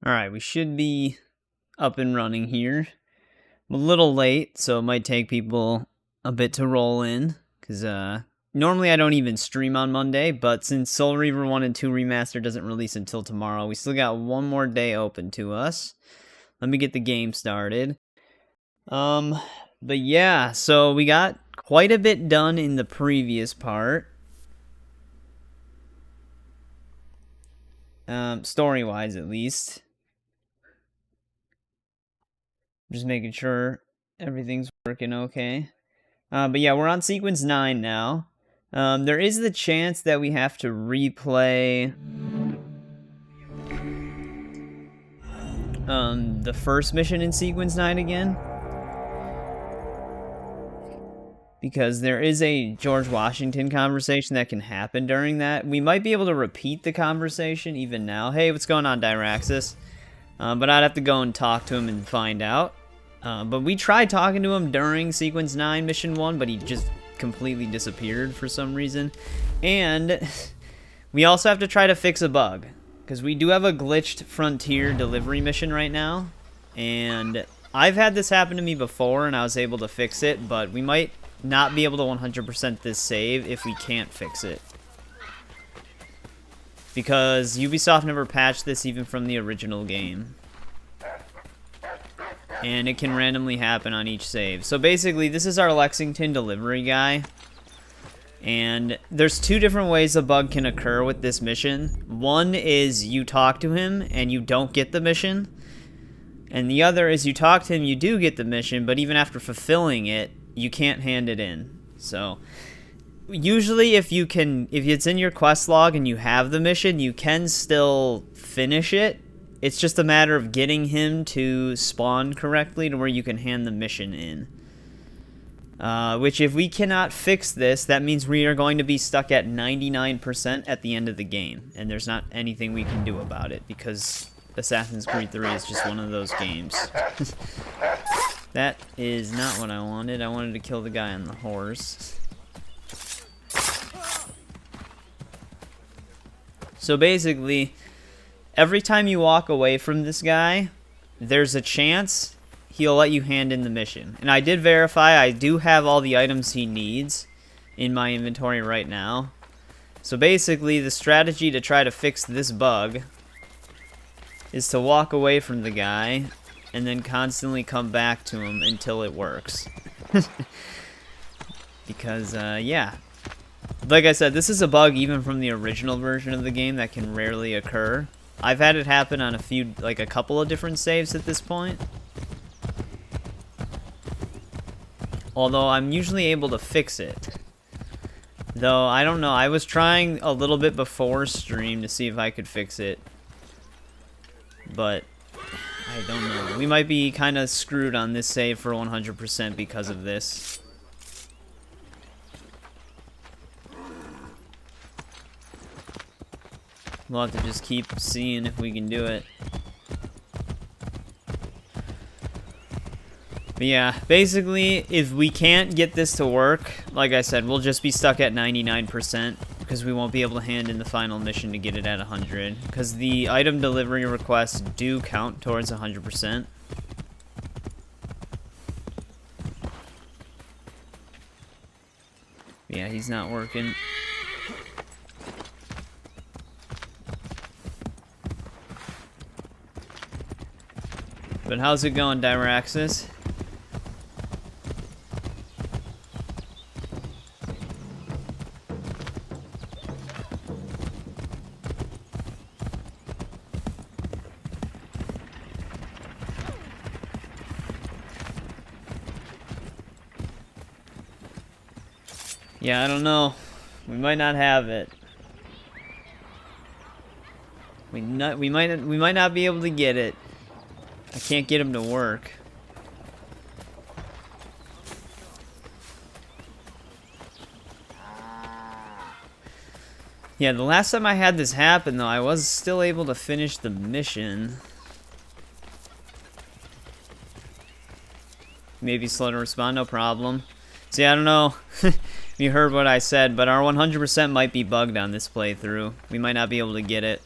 Alright, we should be up and running here. I'm a little late, so it might take people a bit to roll in. Because normally I don't even stream on Monday, but since Soul Reaver 1 and 2 Remaster doesn't release until tomorrow, we still got one more day open to us. Let me get the game started. But yeah, so we got quite a bit done in the previous part. Story-wise, at least. Just making sure everything's working okay. But yeah, we're on sequence 9 now. There is the chance that we have to replay the first mission in sequence 9 again. Because there is a George Washington conversation that can happen during that. We might be able to repeat the conversation even now. Hey, what's going on, Dyraxis? But I'd have to go and talk to him and find out. But we tried talking to him during Sequence 9 Mission 1, but he just completely disappeared for some reason. And we also have to try to fix a bug. Because we do have a glitched Frontier delivery mission right now. And I've had this happen to me before, and I was able to fix it, but we might not be able to 100% this save if we can't fix it. Because Ubisoft never patched this even from the original game. And it can randomly happen on each save. So basically, this is our Lexington delivery guy. And there's two different ways a bug can occur with this mission. One is you talk to him and you don't get the mission. And the other is you talk to him, you do get the mission, but even after fulfilling it, you can't hand it in. So usually if it's in your quest log and you have the mission, you can still finish it. It's just a matter of getting him to spawn correctly to where you can hand the mission in. Which if we cannot fix this, that means we are going to be stuck at 99% at the end of the game. And there's not anything we can do about it because Assassin's Creed 3 is just one of those games. That is not what I wanted. I wanted to kill the guy on the horse. So basically, every time you walk away from this guy, there's a chance he'll let you hand in the mission. And I did verify I do have all the items he needs in my inventory right now. So basically, the strategy to try to fix this bug is to walk away from the guy and then constantly come back to him until it works. Because, yeah. Like I said, this is a bug even from the original version of the game that can rarely occur. I've had it happen on a couple of different saves at this point. Although I'm usually able to fix it. Though, I don't know, I was trying a little bit before stream to see if I could fix it. But I don't know. We might be kind of screwed on this save for 100% because of this. We'll have to just keep seeing if we can do it. But yeah, basically, if we can't get this to work, like I said, we'll just be stuck at 99%. Because we won't be able to hand in the final mission to get it at 100. Because the item delivery requests do count towards 100%. Yeah, he's not working. But how's it going, Dyraxis? Yeah, I don't know. We might not have it. We might not be able to get it. I can't get him to work. Yeah, the last time I had this happen, though, I was still able to finish the mission. Maybe slow to respond, no problem. See, I don't know if you heard what I said, but our 100% might be bugged on this playthrough. We might not be able to get it.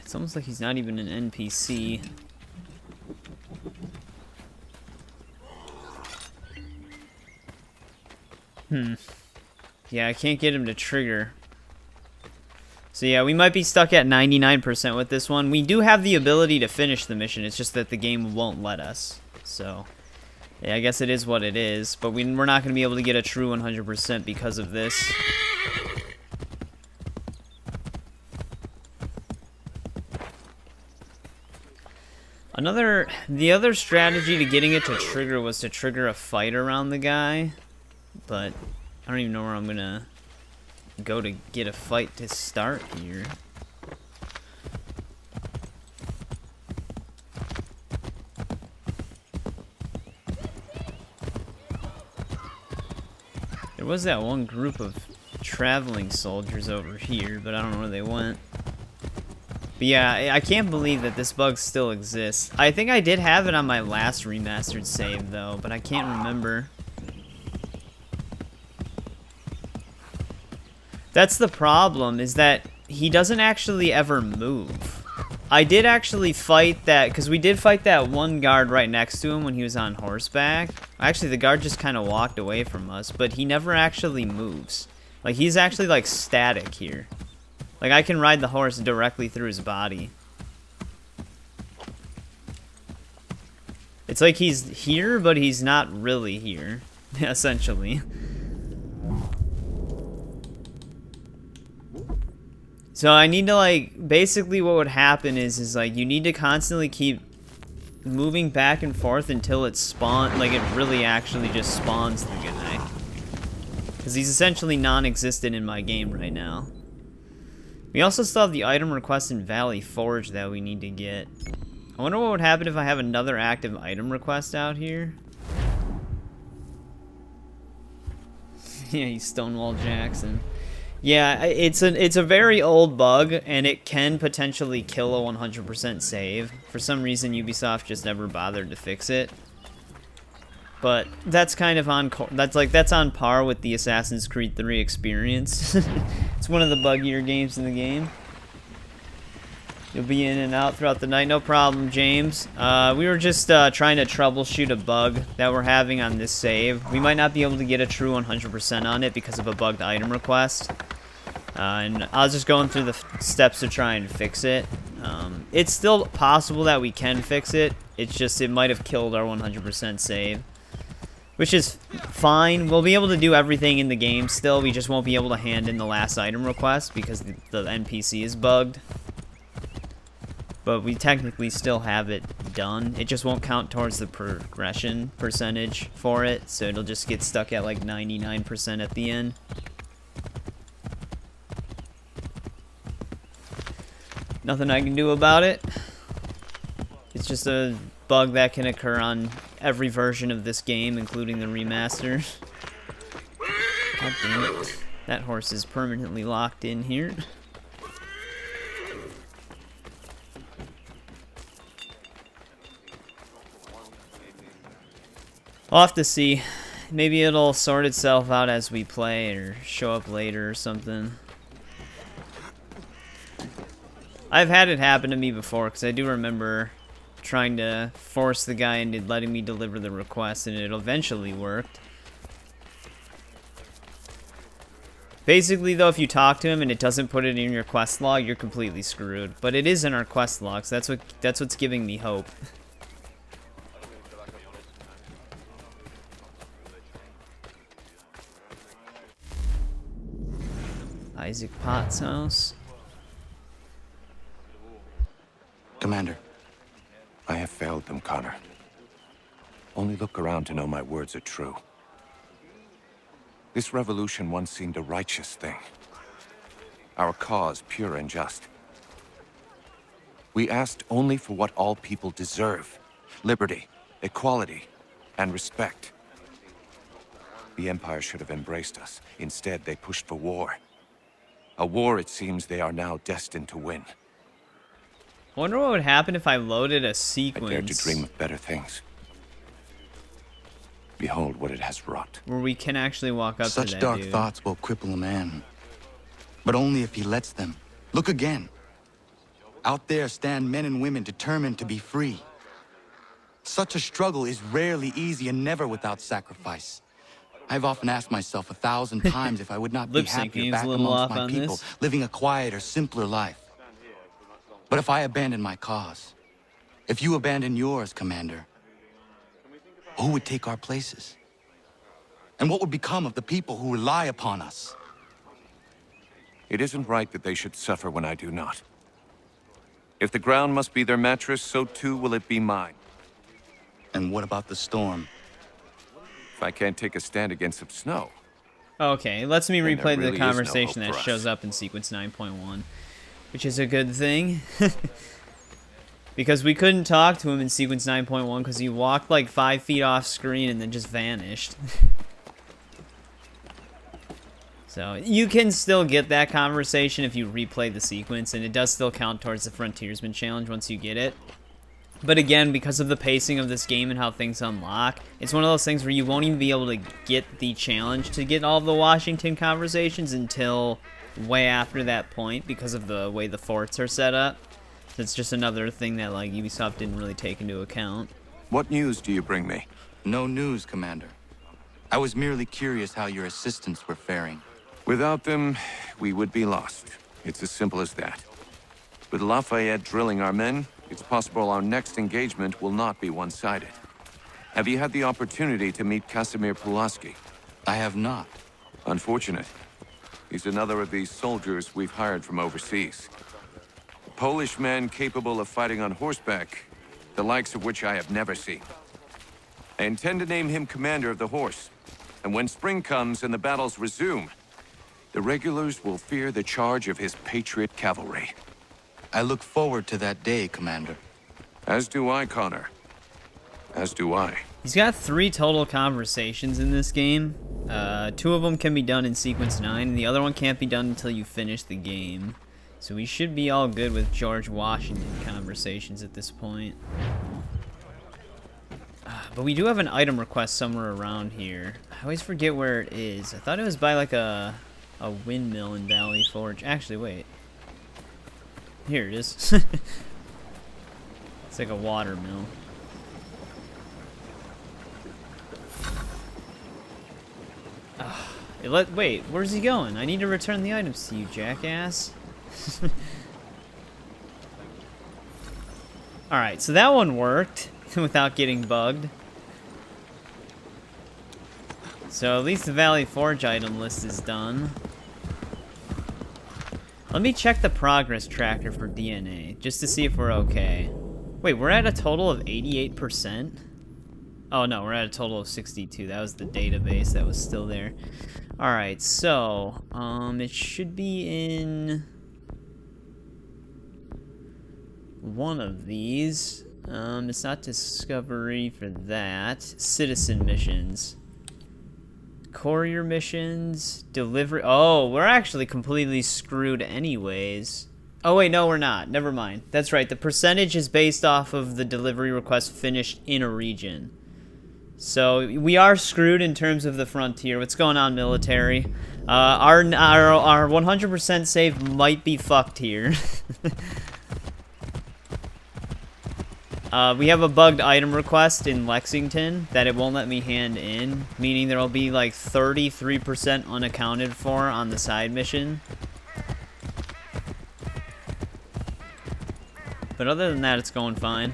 It's almost like he's not even an NPC. Yeah, I can't get him to trigger. So yeah, we might be stuck at 99% with this one. We do have the ability to finish the mission, it's just that the game won't let us. So, yeah, I guess it is what it is, but we're not going to be able to get a true 100% because of this. The other strategy to getting it to trigger was to trigger a fight around the guy, but I don't even know where I'm going to go to get a fight to start here. There was that one group of traveling soldiers over here, but I don't know where they went. But yeah, I can't believe that this bug still exists. I think I did have it on my last remastered save though, but I can't remember. That's the problem, is that he doesn't actually ever move. I did actually fight that, because we did fight that one guard right next to him when he was on horseback. Actually, the guard just kind of walked away from us, but he never actually moves. Like, he's actually, like, static here. Like, I can ride the horse directly through his body. It's like he's here, but he's not really here, essentially. So I need to, like, basically what would happen is like, you need to constantly keep moving back and forth until it spawns, like, it really actually just spawns the guy. Because he's essentially non-existent in my game right now. We also still have the item request in Valley Forge that we need to get. I wonder what would happen if I have another active item request out here. Yeah, he's Stonewall Jackson. Yeah, it's a very old bug, and it can potentially kill a 100% save. For some reason, Ubisoft just never bothered to fix it. But that's kind of that's on par with the Assassin's Creed 3 experience. It's one of the buggier games in the game. You'll be in and out throughout the night, no problem, James. We were just trying to troubleshoot a bug that we're having on this save. We might not be able to get a true 100% on it because of a bugged item request. And I was just going through the steps to try and fix it. It's still possible that we can fix it. It's just it might have killed our 100% save. Which is fine. We'll be able to do everything in the game still. We just won't be able to hand in the last item request because the NPC is bugged. But we technically still have it done. It just won't count towards the progression percentage for it, so it'll just get stuck at like 99% at the end. Nothing I can do about it. It's just a bug that can occur on every version of this game, including the remaster. God damn it. That horse is permanently locked in here. I'll have to see. Maybe it'll sort itself out as we play or show up later or something. I've had it happen to me before because I do remember trying to force the guy into letting me deliver the request, and it eventually worked. Basically, though, if you talk to him and it doesn't put it in your quest log, you're completely screwed. But it is in our quest log, so that's what's giving me hope. Isaac Potts' house. Commander, I have failed them, Connor. Only look around to know my words are true. This revolution once seemed a righteous thing. Our cause pure and just. We asked only for what all people deserve: liberty, equality, and respect. The Empire should have embraced us. Instead, they pushed for war. A war, it seems, they are now destined to win. I wonder what would happen if I loaded a sequence. I dare to dream of better things. Behold what it has wrought. Where we can actually walk up to that dude. Such dark thoughts will cripple a man, but only if he lets them. Look again. Out there stand men and women determined to be free. Such a struggle is rarely easy and never without sacrifice. I've often asked myself 1,000 times if I would not be Lip happier syncing is back a little amongst off my on people, this. living a quieter, simpler life. But if I abandon my cause, if you abandon yours, Commander, who would take our places? And what would become of the people who rely upon us? It isn't right that they should suffer when I do not. If the ground must be their mattress, so too will it be mine. And what about the storm? If I can't take a stand against some snow. Okay, lets me Then there replay really the is no conversation hope that for shows us. up in sequence 9.1, which is a good thing. Because we couldn't talk to him in sequence 9.1 because he walked like 5 feet off screen and then just vanished. So you can still get that conversation if you replay the sequence, and it does still count towards the Frontiersman challenge once you get it. But again, because of the pacing of this game and how things unlock, it's one of those things where you won't even be able to get the challenge to get all the Washington conversations until way after that point because of the way the forts are set up. So it's just another thing that like Ubisoft didn't really take into account. What news do you bring me? No news, Commander. I was merely curious how your assistants were faring. Without them, we would be lost. It's as simple as that. With Lafayette drilling our men, it's possible our next engagement will not be one-sided. Have you had the opportunity to meet Casimir Pulaski? I have not. Unfortunate. He's another of these soldiers we've hired from overseas. A Polish man capable of fighting on horseback, the likes of which I have never seen. I intend to name him commander of the horse, and when spring comes and the battles resume, the regulars will fear the charge of his patriot cavalry. I look forward to that day, Commander. As do I, Connor. As do I. He's got 3 total conversations in this game. 2 of them can be done in sequence 9, and the other one can't be done until you finish the game. So we should be all good with George Washington conversations at this point. But we do have an item request somewhere around here. I always forget where it is. I thought it was by like a windmill in Valley Forge. Actually, wait. Here it is. It's like a water mill. Wait, where's he going? I need to return the items to you, jackass. Alright, so that one worked without getting bugged. So at least the Valley Forge item list is done. Let me check the progress tracker for DNA, just to see if we're okay. Wait, we're at a total of 88%? Oh no, we're at a total of 62. That was the database that was still there. Alright, so, it should be in one of these. It's not discovery for that. Citizen missions. Courier missions, delivery. Oh, we're actually completely screwed anyways. Oh wait, no we're not. Never mind. That's right. The percentage is based off of the delivery request finished in a region. So we are screwed in terms of the frontier. What's going on, military? Our 100% save might be fucked here. We have a bugged item request in Lexington that it won't let me hand in, meaning there will be like 33% unaccounted for on the side mission. But other than that, it's going fine.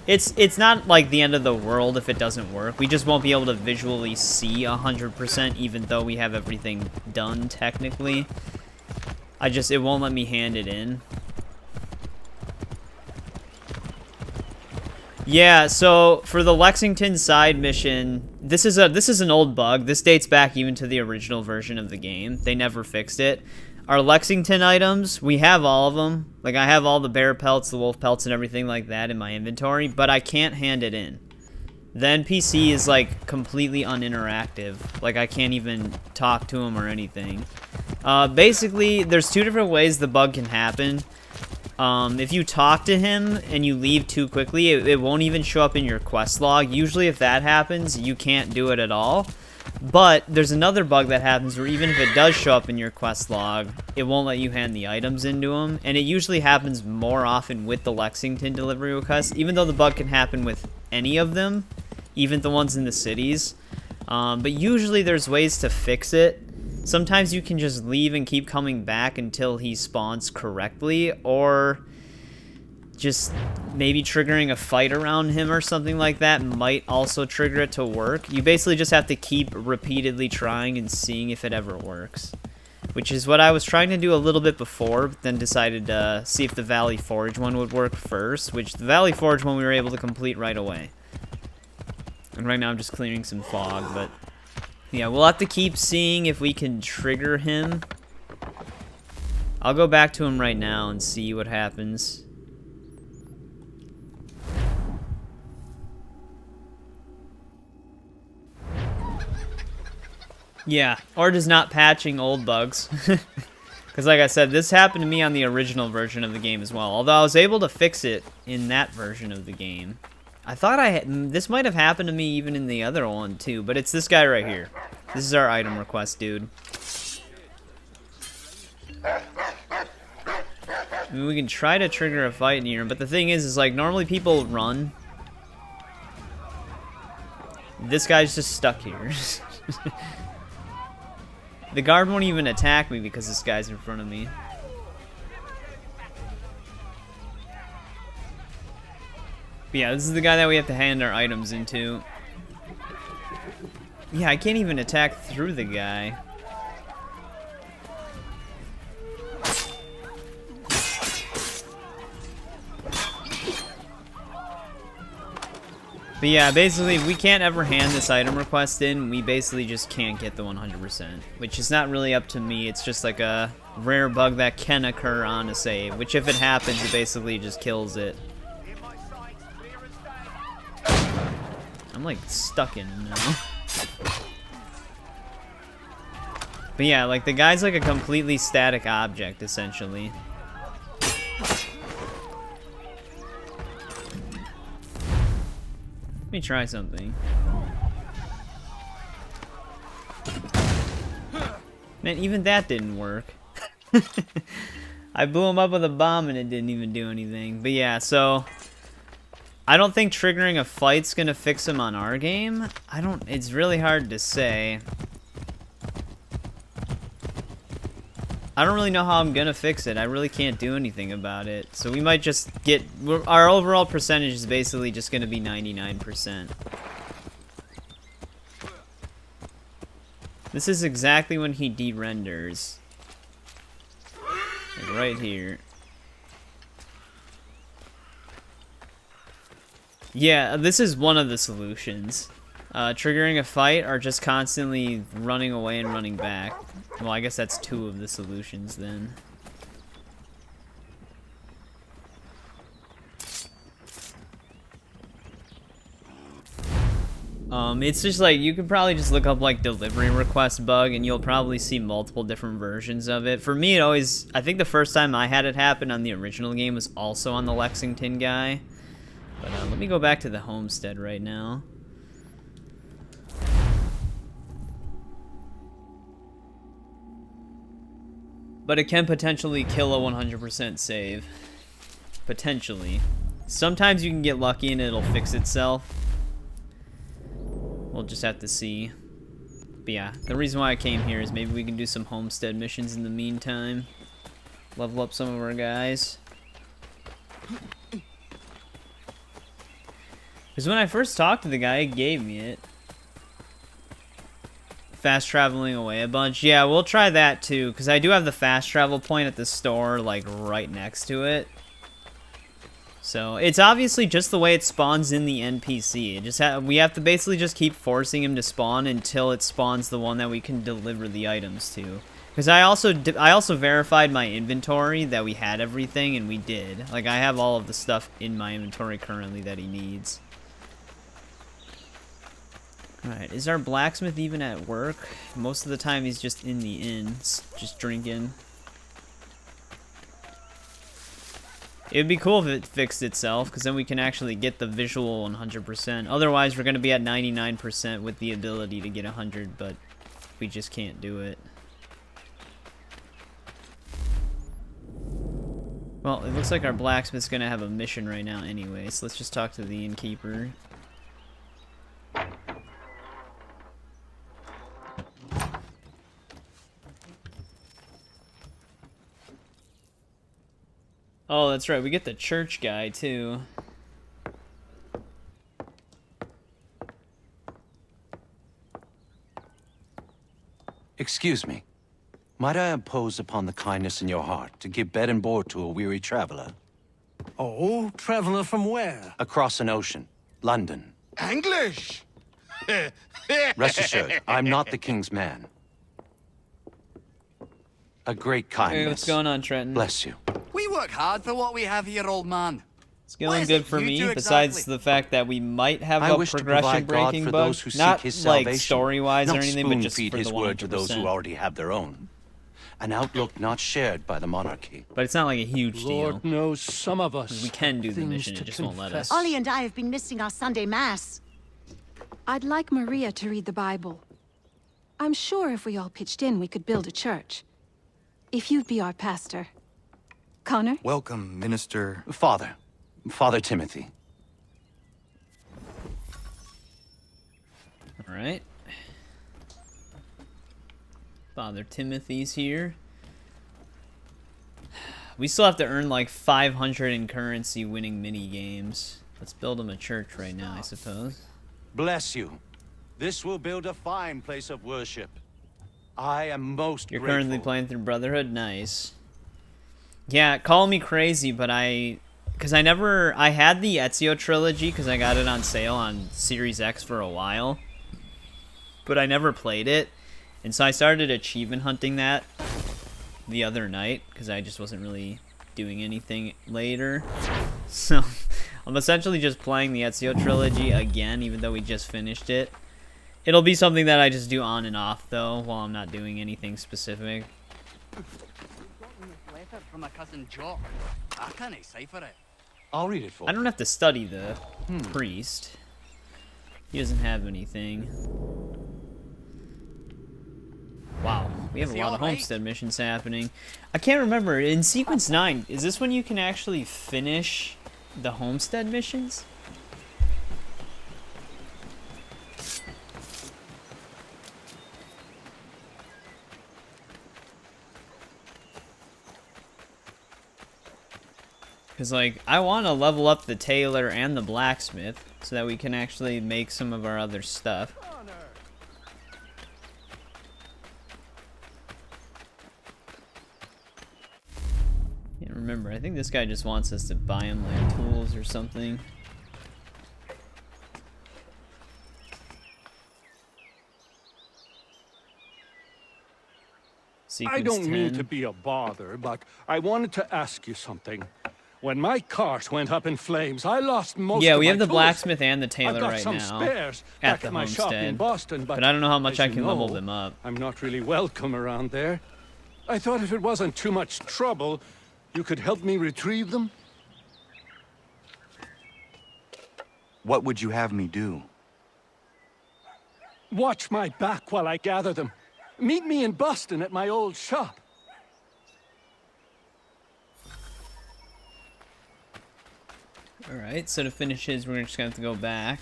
It's not like the end of the world if it doesn't work. We just won't be able to visually see 100% even though we have everything done technically. It won't let me hand it in. Yeah, so for the Lexington side mission, this is an old bug. This dates back even to the original version of the game. They never fixed it. Our Lexington items, we have all of them. Like, I have all the bear pelts, the wolf pelts, and everything like that in my inventory, but I can't hand it in. The NPC is, like, completely uninteractive. Like, I can't even talk to him or anything. Basically, there's 2 different ways the bug can happen. If you talk to him and you leave too quickly, it won't even show up in your quest log. Usually if that happens, you can't do it at all. But there's another bug that happens where even if it does show up in your quest log, it won't let you hand the items into them. And it usually happens more often with the Lexington delivery requests, even though the bug can happen with any of them, even the ones in the cities. But usually there's ways to fix it. Sometimes you can just leave and keep coming back until he spawns correctly, or just maybe triggering a fight around him or something like that might also trigger it to work. You basically just have to keep repeatedly trying and seeing if it ever works, which is what I was trying to do a little bit before, but then decided to see if the Valley Forge one would work first, which the Valley Forge one we were able to complete right away. And right now I'm just clearing some fog, but yeah, we'll have to keep seeing if we can trigger him. I'll go back to him right now and see what happens. Yeah, or just not patching old bugs. Because like I said, this happened to me on the original version of the game as well. Although I was able to fix it in that version of the game. I thought this might have happened to me even in the other one too, but it's this guy right here. This is our item request, dude. I mean, we can try to trigger a fight near him, but the thing is like normally people run. This guy's just stuck here. The guard won't even attack me because this guy's in front of me. But yeah, this is the guy that we have to hand our items into. Yeah, I can't even attack through the guy. But yeah, basically, we can't ever hand this item request in. We basically just can't get the 100%, which is not really up to me. It's just like a rare bug that can occur on a save, which if it happens, it basically just kills it. I'm like stuck in him now. But yeah, like the guy's like a completely static object, essentially. Let me try something. Man, even that didn't work. I blew him up with a bomb and it didn't even do anything. But yeah, so I don't think triggering a fight's gonna fix him on our game. It's really hard to say. I don't really know how I'm gonna fix it. I really can't do anything about it. So we might just get... Our overall percentage is basically just gonna be 99%. This is exactly when he de-renders. Like right here. Yeah, this is one of the solutions. Triggering a fight or just constantly running away and running back. Well, I guess that's two of the solutions then. It's just like, you could probably just look up like delivery request bug and you'll probably see multiple different versions of it. For me, I think the first time I had it happen on the original game was also on the Lexington guy. But let me go back to the homestead right now. But it can potentially kill a 100% save. Potentially. Sometimes you can get lucky and it'll fix itself. We'll just have to see. But yeah, the reason why I came here is maybe we can do some homestead missions in the meantime. Level up some of our guys. Because when I first talked to the guy, he gave me it. Fast traveling away a bunch. Yeah, we'll try that too, because I do have the fast travel point at the store, like, right next to it. So, it's obviously just the way it spawns in the NPC. We have to basically just keep forcing him to spawn until it spawns the one that we can deliver the items to. Because I also verified my inventory that we had everything, and we did. Like, I have all of the stuff in my inventory currently that he needs. Alright, is our blacksmith even at work? Most of the time he's just in the inn, just drinking. It'd be cool if it fixed itself, because then we can actually get the visual 100%. Otherwise, we're going to be at 99% with the ability to get 100, but we just can't do it. Well, it looks like our blacksmith's going to have a mission right now anyway, so let's just talk to the innkeeper. Oh, that's right. We get the church guy, too. Excuse me. Might I impose upon the kindness in your heart to give bed and board to a weary traveler? Oh, traveler from where? Across an ocean. London. English! Rest assured, I'm not the king's man. A great kindness. Hey, what's going on, Trenton? Bless you. We work hard for what we have here, old man. It's going good for me, besides the fact that we might have I a wish to progression provide God breaking for bug. those who Not seek his like salvation, story-wise or not anything, but just spoon-feed for his the word to those 100%. who already have their own. An outlook not shared by the monarchy. But it's not like a huge Lord deal. knows some of us. We can do the things mission, to it just won't let us. confess. Ollie and I have been missing our Sunday Mass. I'd like Maria to read the Bible. I'm sure if we all pitched in, we could build a church. If you'd be our pastor. Connor? Welcome, Minister. Father Timothy. Alright. Father Timothy's here. We still have to earn like 500 in currency winning mini games. Let's build him a church right now, I suppose. Bless you. This will build a fine place of worship. I am most You're grateful. currently playing through Brotherhood? Nice. Yeah, call me crazy, but I had the Ezio trilogy because I got it on sale on Series X for a while. But I never played it. And so I started achievement hunting that the other night because I just wasn't really doing anything later. So I'm essentially just playing the Ezio trilogy again, even though we just finished it. It'll be something that I just do on and off, though, while I'm not doing anything specific. Letter from my cousin Jock. I can't decipher it. I'll read it for I don't have to study the priest. He doesn't have anything. Wow, we have a lot of homestead missions happening. I can't remember, in Sequence 9, is this when you can actually finish the homestead missions? Because, like, I want to level up the tailor and the blacksmith so that we can actually make some of our other stuff. Can't remember. I think this guy just wants us to buy him, like, tools or something. Sequence I don't 10. mean to be a bother, but I wanted to ask you something. When my cart went up in flames, I lost most Yeah, of we my have the tools. blacksmith and the I've tailor got right some now spares at back the at my shop in homestead. Boston, But I don't know how much as I you can level know, them up. I'm not really welcome around there. I thought if it wasn't too much trouble, you could help me retrieve them? What would you have me do? Watch my back while I gather them. Meet me in Boston at my old shop. Alright, so to finish his, we're just gonna have to go back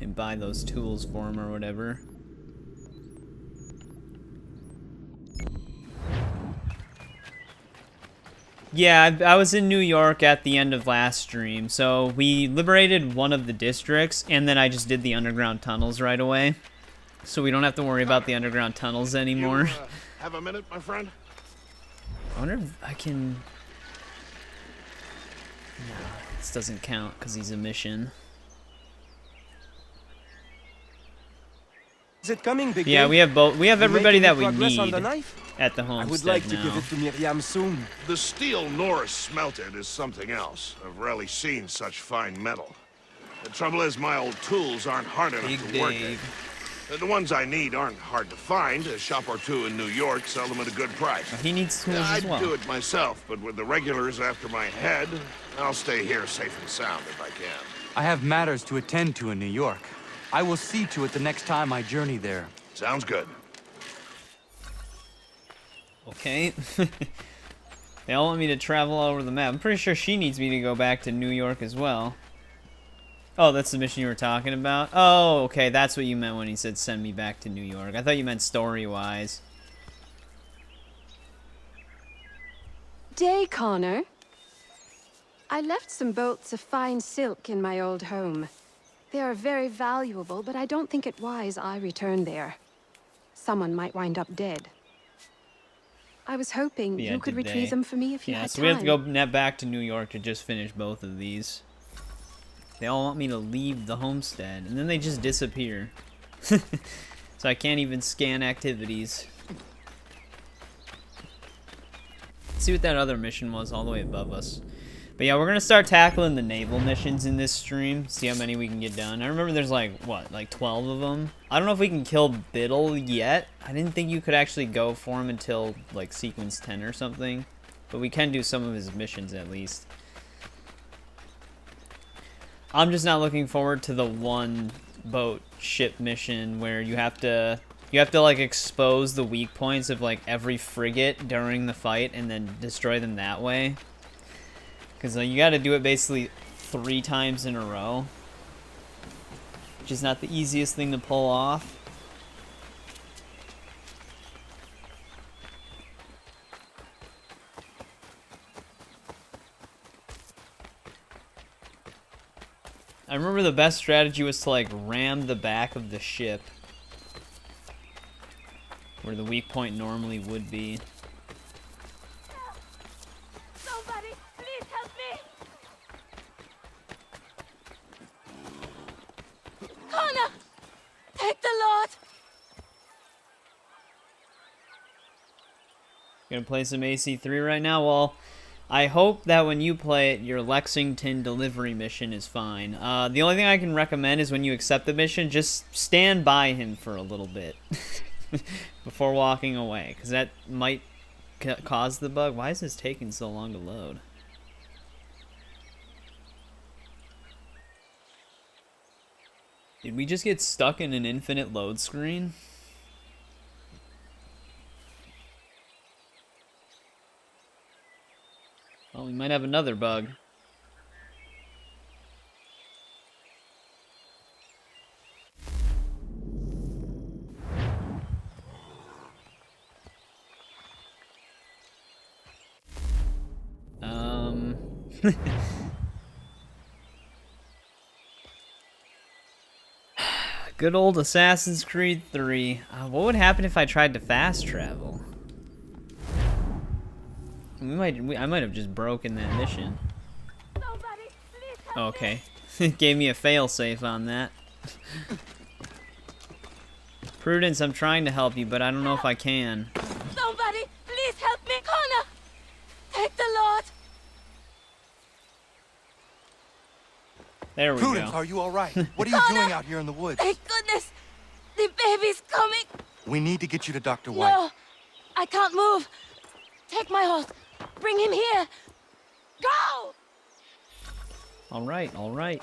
and buy those tools for him or whatever. Yeah, I was in New York at the end of last stream, so we liberated one of the districts, and then I just did the underground tunnels right away. So we don't have to worry about the underground tunnels anymore. Have a minute, my friend? I wonder if I can... No, this doesn't count because he's a mission. Is it coming, big Yeah, game? we have both. We have everybody that we Progress on need the knife? at the I homestead would like to now. give it to Miriam soon. The steel Norris smelted is something else. I've rarely seen such fine metal. The trouble is my old tools aren't hard enough Big to work Dave. The ones I need aren't hard to find. A shop or two in New York sell them at a good price. He needs tools as well. I'd do it myself, but with the regulars after my head, I'll stay here safe and sound if I can. I have matters to attend to in New York. I will see to it the next time I journey there. Sounds good. Okay. They all want me to travel all over the map. I'm pretty sure she needs me to go back to New York as well. Oh, that's the mission you were talking about? Oh, okay, that's what you meant when he said send me back to New York. I thought you meant story-wise. Day, Connor. I left some bolts of fine silk in my old home. They are very valuable, but I don't think it wise I return there. Someone might wind up dead. I was hoping Yeah, you could did retrieve they? them for me if you Yeah, had so time. we have to go back to New York to just finish both of these. They all want me to leave the homestead, and then they just disappear. So I can't even scan activities. Let's see what that other mission was all the way above us. But yeah, we're gonna start tackling the naval missions in this stream. See how many we can get done. I remember there's like, what, like 12 of them? I don't know if we can kill Biddle yet. I didn't think you could actually go for him until like sequence 10 or something. But we can do some of his missions at least. I'm just not looking forward to the one boat ship mission where you have to like expose the weak points of like every frigate during the fight and then destroy them that way. Because you got to do it basically 3 times in a row, which is not the easiest thing to pull off. I remember the best strategy was to like ram the back of the ship where the weak point normally would be. Somebody, please help me! Connor! Take the Lord! Gonna play some AC3 right now? Well, I hope that when you play it, your Lexington delivery mission is fine. The only thing I can recommend is when you accept the mission, just stand by him for a little bit before walking away, because that might cause the bug. Why is this taking so long to load? Did we just get stuck in an infinite load screen? Well, we might have another bug. Good old Assassin's Creed 3. What would happen if I tried to fast travel? I might have just broken that mission. Somebody, please help me! Okay. It gave me a failsafe on that. Prudence, I'm trying to help you, but I don't know if I can. Somebody, please help me! Connor! Take the Lord! There we Prudence, go. are you all right? What are you doing out here in the woods? Thank goodness! The baby's coming! We need to get you to Dr. White. No! I can't move! Take my horse! Bring him here! Go! Alright, alright.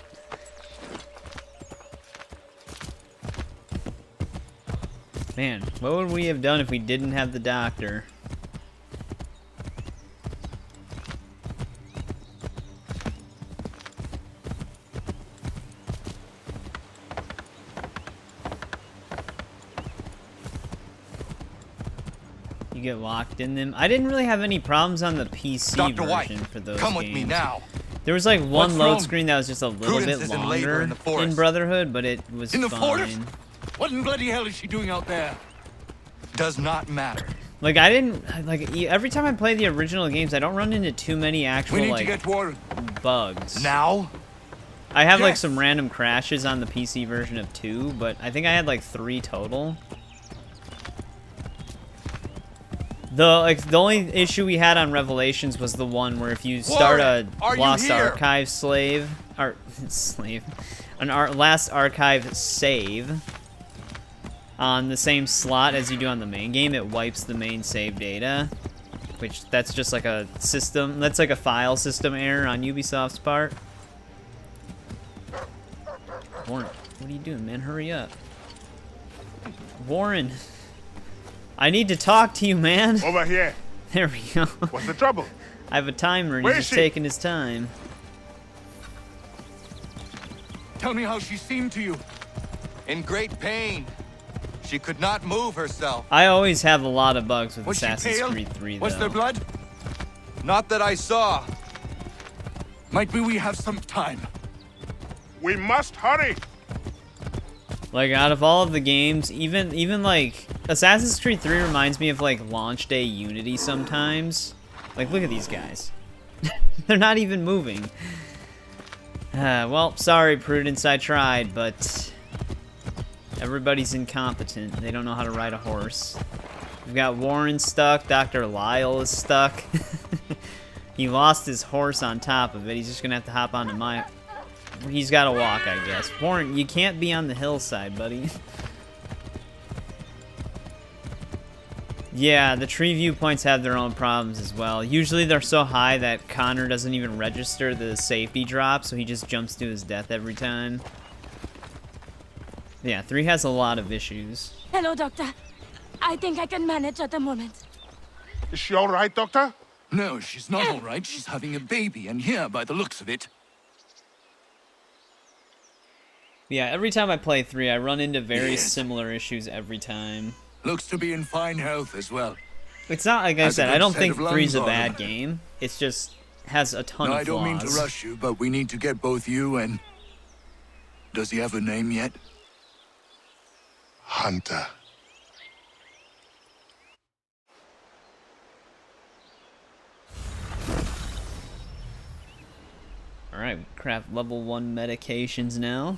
Man, what would we have done if we didn't have the doctor? You get locked in them. I didn't really have any problems on the PC Dr. version White, for those come games. with me now. There was like one What's load wrong? screen that was just a little Prudence bit is in labor longer in the forest. in Brotherhood, but it was In the fine. forest? What in bloody hell is she doing out there? Does not matter. Like I didn't like every time I play the original games, I don't run into too many actual We need to like get water. bugs. Now? I have like Yes. some random crashes on the PC version of 2, but I think I had like 3 total. The only issue we had on Revelations was the one where if you start a Warren, are you Lost here? Archive slave, or slave, an Last Archive save, on the same slot as you do on the main game, it wipes the main save data. Which, that's just like a system, that's like a file system error on Ubisoft's part. Warren, what are you doing, man? Hurry up. Warren, I need to talk to you, man. Over here. There we go. What's the trouble? I have a timer and Where he's is just she? taking his time. Tell me how she seemed to you. In great pain. She could not move herself. I always have a lot of bugs with Was she Assassin's pale? Creed 3, though. Was there blood? Not that I saw. Might be we have some time. We must hurry. Like, out of all of the games, even like, Assassin's Creed 3 reminds me of, like, launch day Unity sometimes. Like, look at these guys. They're not even moving. Well, sorry, Prudence, I tried, but everybody's incompetent. They don't know how to ride a horse. We've got Warren stuck. Dr. Lyle is stuck. He lost his horse on top of it. He's just gonna have to hop onto my... He's gotta walk, I guess. Warren, you can't be on the hillside, buddy. Yeah, the tree viewpoints have their own problems as well. Usually they're so high that Connor doesn't even register the safety drop, so he just jumps to his death every time. Yeah, 3 has a lot of issues. Hello, Doctor. I think I can manage at the moment. Is she all right, Doctor? No, she's not all right. She's having a baby, and here, by the looks of it. Yeah, every time I play 3, I run into very Yes. similar issues every time. Looks to be in fine health as well. It's not, like I Has a said, I good don't set think of lungs 3's a on bad her. game. It's just has a ton No, of I don't mean to flaws. rush you, but we need to get both you and... Does he have a name yet? Hunter. Alright, we craft level 1 medications now.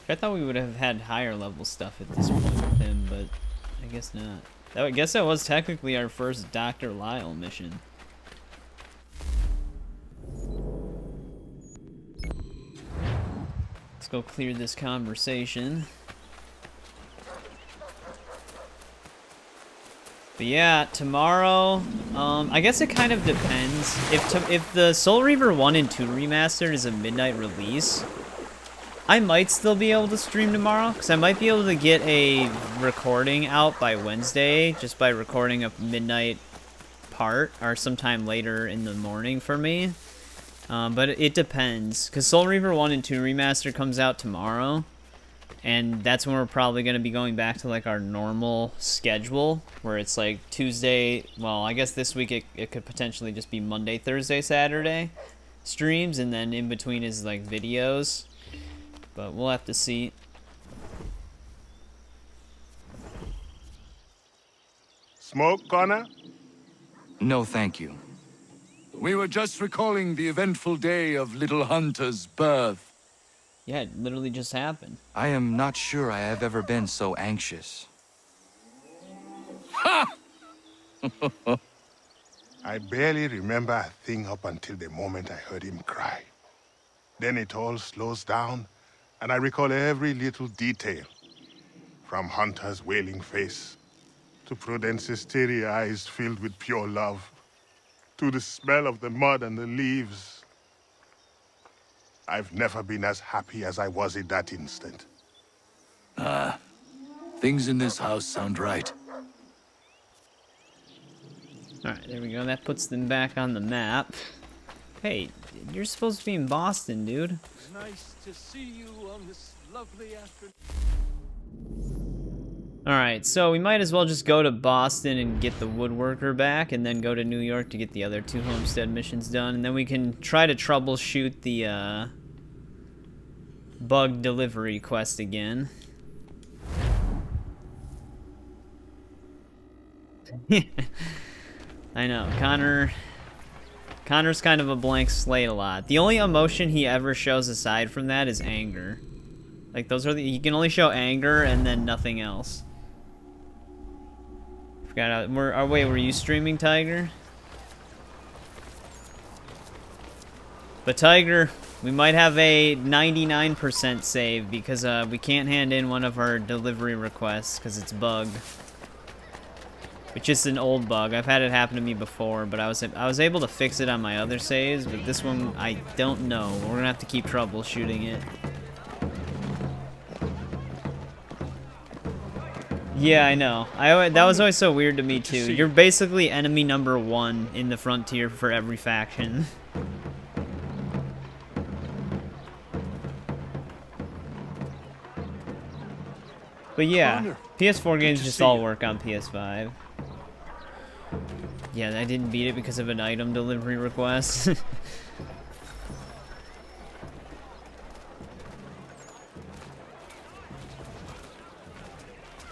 I thought we would have had higher level stuff at this point with him, but I guess not. I guess that was technically our first Dr. Lyle mission. Let's go clear this conversation. But yeah, tomorrow, I guess it kind of depends. If the Soul Reaver 1 and 2 remastered is a midnight release, I might still be able to stream tomorrow, because I might be able to get a recording out by Wednesday, just by recording a midnight part, or sometime later in the morning for me. But it depends, because Soul Reaver 1 and 2 remaster comes out tomorrow, and that's when we're probably going to be going back to like our normal schedule, where it's like Tuesday, well, I guess this week it could potentially just be Monday, Thursday, Saturday streams, and then in between is like videos. But we'll have to see. Smoke, Connor? No, thank you. We were just recalling the eventful day of little Hunter's birth. Yeah, it literally just happened. I am not sure I have ever been so anxious. I barely remember a thing up until the moment I heard him cry. Then it all slows down, and I recall every little detail. From Hunter's wailing face, to Prudence's teary eyes filled with pure love, to the smell of the mud and the leaves. I've never been as happy as I was in that instant. Things in this house sound right. Alright, there we go. That puts them back on the map. Hey, you're supposed to be in Boston, dude. Nice to see you on this lovely afternoon. Alright, so we might as well just go to Boston and get the woodworker back, and then go to New York to get the other 2 homestead missions done, and then we can try to troubleshoot the bug delivery quest again. I know, Connor's kind of a blank slate a lot. The only emotion he ever shows aside from that is anger. Like, those are he can only show anger and then nothing else. Forgot wait, were you streaming, Tiger? But Tiger, we might have a 99% save because we can't hand in one of our delivery requests because it's bugged. Which is an old bug. I've had it happen to me before, but I was able to fix it on my other saves, but this one I don't know. We're gonna have to keep troubleshooting it. Yeah, I know. That was always so weird to me too. You're basically enemy number 1 in the frontier for every faction. But yeah, PS4 games just all work on PS5. Yeah, I didn't beat it because of an item delivery request.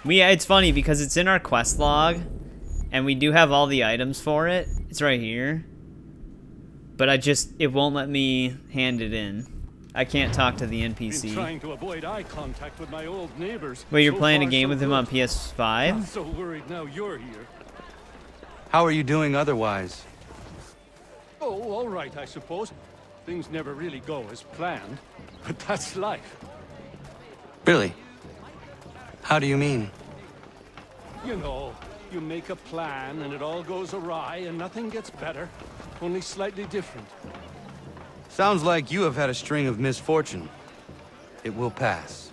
It's funny because it's in our quest log, and we do have all the items for it. It's right here. But it won't let me hand it in. I can't talk to the NPC. Been trying to avoid eye contact with my old neighbors. Wait, you're playing a game with him on PS5? I'm so worried now you're here. How are you doing otherwise? Oh, all right, I suppose. Things never really go as planned, but that's life. Really? How do you mean? You know, you make a plan and it all goes awry and nothing gets better, only slightly different. Sounds like you have had a string of misfortune. It will pass.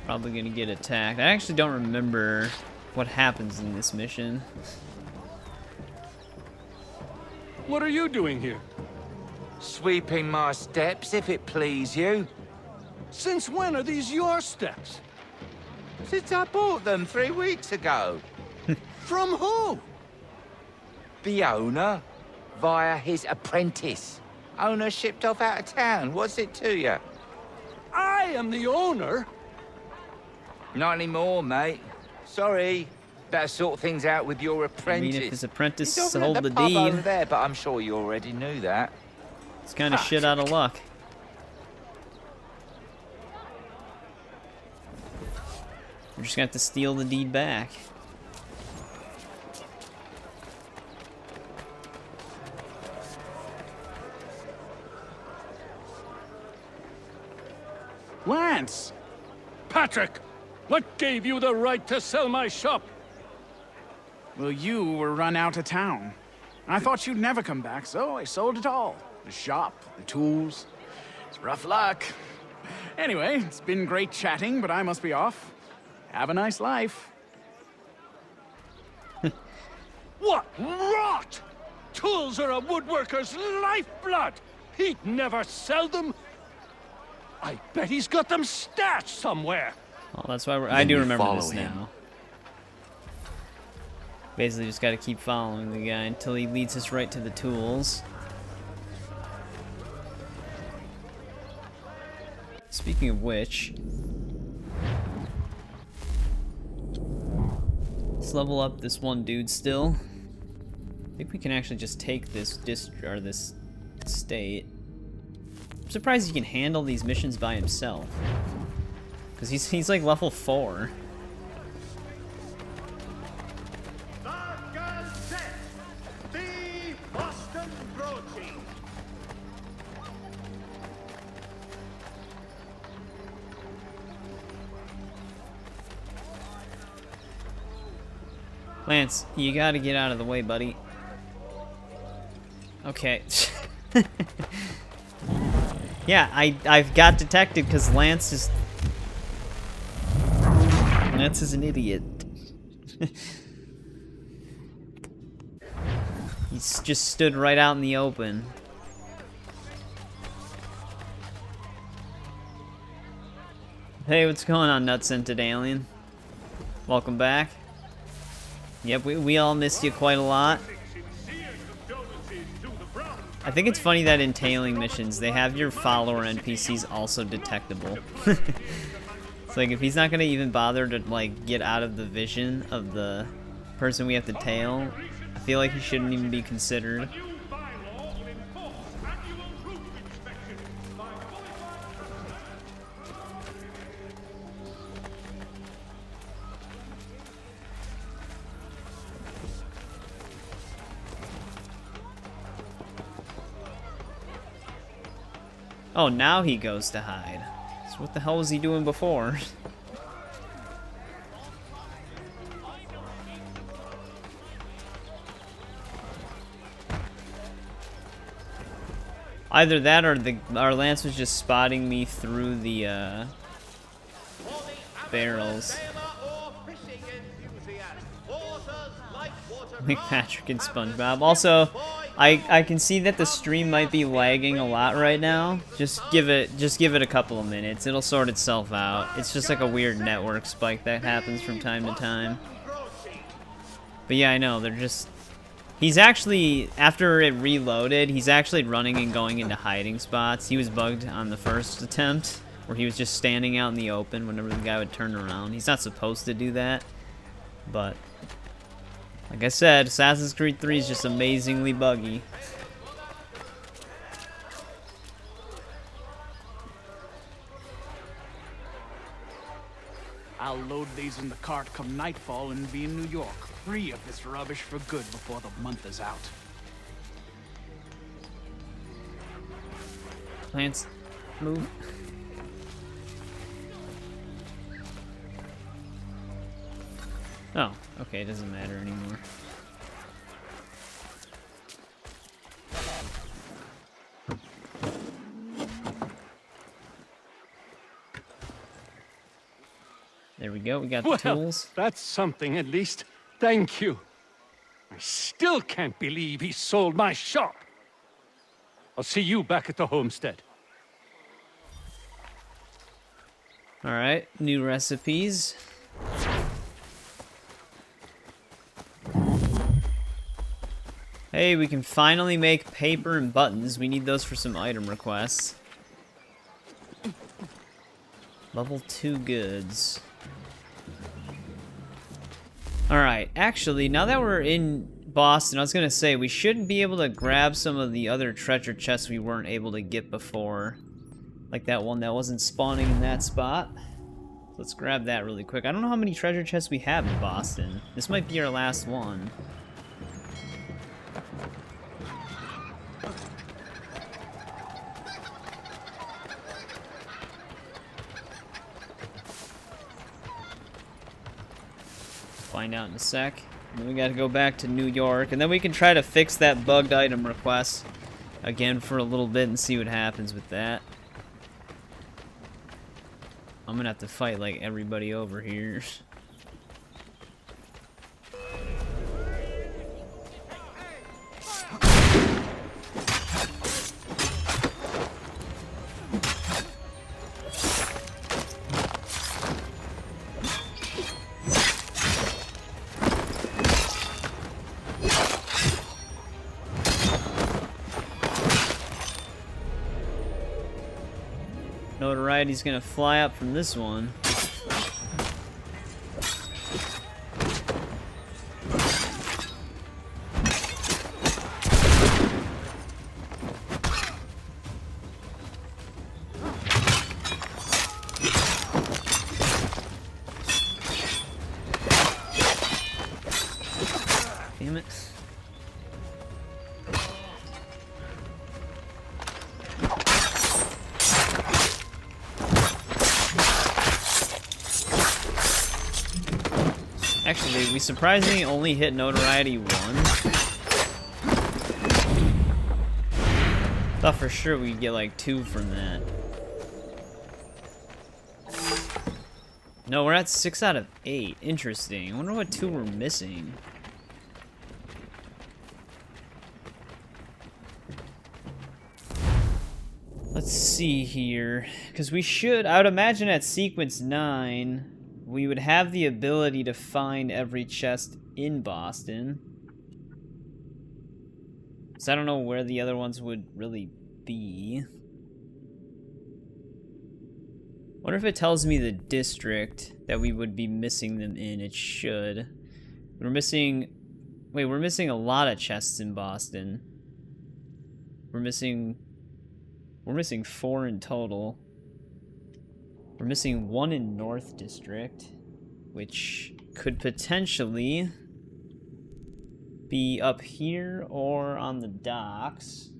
Probably gonna get attacked. I actually don't remember what happens in this mission. What are you doing here? Sweeping my steps, if it please you. Since when are these your steps? Since I bought them 3 weeks ago. From who? The owner, via his apprentice. Owner shipped off out of town. What's it to you? I am the owner? Not anymore, mate. Sorry. Better sort things out with your apprentice. I mean, if his apprentice He's over sold at the pub over deed, there, but I'm sure you already knew that. it's kind of shit out of luck. We're just gonna have to steal the deed back. Lance! Patrick! What gave you the right to sell my shop? Well, you were run out of town. I thought you'd never come back, so I sold it all. The shop, the tools. It's rough luck. Anyway, it's been great chatting, but I must be off. Have a nice life. What rot! Tools are a woodworker's lifeblood! He'd never sell them! I bet he's got them stashed somewhere! Well, that's why I do remember this him. now. Basically, just gotta keep following the guy until he leads us right to the tools. Speaking of which, let's level up this one dude still. I think we can actually just take this this state. I'm surprised he can handle these missions by himself. Because he's like level 4. Lance, you gotta get out of the way, buddy. Okay. Yeah, I've got detected because Lance is an idiot. He's just stood right out in the open. Hey, what's going on, nut-scented alien? Welcome back. Yep, we all missed you quite a lot. I think it's funny that in tailing missions, they have your follower NPCs also detectable. It's like, if he's not gonna even bother to, like, get out of the vision of the person we have to tail, I feel like he shouldn't even be considered. Oh, now he goes to hide. So what the hell was he doing before? Either that or our Lance was just spotting me through the barrels. Like Patrick and SpongeBob. Also, I can see that the stream might be lagging a lot right now. Just give it a couple of minutes. It'll sort itself out. It's just like a weird network spike that happens from time to time. But yeah, I know, they're just... He's actually, after it reloaded, he's actually running and going into hiding spots. He was bugged on the first attempt, where he was just standing out in the open whenever the guy would turn around. He's not supposed to do that, but like I said, Assassin's Creed 3 is just amazingly buggy. I'll load these in the cart come nightfall and be in New York, free of this rubbish for good before the month is out. Lance, move. Oh, okay, it doesn't matter anymore. There we go, we got the tools. That's something at least. Thank you. I still can't believe he sold my shop. I'll see you back at the homestead. Alright, new recipes. Hey, we can finally make paper and buttons. We need those for some item requests. Level 2 goods. Alright, actually, now that we're in Boston, I was gonna say, we should be able to grab some of the other treasure chests we weren't able to get before. Like that one that wasn't spawning in that spot. Let's grab that really quick. I don't know how many treasure chests we have in Boston. This might be our last one. Find out in a sec. And then we gotta go back to New York, and then we can try to fix that bugged item request again for a little bit and see what happens with that. I'm gonna have to fight like everybody over here. Notoriety's gonna fly up from this one. Damn it. Actually, we surprisingly only hit notoriety once. Thought for sure we'd get like 2 from that. No, we're at 6 out of 8. Interesting. I wonder what 2 we're missing. Let's see here. Because we should, I would imagine at sequence 9, we would have the ability to find every chest in Boston. So I don't know where the other ones would really be. Wonder if it tells me the district that we would be missing them in. It should. We're missing... Wait, we're missing a lot of chests in Boston. We're missing 4 in total. We're missing 1 in North District, which could potentially be up here or on the docks.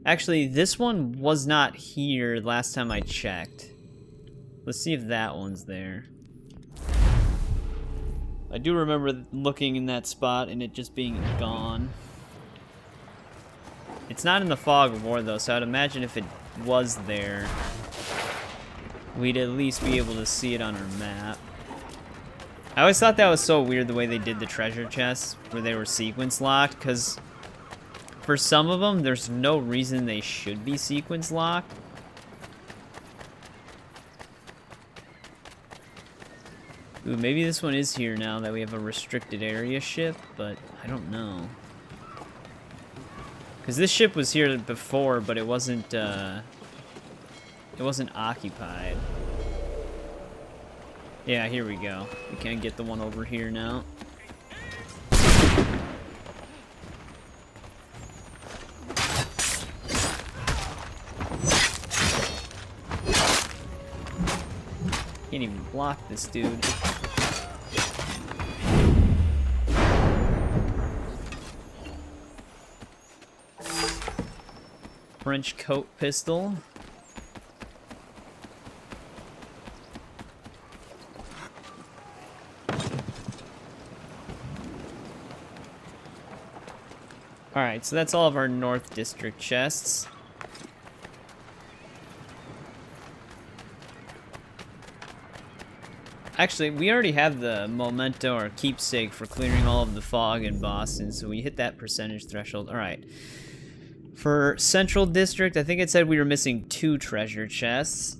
Actually, this one was not here last time I checked. Let's see if that one's there. I do remember looking in that spot and it just being gone. It's not in the fog of war though, so I'd imagine if it was there, we'd at least be able to see it on our map. I always thought that was so weird the way they did the treasure chests, where they were sequence locked, because for some of them, there's no reason they should be sequence locked. Ooh, maybe this one is here now that we have a restricted area ship, but I don't know. Because this ship was here before, but it wasn't occupied. Yeah, here we go. We can get the one over here now. Can't even block this dude. French coat pistol. Alright, so that's all of our North District chests. Actually, we already have the memento or keepsake for clearing all of the fog in Boston, so we hit that percentage threshold. Alright. For Central District, I think it said we were missing 2 treasure chests.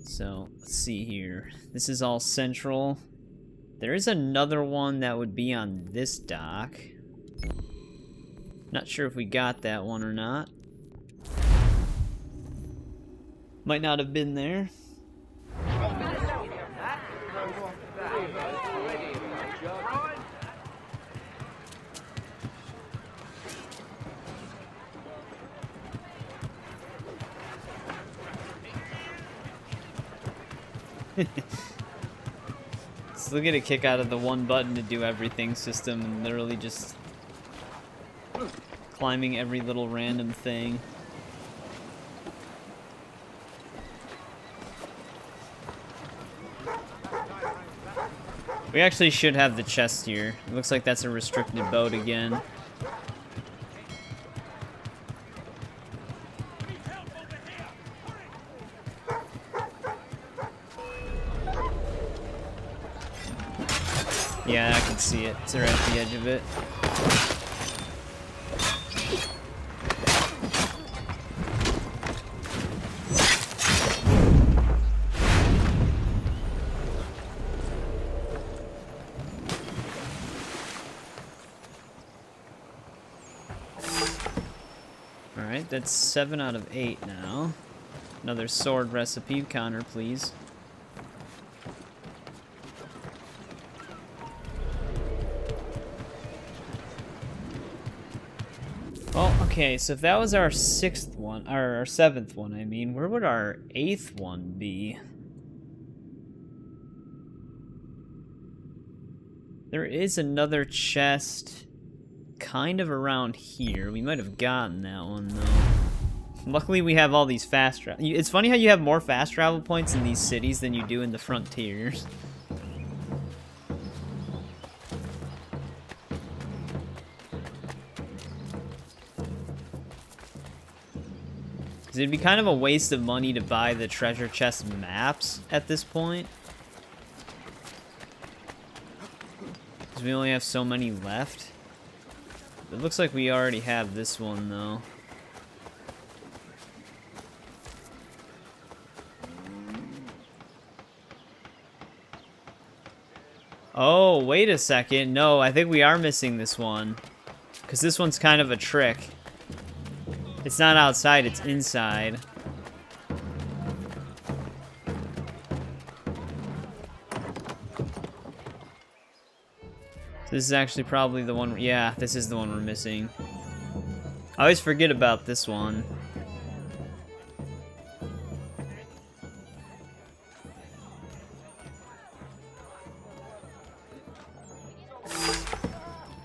So, let's see here. This is all Central. There is another one that would be on this dock. Not sure if we got that one or not. Might not have been there. Still get a kick out of the one button to do everything system and literally just climbing every little random thing. We actually should have the chest here. It looks like that's a restricted boat again. Yeah, I can see it. It's right at the edge of it. Alright, that's 7 out of 8 now. Another sword recipe. Connor, please. Well, okay, so if that was our 6th one, or our 7th one, I mean, where would our 8th one be? There is another chest kind of around here. We might have gotten that one, though. Luckily, we have all these fast travel. It's funny how you have more fast travel points in these cities than you do in the frontiers. It'd be kind of a waste of money to buy the treasure chest maps at this point. Because we only have so many left. It looks like we already have this one, though. Oh, wait a second. No, I think we are missing this one. Because this one's kind of a trick. It's not outside, it's inside. This is actually probably the one. Yeah, this is the one we're missing. I always forget about this one.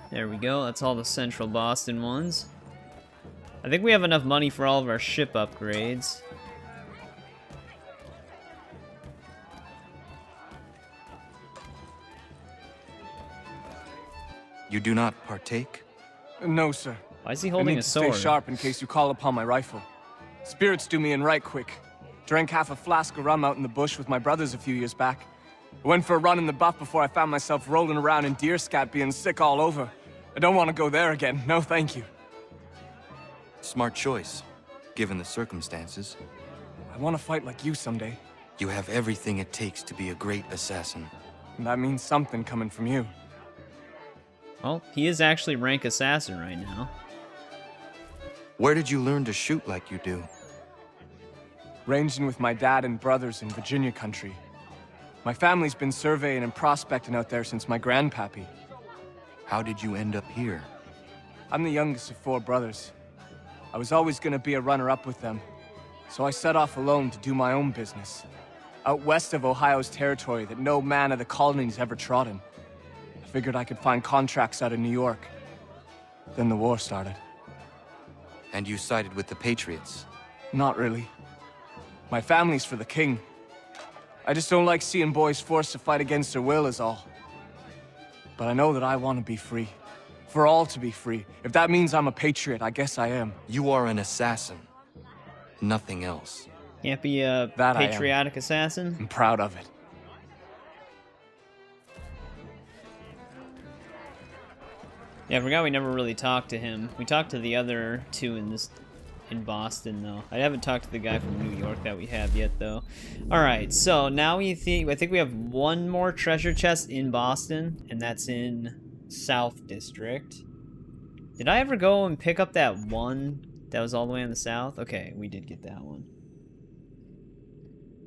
There we go. That's all the Central Boston ones. I think we have enough money for all of our ship upgrades. You do not partake? No, sir. Why is he I holding need a to sword? stay sharp in case you call upon my rifle. Spirits do me in right quick. Drank half a flask of rum out in the bush with my brothers a few years back. Went for a run in the buff before I found myself rolling around in deer scat being sick all over. I don't want to go there again. No, thank you. Smart choice, given the circumstances. I want to fight like you someday. You have everything it takes to be a great assassin. And that means something coming from you. Well, he is actually rank assassin right now. Where did you learn to shoot like you do? Ranging with my dad and brothers in Virginia country. My family's been surveying and prospecting out there since my grandpappy. How did you end up here? I'm the youngest of 4 brothers. I was always gonna be a runner-up with them, so I set off alone to do my own business. Out west of Ohio's territory that no man of the colonies ever trodden. I figured I could find contracts out of New York. Then the war started. And you sided with the Patriots? Not really. My family's for the king. I just don't like seeing boys forced to fight against their will is all. But I know that I want to be free. For all to be free. If that means I'm a patriot, I guess I am. You are an assassin. Nothing else. Can't be a That I am. patriotic assassin? I'm proud of it. Yeah, I forgot we never really talked to him. We talked to the other 2 in Boston, though. I haven't talked to the guy from New York that we have yet, though. Alright, so now I think we have one more treasure chest in Boston, and that's in South District. Did I ever go and pick up that one that was all the way in the south? Okay, we did get that one.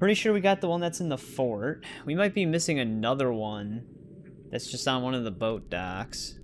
Pretty sure we got the one that's in the fort. We might be missing another one that's just on one of the boat docks.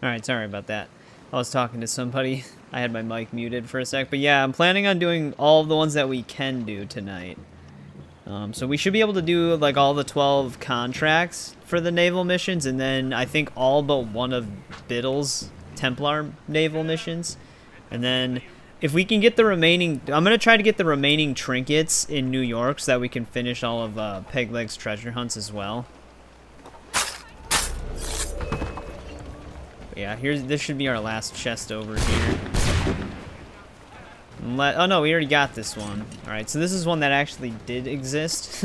Alright, sorry about that. I was talking to somebody. I had my mic muted for a sec. But yeah, I'm planning on doing all of the ones that we can do tonight. So we should be able to do like all the 12 contracts for the naval missions. And then I think all but one of Biddle's Templar naval missions. And then if we can get the remaining... I'm going to try to get the remaining trinkets in New York so that we can finish all of Pegleg's treasure hunts as well. Yeah, this should be our last chest over here. Oh no, we already got this one. Alright, so this is one that actually did exist.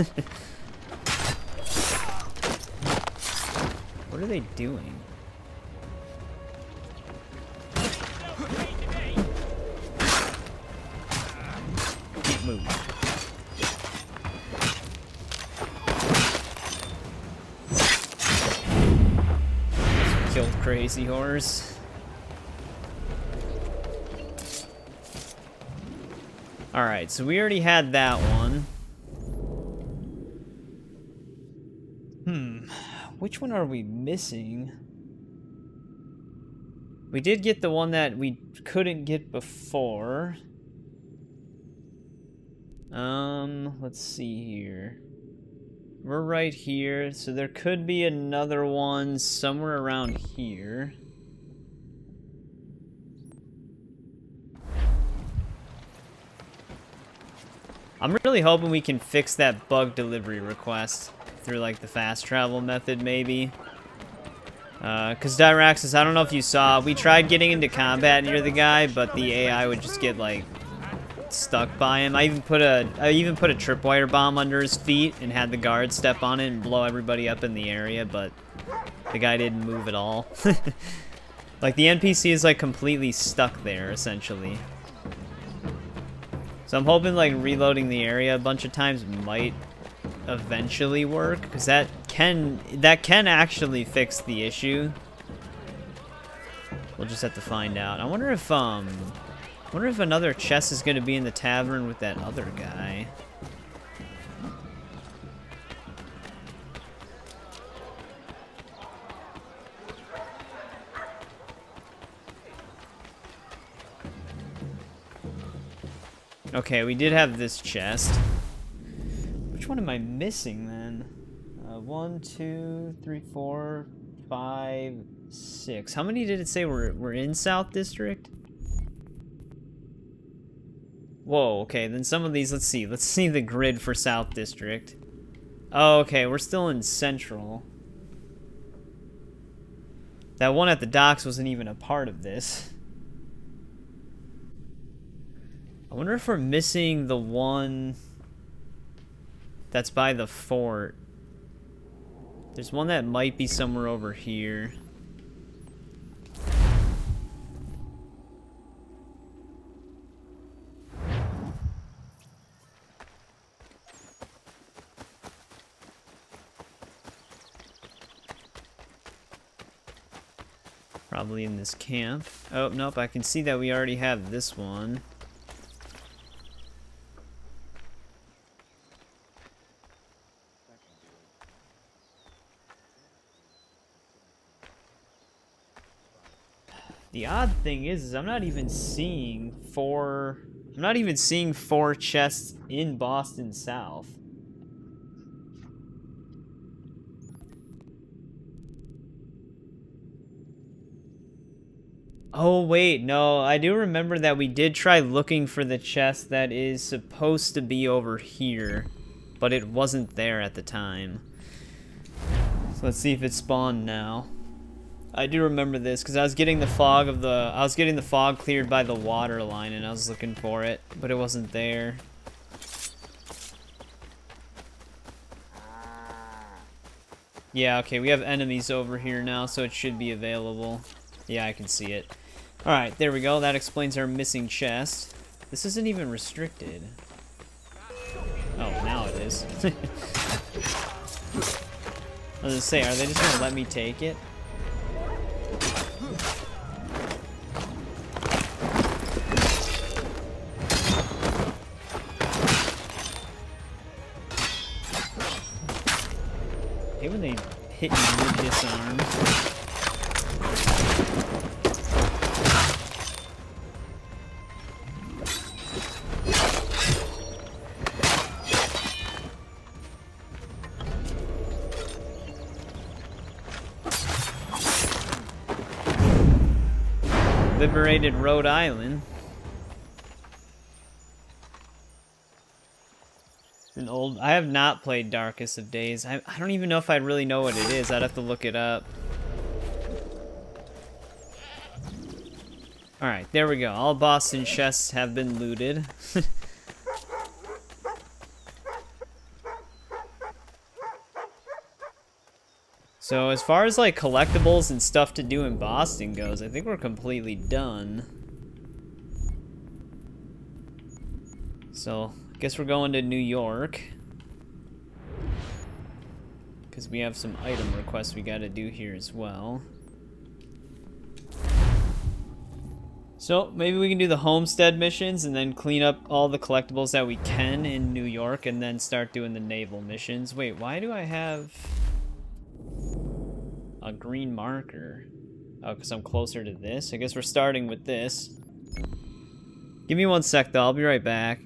What are they doing? Can't move. Killed Crazy Horse. Alright, so we already had that one. Which one are we missing? We did get the one that we couldn't get before. Let's see here. We're right here, so there could be another one somewhere around here. I'm really hoping we can fix that bug delivery request through, like, the fast travel method, maybe. Because Dyraxis, I don't know if you saw, we tried getting into combat near the guy, but the AI would just get, like, stuck by him. I even put a tripwire bomb under his feet and had the guard step on it and blow everybody up in the area, but the guy didn't move at all. Like, the NPC is, like, completely stuck there, essentially. So I'm hoping, like, reloading the area a bunch of times might eventually work, because that can actually fix the issue. We'll just have to find out. I wonder if another chest is going to be in the tavern with that other guy. Okay, we did have this chest. Which one am I missing then? 1, 2, 3, 4, 5, 6. How many did it say were in South District? Whoa, okay, then some of these, let's see the grid for South District. Oh, okay, we're still in Central. That one at the docks wasn't even a part of this. I wonder if we're missing the one that's by the fort. There's one that might be somewhere over here. Probably in this camp. Oh, nope, I can see that we already have this one. The odd thing is I'm not even seeing four chests in Boston South. Oh wait, no, I do remember that we did try looking for the chest that is supposed to be over here, but it wasn't there at the time. So let's see if it spawned now. I do remember this because I was getting the fog cleared by the water line and I was looking for it, but it wasn't there. Yeah, okay, we have enemies over here now, so it should be available. Yeah, I can see it. Alright, there we go. That explains our missing chest. This isn't even restricted. Oh, now it is. I was gonna say, are they just gonna let me take it? I hate when they hit you with disarm. Liberated Rhode Island. I have not played Darkest of Days. I don't even know if I really know what it is. I'd have to look it up. Alright, there we go. All Boston chests have been looted. So as far as like collectibles and stuff to do in Boston goes, I think we're completely done. So I guess we're going to New York. Because we have some item requests we gotta do here as well. So maybe we can do the homestead missions and then clean up all the collectibles that we can in New York and then start doing the naval missions. Wait, why do I have a green marker? Oh, because I'm closer to this? I guess we're starting with this. Give me 1 sec though, I'll be right back.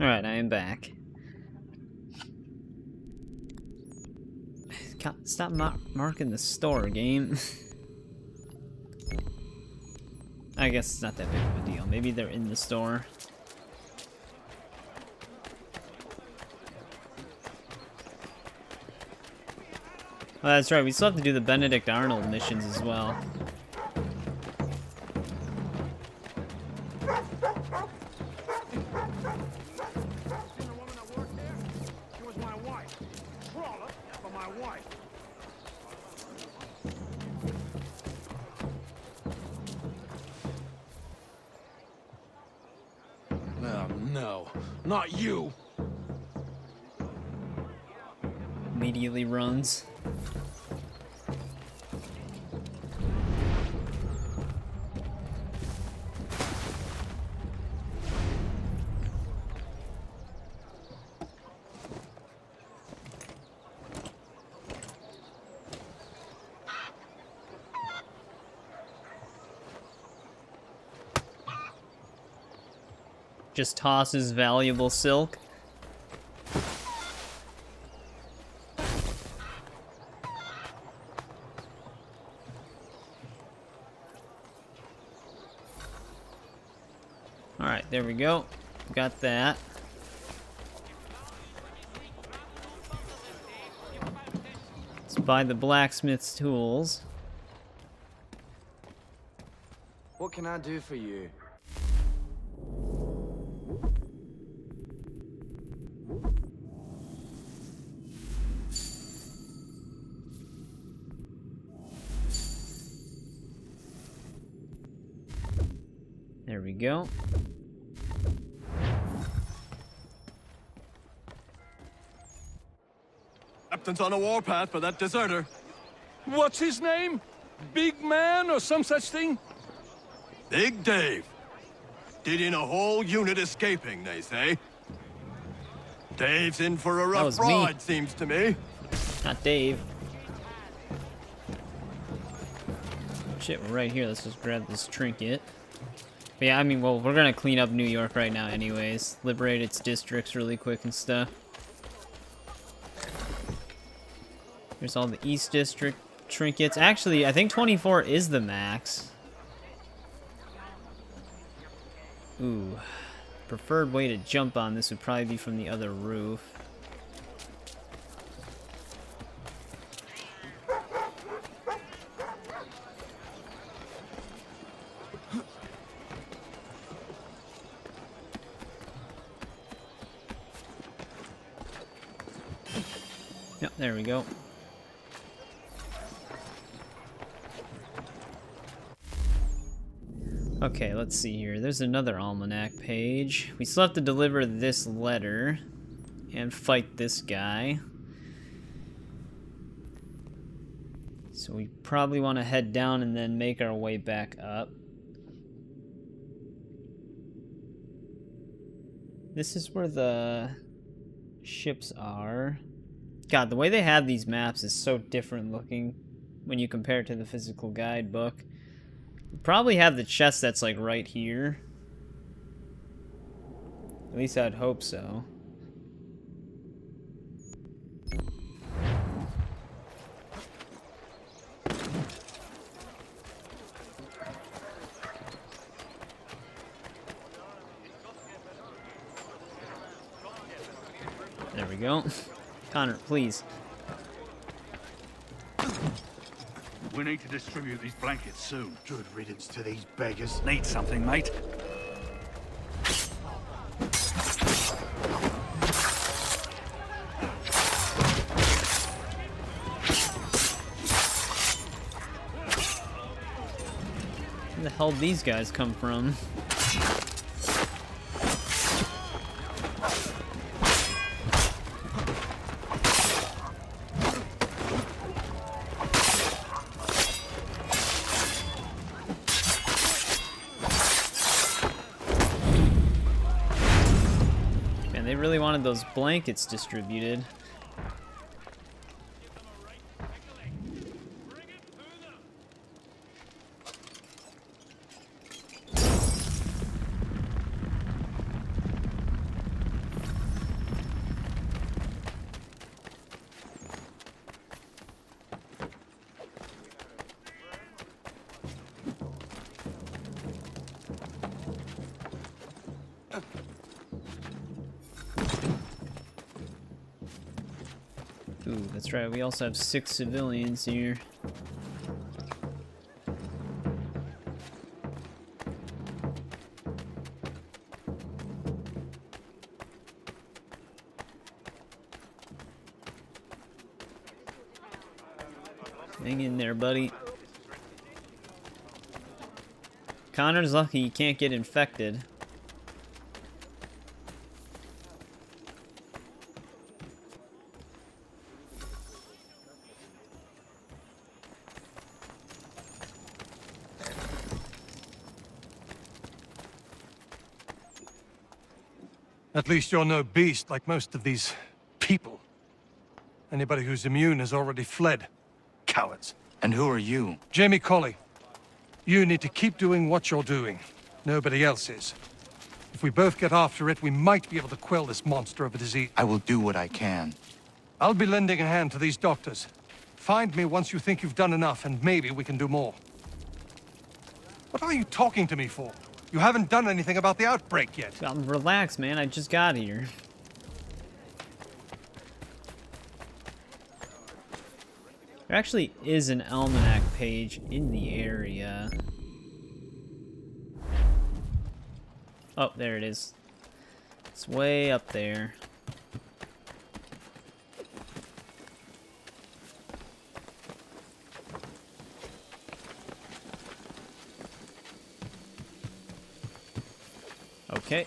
Alright, I am back. God, stop marking the store, game. I guess it's not that big of a deal. Maybe they're in the store. Oh, that's right. We still have to do the Benedict Arnold missions as well. Oh, no. Not you! Immediately runs. Just tosses valuable silk. Alright, there we go. Got that. Let's buy the blacksmith's tools. What can I do for you? There we go. Captain's on a warpath for that deserter. What's his name? Big Man or some such thing? Big Dave. Did in a whole unit escaping, they say. Dave's in for a rough ride, seems to me. Not Dave. Shit, we're right here. Let's just grab this trinket. But yeah, I mean, well, we're gonna clean up New York right now anyways. Liberate its districts really quick and stuff. There's all the East District trinkets. Actually, I think 24 is the max. Ooh. Preferred way to jump on this would probably be from the other roof. Yep, there we go. Okay, let's see here. There's another Almanac Page. We still have to deliver this letter and fight this guy. So we probably want to head down and then make our way back up. This is where the ships are. God, the way they have these maps is so different looking when you compare it to the physical guidebook. We probably have the chest that's like right here. At least I'd hope so. There we go. Connor, please. We need to distribute these blankets soon. Good riddance to these beggars. Need something, mate? Where the hell did these guys come from? They really wanted those blankets distributed. That's right, we also have 6 civilians here. Hang in there, buddy. Connor's lucky he can't get infected. At least you're no beast like most of these people. Anybody who's immune has already fled. Cowards. And who are you? Jamie Colley. You need to keep doing what you're doing. Nobody else is. If we both get after it, we might be able to quell this monster of a disease. I will do what I can. I'll be lending a hand to these doctors. Find me once you think you've done enough, and maybe we can do more. What are you talking to me for? You haven't done anything about the outbreak yet. Relax, man. I just got here. There actually is an Almanac Page in the area. Oh, there it is. It's way up there. Okay.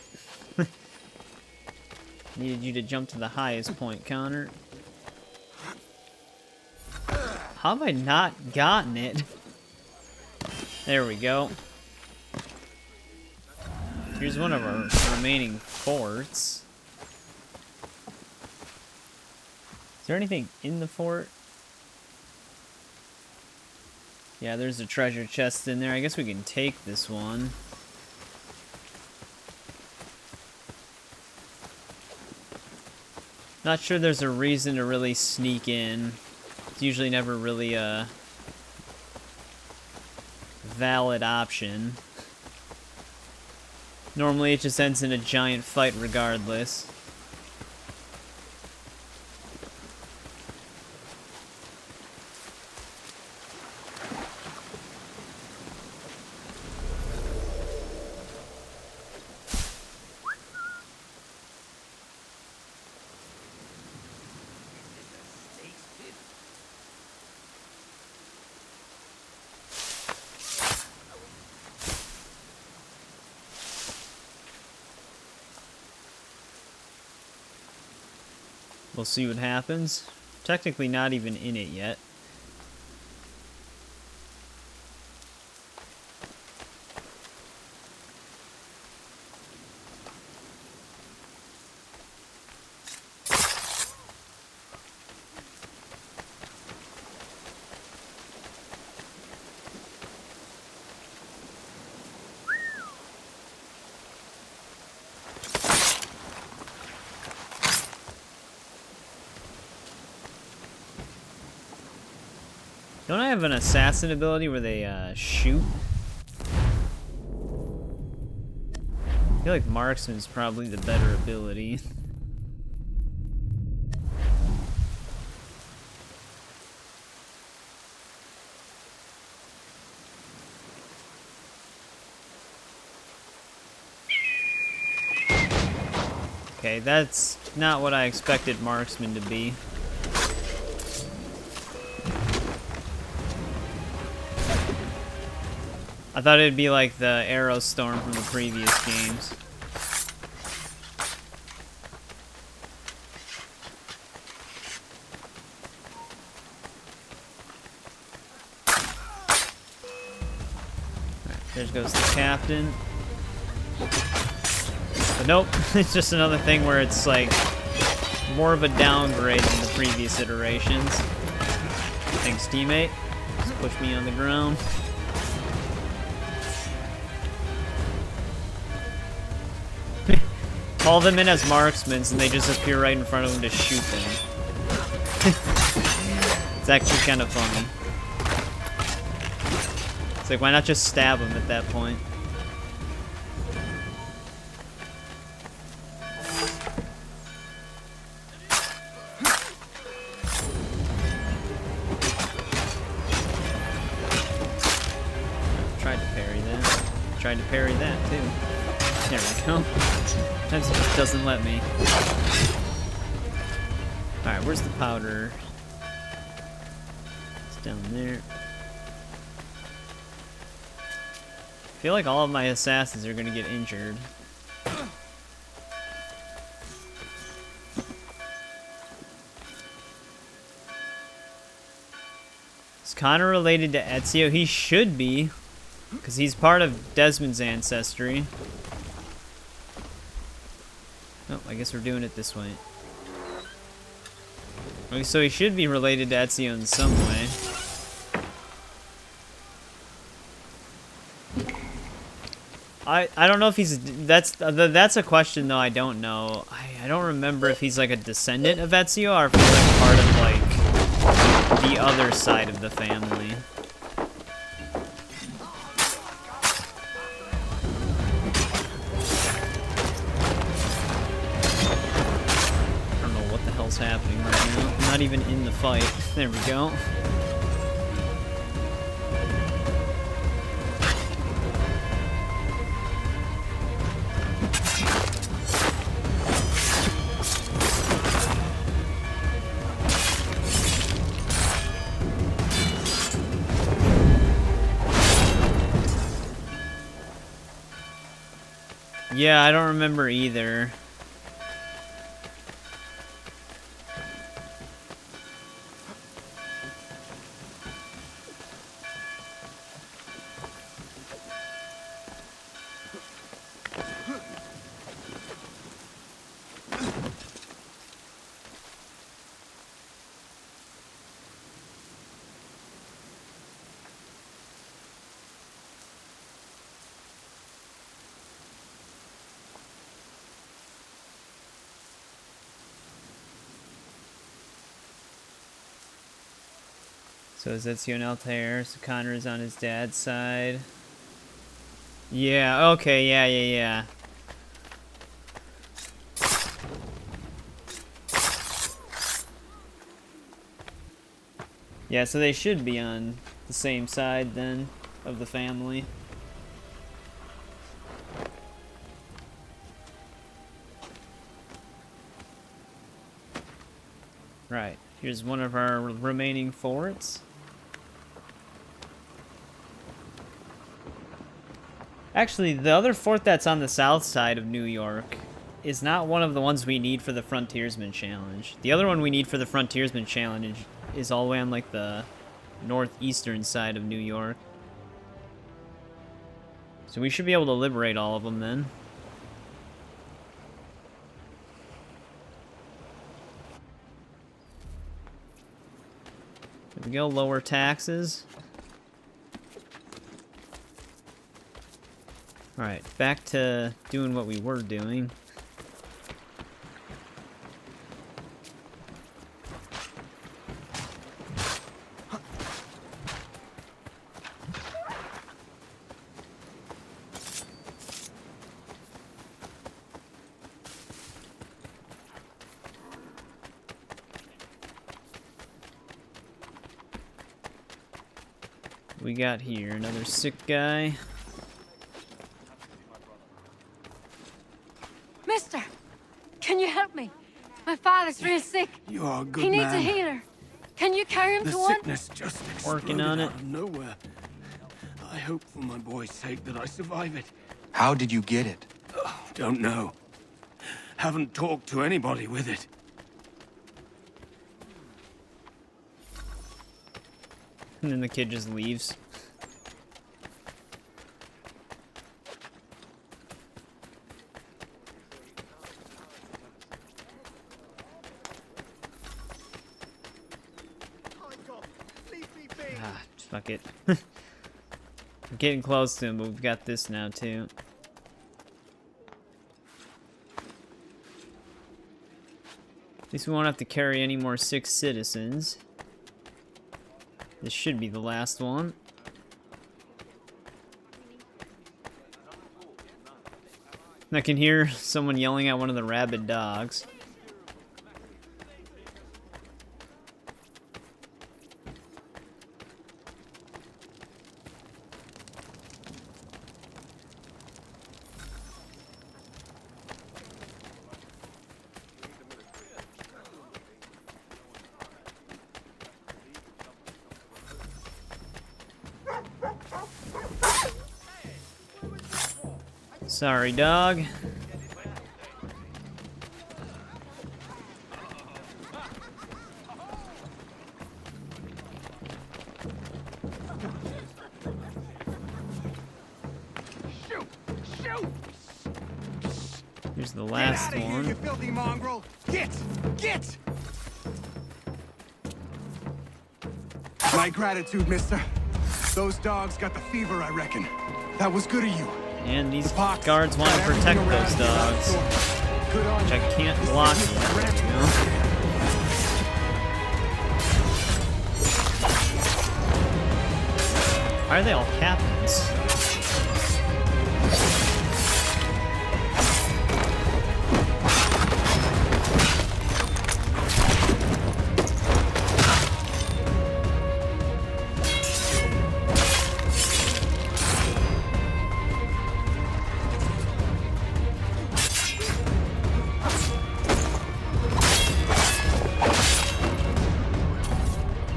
Needed you to jump to the highest point, Connor. How have I not gotten it? There we go. Here's one of our remaining forts. Is there anything in the fort? Yeah, there's a treasure chest in there. I guess we can take this one. Not sure there's a reason to really sneak in. It's usually never really a valid option. Normally it just ends in a giant fight regardless. We'll see what happens. Technically not even in it yet. Don't I have an assassin ability where they shoot? I feel like marksman's probably the better ability. Okay, that's not what I expected marksman to be. I thought it'd be like the arrow storm from the previous games. Alright, there goes the captain. But nope, it's just another thing where it's like more of a downgrade than the previous iterations. Thanks, teammate. Just push me on the ground. Call them in as marksmen and they just appear right in front of them to shoot them. It's actually kind of funny. It's like, why not just stab them at that point? tried to parry that too. There we go. Sometimes it just doesn't let me. Alright, where's the powder? It's down there. I feel like all of my assassins are gonna get injured. Is Connor related to Ezio? He should be, because he's part of Desmond's ancestry. Oh, I guess we're doing it this way. Okay, so he should be related to Ezio in some way. I don't know if he's that's a question though. I don't know. I don't remember if he's like a descendant of Ezio or if he's like part of like the other side of the family. I don't know what the hell's happening right now. I'm not even in the fight. There we go. Yeah, I don't remember either. So is Ezio and Altair, so Connor is on his dad's side. Yeah, okay, yeah. Yeah, so they should be on the same side then of the family. Right, here's one of our remaining forts. Actually, the other fort that's on the south side of New York is not one of the ones we need for the Frontiersman Challenge. The other one we need for the Frontiersman Challenge is all the way on, like, the northeastern side of New York. So we should be able to liberate all of them then. There we go, lower taxes. Alright, back to doing what we were doing. We got here another sick guy. Mister, can you help me? My father's real sick. You are a good He needs man. a healer. Can you carry him The to one? sickness just Working exploded on it. out of nowhere. I hope for my boy's sake that I survive it. How did you get it? Oh, don't know. Haven't talked to anybody with it. And then the kid just leaves. Ah, fuck it. We're getting close to him, but we've got this now too. At least we won't have to carry any more sick citizens. This should be the last one. I can hear someone yelling at one of the rabid dogs. Sorry, dog. Here's the last Get out of one. Here, you filthy mongrel! Get! My gratitude, mister. Those dogs got the fever, I reckon. That was good of you. And these guards want to protect those dogs, which I can't block yet, you know? Why are they all captains?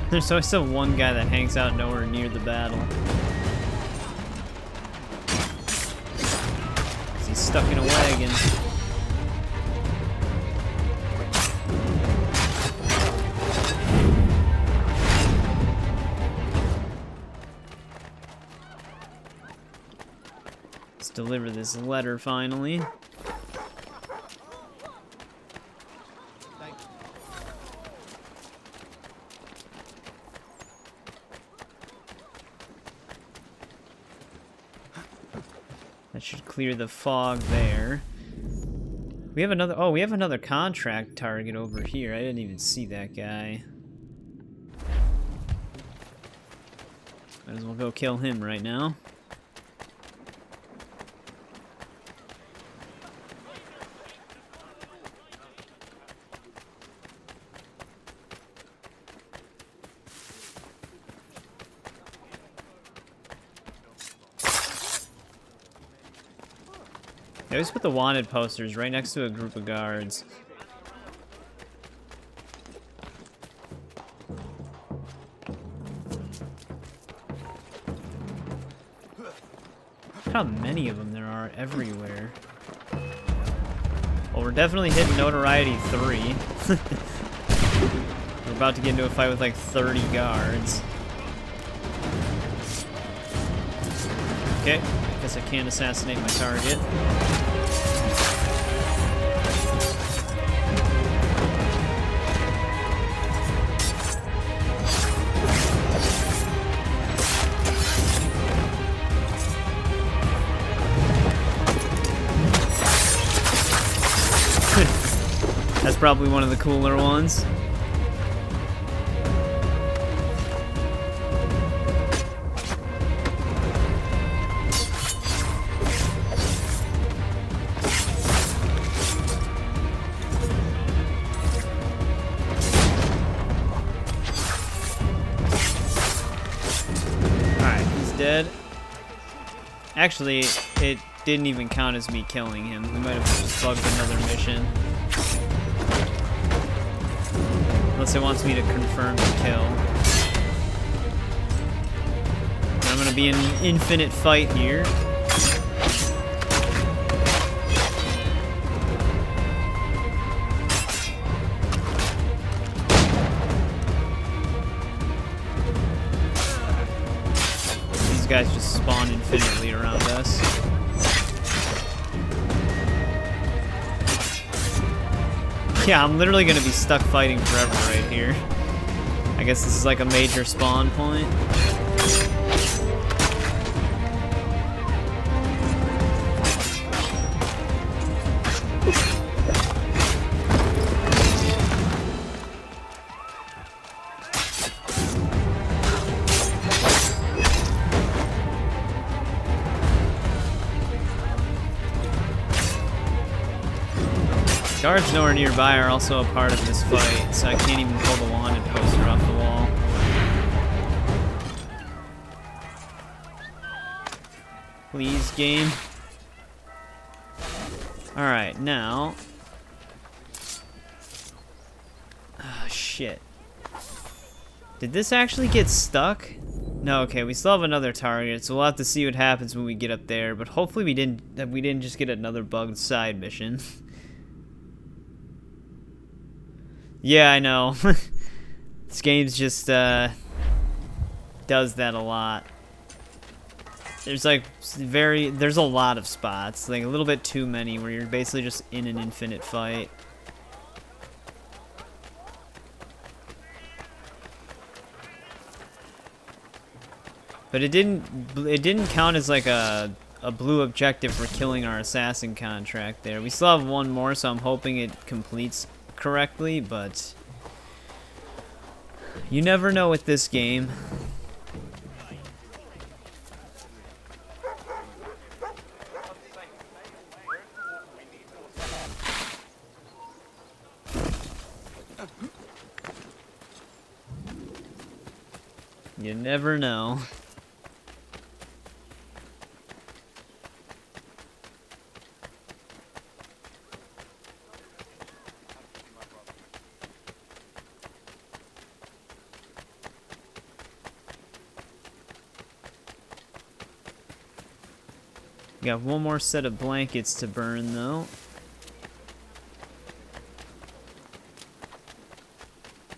There's always still one guy that hangs out nowhere near the battle. He's stuck in a wagon. Let's deliver this letter finally. That should clear the fog there. We have another, oh, we have another contract target over here. I didn't even see that guy. Might as well go kill him right now. They always put the wanted posters right next to a group of guards. Look how many of them there are everywhere. Well, we're definitely hitting notoriety 3. We're about to get into a fight with like 30 guards. Okay, I guess I can't assassinate my target. That's probably one of the cooler ones. Alright, he's dead. Actually, it didn't even count as me killing him. We might have just bugged another mission. Unless it wants me to confirm the kill. I'm gonna be in an infinite fight here. These guys just spawn infinitely around us. Yeah, I'm literally gonna be stuck fighting forever right here. I guess this is like a major spawn point. Guards nowhere nearby are also a part of this fight, so I can't even pull the wanted poster off the wall. Please, game. Alright, now... Ah, shit. Did this actually get stuck? No, okay, we still have another target, so we'll have to see what happens when we get up there. But hopefully we didn't just get another bugged side mission. Yeah, I know. This game's just does that a lot. There's like there's a lot of spots, like a little bit too many, where you're basically just in an infinite fight. But it didn't count as like a blue objective for killing our assassin contract there. We still have one more, so I'm hoping it completes correctly, but you never know with this game. You never know. Got one more set of blankets to burn, though.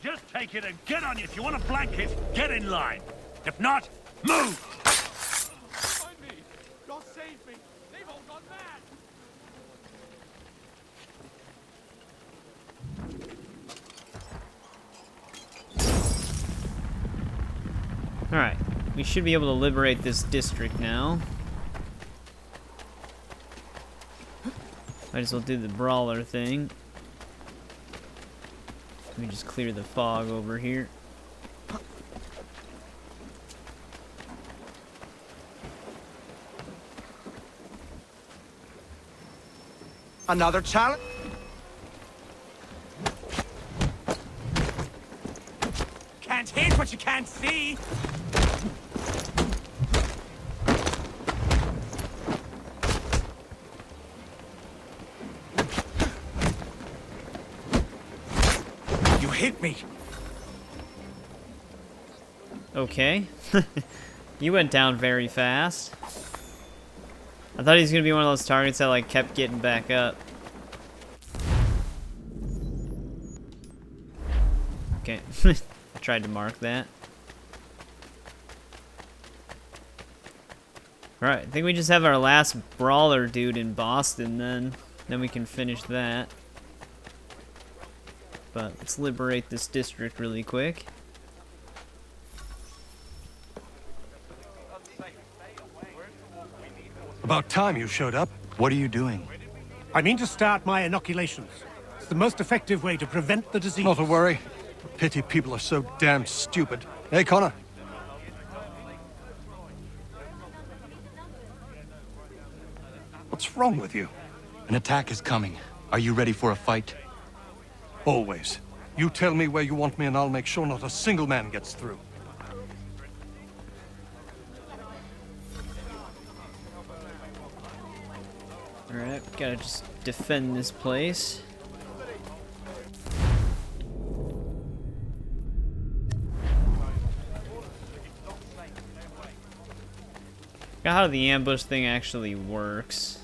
Just take it and get on you. If you want a blanket, get in line. If not, move! Find me! God save me! They've all gone mad! Alright, we should be able to liberate this district now. Might as well do the brawler thing. Let me just clear the fog over here. Another challenge? Can't hit what you can't see! You hit me! Okay. You went down very fast. I thought he was gonna be one of those targets that like kept getting back up. Okay. I tried to mark that. Alright, I think we just have our last brawler dude in Boston then we can finish that. But let's liberate this district really quick. About time you showed up. What are you doing? I mean to start my inoculations. It's the most effective way to prevent the disease. Not to worry. Pity people are so damn stupid. Hey, Connor. What's wrong with you? An attack is coming. Are you ready for a fight? Always. You tell me where you want me and I'll make sure not a single man gets through. Alright, gotta just defend this place. Got how the ambush thing actually works.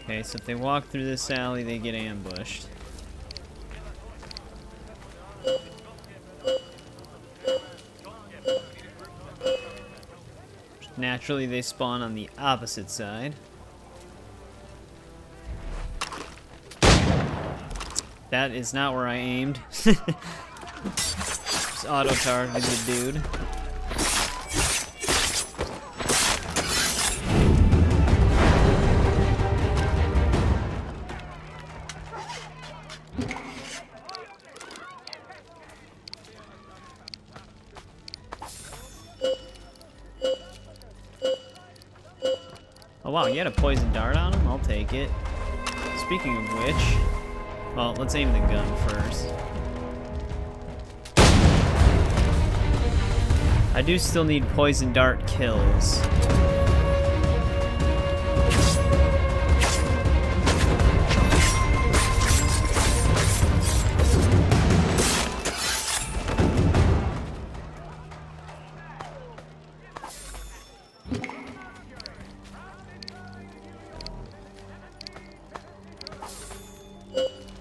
Okay, so if they walk through this alley, they get ambushed. Naturally, they spawn on the opposite side. That is not where I aimed. Just auto-targeted the dude. Oh wow, you had a poison dart on him? I'll take it. Speaking of which, well, let's aim the gun first. I do still need poison dart kills.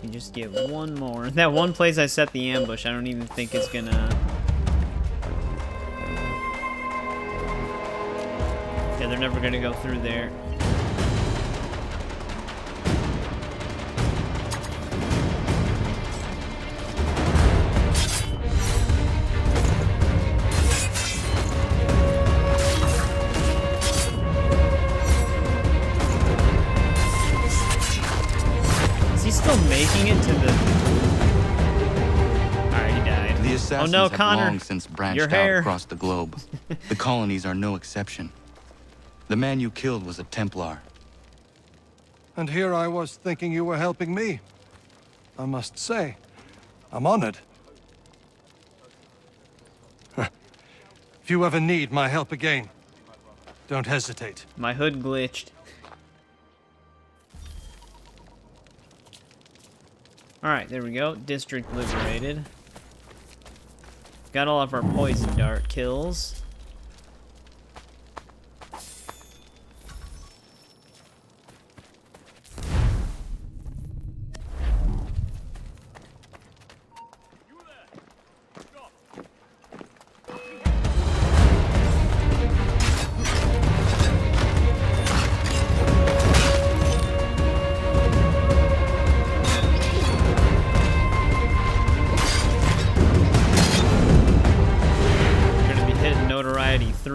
You just get one more. That one place I set the ambush, I don't even think it's gonna... Yeah, they're never gonna go through there. Making it to the... Alright, he died. The assassins oh no, have Connor! long since branched Your out hair. across the globe. The colonies are no exception. The man you killed was a Templar. And here I was thinking you were helping me. I must say, I'm honored. If you ever need my help again, don't hesitate. My hood glitched. Alright, there we go. District liberated. Got all of our poison dart kills.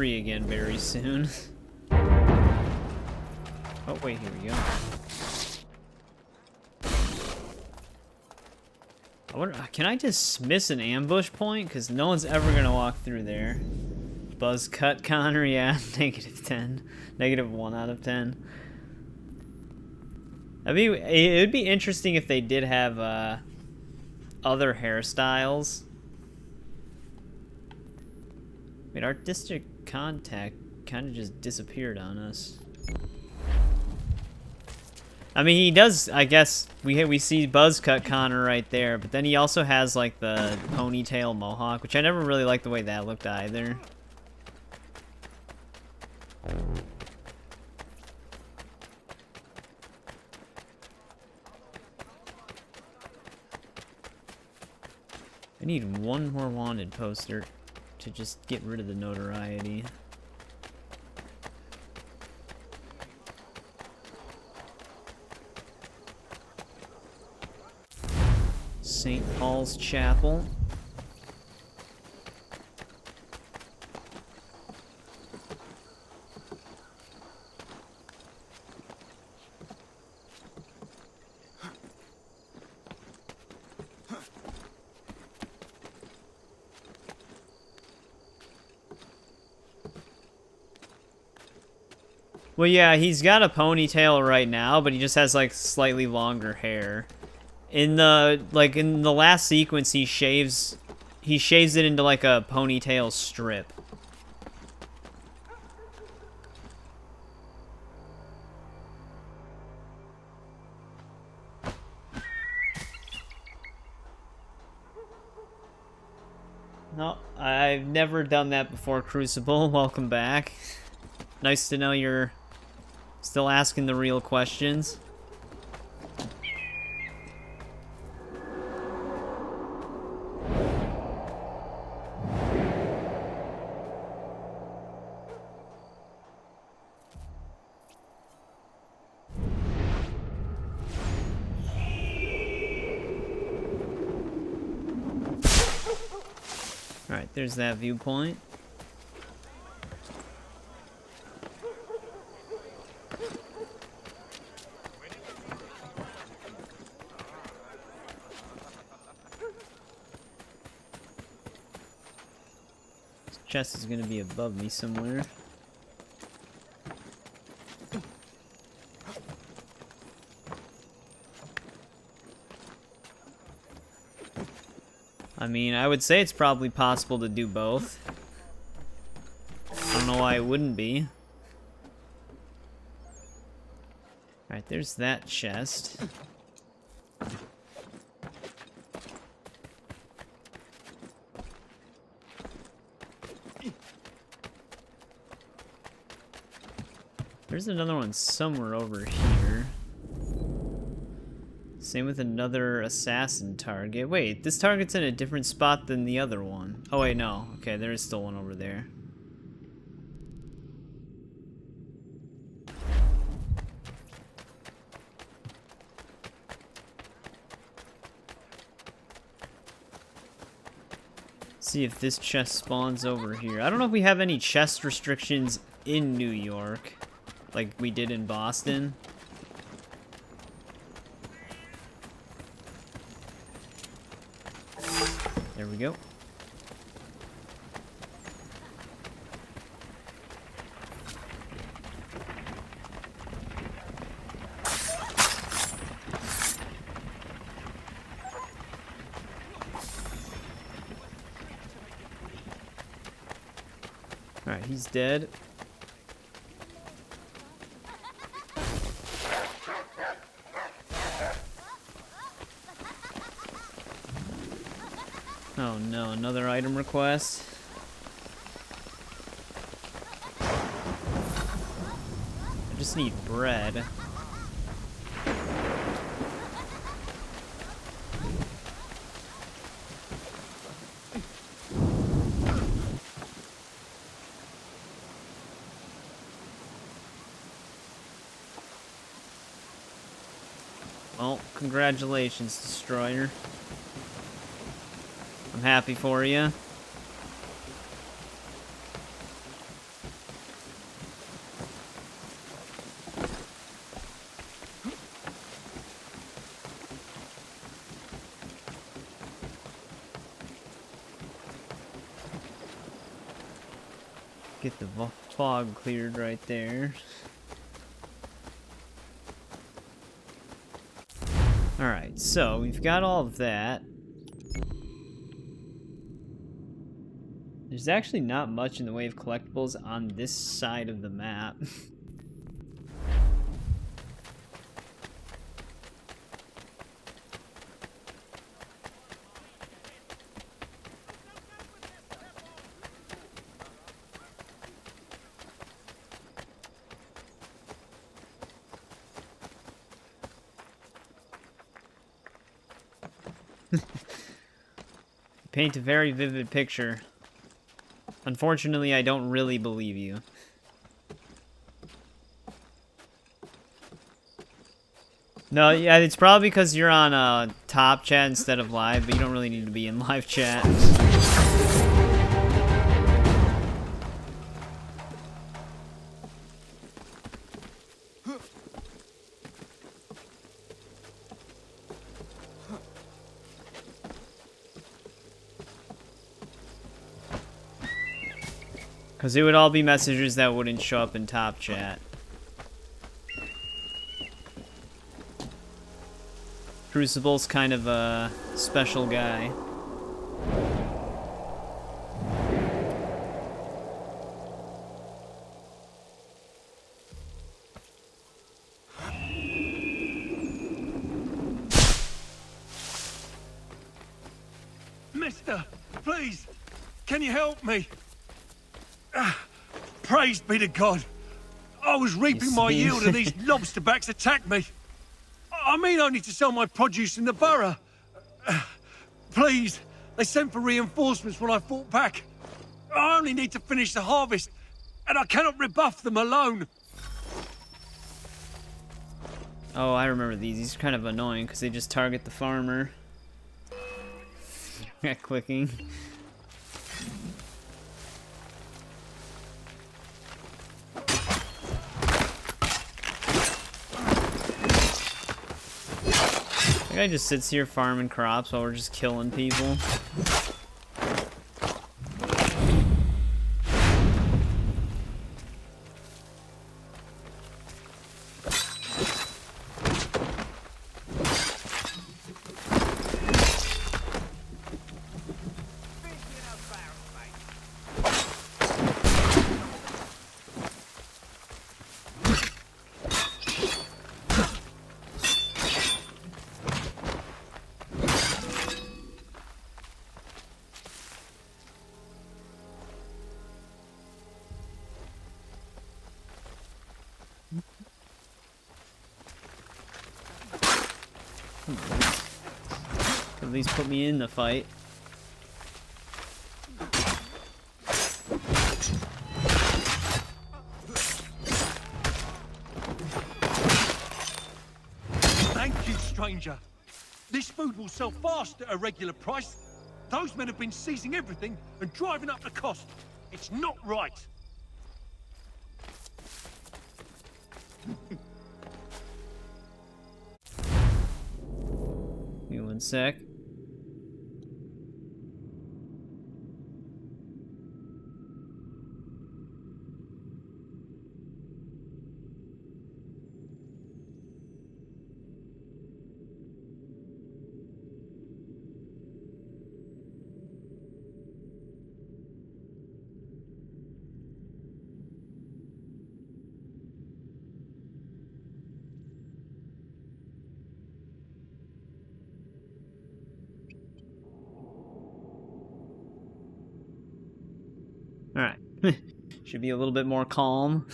Again very soon. Oh wait, here we go. I wonder, can I dismiss an ambush point? Because no one's ever gonna walk through there. Buzz cut Connor, yeah, -10, -1 out of 10. I mean, it would be interesting if they did have other hairstyles. Wait, our district contact kind of just disappeared on us. I mean, he does, I guess, we see Buzzcut Connor right there, but then he also has, like, the ponytail mohawk, which I never really liked the way that looked either. I need one more wanted poster to just get rid of the notoriety. St. Paul's Chapel. Well, yeah, he's got a ponytail right now, but he just has, like, slightly longer hair. In the last sequence, he shaves it into, like, a ponytail strip. No, I've never done that before, Crucible. Welcome back. Nice to know you're still asking the real questions. Alright, there's that viewpoint. Chest is gonna be above me somewhere. I mean, I would say it's probably possible to do both. I don't know why it wouldn't be. Alright, there's that chest. There's another one somewhere over here. Same with another assassin target. Wait, this target's in a different spot than the other one. Oh wait, no. Okay, there is still one over there. See if this chest spawns over here. I don't know if we have any chest restrictions in New York, like we did in Boston. There we go. Alright, he's dead. Oh no, another item request. I just need bread. Well, congratulations, Destroyer. I'm happy for you. Get the fog cleared right there. Alright, so we've got all of that. There's actually not much in the way of collectibles on this side of the map. Paint a very vivid picture. Unfortunately, I don't really believe you. No, yeah, it's probably because you're on top chat instead of live, but you don't really need to be in live chat. Because it would all be messages that wouldn't show up in top chat. Crucible's kind of a special guy. Mister, please, can you help me? Praise be to God. I was reaping my yield and these lobsterbacks attacked me. I mean only to sell my produce in the borough. Please, they sent for reinforcements when I fought back. I only need to finish the harvest, and I cannot rebuff them alone. Oh, I remember these. These are kind of annoying because they just target the farmer. Clicking. The guy just sits here farming crops while we're just killing people. At least put me in the fight. Thank you, stranger. This food will sell fast at a regular price. Those men have been seizing everything and driving up the cost. It's not right. Give me 1 sec. Alright. Should be a little bit more calm.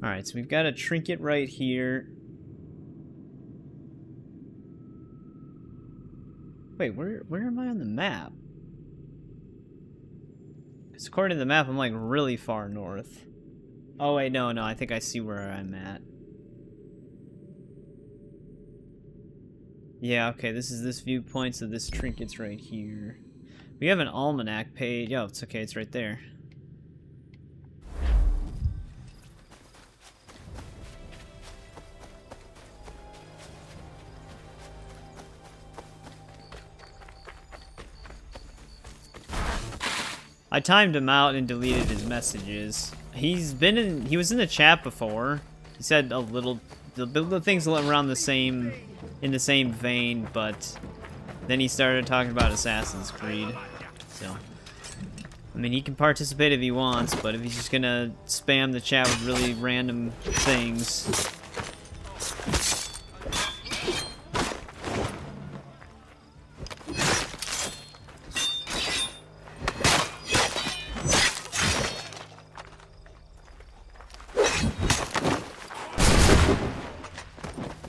Alright, so we've got a trinket right here. Wait, where am I on the map? Because according to the map, I'm like really far north. Oh wait, no, I think I see where I'm at. Yeah, okay, this is this viewpoint, so this trinket's right here. We have an Almanac Page. Oh, it's okay, it's right there. I timed him out and deleted his messages. He was in the chat before. He said a little, the things around the same, in the same vein, but then he started talking about Assassin's Creed. So, I mean, he can participate if he wants, but if he's just gonna spam the chat with really random things.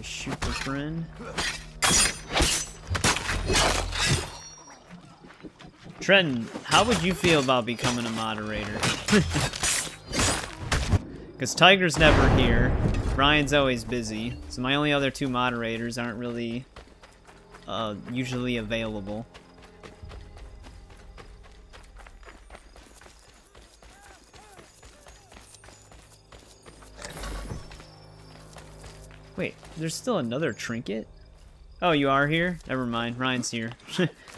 Shoot the friend. Trenton, how would you feel about becoming a moderator? Because Tiger's never here, Ryan's always busy, so my only other two moderators aren't really usually available. Wait, there's still another trinket? Oh, you are here? Never mind, Ryan's here.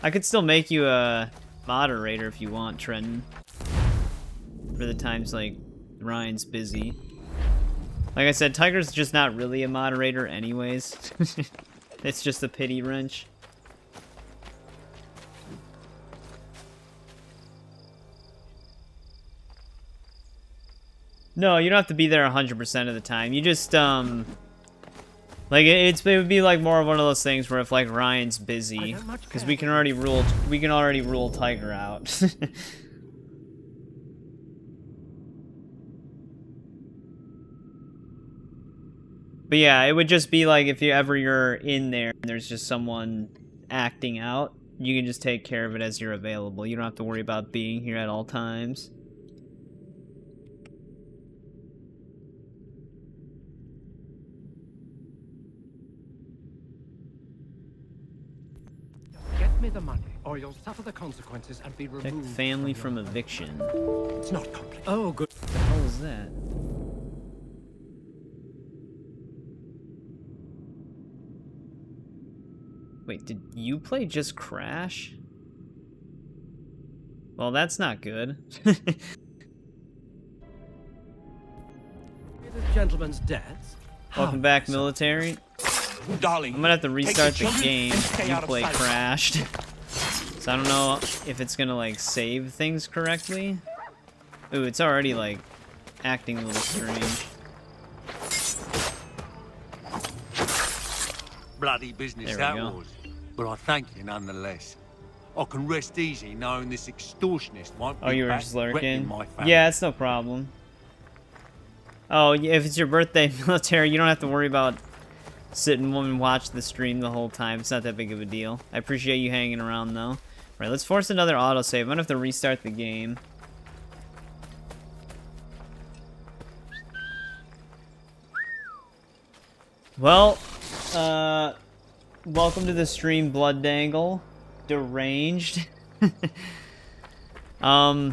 I could still make you a moderator if you want, Trenton. For the times, like, Ryan's busy. Like I said, Tiger's just not really a moderator anyways. It's just a pity wrench. No, you don't have to be there 100% of the time. You just, like, it would be like more of one of those things where if, like, Ryan's busy, because we can already rule Tiger out. But yeah, it would just be like if you're in there and there's just someone acting out, you can just take care of it as you're available. You don't have to worry about being here at all times. Get me the money, or you'll suffer the consequences and be removed. Protect family from eviction. It's not complicated. Oh, good. What the hell is that? Wait, did you play just crash? Well, that's not good. This gentleman's death. Welcome back, military. Darling, I'm gonna have to restart the children game. and stay You out of play sight. crashed. So I don't know if it's gonna, like, save things correctly. Ooh, it's already, like, acting a little strange. Bloody business There we that go. was. But I thank you nonetheless. I can rest easy knowing this extortionist won't Oh, be you were back just threatening lurking? my family. Yeah, it's no problem. Oh, yeah, if it's your birthday, military, you don't have to worry about sitting and watch the stream the whole time. It's not that big of a deal. I appreciate you hanging around, though. Right, let's force another autosave. I'm gonna have to restart the game. Well, welcome to the stream, Blood Dangle. Deranged. I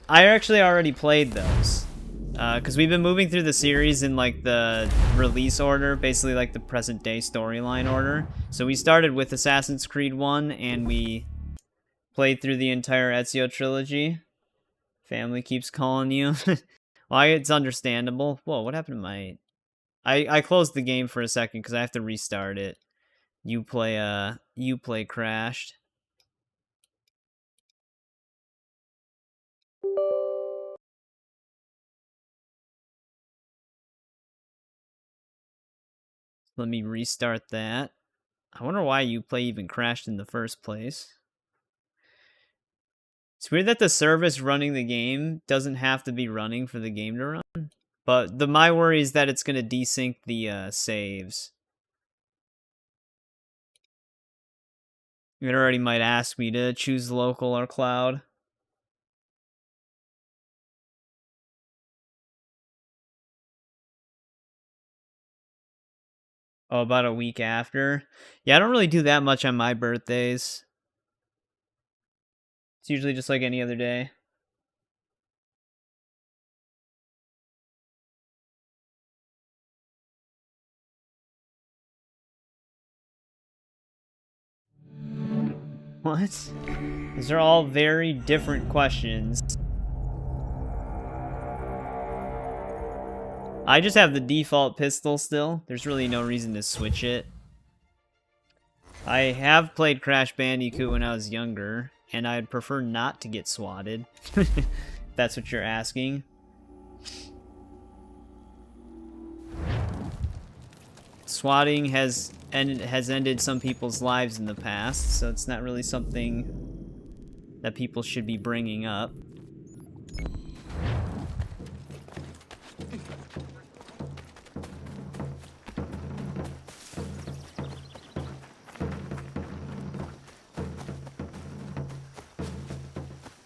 actually already played those. Because we've been moving through the series in, like, the release order, basically, like, the present-day storyline order. So we started with Assassin's Creed 1, and we played through the entire Ezio trilogy. Family keeps calling you. Well, it's understandable. Whoa, what happened to my... I closed the game for a second, because I have to restart it. Uplay crashed. Let me restart that. I wonder why Uplay even crashed in the first place. It's weird that the service running the game doesn't have to be running for the game to run. But my worry is that it's going to desync the saves. It already might ask me to choose local or cloud. Oh, about a week after? Yeah, I don't really do that much on my birthdays. It's usually just like any other day. What? These are all very different questions. I just have the default pistol still. There's really no reason to switch it. I have played Crash Bandicoot when I was younger, and I'd prefer not to get swatted. If that's what you're asking. Swatting has ended some people's lives in the past, so it's not really something that people should be bringing up.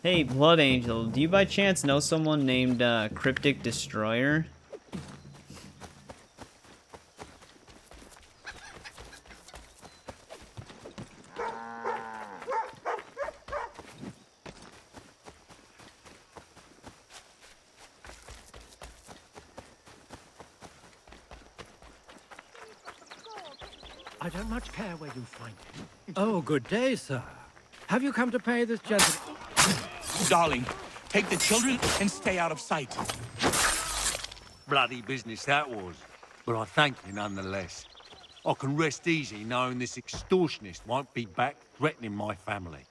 Hey, Blood Angel, do you by chance know someone named Cryptic Destroyer? I don't much care where you find it. Oh, good day, sir. Have you come to pay this gentleman? Darling, take the children and stay out of sight. Bloody business that was. But I thank you nonetheless. I can rest easy knowing this extortionist won't be back threatening my family.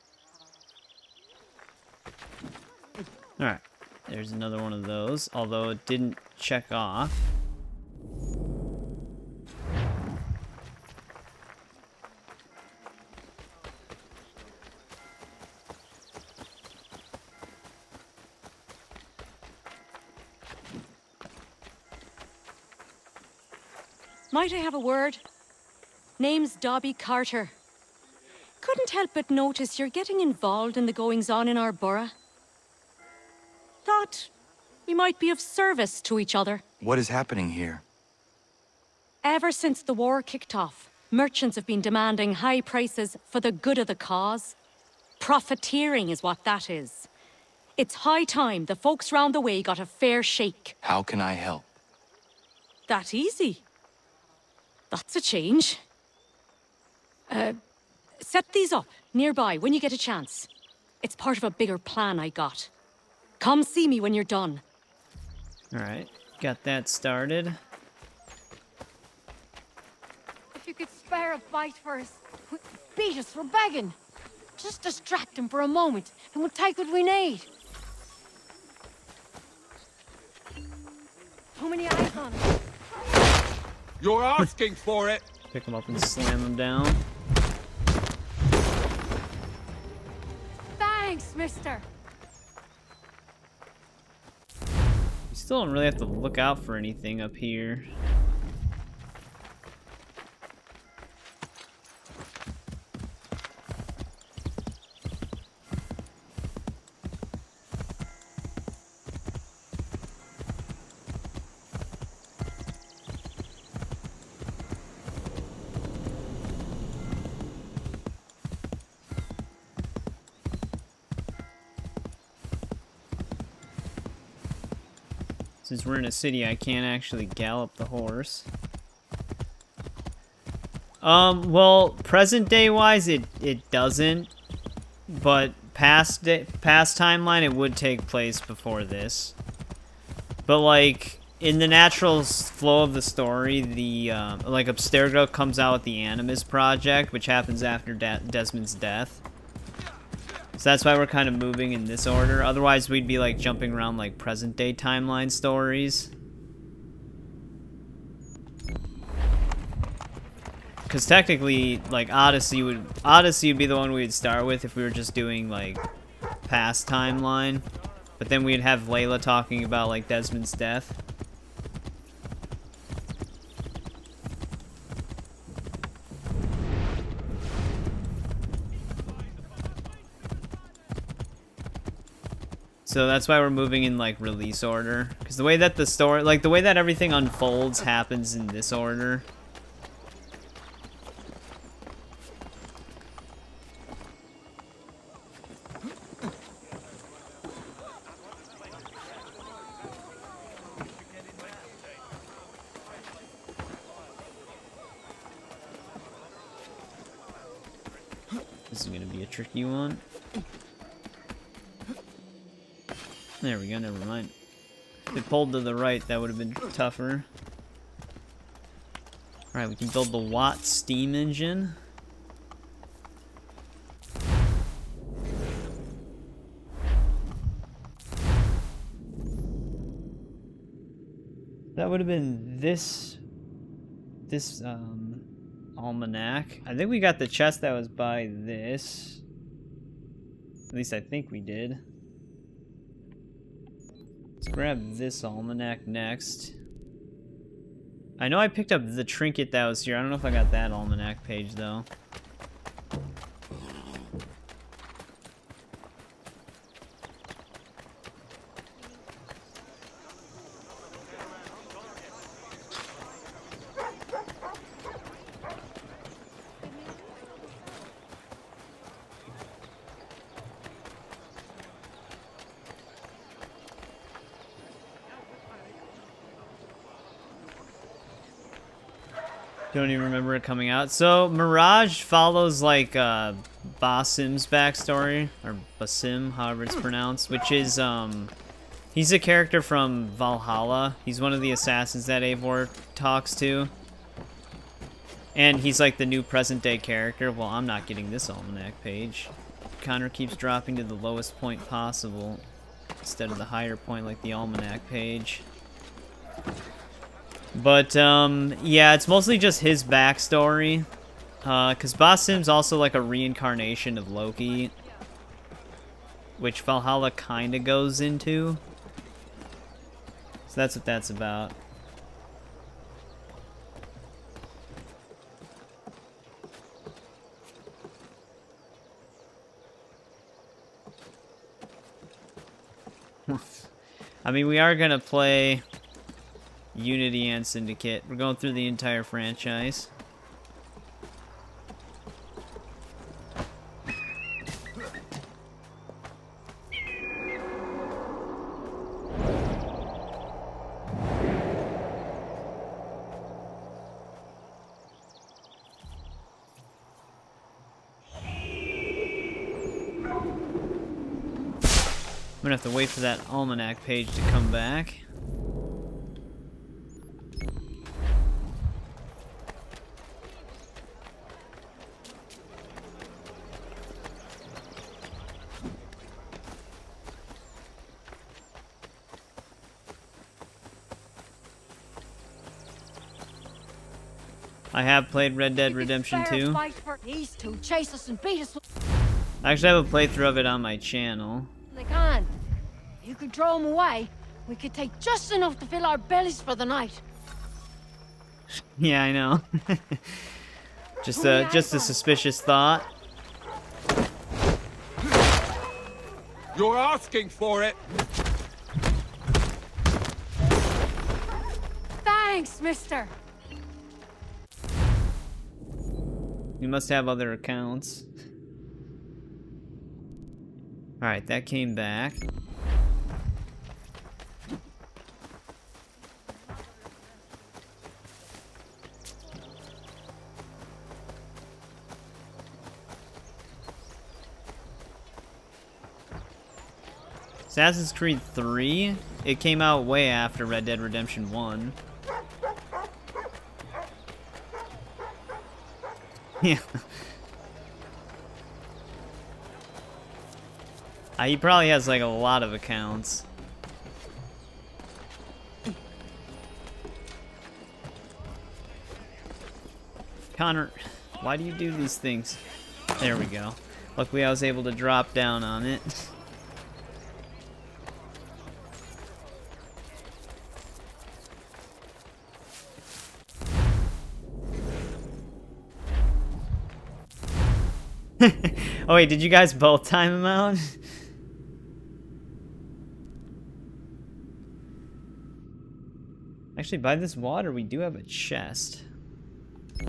Alright, there's another one of those, although it didn't check off. Might I have a word? Name's Dobby Carter. Couldn't help but notice you're getting involved in the goings-on in our borough. Thought we might be of service to each other. What is happening here? Ever since the war kicked off, merchants have been demanding high prices for the good of the cause. Profiteering is what that is. It's high time the folks round the way got a fair shake. How can I help? That easy. That's a change. Set these up nearby when you get a chance. It's part of a bigger plan I got. Come see me when you're done. Alright, got that started. If you could spare a bite for us, beat us for begging. Just distract him for a moment, and we'll take what we need. How many eyes on him? You're asking for it! Pick them up and slam them down. Thanks, mister. Still don't really have to look out for anything up here. Since we're in a city, I can't actually gallop the horse. Well, present day wise, it doesn't, but past timeline, it would take place before this. But like in the natural flow of the story, the like Abstergo comes out with the Animus Project, which happens after Desmond's death. So that's why we're kind of moving in this order. Otherwise, we'd be like jumping around like present day timeline stories. Because technically, like Odyssey would be the one we'd start with if we were just doing like past timeline. But then we'd have Layla talking about like Desmond's death. So that's why we're moving in like release order, because the way that the story, like the way that everything unfolds happens in this order. This is gonna be a tricky one. There we go, never mind. If it pulled to the right, that would have been tougher. Alright, we can build the Watt steam engine. That would have been this almanac. I think we got the chest that was by this. At least I think we did. Let's grab this almanac next. I know I picked up the trinket that was here. I don't know if I got that almanac page though. Don't even remember it coming out. So Mirage follows like Basim's backstory, or Basim, however it's pronounced, which is he's a character from Valhalla. He's one of the assassins that Eivor talks to, and he's like the new present day character. Well, I'm not getting this almanac page. Connor keeps dropping to the lowest point possible instead of the higher point like the almanac page. But, yeah, it's mostly just his backstory. Because Basim's also like a reincarnation of Loki, which Valhalla kind of goes into. So that's what that's about. I mean, we are going to play Unity and Syndicate. We're going through the entire franchise. I'm gonna have to wait for that almanac page to come back. I have played Red Dead Redemption 2. These two chase us and beat us. I actually have a playthrough of it on my channel. They can. You can throw them away, we could take just enough to fill our bellies for the night. Yeah, I know. just a suspicious thought. You're asking for it. Thanks, mister. You must have other accounts. Alright, that came back. Assassin's Creed 3, it came out way after Red Dead Redemption 1. Yeah. He probably has like a lot of accounts. Connor, why do you do these things? There we go. Luckily I was able to drop down on it. Oh wait, did you guys both time him out? Actually, by this water, we do have a chest. I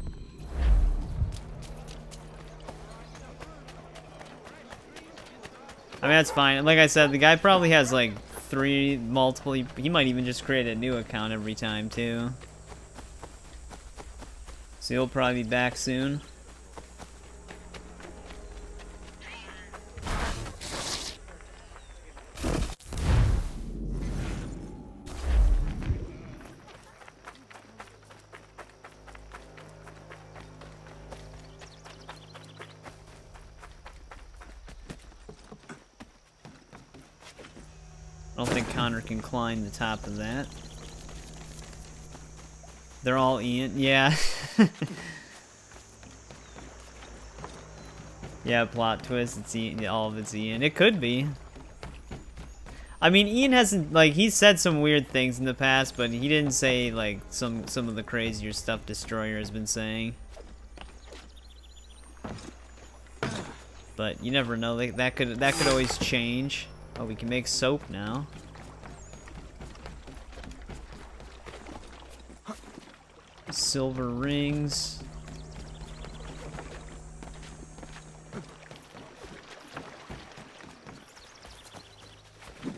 mean, that's fine. Like I said, the guy probably has like multiple. He might even just create a new account every time too. So he'll probably be back soon. I don't think Connor can climb the top of that. They're all Ian. Yeah. Yeah, plot twist. It's Ian. All of it's Ian. It could be. I mean, Ian hasn't, like, he's said some weird things in the past, but he didn't say, like, some of the crazier stuff Destroyer has been saying. But you never know. That could always change. Oh, we can make soap now. Silver rings.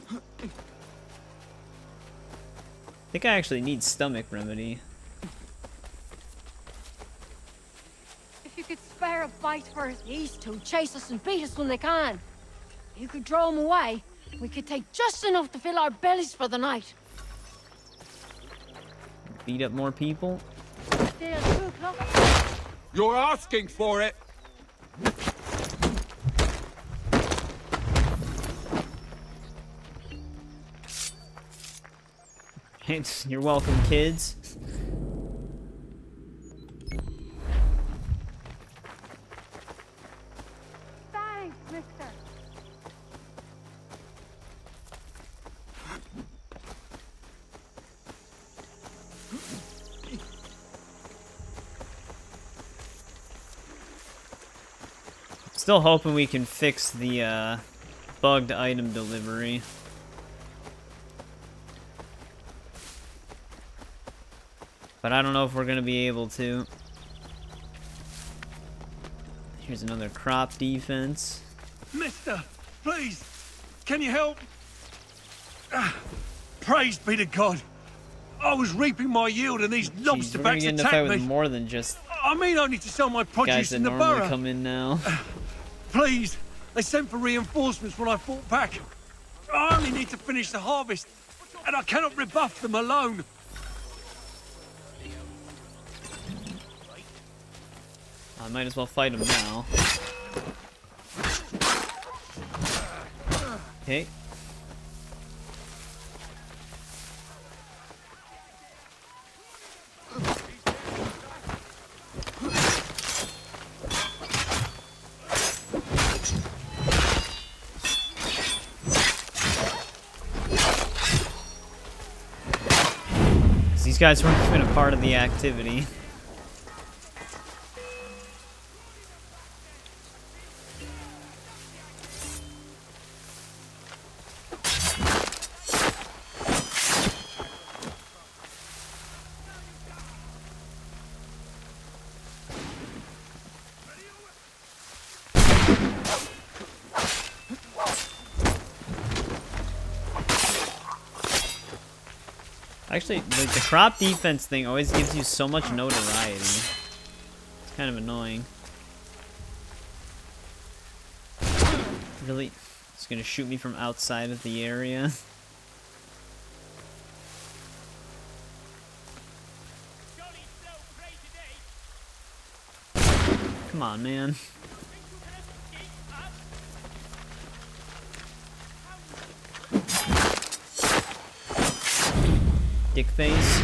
I think I actually need stomach remedy. If you could spare a bite for us, these two chase us and beat us when they can. You could draw them away. We could take just enough to fill our bellies for the night. Beat up more people. You're asking for it. You're welcome, kids. Thanks, mister. Still hoping we can fix the bugged item delivery. But I don't know if we're gonna be able to. Here's another crop defense. Mister, please, can you help? Praise be to God. I was reaping my yield and these lobster backs We're gonna attacked fight me. with more than just I mean only to sell my produce guys that in the normally borough. come in now. Please, they sent for reinforcements when I fought back. I only need to finish the harvest, and I cannot rebuff them alone. I might as well fight him now. Okay. these guys weren't even a part of the activity. Actually, the crop defense thing always gives you so much notoriety. It's kind of annoying. Really? It's gonna shoot me from outside of the area? Come on, man. Dick face.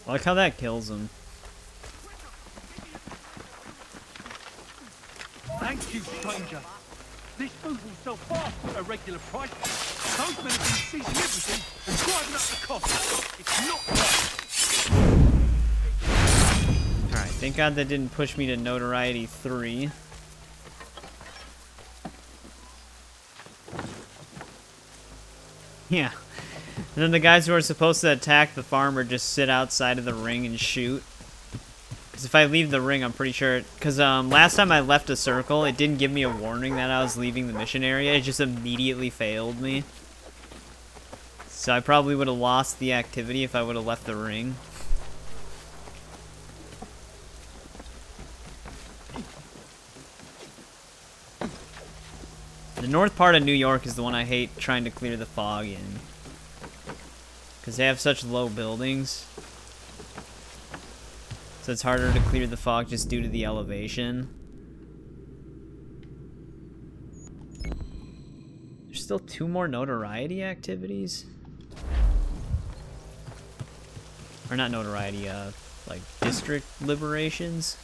I like how that kills him. Thank you, stranger. This food will sell fast at a regular price. Those men have been seizing everything and driving up the cost. It's not right. Alright, thank God that didn't push me to notoriety 3. Yeah. And then the guys who are supposed to attack the farmer just sit outside of the ring and shoot. Because if I leave the ring, I'm pretty sure... Because last time I left a circle, it didn't give me a warning that I was leaving the mission area. It just immediately failed me. So I probably would have lost the activity if I would have left the ring. The north part of New York is the one I hate trying to clear the fog in. Because they have such low buildings. So it's harder to clear the fog just due to the elevation. There's still 2 more notoriety activities? Or not notoriety, like district liberations?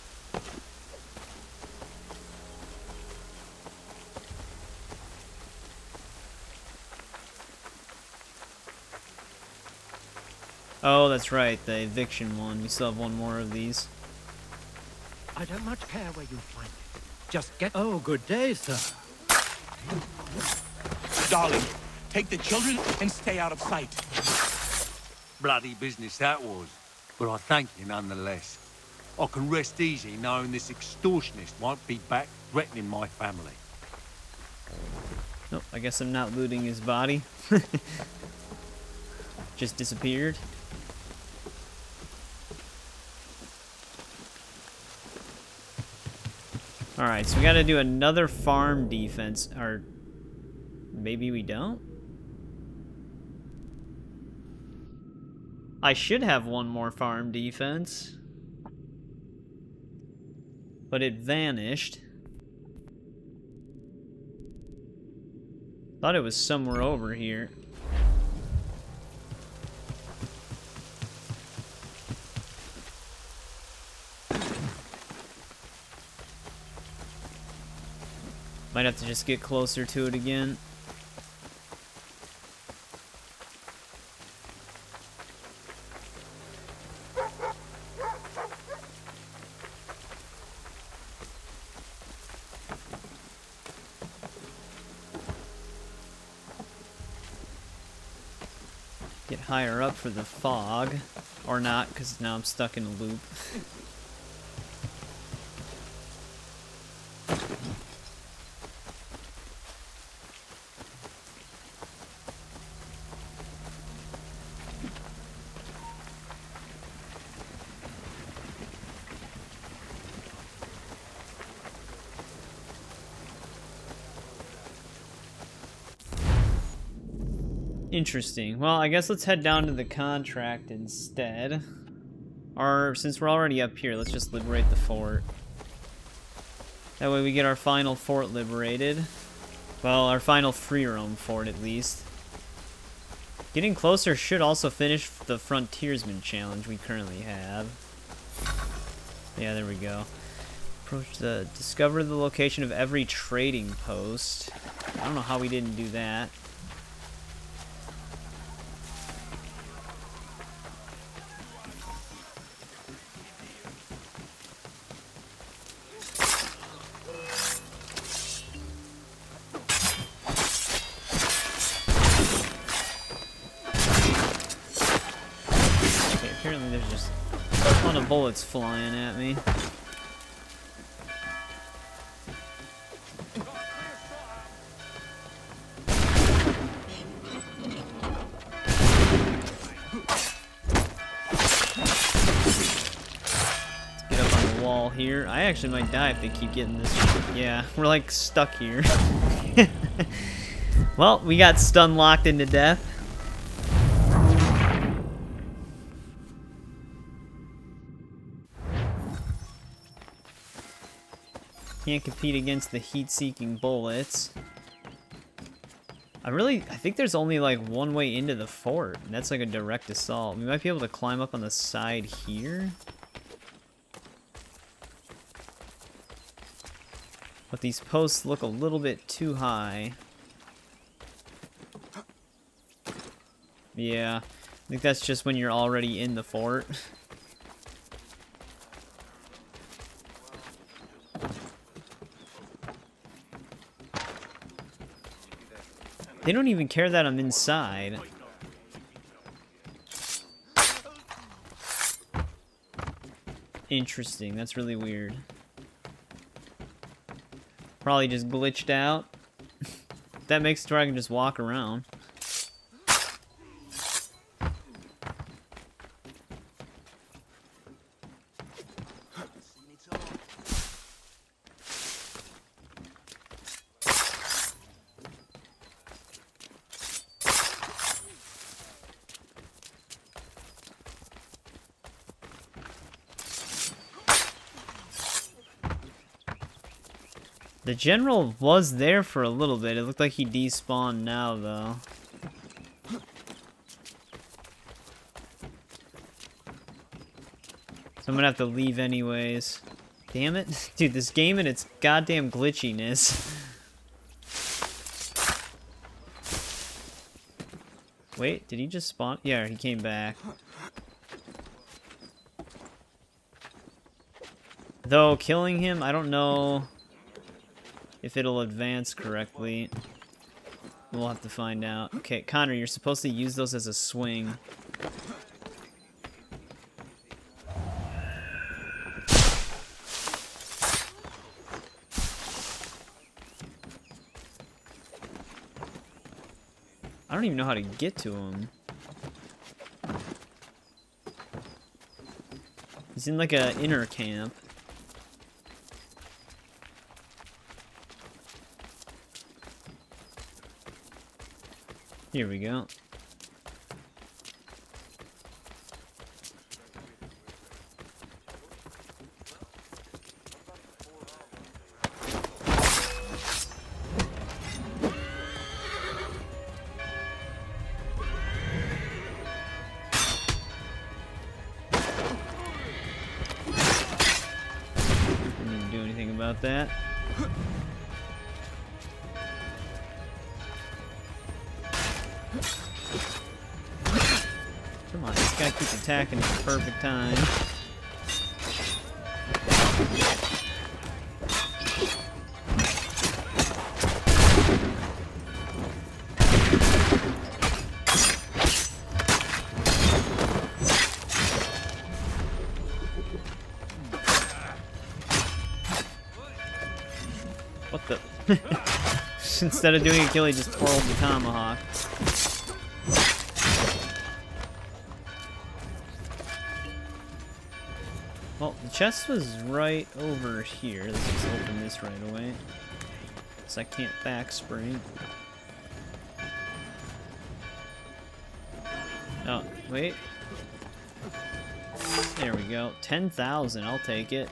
Oh, that's right, the eviction one. We still have 1 more of these. I don't much care where you find it. Just get... Oh, good day, sir. Darling, take the children and stay out of sight. Bloody business that was, but I thank you nonetheless. I can rest easy knowing this extortionist won't be back threatening my family. Nope, I guess I'm not looting his body. Just disappeared. Alright, so we gotta do another farm defense, or maybe we don't? I should have 1 more farm defense. But it vanished. Thought it was somewhere over here. Might have to just get closer to it again. Get higher up for the fog. Or not, because now I'm stuck in a loop. Interesting. Well, I guess let's head down to the contract instead. Or, since we're already up here, let's just liberate the fort. That way we get our final fort liberated. Well, our final free roam fort, at least. Getting closer should also finish the frontiersman challenge we currently have. Yeah, there we go. Discover the location of every trading post. I don't know how we didn't do that. Okay, apparently there's just a ton of bullets flying at me. Here. I actually might die if they keep getting this. Yeah, we're like stuck here. Well, we got stun locked into death. Can't compete against the heat-seeking bullets. I think there's only like one way into the fort, and that's like a direct assault. We might be able to climb up on the side here. But these posts look a little bit too high. Yeah, I think that's just when you're already in the fort. They don't even care that I'm inside. Interesting, that's really weird. Probably just glitched out. That makes it where I can just walk around. The general was there for a little bit. It looked like he despawned now, though. So I'm gonna have to leave anyways. Damn it. Dude, this game and its goddamn glitchiness. Wait, did he just spawn? Yeah, he came back. Though, killing him, I don't know if it'll advance correctly. We'll have to find out. Okay, Connor, you're supposed to use those as a swing. I don't even know how to get to him. He's in like a inner camp. Here we go. Didn't do anything about that. Come on, this guy keeps attacking at the perfect time. What the? Instead of doing a kill, he just twirled the tomahawk. Well, the chest was right over here. Let's just open this right away. So I can't backspring. Oh, wait. There we go. 10,000, I'll take it.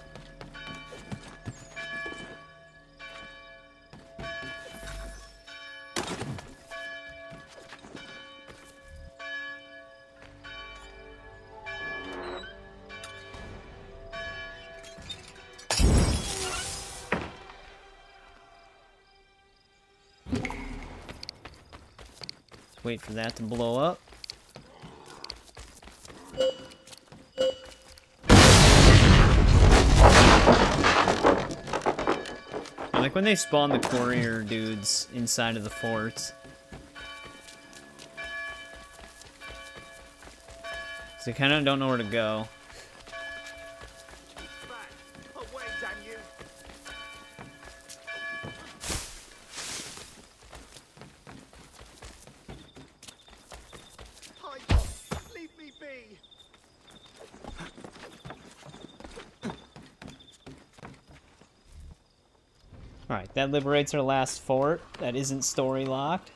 Wait for that to blow up. I like when they spawn the courier dudes inside of the forts. So they kind of don't know where to go. Alright, that liberates our last fort that isn't story locked.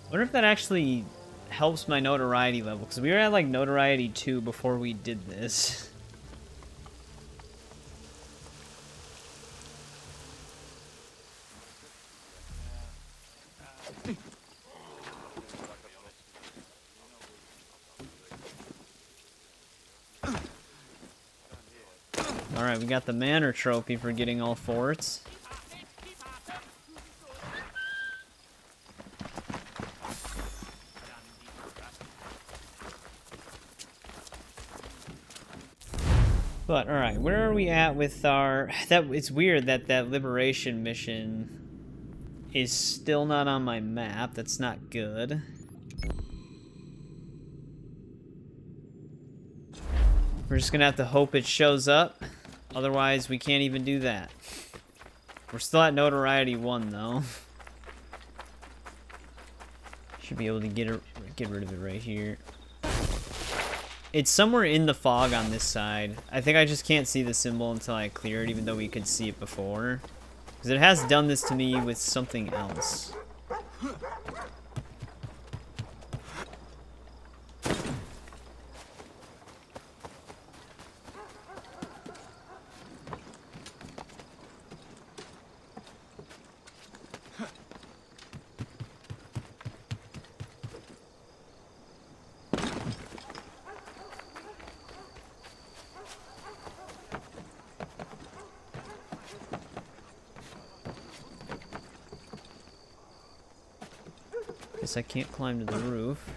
I wonder if that actually helps my notoriety level, because we were at like notoriety 2 before we did this. Alright, we got the manor trophy for getting all forts. But alright, where are we at with our... It's weird that that liberation mission is still not on my map. That's not good. We're just gonna have to hope it shows up. Otherwise, we can't even do that. We're still at notoriety 1, though. Should be able to get rid of it right here. It's somewhere in the fog on this side. I think I just can't see the symbol until I clear it, even though we could see it before. Because it has done this to me with something else. Guess I can't climb to the roof.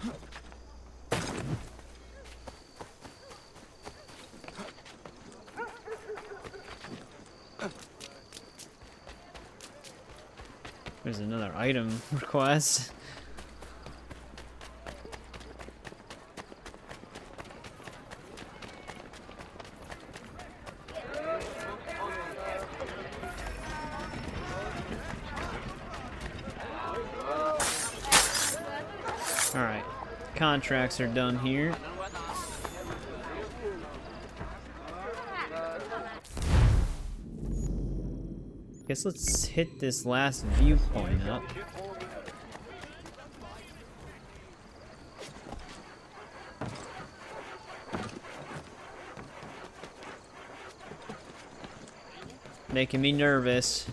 There's another item request. Alright, contracts are done here. Guess let's hit this last viewpoint up. Making me nervous.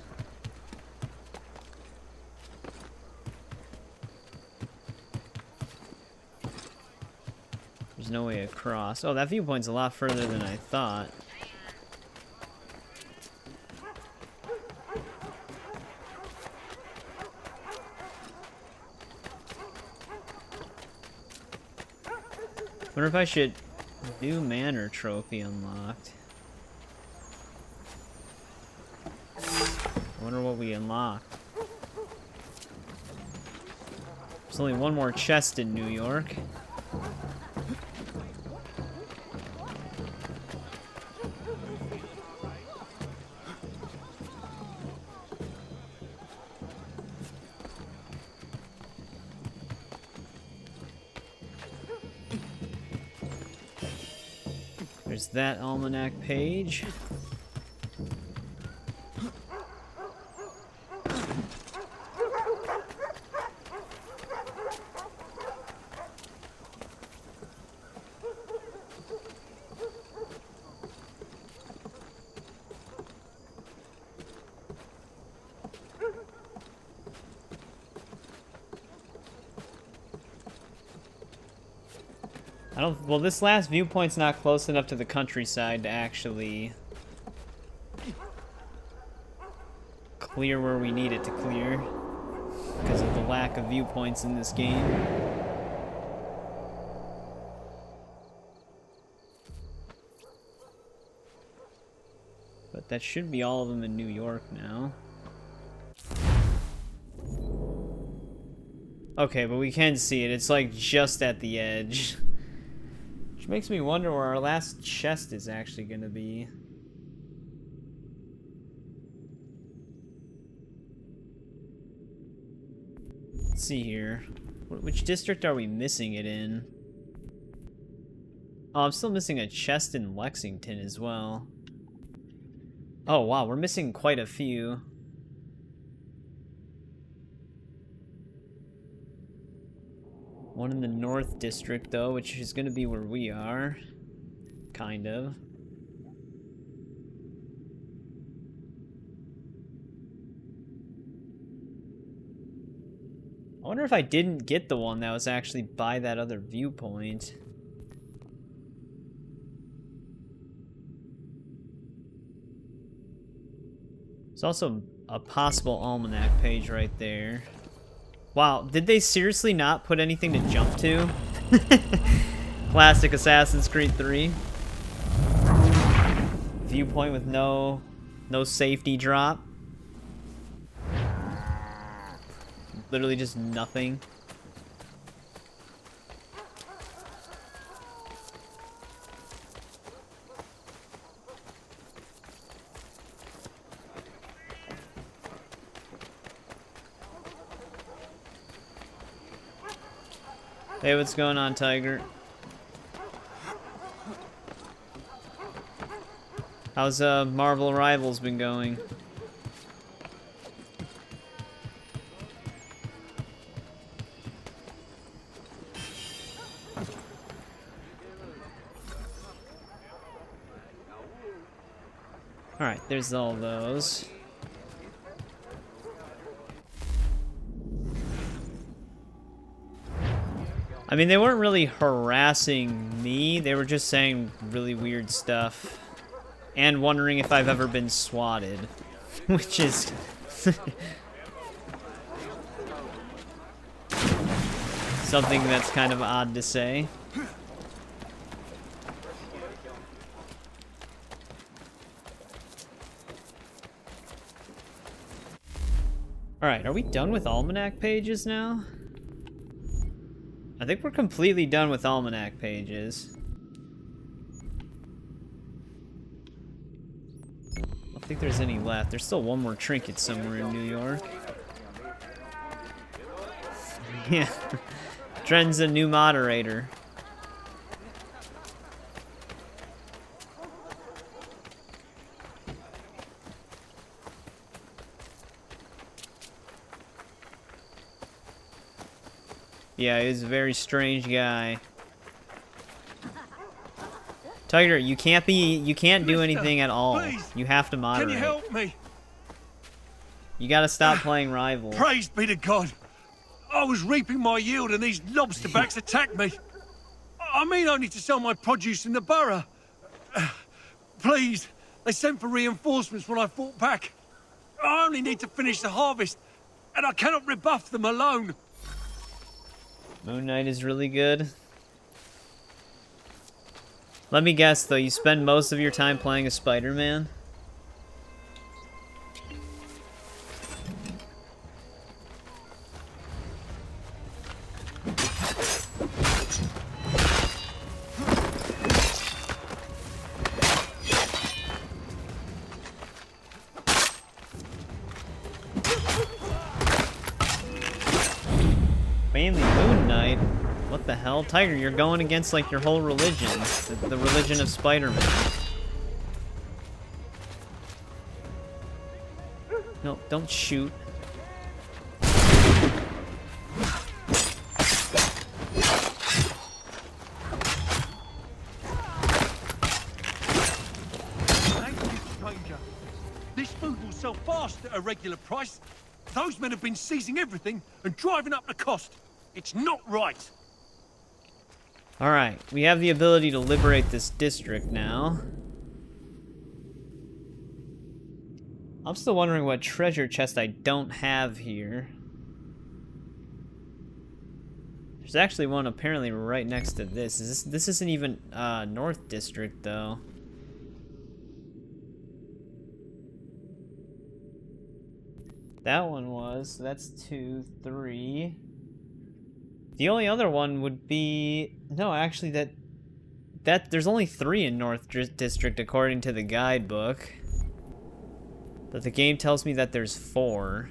There's no way across. Oh, that viewpoint's a lot further than I thought. Wonder if I should do Manor Trophy unlocked. I wonder what we unlocked. There's only one more chest in New York. There's that Almanac Page. Well, this last viewpoint's not close enough to the countryside to actually clear where we need it to clear because of the lack of viewpoints in this game. But that should be all of them in New York now. Okay, but we can see it. It's like just at the edge. Which makes me wonder where our last chest is actually gonna be. Let's see here. Which district are we missing it in? Oh, I'm still missing a chest in Lexington as well. Oh, wow, we're missing quite a few. One in the North District, though, which is going to be where we are. Kind of. I wonder if I didn't get the one that was actually by that other viewpoint. There's also a possible Almanac page right there. Wow, did they seriously not put anything to jump to? Classic Assassin's Creed 3. Viewpoint with no safety drop. Literally just nothing. Hey, what's going on, Tiger? How's Marvel Rivals been going? Alright, there's all those. I mean, they weren't really harassing me, they were just saying really weird stuff. And wondering if I've ever been swatted. Which is... something that's kind of odd to say. Alright, are we done with Almanac pages now? I think we're completely done with Almanac pages. I don't think there's any left. There's still one more trinket somewhere in New York. Yeah. Dren's a new moderator. Yeah, he's a very strange guy. Tiger, you can't do anything at all. Please, you have to moderate. Can you help me? You gotta stop playing rival. Praise be to God. I was reaping my yield and these lobsterbacks attacked me. I mean only to sell my produce in the borough. Please, they sent for reinforcements when I fought back. I only need to finish the harvest, and I cannot rebuff them alone. Moon Knight is really good. Let me guess, though, you spend most of your time playing as Spider-Man? Mainly Moon Knight. What the hell? Tiger, you're going against, like, your whole religion. The religion of Spider-Man. No, don't shoot. Thank you, stranger. This food will sell fast at a regular price. Those men have been seizing everything and driving up the cost. It's not right. Alright, we have the ability to liberate this district now. I'm still wondering what treasure chest I don't have here. There's actually one apparently right next to this. This isn't even North District though. That one was, so that's 2, 3. The only other one would be, no, actually that there's only 3 in North District according to the guidebook. But the game tells me that there's 4.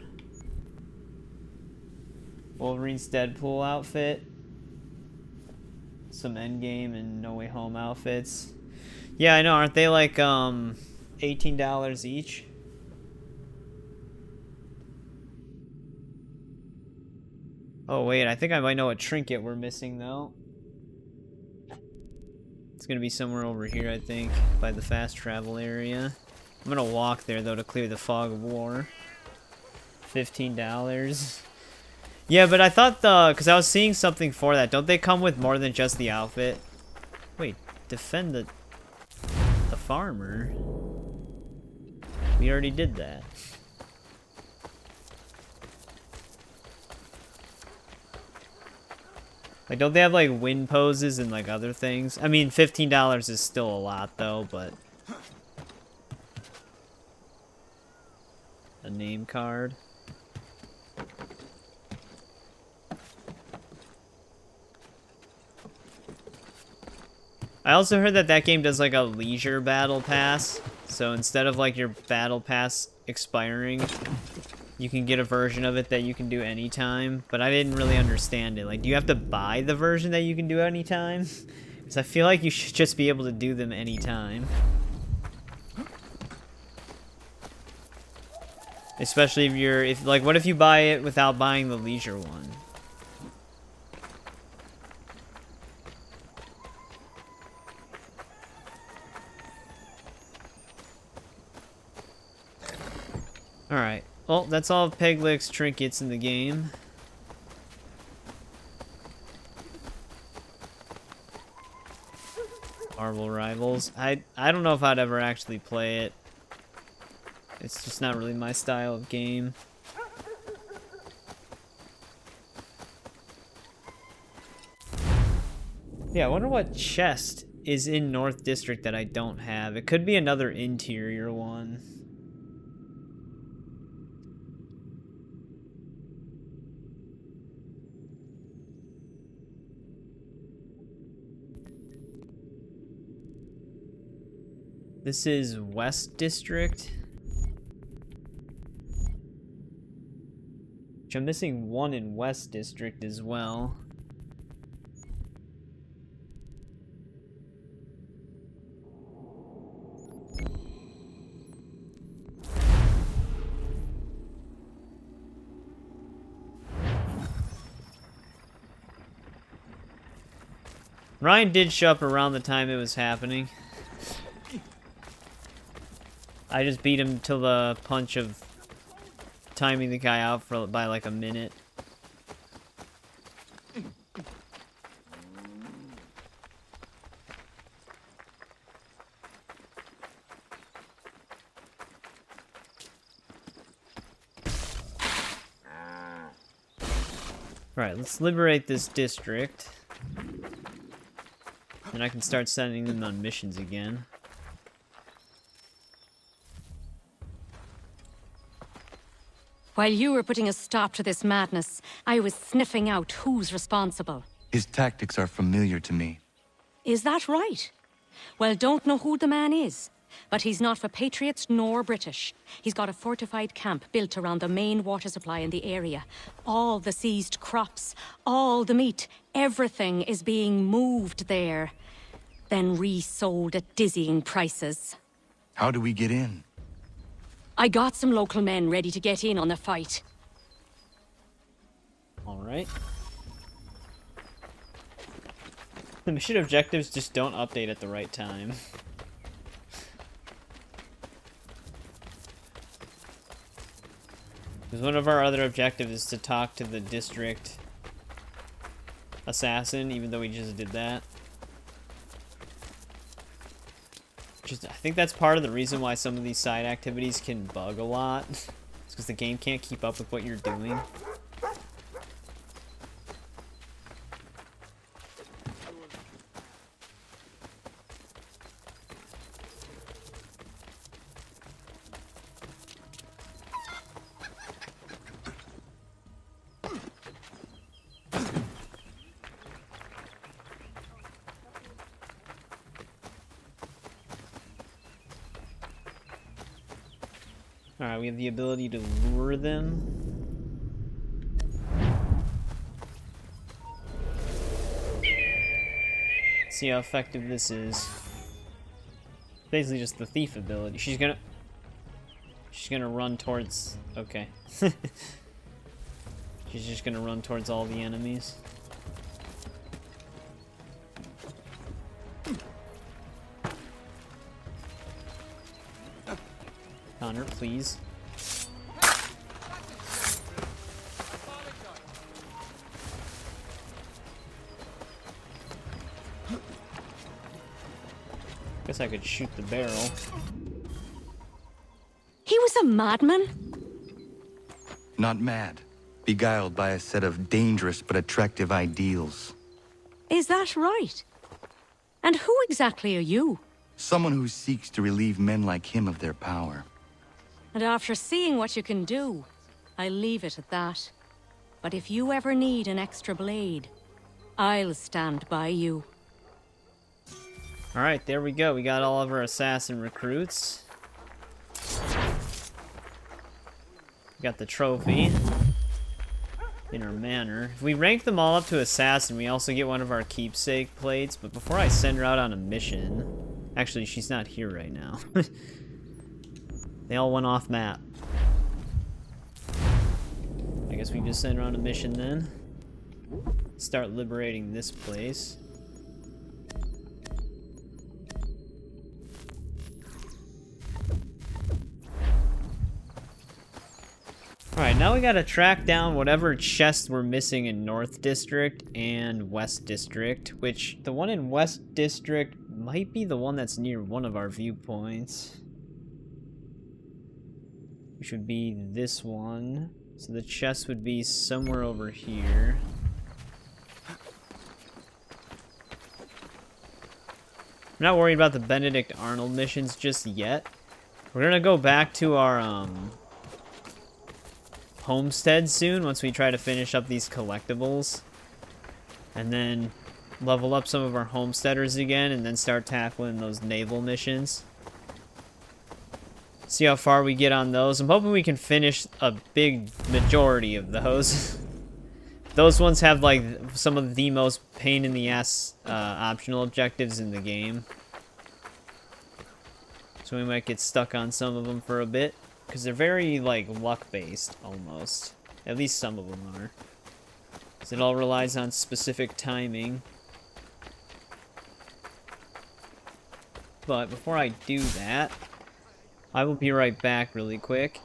Wolverine's Deadpool outfit. Some Endgame and No Way Home outfits. Yeah, I know, aren't they like $18 each? Oh wait, I think I might know what trinket we're missing though. It's gonna be somewhere over here, I think, by the fast travel area. I'm gonna walk there though to clear the fog of war. $15. Yeah, but I thought because I was seeing something for that. Don't they come with more than just the outfit? Wait, defend the farmer. We already did that. Like, don't they have, like, win poses and, like, other things? I mean, $15 is still a lot, though, but... A name card. I also heard that that game does, like, a leisure battle pass. So instead of, like, your battle pass expiring, you can get a version of it that you can do anytime, but I didn't really understand it. Like, do you have to buy the version that you can do anytime? Because I feel like you should just be able to do them anytime. Especially if like, what if you buy it without buying the leisure one? Alright. Well, that's all of Peglick's trinkets in the game. Marvel Rivals. I don't know if I'd ever actually play it. It's just not really my style of game. Yeah, I wonder what chest is in North District that I don't have. It could be another interior one. This is West District. Which I'm missing one in West District as well. Ryan did show up around the time it was happening. I just beat him to the punch of timing the guy out by like a minute. Alright, let's liberate this district. Then I can start sending them on missions again. While you were putting a stop to this madness, I was sniffing out who's responsible. His tactics are familiar to me. Is that right? Well, don't know who the man is, but he's not for Patriots nor British. He's got a fortified camp built around the main water supply in the area. All the seized crops, all the meat, everything is being moved there, then resold at dizzying prices. How do we get in? I got some local men ready to get in on the fight. Alright. The mission objectives just don't update at the right time. Because one of our other objectives is to talk to the district assassin, even though we just did that. I think that's part of the reason why some of these side activities can bug a lot. It's because the game can't keep up with what you're doing. Alright, we have the ability to lure them. See how effective this is. Basically just the thief ability. She's gonna run towards... Okay. She's just gonna run towards all the enemies. Connor, please. Guess I could shoot the barrel. He was a madman? Not mad. Beguiled by a set of dangerous but attractive ideals. Is that right? And who exactly are you? Someone who seeks to relieve men like him of their power. And after seeing what you can do, I leave it at that. But if you ever need an extra blade, I'll stand by you. Alright, there we go. We got all of our assassin recruits. We got the trophy in our manor. If we rank them all up to assassin, we also get one of our keepsake plates. But before I send her out on a mission... Actually, she's not here right now. They all went off map. I guess we just send her on a mission then. Start liberating this place. Alright, now we gotta track down whatever chests we're missing in North District and West District, which the one in West District might be the one that's near one of our viewpoints. Which would be this one. So the chest would be somewhere over here. I'm not worried about the Benedict Arnold missions just yet. We're gonna go back to our homestead soon once we try to finish up these collectibles. And then level up some of our homesteaders again and then start tackling those naval missions. See how far we get on those. I'm hoping we can finish a big majority of those. Those ones have like some of the most pain in the ass optional objectives in the game. So we might get stuck on some of them for a bit. Because they're very like luck based almost. At least some of them are. Because it all relies on specific timing. But before I do that, I will be right back really quick.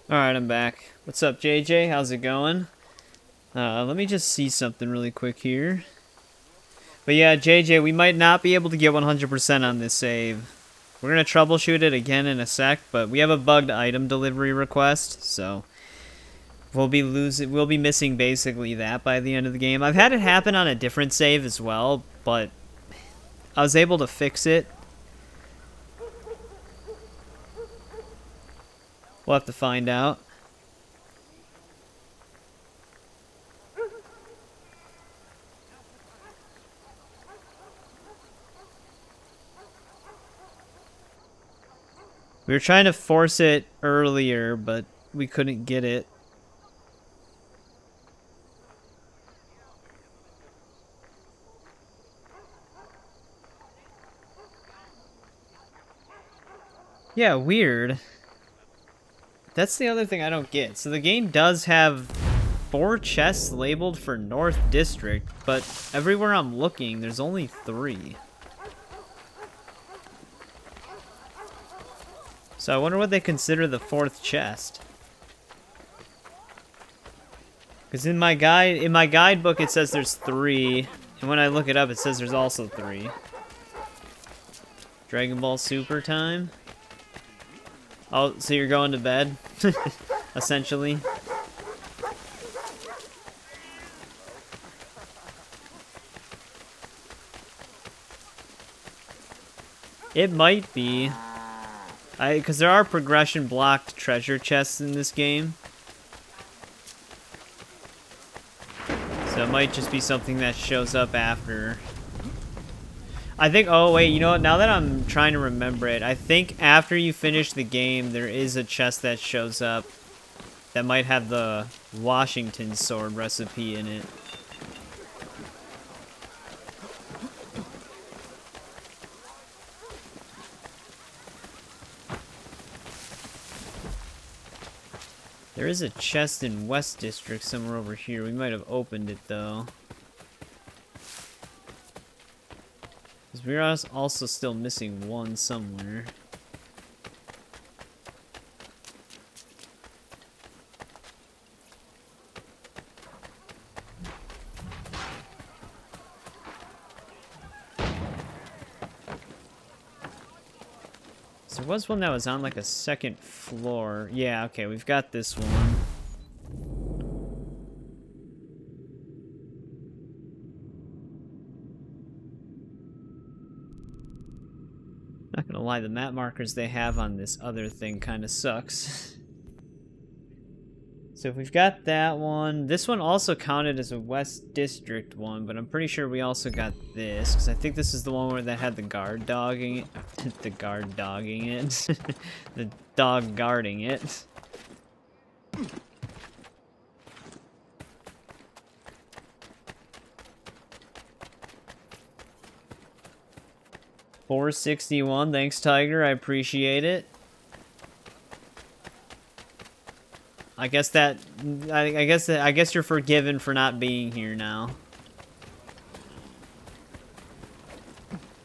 Alright, I'm back. What's up, JJ? How's it going? Let me just see something really quick here. But yeah, JJ, we might not be able to get 100% on this save. We're gonna troubleshoot it again in a sec, but we have a bugged item delivery request, so we'll be missing basically that by the end of the game. I've had it happen on a different save as well, but I was able to fix it. We'll have to find out. We were trying to force it earlier, but we couldn't get it. Yeah, weird. That's the other thing I don't get. So the game does have 4 chests labeled for North District, but everywhere I'm looking, there's only 3. So I wonder what they consider the 4th chest. Because in my guidebook it says there's 3, and when I look it up it says there's also 3. Dragon Ball Super time. Oh, so you're going to bed? Essentially. It might be. Because there are progression blocked treasure chests in this game. So it might just be something that shows up after. I think, oh wait, you know what, now that I'm trying to remember it, I think after you finish the game, there is a chest that shows up that might have the Washington sword recipe in it. There is a chest in West District somewhere over here. We might have opened it though. Because we're also still missing one somewhere. So there was one that was on like a second floor. Yeah, okay, we've got this one. Not gonna lie, the map markers they have on this other thing kind of sucks. So if we've got that one, this one also counted as a West District one, but I'm pretty sure we also got this, because I think this is the one where that had the guard dogging it. The guard dogging it. The dog guarding it. $461, thanks Tiger, I appreciate it. I guess you're forgiven for not being here now.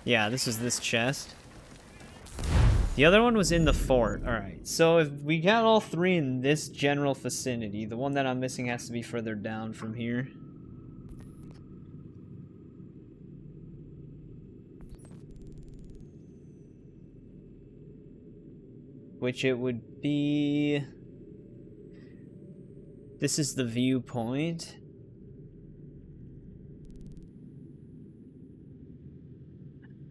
Yeah, this is this chest. The other one was in the fort. Alright, so if we got all 3 in this general vicinity, the one that I'm missing has to be further down from here. Which it would be... This is the viewpoint.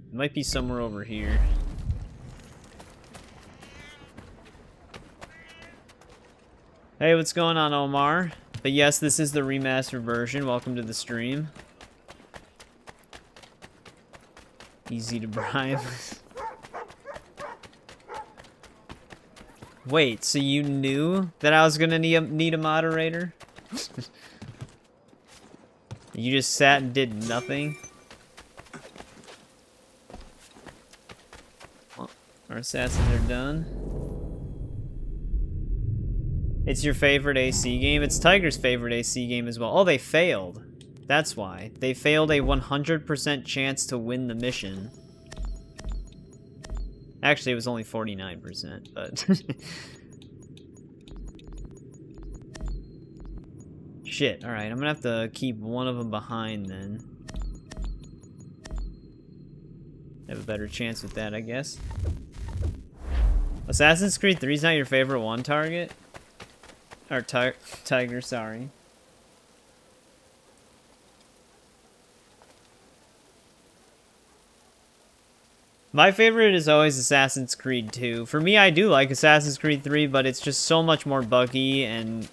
It might be somewhere over here. Hey, what's going on, Omar? But yes, this is the remastered version. Welcome to the stream. Easy to bribe. Wait, so you knew that I was gonna need a moderator? You just sat and did nothing? Well, our assassins are done. It's your favorite AC game? It's Tiger's favorite AC game as well. Oh, they failed. That's why. They failed a 100% chance to win the mission. Actually, it was only 49%, but... Shit, alright, I'm gonna have to keep one of them behind then. Have a better chance with that, I guess. Assassin's Creed 3 is not your favorite one target? Or Tiger, sorry. My favorite is always Assassin's Creed 2. For me, I do like Assassin's Creed 3, but it's just so much more buggy and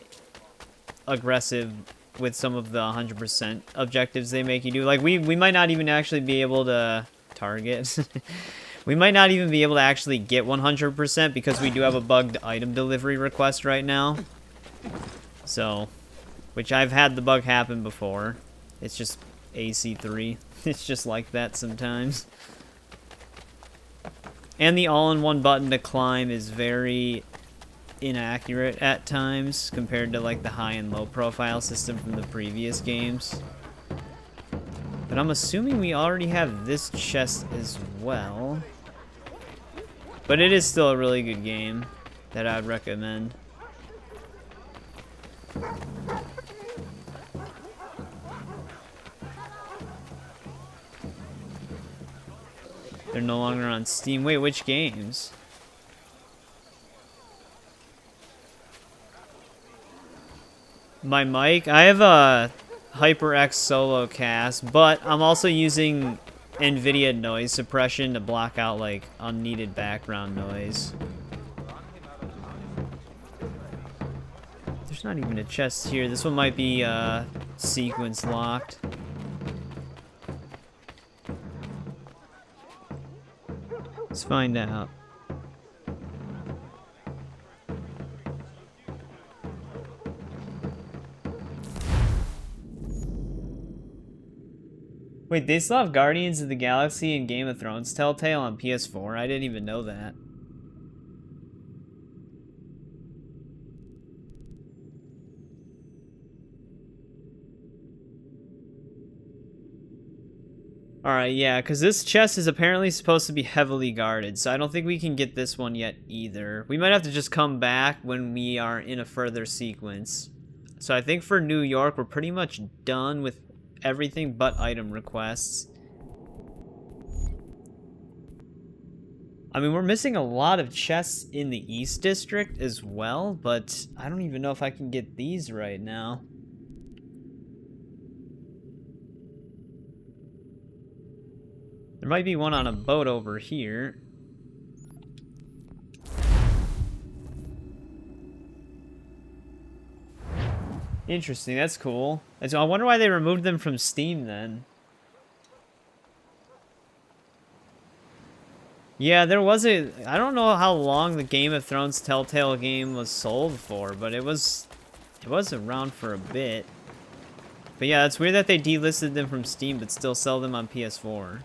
aggressive with some of the 100% objectives they make you do. Like, we might not even actually be able to target. We might not even be able to actually get 100% because we do have a bugged item delivery request right now. So, which I've had the bug happen before. It's just AC3. It's just like that sometimes. And the all-in-one button to climb is very inaccurate at times compared to like the high and low profile system from the previous games. But I'm assuming we already have this chest as well. But it is still a really good game that I'd recommend. They're no longer on Steam. Wait, which games? My mic? I have a HyperX Solo Cast, but I'm also using NVIDIA noise suppression to block out like unneeded background noise. There's not even a chest here. This one might be sequence locked. Let's find out. Wait, they still have Guardians of the Galaxy and Game of Thrones Telltale on PS4? I didn't even know that. Alright, yeah, because this chest is apparently supposed to be heavily guarded, so I don't think we can get this one yet either. We might have to just come back when we are in a further sequence. So I think for New York, we're pretty much done with everything but item requests. I mean, we're missing a lot of chests in the East District as well, but I don't even know if I can get these right now. There might be one on a boat over here. Interesting, that's cool. I wonder why they removed them from Steam then. Yeah, there was a... I don't know how long the Game of Thrones Telltale game was sold for, but it was around for a bit. But yeah, it's weird that they delisted them from Steam but still sell them on PS4.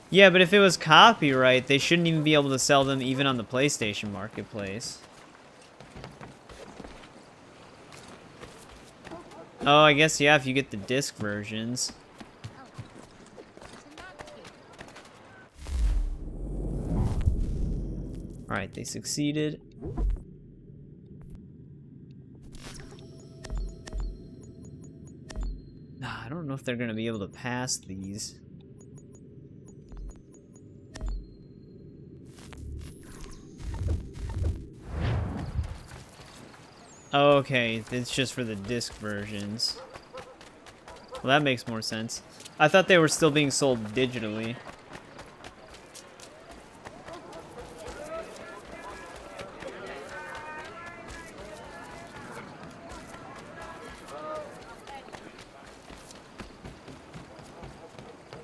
Yeah, but if it was copyright, they shouldn't even be able to sell them even on the PlayStation Marketplace. Oh, I guess, yeah, if you get the disc versions. Alright, they succeeded. Nah, I don't know if they're gonna be able to pass these. Okay, it's just for the disc versions. Well, that makes more sense. I thought they were still being sold digitally.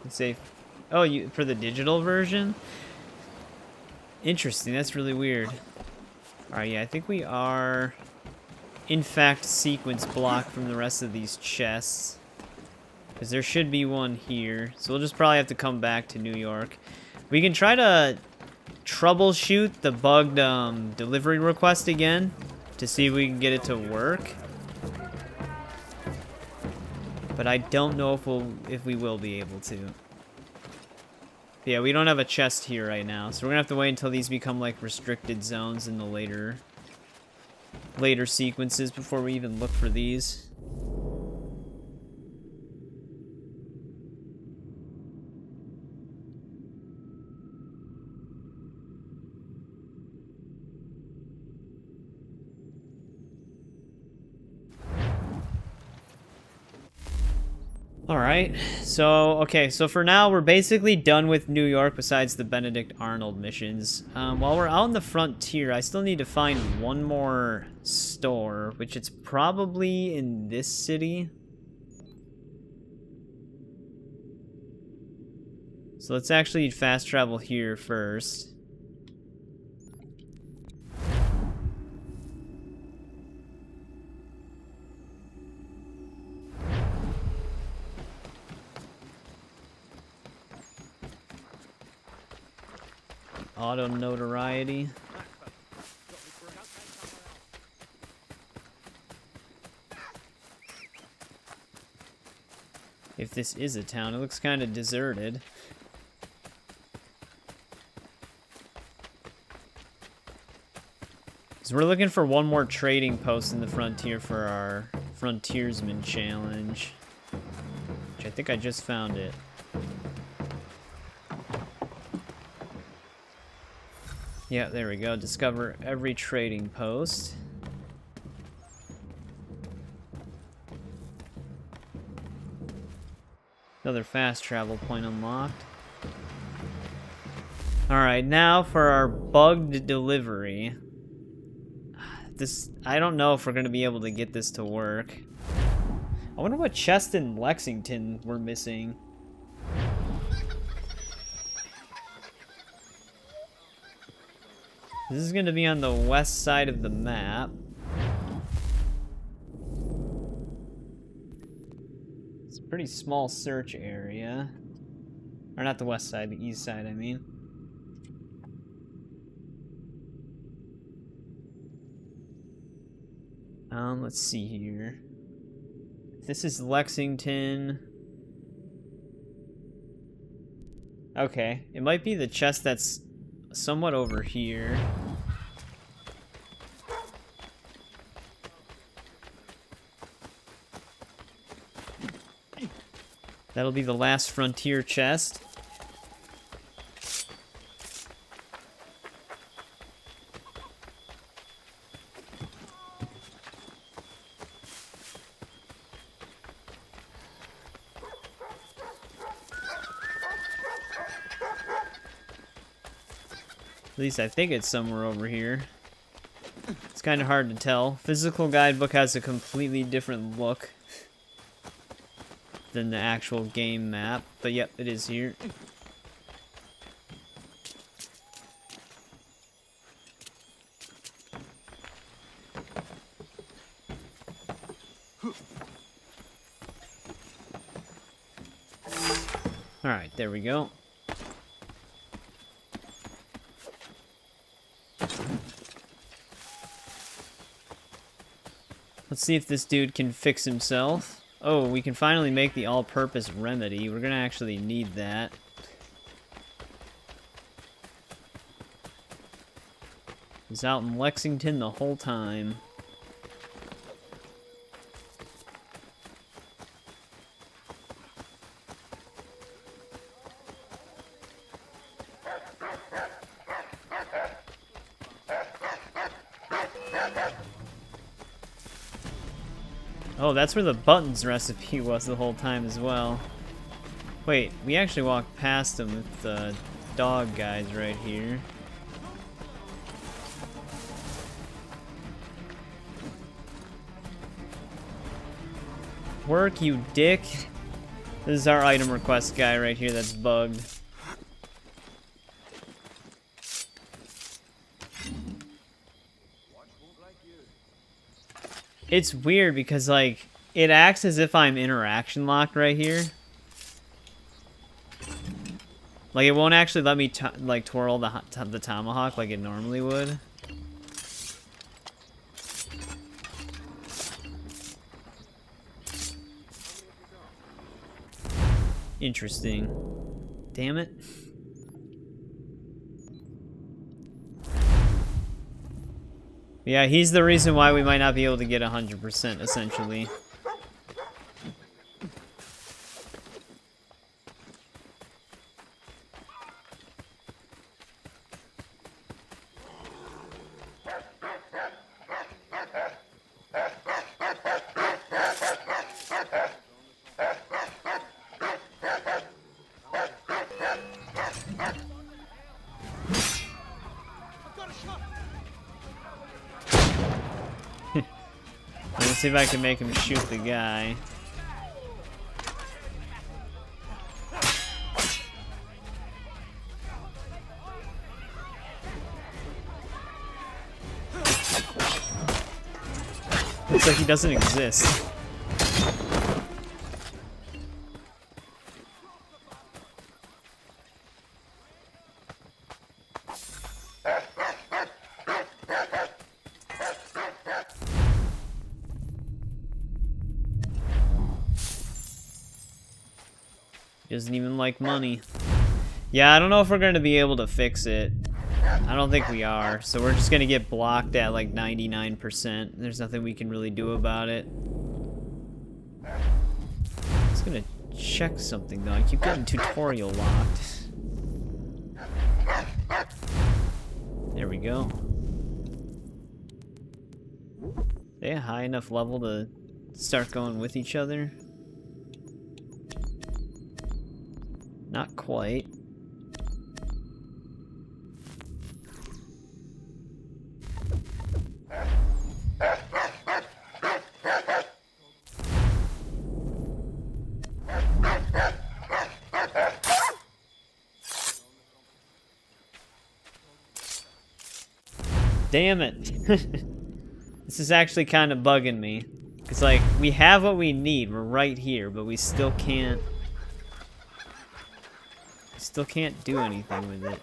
Say, oh, you for the digital version? Interesting, that's really weird. Alright, yeah, I think we are... in fact, sequence block from the rest of these chests. Because there should be one here. So we'll just probably have to come back to New York. We can try to troubleshoot the bugged delivery request again. To see if we can get it to work. But I don't know if we will be able to. Yeah, we don't have a chest here right now. So we're going to have to wait until these become like restricted zones in the later later sequences before we even look for these. Alright, so, okay, so for now, we're basically done with New York besides the Benedict Arnold missions. While we're out in the frontier, I still need to find one more store, which it's probably in this city. So let's actually fast travel here first. Auto notoriety. If this is a town, it looks kind of deserted. So we're looking for one more trading post in the frontier for our frontiersman challenge. Which I think I just found it. Yeah, there we go. Discover every trading post. Another fast travel point unlocked. Alright, now for our bugged delivery. I don't know if we're going to be able to get this to work. I wonder what chest in Lexington we're missing. This is going to be on the west side of the map. It's a pretty small search area. Or not the west side, the east side, I mean. Let's see here. This is Lexington. Okay, it might be the chest that's somewhat over here. That'll be the last frontier chest. At least I think it's somewhere over here. It's kind of hard to tell. Physical guidebook has a completely different look than the actual game map. But yep, it is here. Alright, there we go. Let's see if this dude can fix himself. Oh, we can finally make the all-purpose remedy. We're gonna actually need that. He's out in Lexington the whole time. Oh, that's where the buttons recipe was the whole time as well. Wait, we actually walked past them with the dog guys right here. Work, you dick. This is our item request guy right here that's bugged. It's weird because, like, it acts as if I'm interaction locked right here. Like, it won't actually let me, like, twirl the tomahawk like it normally would. Interesting. Damn it. Yeah, he's the reason why we might not be able to get 100%, essentially. Let's see if I can make him shoot the guy. Looks like he doesn't exist. Doesn't even like money. Yeah, I don't know if we're going to be able to fix it. I don't think we are. So we're just going to get blocked at like 99%. There's nothing we can really do about it. I'm just going to check something though. I keep getting tutorial locked. There we go. They a high enough level to start going with each other? Not quite. Damn it. This is actually kind of bugging me. It's like, we have what we need. We're right here, but we still can't... Still can't do anything with it.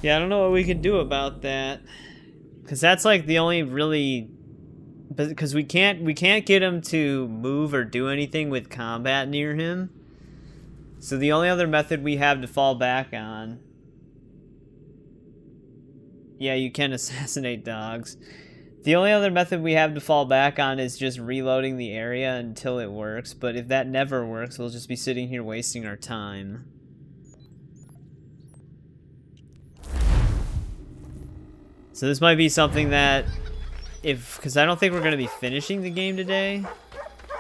Yeah, I don't know what we can do about that. Cause that's like the only really, because we can't get him to move or do anything with combat near him. So the only other method we have to fall back on. Yeah, you can assassinate dogs. The only other method we have to fall back on is just reloading the area until it works. But if that never works, we'll just be sitting here wasting our time. So this might be something that, because I don't think we're going to be finishing the game today.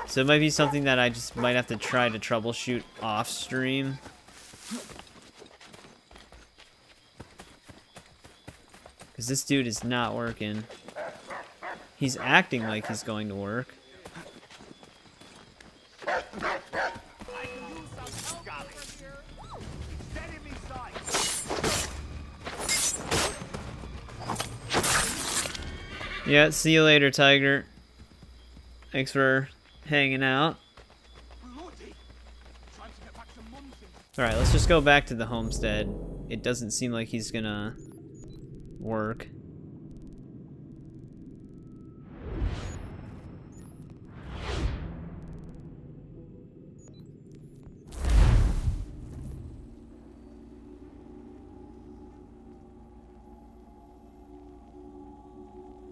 So it might be something that I just might have to try to troubleshoot off stream. Because this dude is not working. He's acting like he's going to work. Yeah, see you later, Tiger. Thanks for hanging out. Alright, let's just go back to the homestead. It doesn't seem like he's gonna work.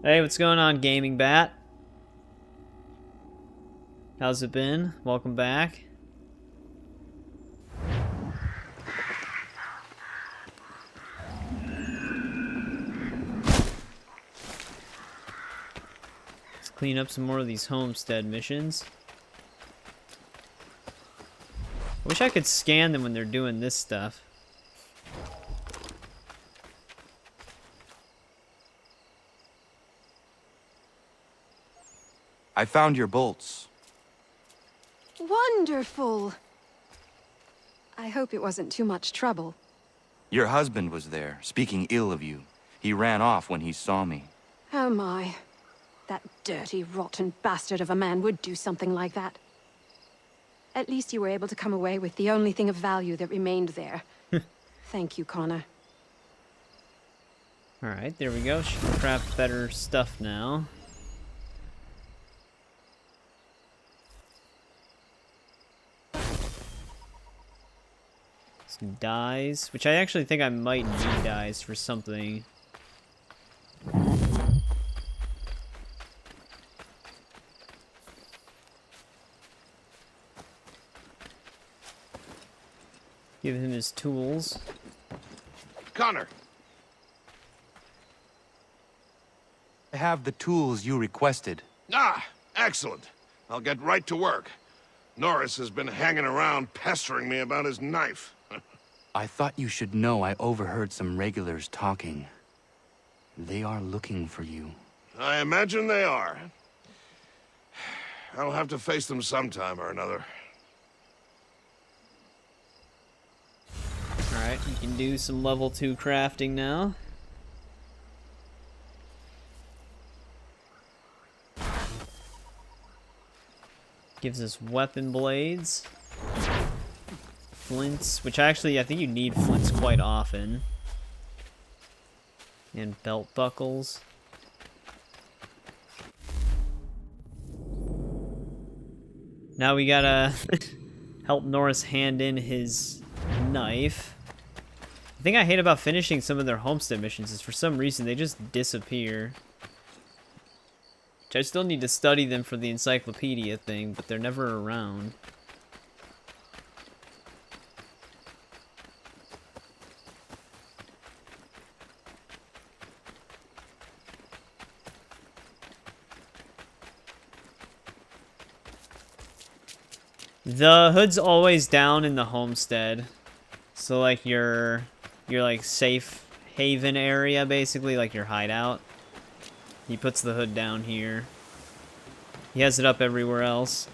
Hey, what's going on, Gaming Bat? How's it been? Welcome back. Let's clean up some more of these homestead missions. I wish I could scan them when they're doing this stuff. I found your bolts. Wonderful! I hope it wasn't too much trouble. Your husband was there, speaking ill of you. He ran off when he saw me. Oh my. That dirty, rotten bastard of a man would do something like that. At least you were able to come away with the only thing of value that remained there. Thank you, Connor. Alright, there we go. She can craft better stuff now. Some dyes, which I actually think I might need dyes for something. Give him his tools. Connor! I have the tools you requested. Ah, excellent. I'll get right to work. Norris has been hanging around pestering me about his knife. I thought you should know I overheard some regulars talking. They are looking for you. I imagine they are. I'll have to face them sometime or another. Alright, we can do some level 2 crafting now. Gives us weapon blades. Flints, which actually I think you need flints quite often. And belt buckles. Now we gotta help Norris hand in his knife. The thing I hate about finishing some of their homestead missions is for some reason they just disappear. Which I still need to study them for the encyclopedia thing, but they're never around. The hood's always down in the homestead. So like your like safe haven area, basically, like your hideout. He puts the hood down here. He has it up everywhere else.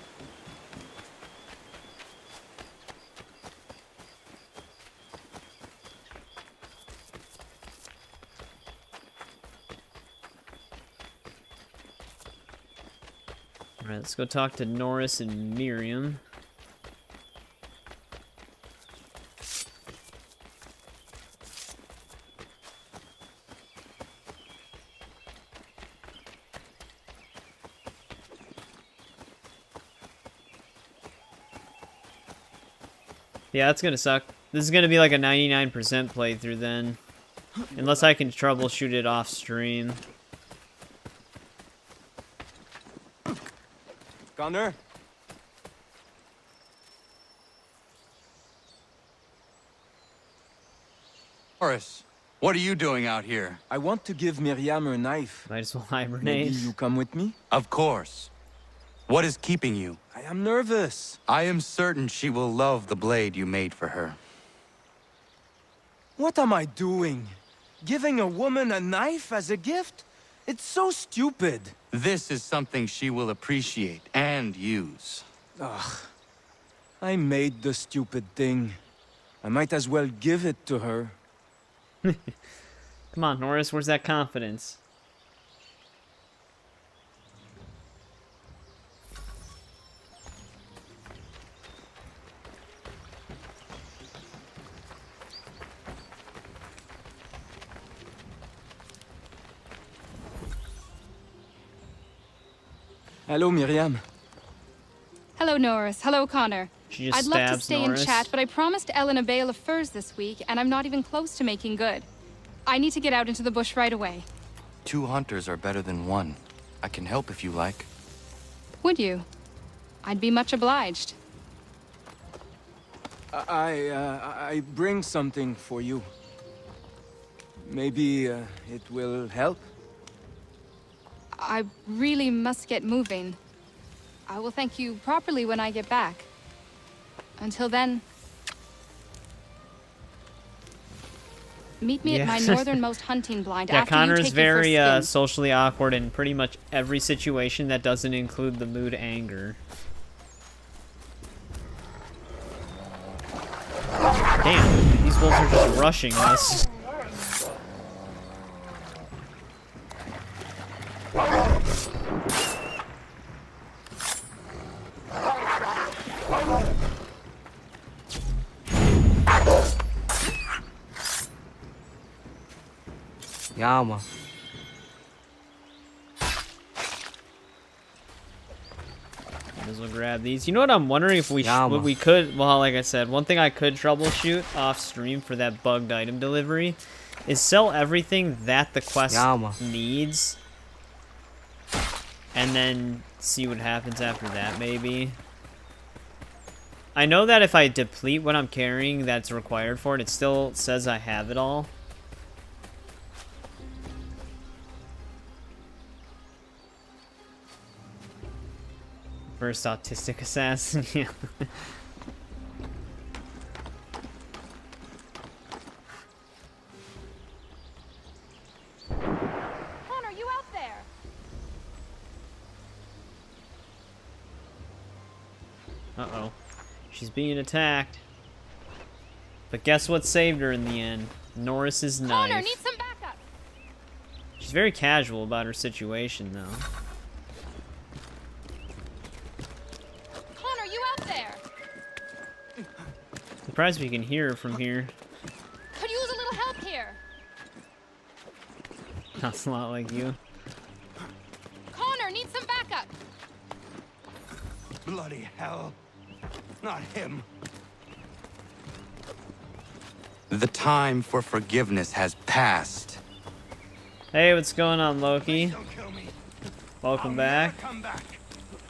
Alright, let's go talk to Norris and Miriam. Yeah, that's gonna suck. This is gonna be like a 99% playthrough then. Unless I can troubleshoot it off stream. Connor? Horace, what are you doing out here? I want to give Miriam her knife. Might as well hibernate. Maybe you come with me? Of course. What is keeping you? I am nervous. I am certain she will love the blade you made for her. What am I doing? Giving a woman a knife as a gift? It's so stupid. This is something she will appreciate and use. Ugh. I made the stupid thing. I might as well give it to her. Come on, Norris, where's that confidence? Hello, Miriam. Hello, Norris. Hello, Connor. She just I'd love to stabs stay Norris. and chat, but I promised Ellen a bale of furs this week, and I'm not even close to making good. I need to get out into the bush right away. 2 hunters are better than 1. I can help if you like. Would you? I'd be much obliged. I bring something for you. Maybe it will help? I really must get moving. I will thank you properly when I get back. Until then... Meet me at my northernmost hunting blind Yeah, after Connor you is take your very first skin. socially awkward in pretty much every situation that doesn't include the mood anger. Damn, these wolves are just rushing us. Ja, man. We'll grab these. You know what I'm wondering if we what we could, well, like I said, one thing I could troubleshoot off stream for that bugged item delivery is sell everything that the quest needs and then see what happens after that, maybe. I know that if I deplete what I'm carrying that's required for it, it still says I have it all. First autistic assassin, yeah. Connor, you out there? Uh-oh. She's being attacked. But guess what saved her in the end? Norris's knife. Connor, need some backup. She's very casual about her situation, though. Surprised we can hear her from here. Could use a little help here. That's a lot like you. Connor, need some backup. Bloody hell. Not him. The time for forgiveness has passed. Hey, what's going on, Loki? Welcome back.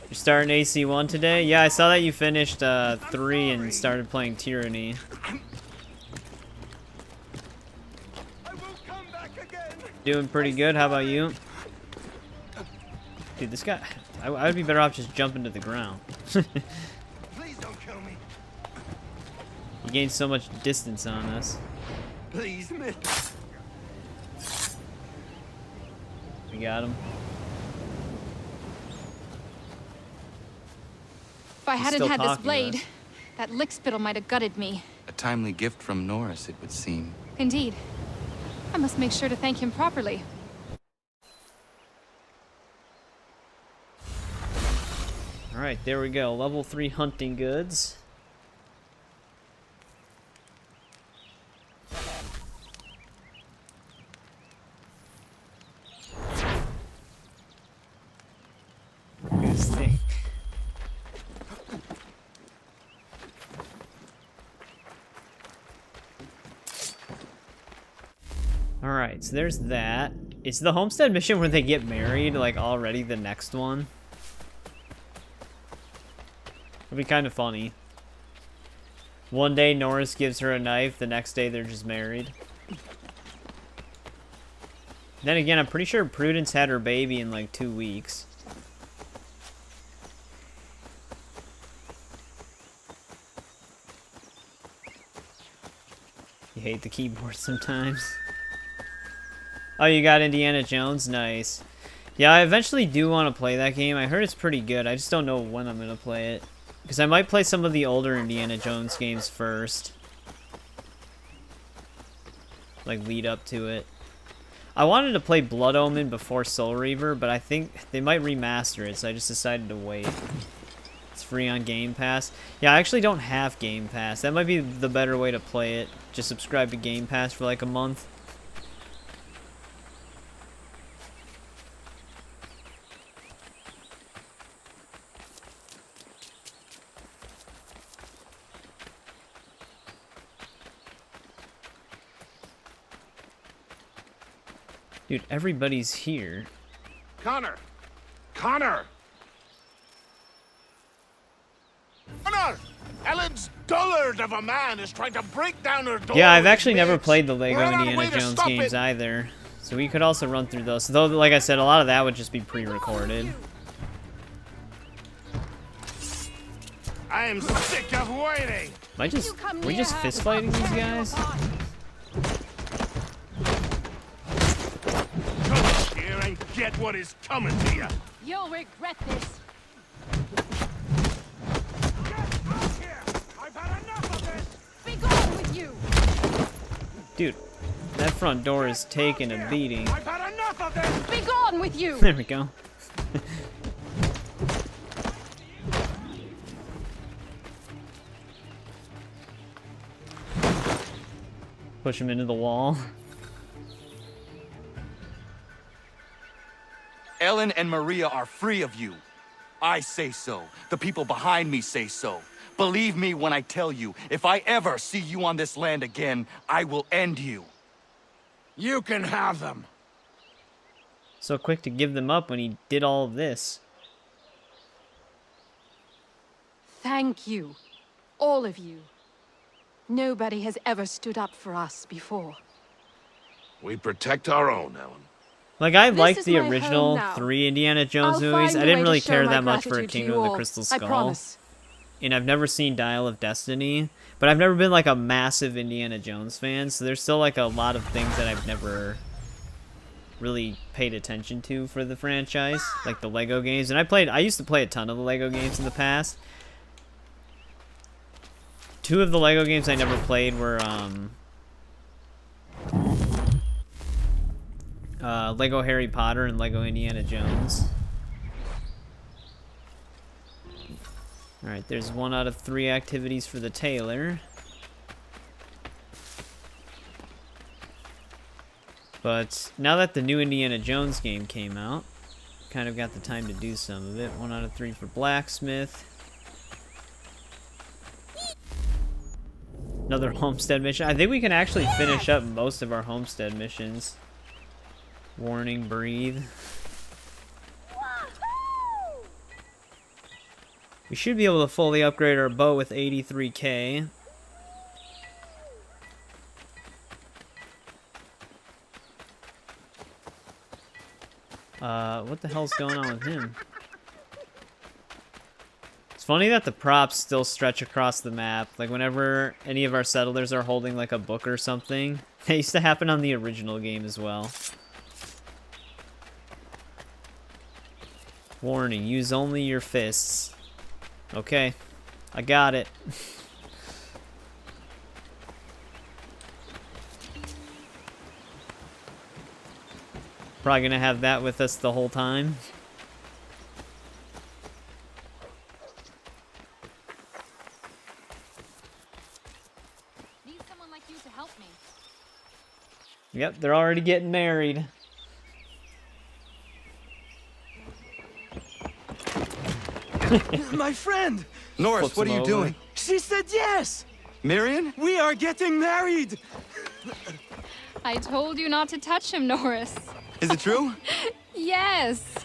You're starting AC1 today? Yeah, I saw that you finished 3 and started playing Tyranny. Doing pretty good. How about you? Dude, this guy... I would be better off just jumping to the ground. Please don't kill me. He gained so much distance on us. Please, miss. We got him. If I hadn't had this blade, that lickspittle might have gutted me. A timely gift from Norris, it would seem. Indeed. I must make sure to thank him properly. Alright, there we go. Level 3 hunting goods. This thing. Alright, so there's that. Is the homestead mission where they get married, like, already the next one? It'd be kind of funny. One day Norris gives her a knife, the next day they're just married. Then again, I'm pretty sure Prudence had her baby in like 2 weeks. You hate the keyboard sometimes. Oh, you got Indiana Jones? Nice. Yeah, I eventually do want to play that game. I heard it's pretty good. I just don't know when I'm going to play it. Because I might play some of the older Indiana Jones games first. Like, lead up to it. I wanted to play Blood Omen before Soul Reaver, but I think they might remaster it, so I just decided to wait. It's free on Game Pass. Yeah, I actually don't have Game Pass. That might be the better way to play it. Just subscribe to Game Pass for like a month. Dude, everybody's here. Connor! Connor! Connor! Ellen's dullard of a man is trying to break down her door. Yeah, I've actually never played the Lego Indiana Jones games either. So we could also run through those. Though, like I said, a lot of that would just be pre-recorded. I am sick of waiting. Are we just fist fighting these guys? And get what is coming to you. You'll regret this. Get out here! I've had enough of this! Be gone with you! Dude, that front door is taking a beating. I've had enough of this! Be gone with you! There we go. Push him into the wall. Ellen and Maria are free of you. I say so. The people behind me say so. Believe me when I tell you, if I ever see you on this land again, I will end you. You can have them. So quick to give them up when he did all of this. Thank you. All of you. Nobody has ever stood up for us before. We protect our own, Ellen. Like, I This liked is the my original home now. 3 Indiana Jones I'll movies. find I a didn't way really to show care my that much for gratitude to Kingdom you of the all. Crystal I Skull. promise. And I've never seen Dial of Destiny, but I've never been like a massive Indiana Jones fan, so there's still like a lot of things that I've never really paid attention to for the franchise, like the Lego games. And I used to play a ton of the Lego games in the past. 2 of the Lego games I never played were Lego Harry Potter and Lego Indiana Jones. Alright, there's 1 out of 3 activities for the tailor. But now that the new Indiana Jones game came out, kind of got the time to do some of it. 1 out of 3 for blacksmith. Another homestead mission. I think we can actually finish up most of our homestead missions. Warning, breathe. We should be able to fully upgrade our bow with 83k. What the hell's going on with him? It's funny that the props still stretch across the map. Like, whenever any of our settlers are holding, like, a book or something. That used to happen on the original game as well. Warning, use only your fists. Okay, I got it. Probably gonna have that with us the whole time. Need someone like you to help me. Yep, they're already getting married. My friend! Norris, Flips what him are you over. doing? She said yes! Marion? We are getting married! I told you not to touch him, Norris. Is it true? Yes.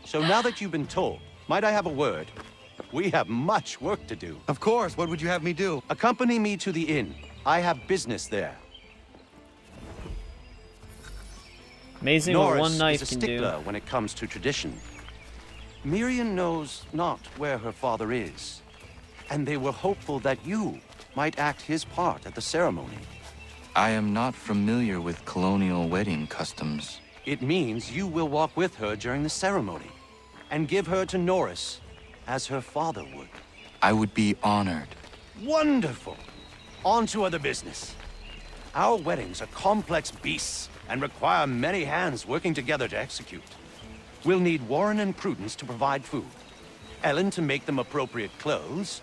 So now that you've been told, might I have a word? We have much work to do. Of course. What would you have me do? Accompany me to the inn. I have business there. Amazing what Norris one knife is a can stickler do. when it comes to tradition. Miriam knows not where her father is, and they were hopeful that you might act his part at the ceremony. I am not familiar with colonial wedding customs. It means you will walk with her during the ceremony, and give her to Norris, as her father would. I would be honored. Wonderful! On to other business. Our weddings are complex beasts, and require many hands working together to execute. We'll need Warren and Prudence to provide food, Ellen to make them appropriate clothes,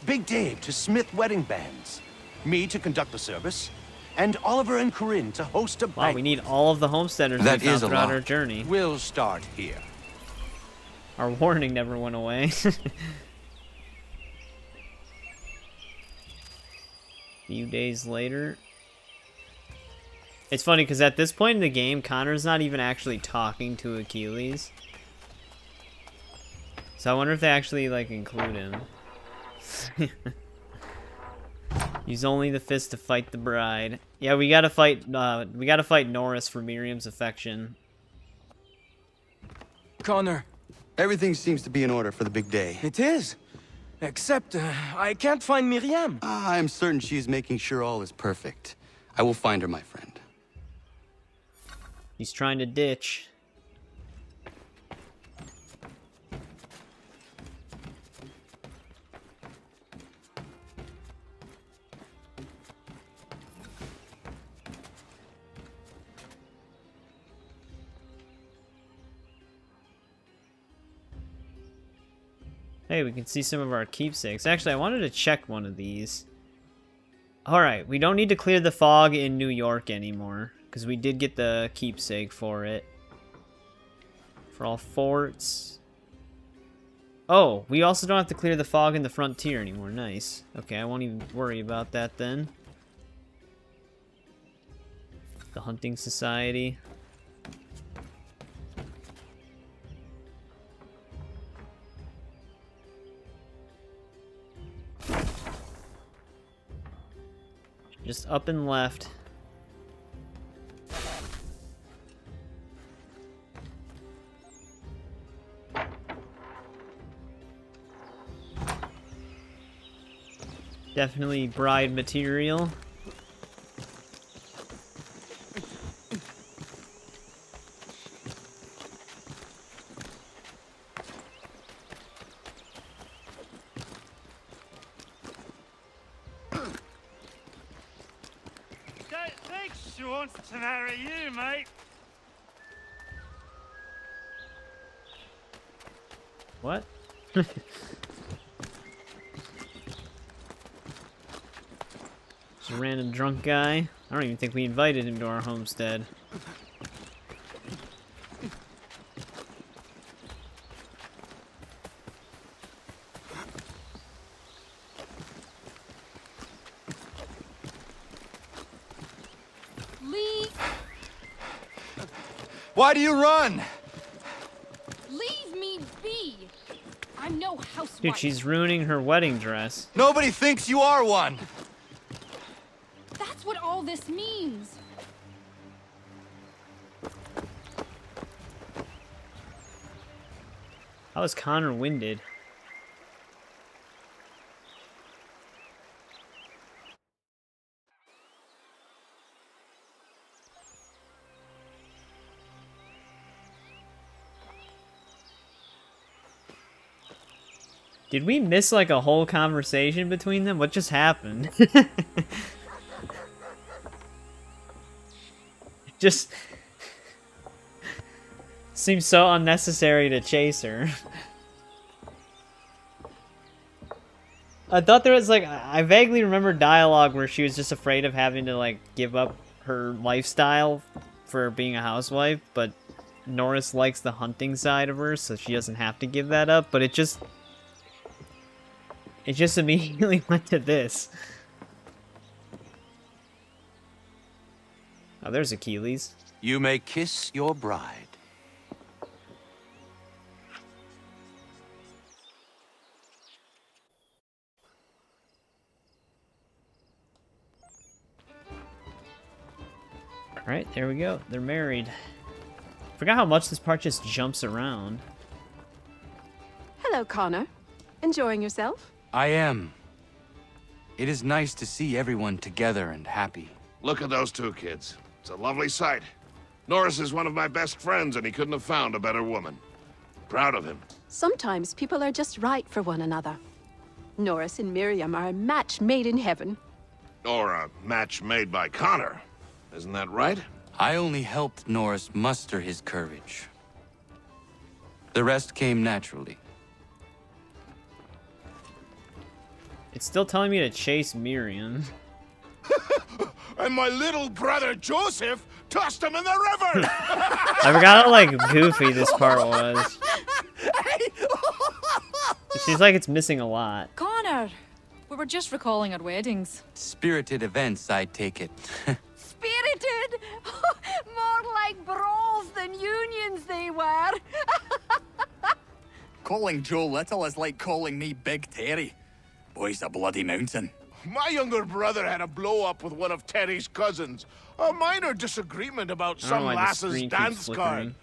Big Dave to smith wedding bands, me to conduct the service, and Oliver and Corinne to host a banquet. Wow, we need all of the homesteaders That we found is a throughout lot. our journey. We'll start here. Our warning never went away. Few days later. It's funny because at this point in the game, Connor's not even actually talking to Achilles. So I wonder if they actually like include him. Use only the fist to fight the bride. Yeah, we gotta fight Norris for Miriam's affection. Connor. Everything seems to be in order for the big day. It is. Except, I can't find Miriam. I'm certain she's making sure all is perfect. I will find her, my friend. He's trying to ditch. Hey, we can see some of our keepsakes. Actually, I wanted to check one of these. Alright, we don't need to clear the fog in New York anymore, because we did get the keepsake for it. For all forts. Oh, we also don't have to clear the fog in the frontier anymore. Nice. Okay, I won't even worry about that then. The Hunting Society. Just up and left. Definitely bride material. Don't think she wants to marry you, mate. What? Just a random drunk guy. I don't even think we invited him to our homestead. Leave! Why do you run? Leave me be! I'm no housewife. Dude, she's ruining her wedding dress. Nobody thinks you are one. That's what all this means. How is Connor winded? Did we miss like a whole conversation between them? What just happened? Just seems so unnecessary to chase her. I thought there was like, I vaguely remember dialogue where she was just afraid of having to like give up her lifestyle for being a housewife, but Norris likes the hunting side of her, so she doesn't have to give that up, but it just immediately went to this. Oh, there's Achilles. You may kiss your bride. Alright, there we go. They're married. Forgot how much this part just jumps around. Hello, Connor. Enjoying yourself? I am. It is nice to see everyone together and happy. Look at those two kids. It's a lovely sight. Norris is one of my best friends, and he couldn't have found a better woman. Proud of him. Sometimes people are just right for one another. Norris and Miriam are a match made in heaven. Or a match made by Connor. Isn't that right? I only helped Norris muster his courage. The rest came naturally. It's still telling me to chase Miriam. And my little brother Joseph tossed him in the river! I forgot how like goofy this part was. It seems like it's missing a lot. Connor, we were just recalling our weddings. Spirited events, I take it. Spirited! More like brawls than unions they were. Calling Joe Little is like calling me Big Terry. Boy's a bloody mountain. My younger brother had a blow-up with one of Terry's cousins. A minor disagreement about some lass's dance card.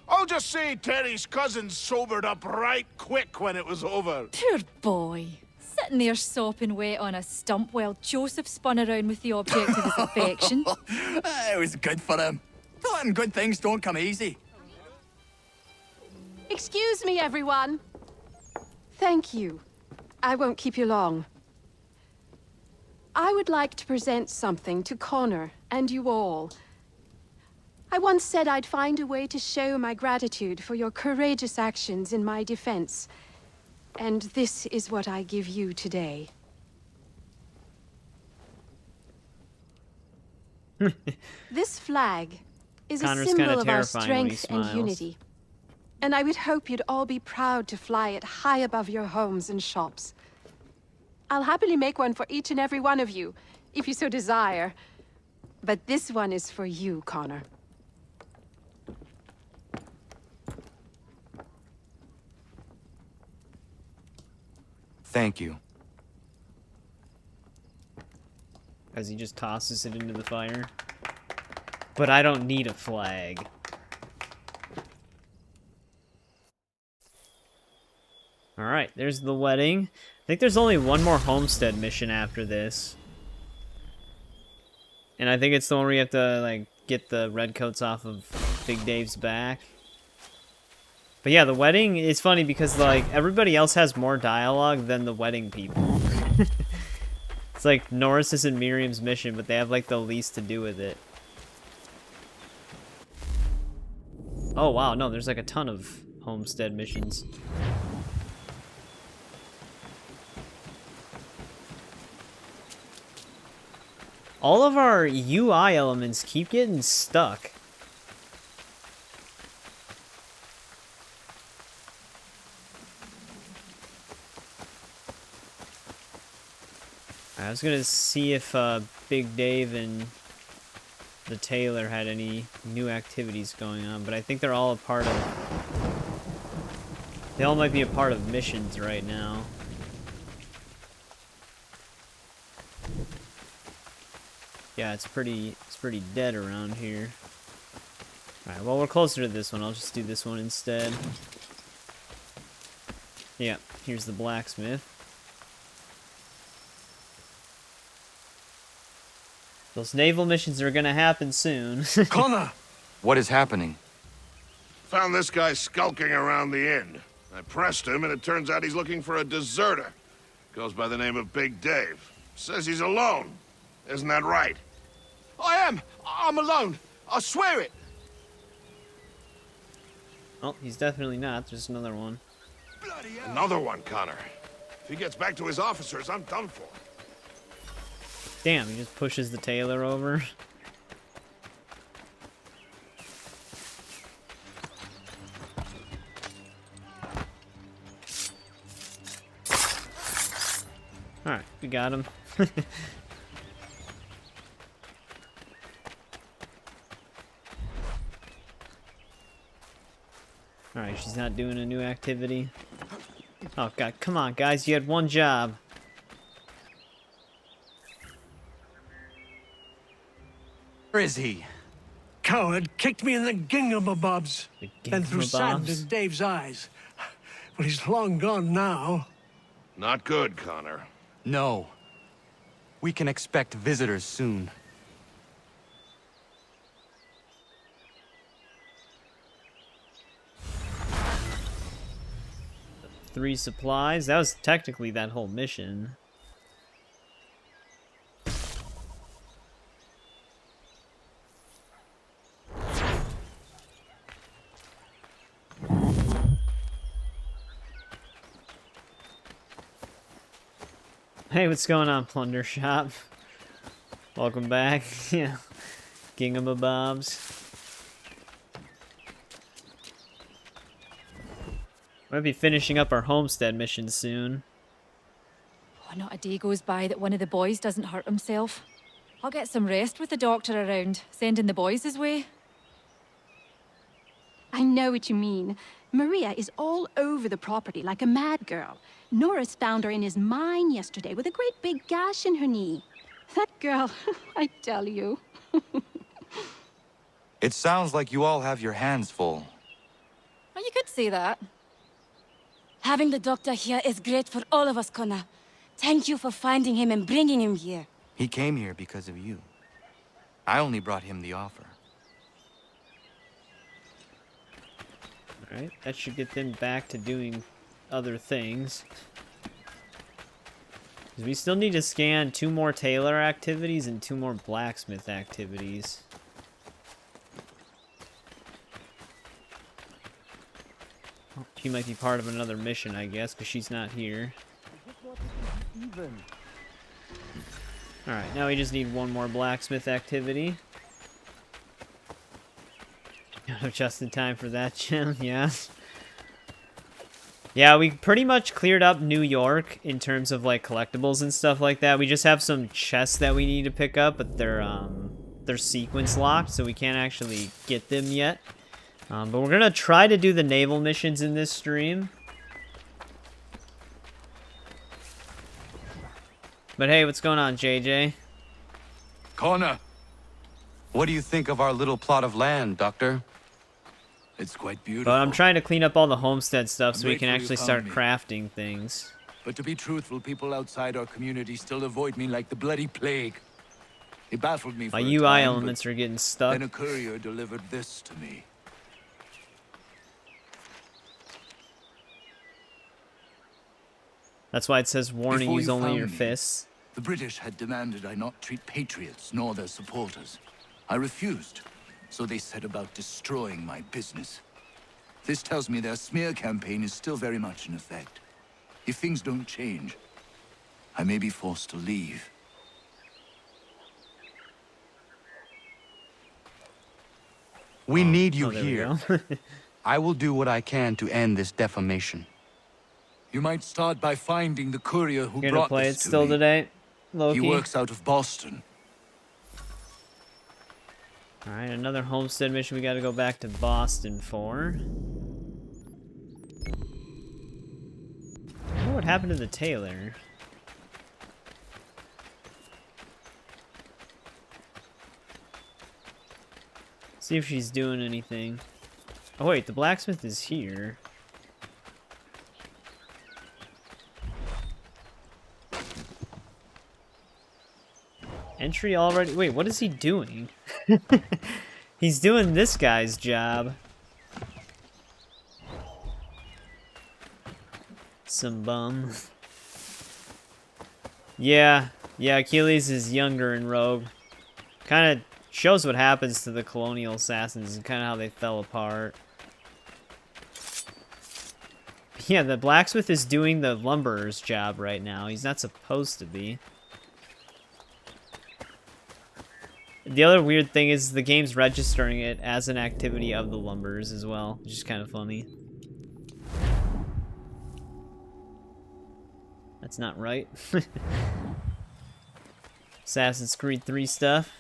I'll just say Terry's cousins sobered up right quick when it was over. Poor boy. Sitting there sopping wet on a stump while Joseph spun around with the object of his affection. It was good for him. Tell him good things don't come easy. Excuse me, everyone. Thank you. I won't keep you long. I would like to present something to Connor and you all. I once said I'd find a way to show my gratitude for your courageous actions in my defense. And this is what I give you today. This flag is Connor's a symbol kinda of our terrifying when he strength and smiles. unity. And I would hope you'd all be proud to fly it high above your homes and shops. I'll happily make one for each and every one of you, if you so desire. But this one is for you, Connor. Thank you. As he just tosses it into the fire. But I don't need a flag. Alright, there's the wedding. I think there's only one more homestead mission after this. And I think it's the one where you have to, like, get the redcoats off of Big Dave's back. But yeah, the wedding is funny because, like, everybody else has more dialogue than the wedding people. It's like Norris's and Miriam's mission, but they have, like, the least to do with it. Oh, wow, no, there's, like, a ton of homestead missions. All of our UI elements keep getting stuck. I was gonna see if Big Dave and the tailor had any new activities going on, but I think they're all a part of... They all might be a part of missions right now. Yeah, it's pretty dead around here. Alright, well, we're closer to this one. I'll just do this one instead. Yeah, here's the blacksmith. Those naval missions are gonna happen soon. Connor! What is happening? Found this guy skulking around the inn. I pressed him, and it turns out he's looking for a deserter. Goes by the name of Big Dave. Says he's alone. Isn't that right? I am! I'm alone! I swear it! Oh, he's definitely not. There's another one. Another one, Connor. If he gets back to his officers, I'm done for. Damn, he just pushes the tailor over. Alright, we got him. Alright, she's not doing a new activity. Oh god, come on guys, you had one job. Where is he? Coward kicked me in the gingamabobs, then threw sand gingamabobs? in Dave's eyes. But he's long gone now. Not good, Connor. No. We can expect visitors soon. Three supplies. That was technically that whole mission. Hey, what's going on, Plunder Shop? Welcome back. Yeah. Gingamabobs. Might be finishing up our homestead mission soon. Oh, not a day goes by that one of the boys doesn't hurt himself. I'll get some rest with the doctor around, sending the boys his way. I know what you mean. Maria is all over the property like a mad girl. Norris found her in his mine yesterday with a great big gash in her knee. That girl, I tell you. It sounds like you all have your hands full. Well, you could say that. Having the doctor here is great for all of us, Connor. Thank you for finding him and bringing him here. He came here because of you. I only brought him the offer. Alright, that should get them back to doing other things. 'Cause we still need to scan 2 more tailor activities and 2 more blacksmith activities. Oh, She might be part of another mission, I guess, because she's not here. Alright, now we just need one more blacksmith activity. Just in time for that, Jim, yeah. Yeah, we pretty much cleared up New York in terms of, like, collectibles and stuff like that. We just have some chests that we need to pick up, but they're sequence locked, so we can't actually get them yet. But we're gonna try to do the naval missions in this stream. But hey, what's going on, JJ? Connor, what do you think of our little plot of land, Doctor? It's quite beautiful. But I'm trying to clean up all the homestead stuff so we can grateful you actually found start me. crafting things. But to be truthful, people outside our community still avoid me like the bloody plague. They baffled me for My a UI time, elements are getting stuck. Then a courier delivered this to me. That's why it says warning, Before use you only found your me, fists. The British had demanded I not treat patriots nor their supporters. I refused, so they set about destroying my business. This tells me their smear campaign is still very much in effect. If things don't change, I may be forced to leave. We need you there we here. go. I will do what I can to end this defamation. You might start by finding the courier who You're gonna brought play this it to still me. today, Loki? He works out of Boston. Alright, another homestead mission we gotta go back to Boston for. I wonder what happened to the tailor. See if she's doing anything. Oh wait, the blacksmith is here. Entry already? Wait, what is he doing? He's doing this guy's job. Some bum. Yeah, Achilles is younger in Rogue. Kind of shows what happens to the colonial assassins and kind of how they fell apart. Yeah, the blacksmith is doing the lumberer's job right now. He's not supposed to be. The other weird thing is the game's registering it as an activity of the lumberers as well, which is kind of funny. That's not right. Assassin's Creed 3 stuff.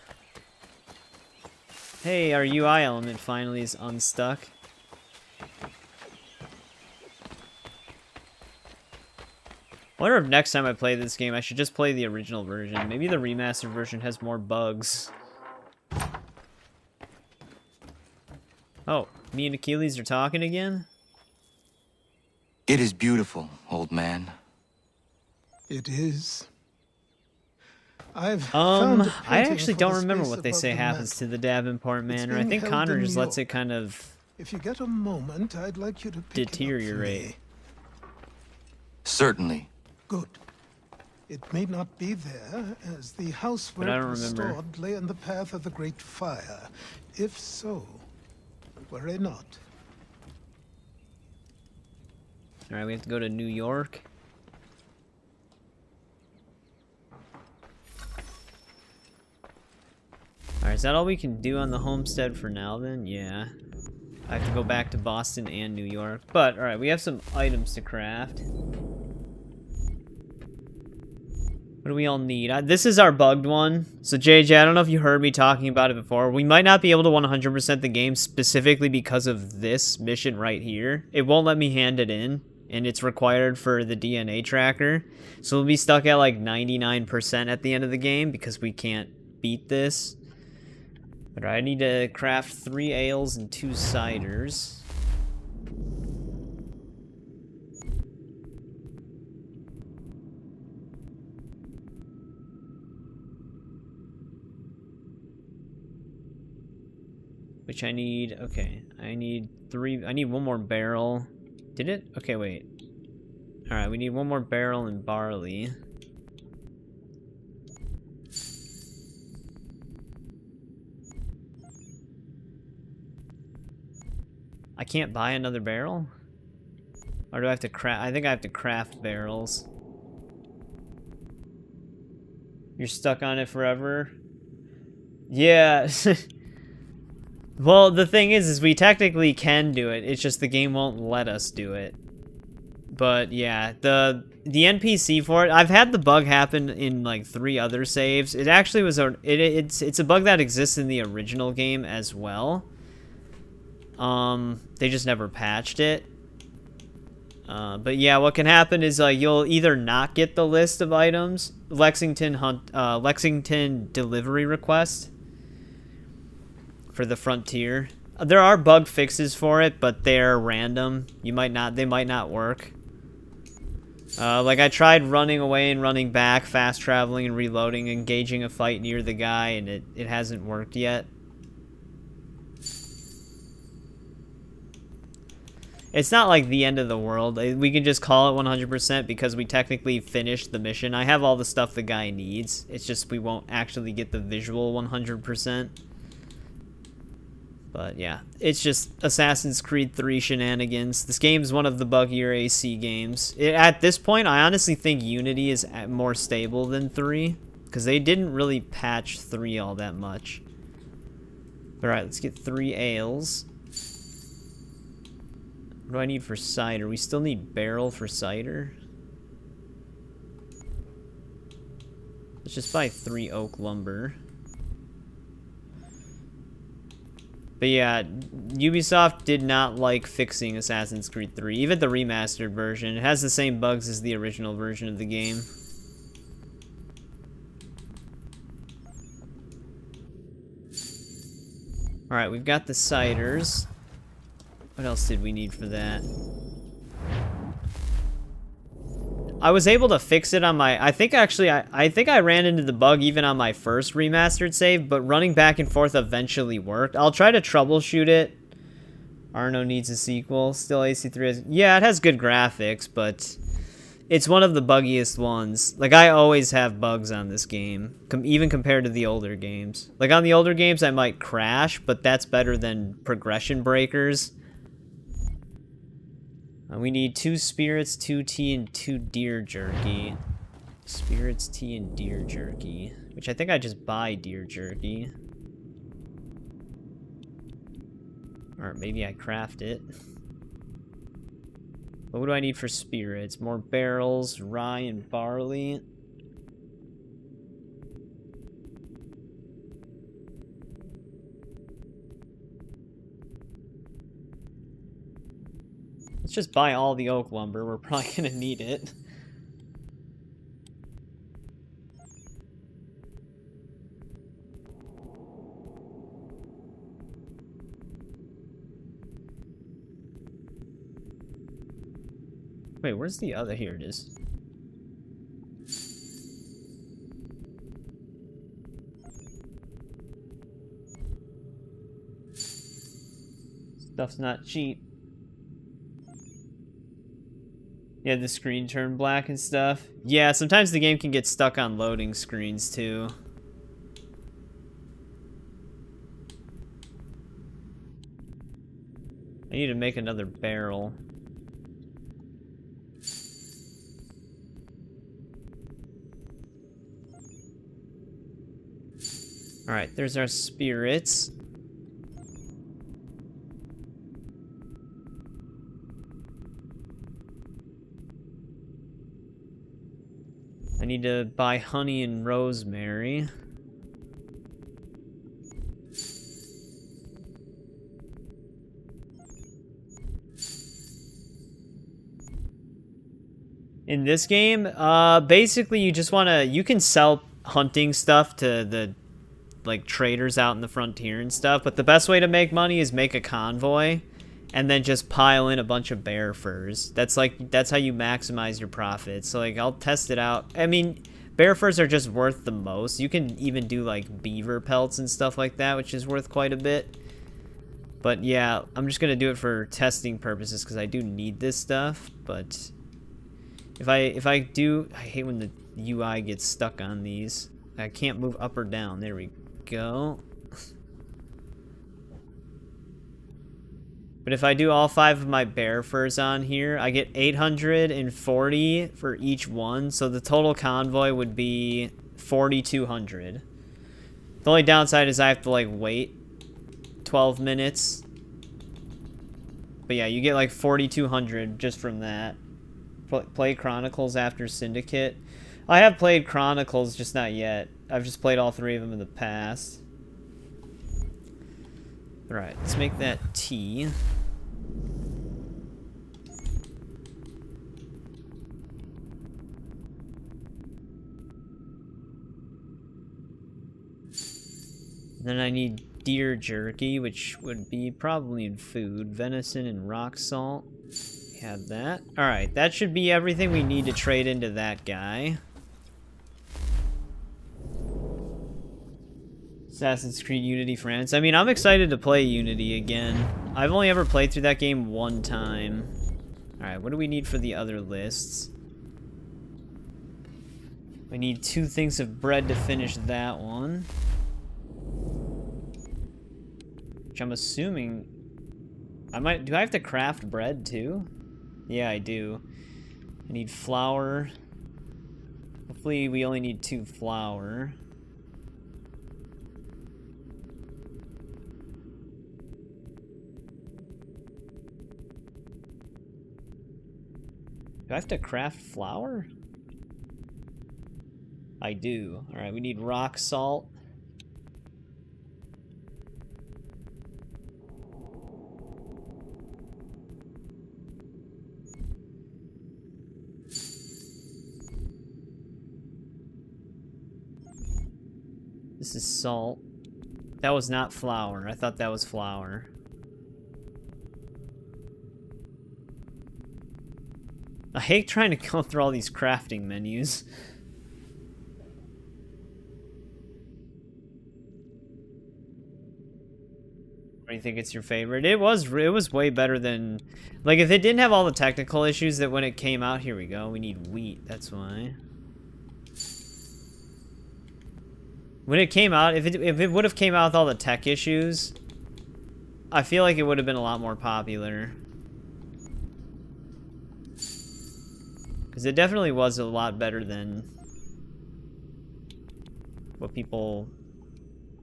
Hey, our UI element finally is unstuck. I wonder if next time I play this game I should just play the original version. Maybe the remastered version has more bugs. Oh, me and Achilles are talking again? It is beautiful, old man. It is. I've found a I painting actually for don't the remember space what they above say the happens to the Davenport It's Manor. I being think held Connor in just New lets it York. kind of If you get a moment, I'd like you to pick deteriorate. it up for me. Certainly. Good. It may not be there, as the house But where I it don't was remember. stored lay in the path of the Great Fire. If so, worry not. Alright, we have to go to New York. Alright, is that all we can do on the homestead for now then? Yeah. I have to go back to Boston and New York. But, alright, we have some items to craft. What do we all need? This is our bugged one. So, JJ, I don't know if you heard me talking about it before. We might not be able to 100% the game specifically because of this mission right here. It won't let me hand it in, and it's required for the DNA tracker. So we'll be stuck at like 99% at the end of the game because we can't beat this. But I need to craft 3 ales and 2 ciders. Which I need, okay, I need 3, I need 1 more barrel. Did it? Okay, wait. Alright, we need 1 more barrel and barley. I can't buy another barrel? Or do I have to craft? I think I have to craft barrels. You're stuck on it forever? Yeah. Well, the thing is we technically can do it. It's just the game won't let us do it. But yeah, the NPC for it, I've had the bug happen in like 3 other saves. It actually was it's a bug that exists in the original game as well. They just never patched it. But yeah, what can happen is you'll either not get the list of items, Lexington delivery request for the Frontier. There are bug fixes for it, but they're random. They might not work. Like I tried running away and running back, fast traveling and reloading, engaging a fight near the guy, and it hasn't worked yet. It's not like the end of the world. We can just call it 100% because we technically finished the mission. I have all the stuff the guy needs. It's just we won't actually get the visual 100%. But yeah, it's just Assassin's Creed 3 shenanigans. This game is one of the buggier AC games. At this point, I honestly think Unity is more stable than 3 because they didn't really patch 3 all that much. Alright, let's get 3 ales. What do I need for cider? We still need barrel for cider. Let's just buy 3 oak lumber. But yeah, Ubisoft did not like fixing Assassin's Creed 3. Even the remastered version. It has the same bugs as the original version of the game. Alright, we've got the ciders. What else did we need for that? I was able to fix it on my... I think I ran into the bug even on my first remastered save, but running back and forth eventually worked. I'll try to troubleshoot it. Arno needs a sequel. Still AC3 has... Yeah, it has good graphics, but it's one of the buggiest ones. Like, I always have bugs on this game, even compared to the older games. Like, on the older games, I might crash, but that's better than progression breakers. We need 2 spirits, 2 tea, and 2 deer jerky. Spirits, tea, and deer jerky. Which I think I just buy deer jerky. Or maybe I craft it. But what do I need for spirits? More barrels, rye, and barley. Let's just buy all the oak lumber. We're probably gonna need it. Wait, where's the other? Here it is. Stuff's not cheap. Yeah, the screen turned black and stuff. Yeah, sometimes the game can get stuck on loading screens too. I need to make another barrel. Alright, there's our spirits. I need to buy honey and rosemary. In this game, basically you just want to, you can sell hunting stuff to the like traders out in the frontier and stuff, but the best way to make money is make a convoy and then just pile in a bunch of bear furs. That's how you maximize your profits. So like I'll test it out. I mean, bear furs are just worth the most. You can even do like beaver pelts and stuff like that, which is worth quite a bit. But yeah, I'm just gonna do it for testing purposes because I do need this stuff. But if I do, I hate when the UI gets stuck on these. I can't move up or down. There we go. But if I do all 5 of my bear furs on here, I get 840 for each one. So the total convoy would be 4,200. The only downside is I have to, like, wait 12 minutes. But yeah, you get, like, 4,200 just from that. Play Chronicles after Syndicate. I have played Chronicles, just not yet. I've just played all 3 of them in the past. Alright, let's make that tea. Then I need deer jerky, which would be probably in food. Venison and rock salt. We have that. Alright, that should be everything we need to trade into that guy. Assassin's Creed Unity France. I mean, I'm excited to play Unity again. I've only ever played through that game one time. Alright, what do we need for the other lists? We need 2 things of bread to finish that one. Which I'm assuming... do I have to craft bread too? Yeah, I do. I need flour. Hopefully we only need 2 flour. Do I have to craft flour? I do. Alright, we need rock salt. This is salt. That was not flour. I thought that was flour. I hate trying to go through all these crafting menus. Or you think it's your favorite? It was way better than... Like, if it didn't have all the technical issues that when it came out... Here we go. We need wheat. That's why. When it came out, if it would have came out with all the tech issues, I feel like it would have been a lot more popular. Because it definitely was a lot better than what people,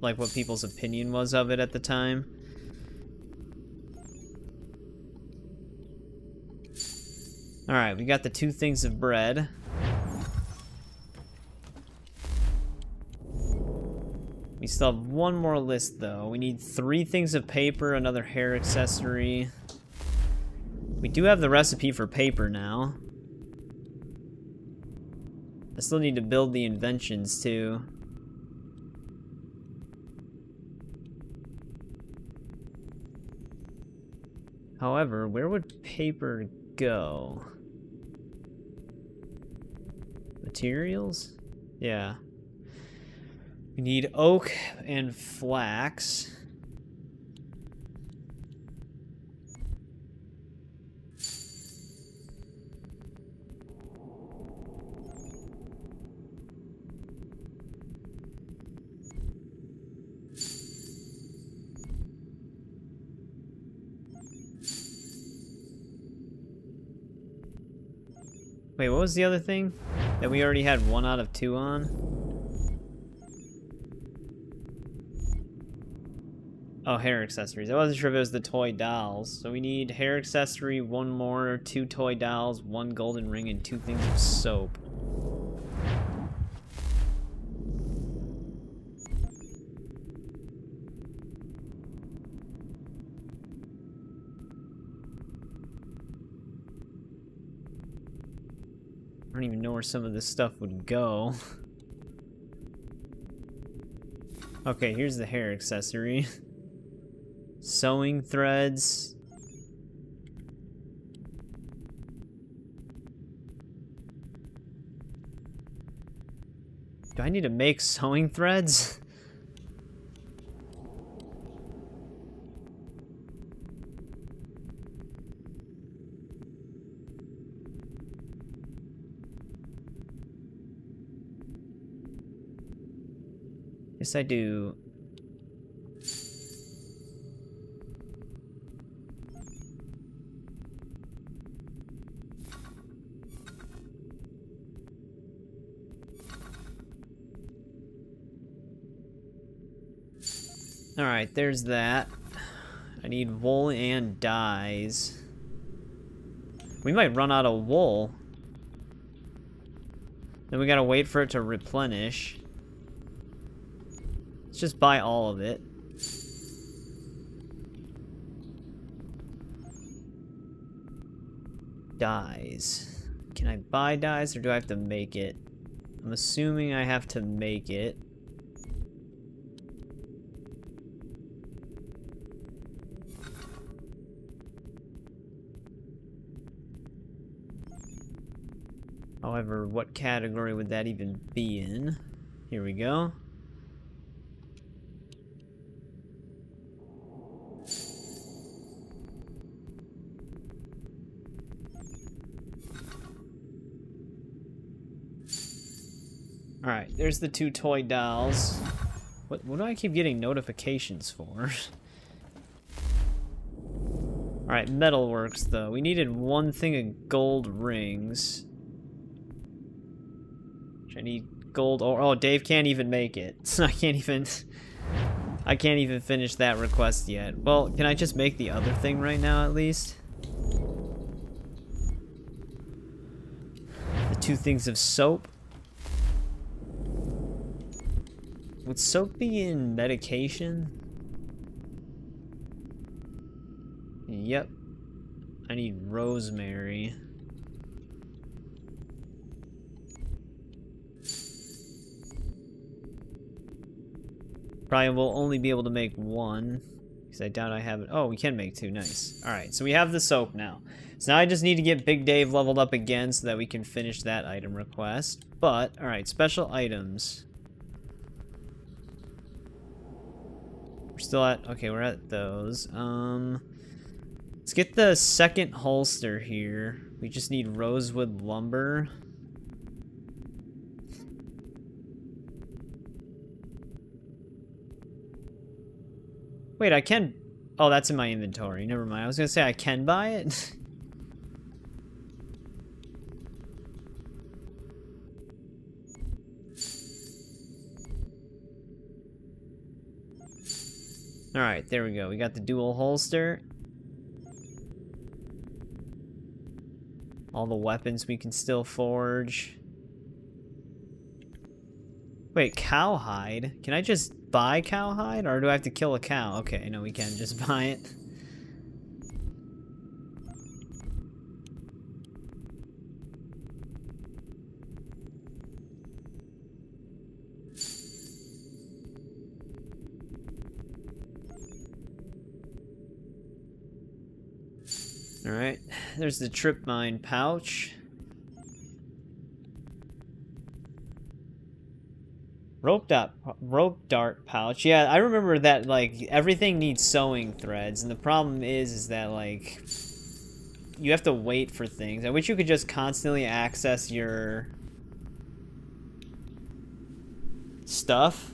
like what people's opinion was of it at the time. Alright, we got the 2 things of bread. We still have 1 more list, though. We need 3 things of paper, another hair accessory. We do have the recipe for paper now. I still need to build the inventions, too. However, where would paper go? Materials? Yeah. We need oak and flax. Wait, what was the other thing that we already had 1 out of 2 on? Oh, hair accessories. I wasn't sure if it was the toy dolls. So we need hair accessory, 1 more, 2 toy dolls, 1 golden ring, and 2 things of soap. I don't even know where some of this stuff would go. Okay, here's the hair accessory. Sewing threads. Do I need to make sewing threads? Yes, I do. Alright, there's that. I need wool and dyes. We might run out of wool. Then we gotta wait for it to replenish. Let's just buy all of it. Dyes. Can I buy dyes or do I have to make it? I'm assuming I have to make it. However, what category would that even be in? Here we go. Alright, there's the 2 toy dolls. What do I keep getting notifications for? Alright, metalworks though. We needed 1 thing of gold rings. I need gold ore. Oh, Dave can't even make it. I can't even finish that request yet. Well, can I just make the other thing right now at least? The 2 things of soap. Would soap be in medication? Yep. I need rosemary. Probably will only be able to make 1. Because I doubt I have it. Oh, we can make 2. Nice. Alright, so we have the soap now. So now I just need to get Big Dave leveled up again so that we can finish that item request. But, alright, special items. We're still at, okay, we're at those. Let's get the second holster here. We just need rosewood lumber. Wait, I can, oh, that's in my inventory. Never mind. I was gonna say I can buy it. Alright, there we go. We got the dual holster. All the weapons we can still forge. Wait, cowhide? Can I just buy cowhide? Or do I have to kill a cow? Okay, no, we can just buy it. Alright, there's the trip mine pouch. Rope dart pouch. Yeah, I remember that, like, everything needs sewing threads, and the problem is that, like, you have to wait for things. I wish you could just constantly access your stuff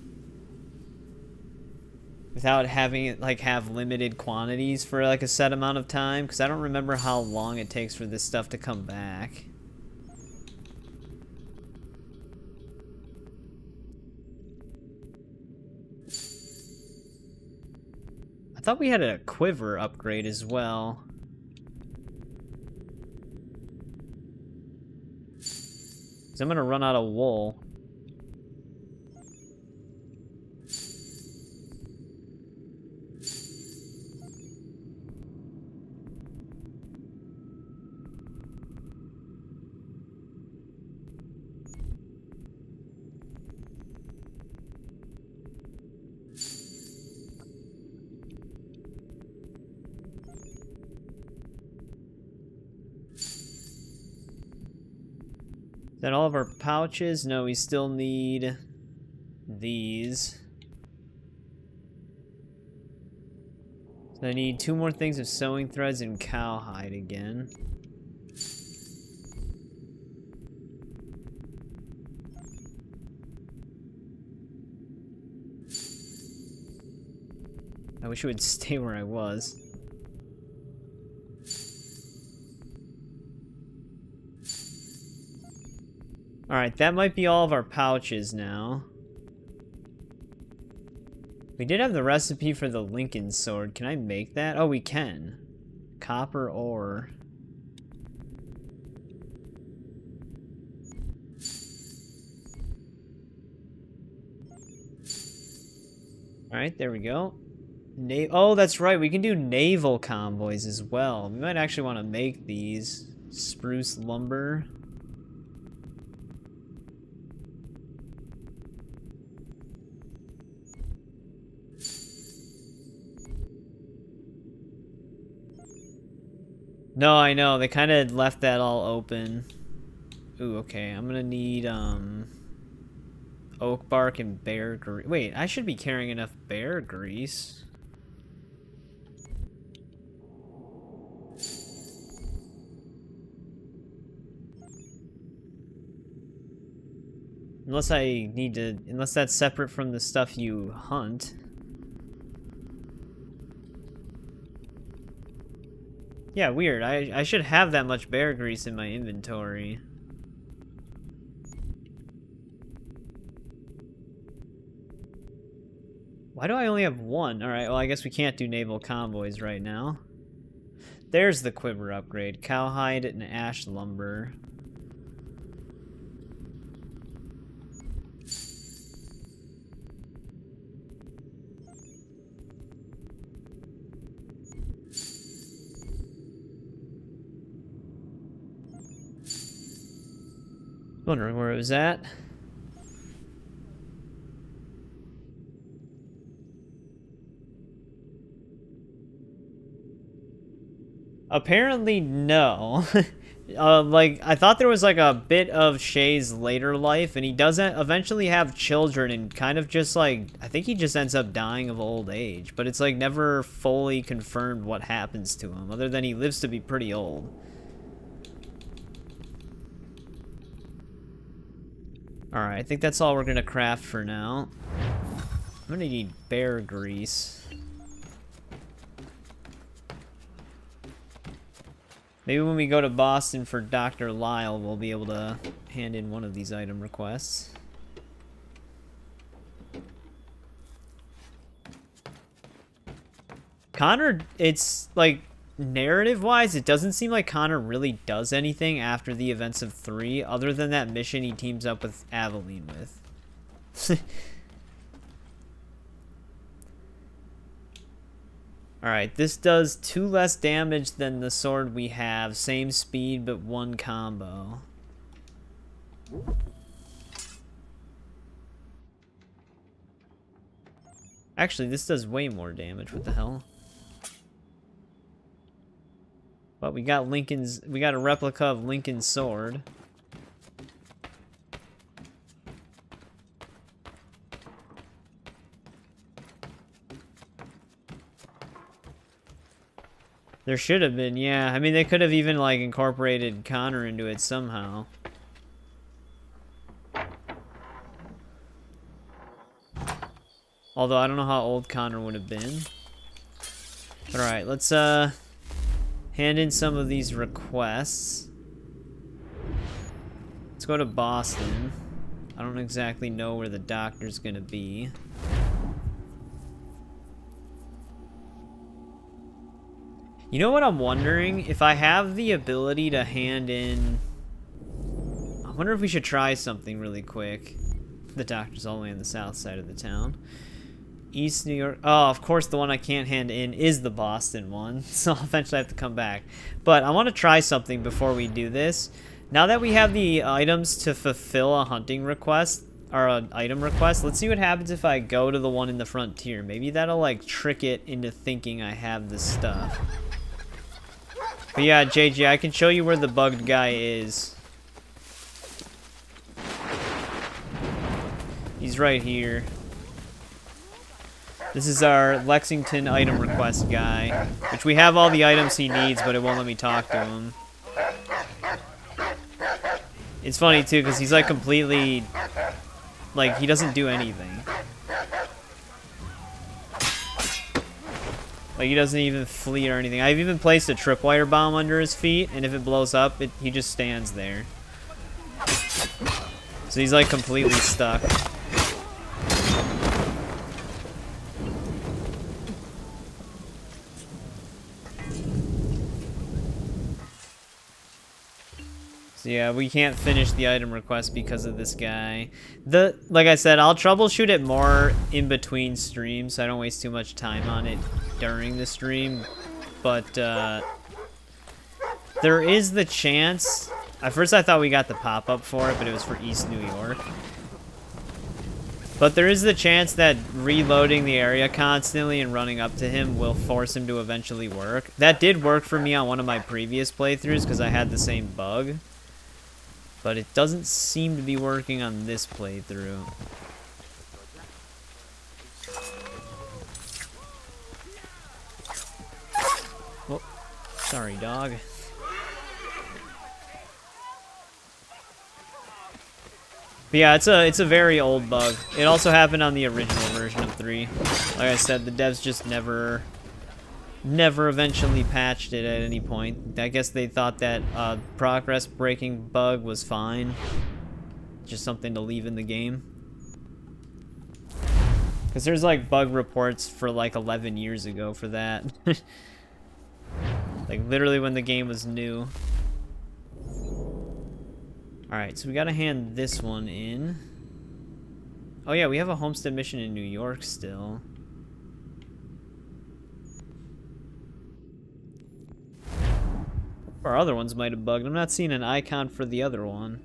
without having it, like, have limited quantities for, like, a set amount of time, because I don't remember how long it takes for this stuff to come back. I thought we had a quiver upgrade as well. Because I'm gonna run out of wool. Is that all of our pouches? No, we still need these. So I need 2 more things of sewing threads and cowhide again. I wish it would stay where I was. Alright, that might be all of our pouches now. We did have the recipe for the Lincoln sword. Can I make that? Oh, we can. Copper ore. Alright, there we go. Oh, that's right. We can do naval convoys as well. We might actually want to make these. Spruce lumber. No, I know. They kind of left that all open. Ooh, okay. I'm gonna need, oak bark and bear grease. Wait, I should be carrying enough bear grease. Unless I need to... Unless that's separate from the stuff you hunt. Yeah, weird. I should have that much bear grease in my inventory. Why do I only have one? Alright, well I guess we can't do naval convoys right now. There's the quiver upgrade. Cowhide and ash lumber. Wondering where it was at. Apparently, no. Like, I thought there was like a bit of Shay's later life, and he doesn't eventually have children, and kind of just like, I think he just ends up dying of old age, but it's like never fully confirmed what happens to him, other than he lives to be pretty old. Alright, I think that's all we're gonna craft for now. I'm gonna need bear grease. Maybe when we go to Boston for Dr. Lyle, we'll be able to hand in one of these item requests. Connor, it's like, narrative-wise, it doesn't seem like Connor really does anything after the events of 3, other than that mission he teams up with Aveline with. Alright, this does 2 less damage than the sword we have. Same speed, but 1 combo. Actually, this does way more damage. What the hell? But we got a replica of Lincoln's sword. There should have been, yeah. I mean, they could have even, like, incorporated Connor into it somehow. Although, I don't know how old Connor would have been. Alright, let's, hand in some of these requests. Let's go to Boston. I don't exactly know where the doctor's gonna be. You know what I'm wondering? If I have the ability to hand in... I wonder if we should try something really quick. The doctor's all the way on the south side of the town. East New York. Oh, of course the one I can't hand in is the Boston one. So I'll eventually have to come back. But I want to try something before we do this. Now that we have the items to fulfill a hunting request, or an item request, let's see what happens if I go to the one in the frontier. Maybe that'll like trick it into thinking I have this stuff. But yeah, JJ, I can show you where the bugged guy is. He's right here. This is our Lexington item request guy, which we have all the items he needs, but it won't let me talk to him. It's funny too, because he's like completely, like, he doesn't do anything. Like, he doesn't even flee or anything. I've even placed a tripwire bomb under his feet, and if it blows up, he just stands there. So he's like completely stuck. yeah, we can't finish the item request because of this guy. Like I said, I'll troubleshoot it more in between streams, so I don't waste too much time on it during the stream. But there is the chance. At first I thought we got the pop-up for it, but it was for East New York. But there is the chance that reloading the area constantly and running up to him will force him to eventually work. That did work for me on one of my previous playthroughs because I had the same bug. But it doesn't seem to be working on this playthrough. Oh, sorry, dog. But yeah, it's a very old bug. It also happened on the original version of 3. Like I said, the devs just never eventually patched it at any point. I guess they thought that progress breaking bug was fine. Just something to leave in the game. Because there's like bug reports for like 11 years ago for that. Like literally when the game was new. Alright, so we gotta hand this one in. Oh yeah, we have a homestead mission in New York still. Our other ones might have bugged. I'm not seeing an icon for the other one.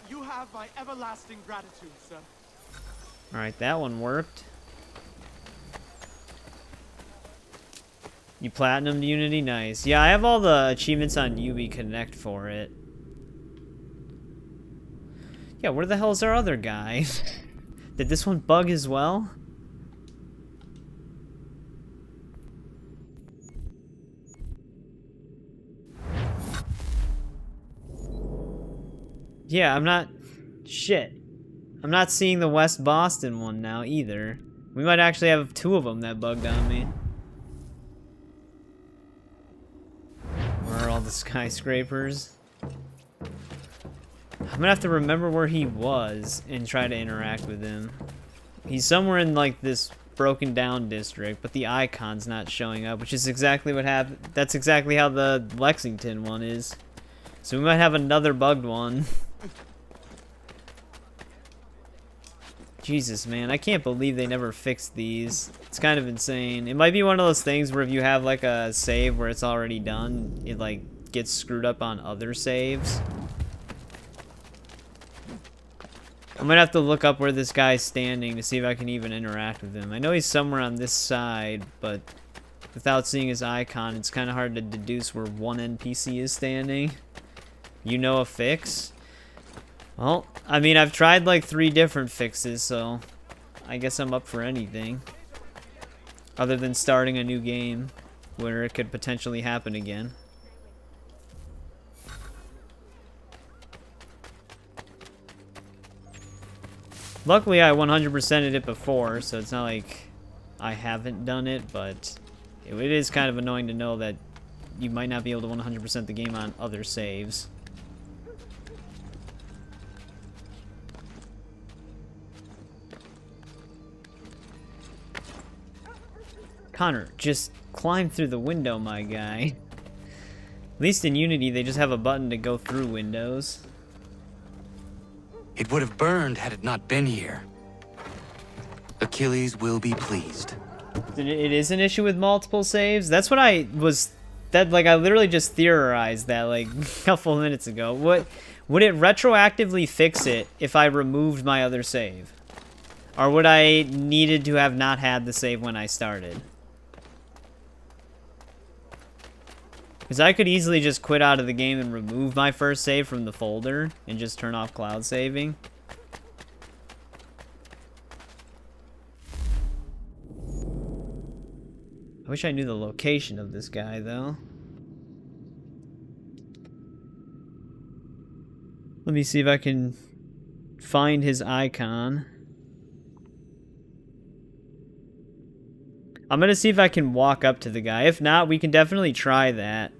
You have my everlasting gratitude, sir. Alright, that one worked. You platinumed Unity? Nice. Yeah, I have all the achievements on UB Connect for it. Yeah, where the hell is our other guy? Did this one bug as well? Yeah, I'm not... Shit. I'm not seeing the West Boston one now, either. We might actually have 2 of them that bugged on me. Where are all the skyscrapers? I'm gonna have to remember where he was and try to interact with him. He's somewhere in, like, this broken down district, but the icon's not showing up, which is exactly what happened. That's exactly how the Lexington one is. So we might have another bugged one. Jesus, man, I can't believe they never fixed these. It's kind of insane. It might be one of those things where if you have, like, a save where it's already done, it, like, gets screwed up on other saves. I'm gonna have to look up where this guy's standing to see if I can even interact with him. I know he's somewhere on this side, but without seeing his icon, it's kind of hard to deduce where one NPC is standing. You know a fix? Well, I mean, I've tried like 3 different fixes, so I guess I'm up for anything. Other than starting a new game where it could potentially happen again. Luckily, I 100%ed it before, so it's not like I haven't done it, but it is kind of annoying to know that you might not be able to 100% the game on other saves. Connor, just climb through the window, my guy. At least in Unity, they just have a button to go through windows. It would have burned had it not been here. Achilles will be pleased. It is an issue with multiple saves? That's what I was... Like, I literally just theorized that, like, a couple minutes ago. Would it retroactively fix it if I removed my other save? Or would I needed to have not had the save when I started? Because I could easily just quit out of the game and remove my first save from the folder and just turn off cloud saving. I wish I knew the location of this guy, though. Let me see if I can find his icon. I'm gonna see if I can walk up to the guy. If not, we can definitely try that.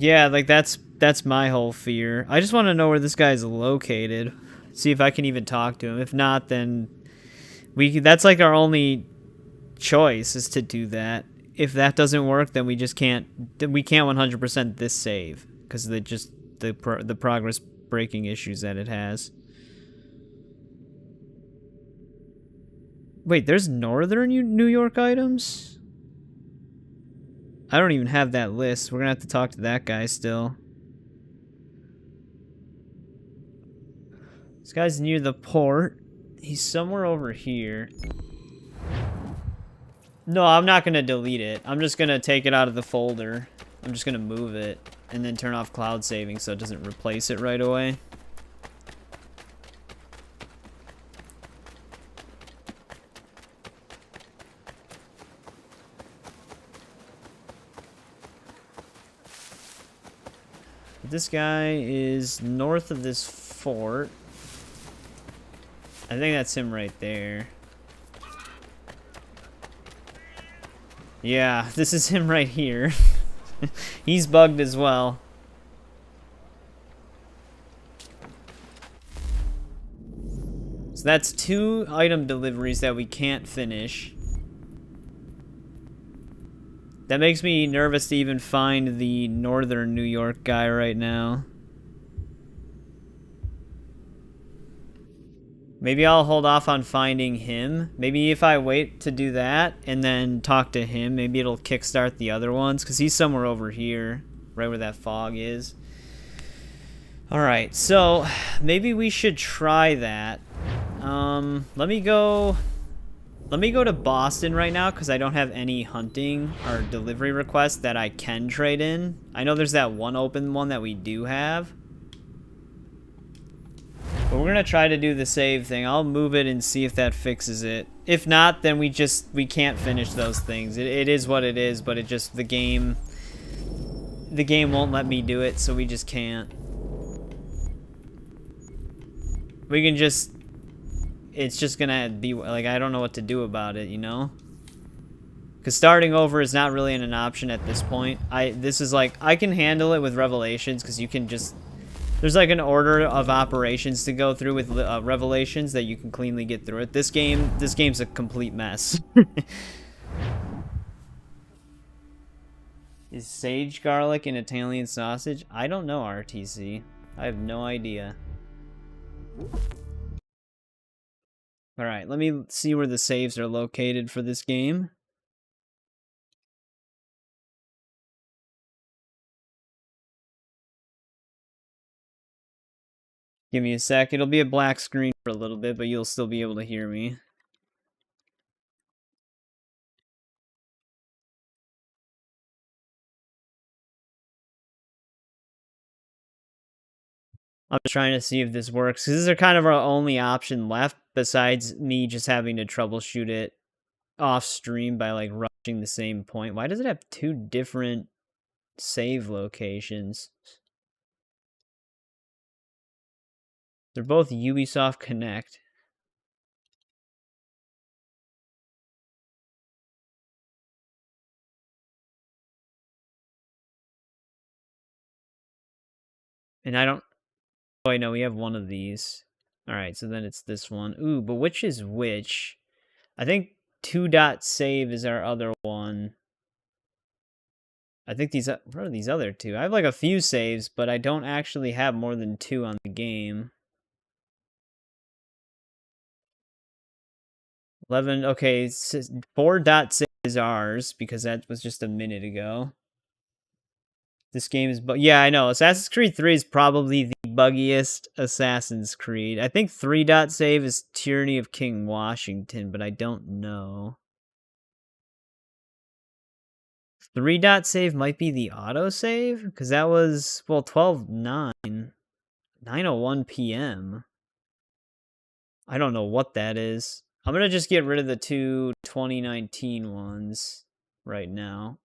Yeah, like that's my whole fear. I just want to know where this guy's located. See if I can even talk to him. If not, then that's like our only choice is to do that. If that doesn't work, then we can't 100% this save because the progress breaking issues that it has. Wait, there's northern New York items? I don't even have that list. We're gonna have to talk to that guy still. This guy's near the port. He's somewhere over here. No, I'm not gonna delete it. I'm just gonna take it out of the folder. I'm just gonna move it and then turn off cloud saving so it doesn't replace it right away. This guy is north of this fort. I think that's him right there. Yeah, this is him right here. He's bugged as well. So that's 2 item deliveries that we can't finish. That makes me nervous to even find the northern New York guy right now. Maybe I'll hold off on finding him. Maybe if I wait to do that and then talk to him, maybe it'll kickstart the other ones, because he's somewhere over here, right where that fog is. Alright, so maybe we should try that. Let me go to Boston right now, because I don't have any hunting or delivery requests that I can trade in. I know there's that one open one that we do have. But we're gonna try to do the save thing. I'll move it and see if that fixes it. If not, then we can't finish those things. It is what it is, but the game won't let me do it, so we just can't. We can just, it's just gonna be, like, I don't know what to do about it, you know? Because starting over is not really an option at this point. This is like, I can handle it with Revelations, because you can just, there's like an order of operations to go through with Revelations that you can cleanly get through it. This game's a complete mess. Is sage garlic an Italian sausage? I don't know, RTC. I have no idea. Alright, let me see where the saves are located for this game. Give me a sec. It'll be a black screen for a little bit, but you'll still be able to hear me. I'm just trying to see if this works. This is kind of our only option left, besides me just having to troubleshoot it off stream by like rushing the same point. Why does it have 2 different save locations? They're both Ubisoft Connect. And I don't... Oh, wait, no, we have one of these. Alright, so then it's this one. Ooh, but which is which? I think 2.save is our other one. I think these... What are these other 2? I have like a few saves, but I don't actually have more than 2 on the game. 11, okay, 4.save is ours, because that was just a minute ago. This game is, but yeah, I know. Assassin's Creed 3 is probably the buggiest Assassin's Creed. I think 3.save is Tyranny of King Washington, but I don't know. 3.save might be the autosave, because that was, well, 12:09, 9:01 p.m. I don't know what that is. I'm gonna just get rid of the 2 2019 ones right now.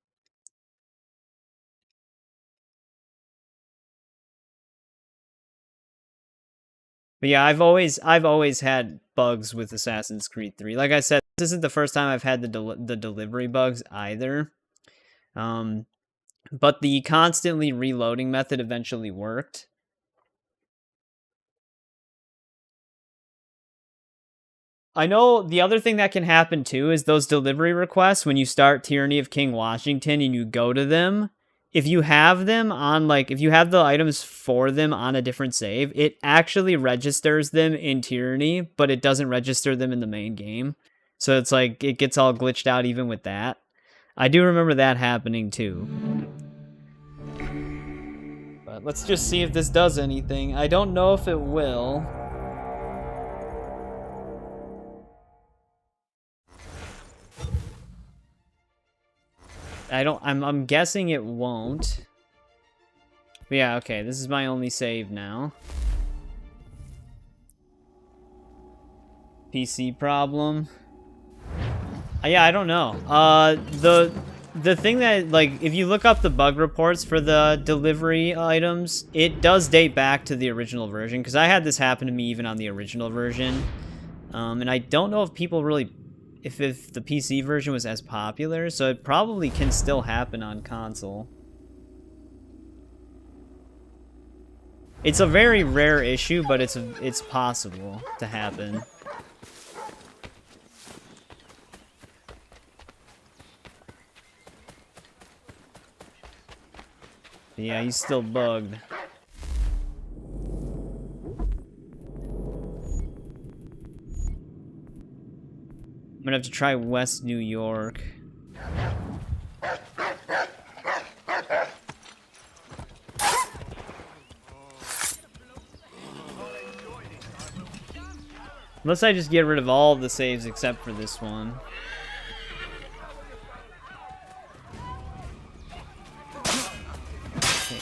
But yeah, I've always had bugs with Assassin's Creed 3. Like I said, this isn't the first time I've had the delivery bugs either. But the constantly reloading method eventually worked. I know the other thing that can happen too is those delivery requests when you start Tyranny of King Washington and you go to them. If you have them on, like, if you have the items for them on a different save, it actually registers them in Tyranny, but it doesn't register them in the main game. So it's like, it gets all glitched out even with that. I do remember that happening too. But let's just see if this does anything. I don't know if it will. I'm guessing it won't. But yeah, okay, this is my only save now. PC problem. Yeah, I don't know. The thing that, like, if you look up the bug reports for the delivery items, it does date back to the original version, because I had this happen to me even on the original version. And I don't know if people really, if the PC version was as popular, so it probably can still happen on console. It's a very rare issue, but it's possible to happen. Yeah, he's still bugged. I'm gonna have to try West New York. Unless I just get rid of all the saves except for this one. Okay,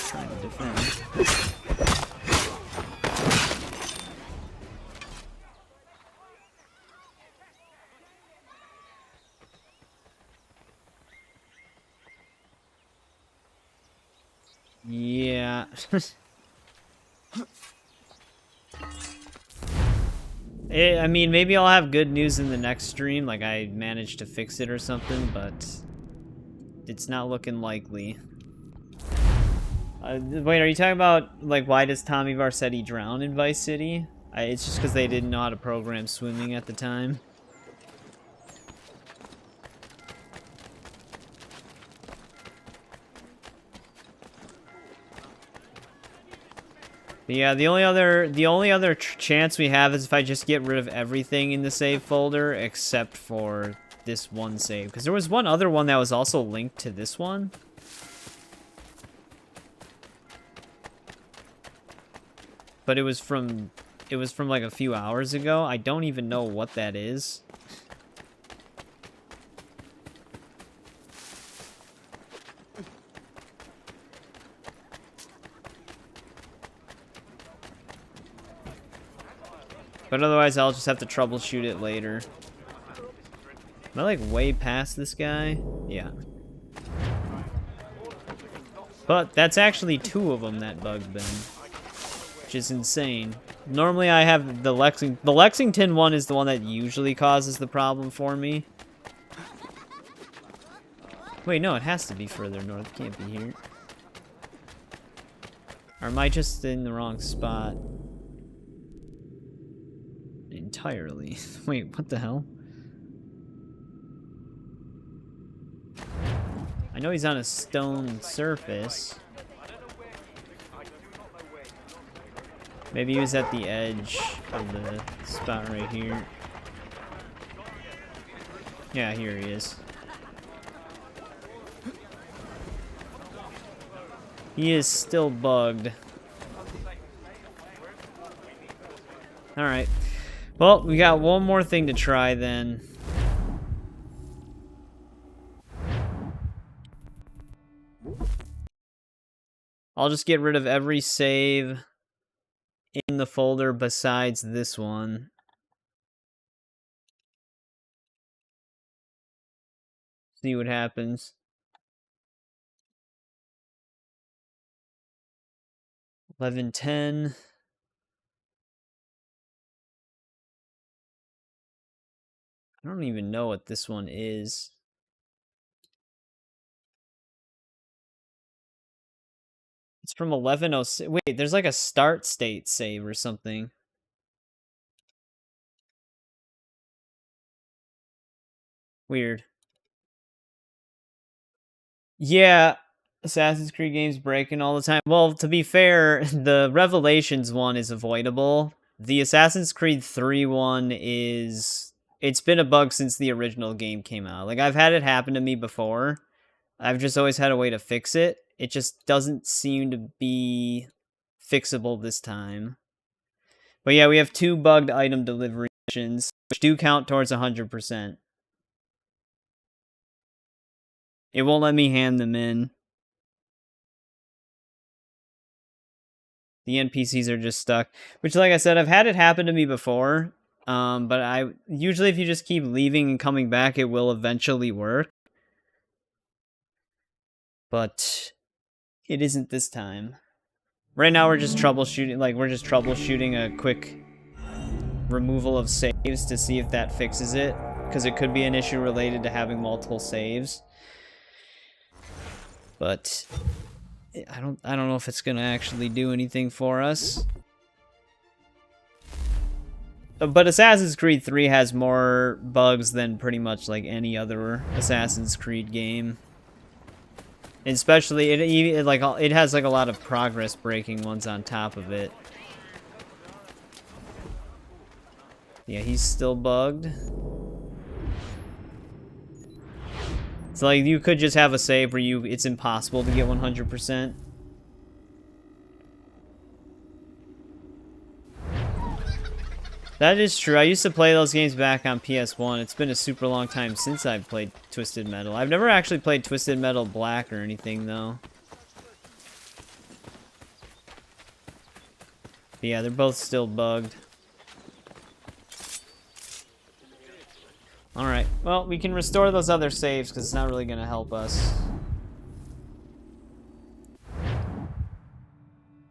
trying to defend. Yeah. I mean, maybe I'll have good news in the next stream, like I managed to fix it or something, but it's not looking likely. Wait, are you talking about, like, why does Tommy Varsetti drown in Vice City? It's just because they didn't know how to program swimming at the time. But yeah, the only other chance we have is if I just get rid of everything in the save folder except for this one save, because there was one other one that was also linked to this one. But it was from like a few hours ago. I don't even know what that is. But otherwise, I'll just have to troubleshoot it later. Am I, like, way past this guy? Yeah. But that's actually 2 of them that bugged them. Which is insane. Normally I have the Lexington one is the one that usually causes the problem for me. Wait, no, it has to be further north. It can't be here. Or am I just in the wrong spot? Entirely. Wait, what the hell? I know he's on a stone surface. Maybe he was at the edge of the spot right here. Yeah, here he is. He is still bugged. Alright. Well, we got one more thing to try then. I'll just get rid of every save in the folder besides this one. See what happens. 11:10. I don't even know what this one is. From 1106. Wait, there's like a start state save or something. Weird. Yeah, Assassin's Creed games breaking all the time. Well, to be fair, the Revelations one is avoidable. The Assassin's Creed 3 one is... It's been a bug since the original game came out. Like, I've had it happen to me before. I've just always had a way to fix it. It just doesn't seem to be fixable this time. But yeah, we have 2 bugged item delivery missions, which do count towards 100%. It won't let me hand them in. The NPCs are just stuck. Which, like I said, I've had it happen to me before. But usually if you just keep leaving and coming back, it will eventually work. But it isn't this time. Right now we're just troubleshooting a quick removal of saves to see if that fixes it. Because it could be an issue related to having multiple saves. But I don't know if it's gonna actually do anything for us. But Assassin's Creed 3 has more bugs than pretty much like any other Assassin's Creed game. Especially it has like a lot of progress breaking ones on top of it. Yeah, he's still bugged. So like you could just have a save where it's impossible to get 100%. That is true. I used to play those games back on PS1. It's been a super long time since I've played Twisted Metal. I've never actually played Twisted Metal Black or anything, though. But yeah, they're both still bugged. Alright, well, we can restore those other saves because it's not really going to help us.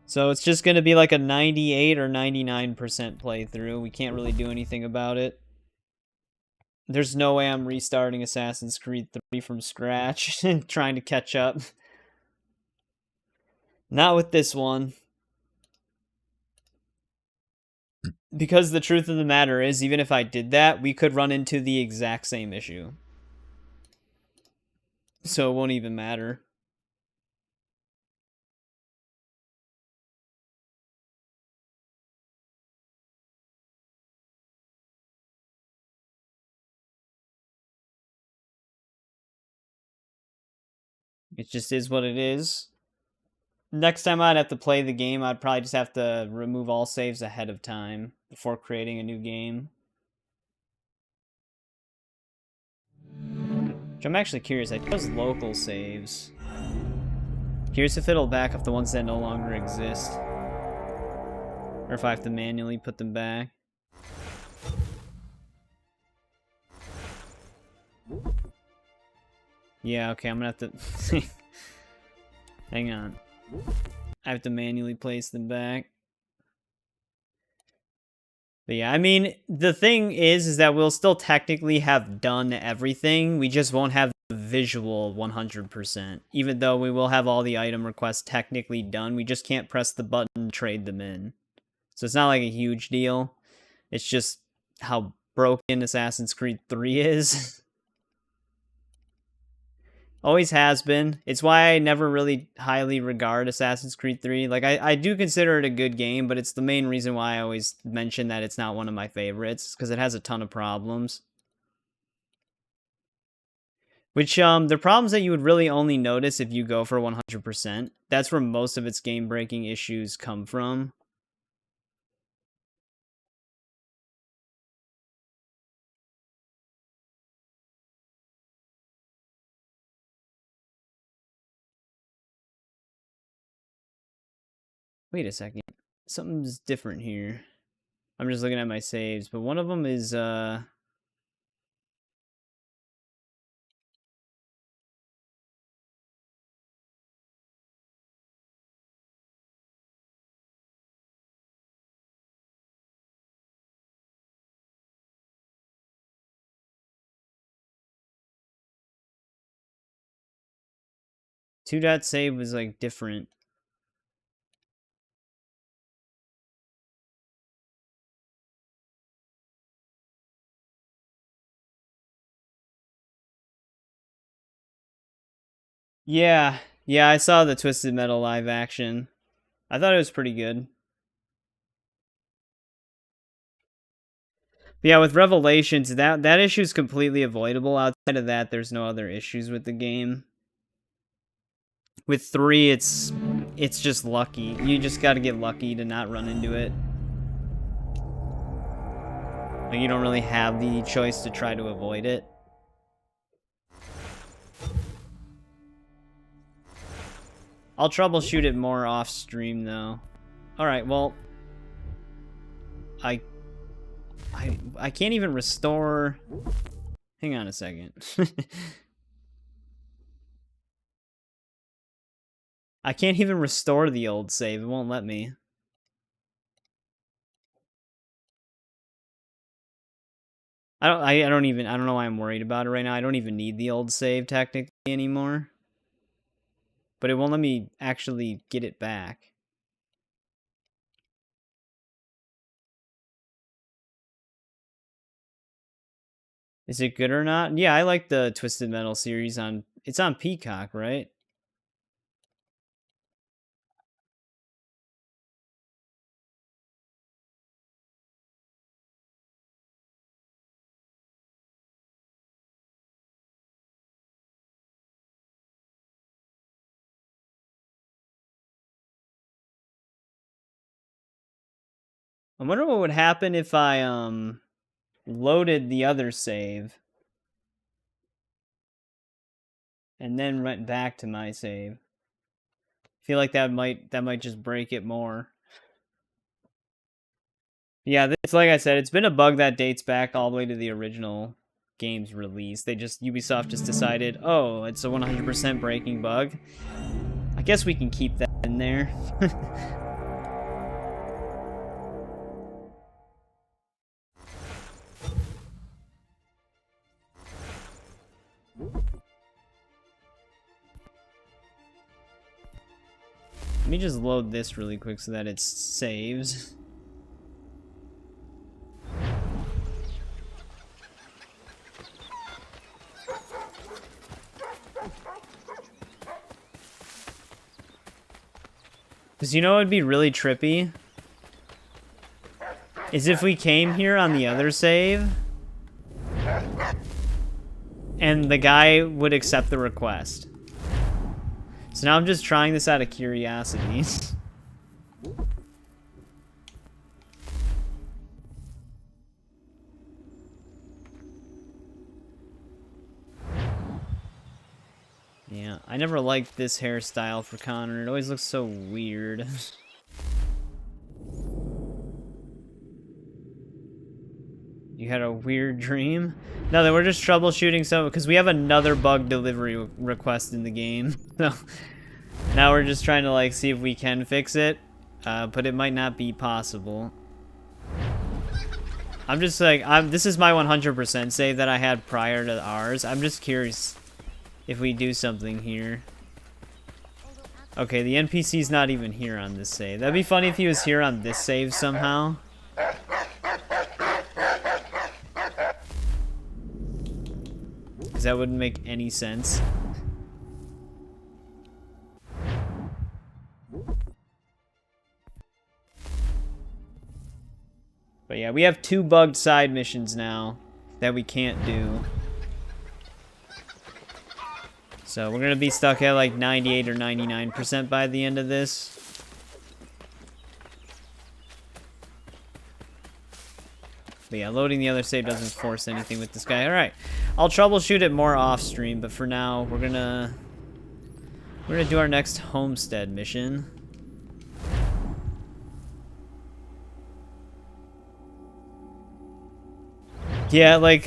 So it's just going to be like a 98 or 99% playthrough. We can't really do anything about it. There's no way I'm restarting Assassin's Creed 3 from scratch and trying to catch up. Not with this one. Because the truth of the matter is, even if I did that, we could run into the exact same issue. So it won't even matter. It just is what it is. Next time I'd have to play the game, I'd probably just have to remove all saves ahead of time before creating a new game. Which I'm actually curious. I chose local saves. Curious if it'll back up the ones that no longer exist. Or if I have to manually put them back. Yeah, okay, I'm gonna have to... Hang on. I have to manually place them back. But yeah, I mean, the thing is that we'll still technically have done everything. We just won't have the visual 100%. Even though we will have all the item requests technically done, we just can't press the button and trade them in. So it's not like a huge deal. It's just how broken Assassin's Creed 3 is. Always has been. It's why I never really highly regard Assassin's Creed 3. Like, I do consider it a good game, but it's the main reason why I always mention that it's not one of my favorites, because it has a ton of problems. Which, they're problems that you would really only notice if you go for 100%. That's where most of its game-breaking issues come from. Wait a second. Something's different here. I'm just looking at my saves, but one of them is, two dot save was, like, different. Yeah, yeah, I saw the Twisted Metal live action. I thought it was pretty good. But yeah, with Revelations, that issue is completely avoidable. Outside of that, there's no other issues with the game. With 3, it's just lucky. You just got to get lucky to not run into it. Like, you don't really have the choice to try to avoid it. I'll troubleshoot it more off stream though. Alright, well, I can't even restore. Hang on a second. I can't even restore the old save. It won't let me. I don't know why I'm worried about it right now. I don't even need the old save technically anymore. But it won't let me actually get it back. Is it good or not? Yeah, I like the Twisted Metal series on... It's on Peacock, right? I wonder what would happen if I, loaded the other save. And then went back to my save. I feel like that might just break it more. Yeah, it's like I said, it's been a bug that dates back all the way to the original game's release. Ubisoft just decided, oh, it's a 100% breaking bug. I guess we can keep that in there. Let me just load this really quick so that it saves. Because you know what would be really trippy? Is if we came here on the other save and the guy would accept the request. So now I'm just trying this out of curiosity. Yeah, I never liked this hairstyle for Connor. It always looks so weird. You had a weird dream? No, then we're just troubleshooting some, because we have another bug delivery request in the game. So now we're just trying to like see if we can fix it, but it might not be possible. I'm just like, this is my 100% save that I had prior to ours. I'm just curious if we do something here. Okay, the NPC's not even here on this save. That'd be funny if he was here on this save somehow. Because that wouldn't make any sense. But yeah, we have 2 bugged side missions now that we can't do. So we're going to be stuck at like 98 or 99% by the end of this. But yeah, loading the other save doesn't force anything with this guy. Alright, I'll troubleshoot it more off stream, but for now, we're gonna do our next homestead mission. Yeah, like,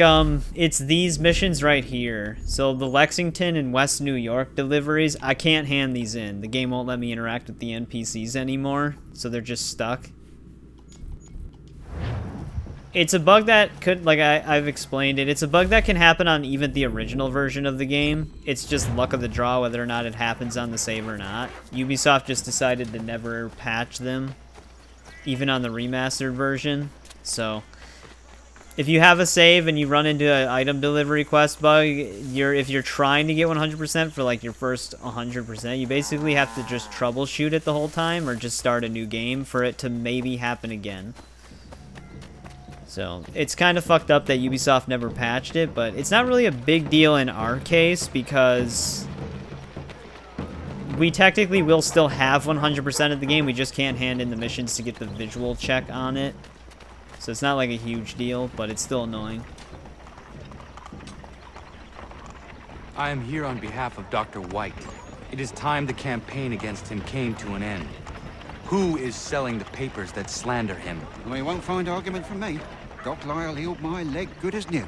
it's these missions right here. So the Lexington and West New York deliveries, I can't hand these in. The game won't let me interact with the NPCs anymore, so they're just stuck. It's a bug that could, like I've explained it, it's a bug that can happen on even the original version of the game. It's just luck of the draw whether or not it happens on the save or not. Ubisoft just decided to never patch them, even on the remastered version. So if you have a save and you run into an item delivery quest bug, if you're trying to get 100% for like your first 100%, you basically have to just troubleshoot it the whole time or just start a new game for it to maybe happen again. So it's kind of fucked up that Ubisoft never patched it, but it's not really a big deal in our case because we technically will still have 100% of the game. We just can't hand in the missions to get the visual check on it. So it's not like a huge deal, but it's still annoying. I am here on behalf of Dr. White. It is time the campaign against him came to an end. Who is selling the papers that slander him? Well, you won't find argument from me. Doc Lyle healed my leg good as new.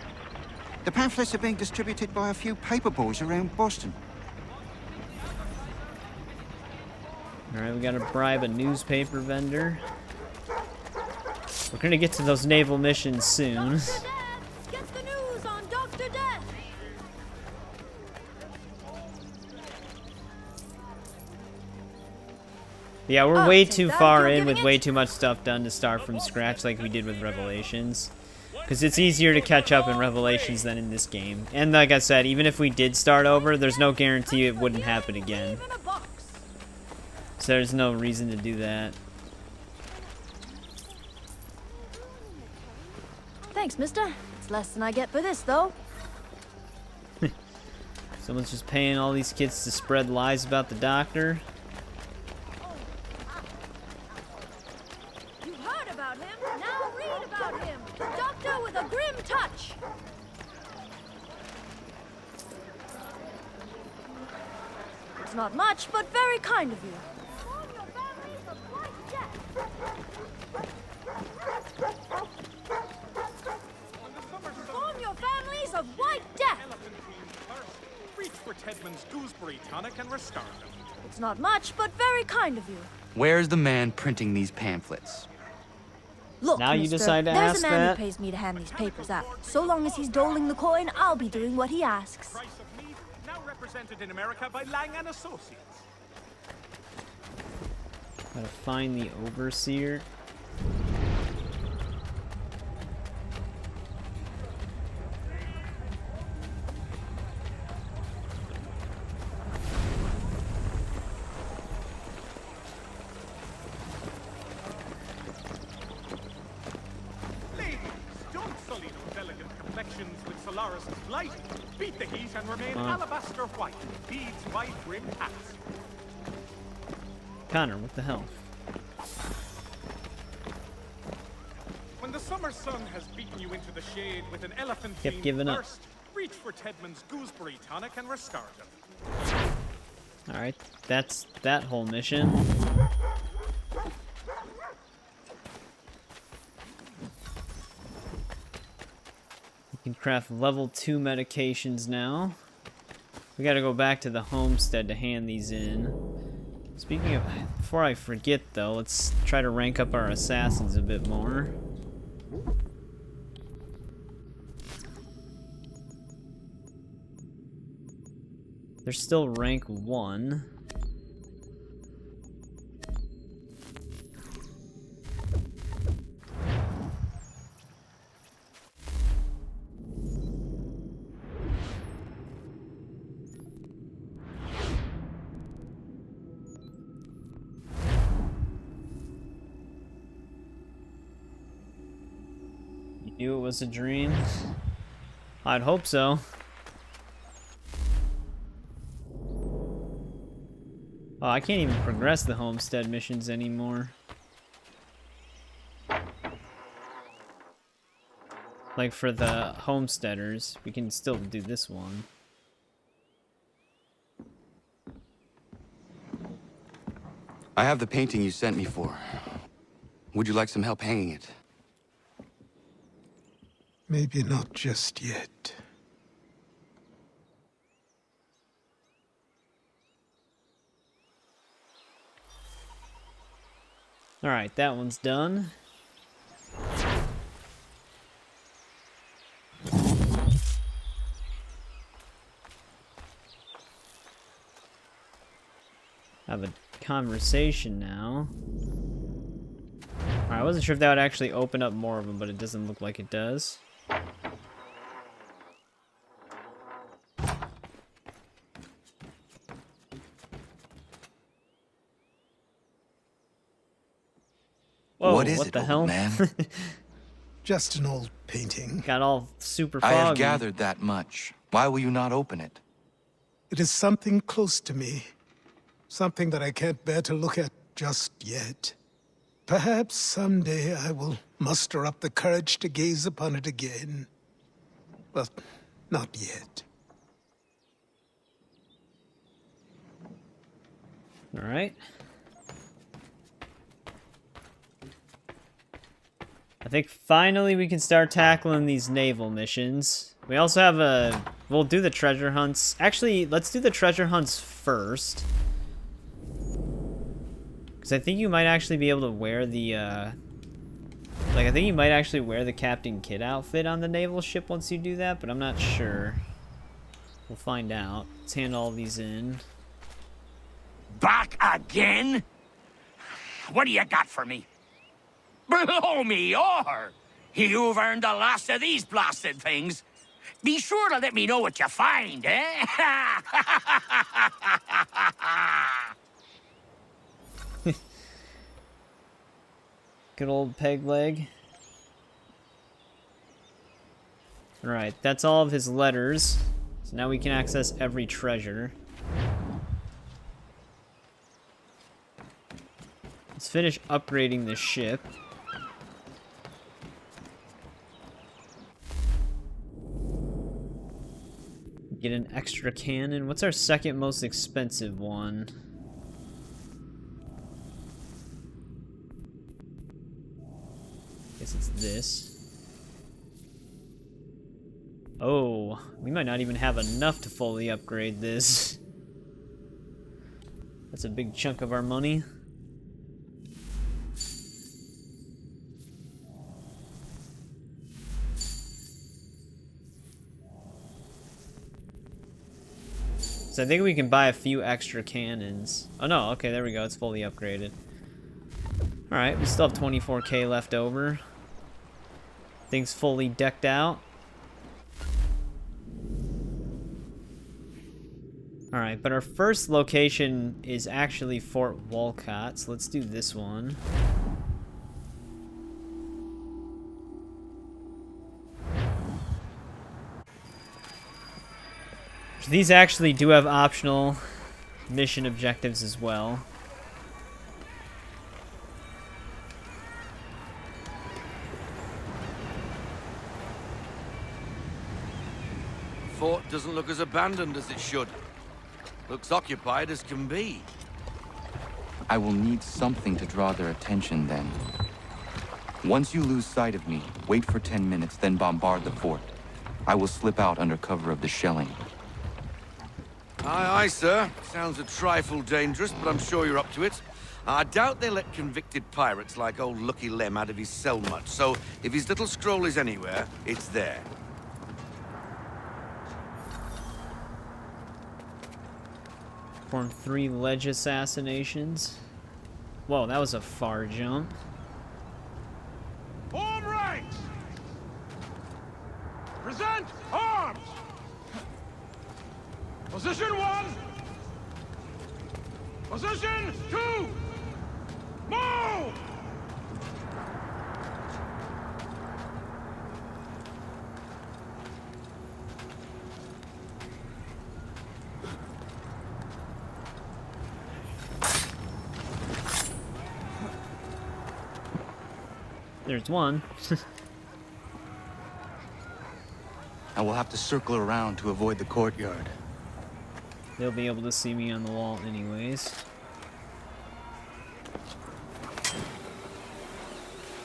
The pamphlets are being distributed by a few paper boys around Boston. Alright, we gotta bribe a newspaper vendor. We're gonna get to those naval missions soon. Get the news on Dr. Death! Yeah, we're way too far in with way too much stuff done to start from scratch like we did with Revelations. Because it's easier to catch up in Revelations than in this game. And like I said, even if we did start over, there's no guarantee it wouldn't happen again. So there's no reason to do that. Thanks, mister. It's less than I get for this, though. Someone's just paying all these kids to spread lies about the doctor. You've heard about him. Now read about him. The doctor with a grim touch. It's not much, but very kind of you. Inform your families of White Death. Reach for Tedman's gooseberry tonic and restart them. It's not much, but very kind of you. Where's the man printing these pamphlets? Look, now you mister, decide to there's ask a man that? who pays me to hand these papers out. So long as he's doling the coin, I'll be doing what he asks. Price of meat, now represented in America by Lang & Associates. Gotta find the overseer. Ladies, don't sully those elegant complexions with Solaris' light. Beat the heat and remain alabaster white. Beads by grim hats. Connor, what the hell? When the summer sun has beaten you into the shade with an elephantine Kept giving up. thirst, reach for Tedman's gooseberry tonic and restart them. Alright, that's that whole mission. We can craft level 2 medications now. We gotta go back to the homestead to hand these in. Speaking of, before I forget though, let's try to rank up our assassins a bit more. They're still rank 1. You knew it was a dream? I'd hope so. Oh, I can't even progress the homestead missions anymore. Like for the homesteaders, we can still do this one. I have the painting you sent me for. Would you like some help hanging it? Maybe not just yet. Alright, that one's done. Have a conversation now. Alright, I wasn't sure if that would actually open up more of them, but it doesn't look like it does. What is what it, the old hell? man? Just an old painting. Got all super foggy. I have gathered that much. Why will you not open it? It is something close to me. Something that I can't bear to look at just yet. Perhaps someday I will muster up the courage to gaze upon it again. But not yet. All right. I think finally we can start tackling these naval missions. We also have we'll do the treasure hunts. Actually, let's do the treasure hunts first. Because I think you might actually be able to wear the, I think you might actually wear the Captain Kidd outfit on the naval ship once you do that, but I'm not sure. We'll find out. Let's hand all these in. Back again? What do you got for me? Blow me over! You've earned the last of these blasted things. Be sure to let me know what you find, eh? Good old peg leg. Alright, that's all of his letters. So now we can access every treasure. Let's finish upgrading the ship. Get an extra cannon. What's our second most expensive one? Guess it's this. Oh, we might not even have enough to fully upgrade this. That's a big chunk of our money. So I think we can buy a few extra cannons. Oh no, okay, there we go, it's fully upgraded. Alright, we still have 24k left over. Things fully decked out. Alright, but our first location is actually Fort Walcott, so let's do this one. These actually do have optional mission objectives as well. Fort doesn't look as abandoned as it should. Looks occupied as can be. I will need something to draw their attention then. Once you lose sight of me, wait for 10 minutes, then bombard the fort. I will slip out under cover of the shelling. Aye, aye, sir. Sounds a trifle dangerous, but I'm sure you're up to it. I doubt they let convicted pirates like old Lucky Lem out of his cell much, so if his little scroll is anywhere, it's there. Performed 3 ledge assassinations. Whoa, that was a far jump. Form ranks! Present arms! Position 1! Position 2! Move! There's one. I will have to circle around to avoid the courtyard. They'll be able to see me on the wall anyways.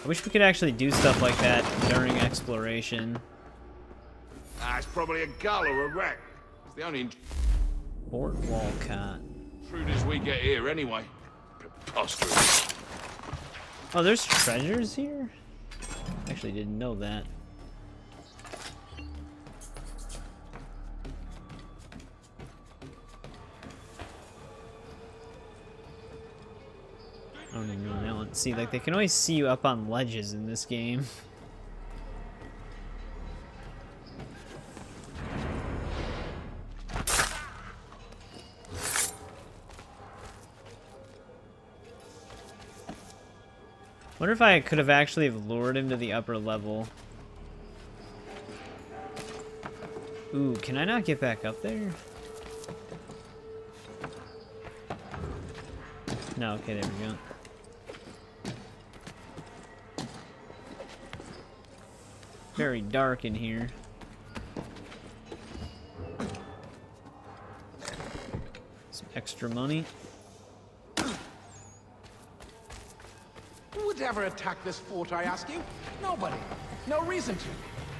I wish we could actually do stuff like that during exploration. Ah, it's probably a gull or a wreck. It's the only Fort Walcott. intrude as we get here anyway. Preposterous. Oh, there's treasures here? Actually didn't know that. I don't even know that one. See, like, they can always see you up on ledges in this game. Wonder if I could have actually have lured him to the upper level. Ooh, can I not get back up there? No, okay, there we go. Very dark in here. Some extra money. Who would ever attack this fort, I ask you? Nobody. No reason to.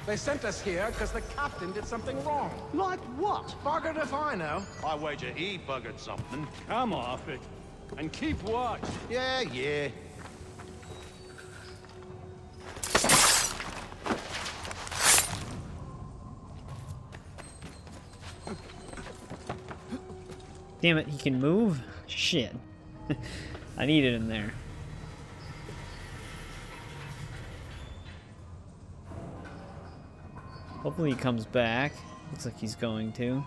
They sent us here because the captain did something wrong. Like what? Buggered if I know. I wager he buggered something. Come off it. And keep watch. Yeah, yeah. Damn it, he can move? Shit. I needed him there. Hopefully he comes back. Looks like he's going to.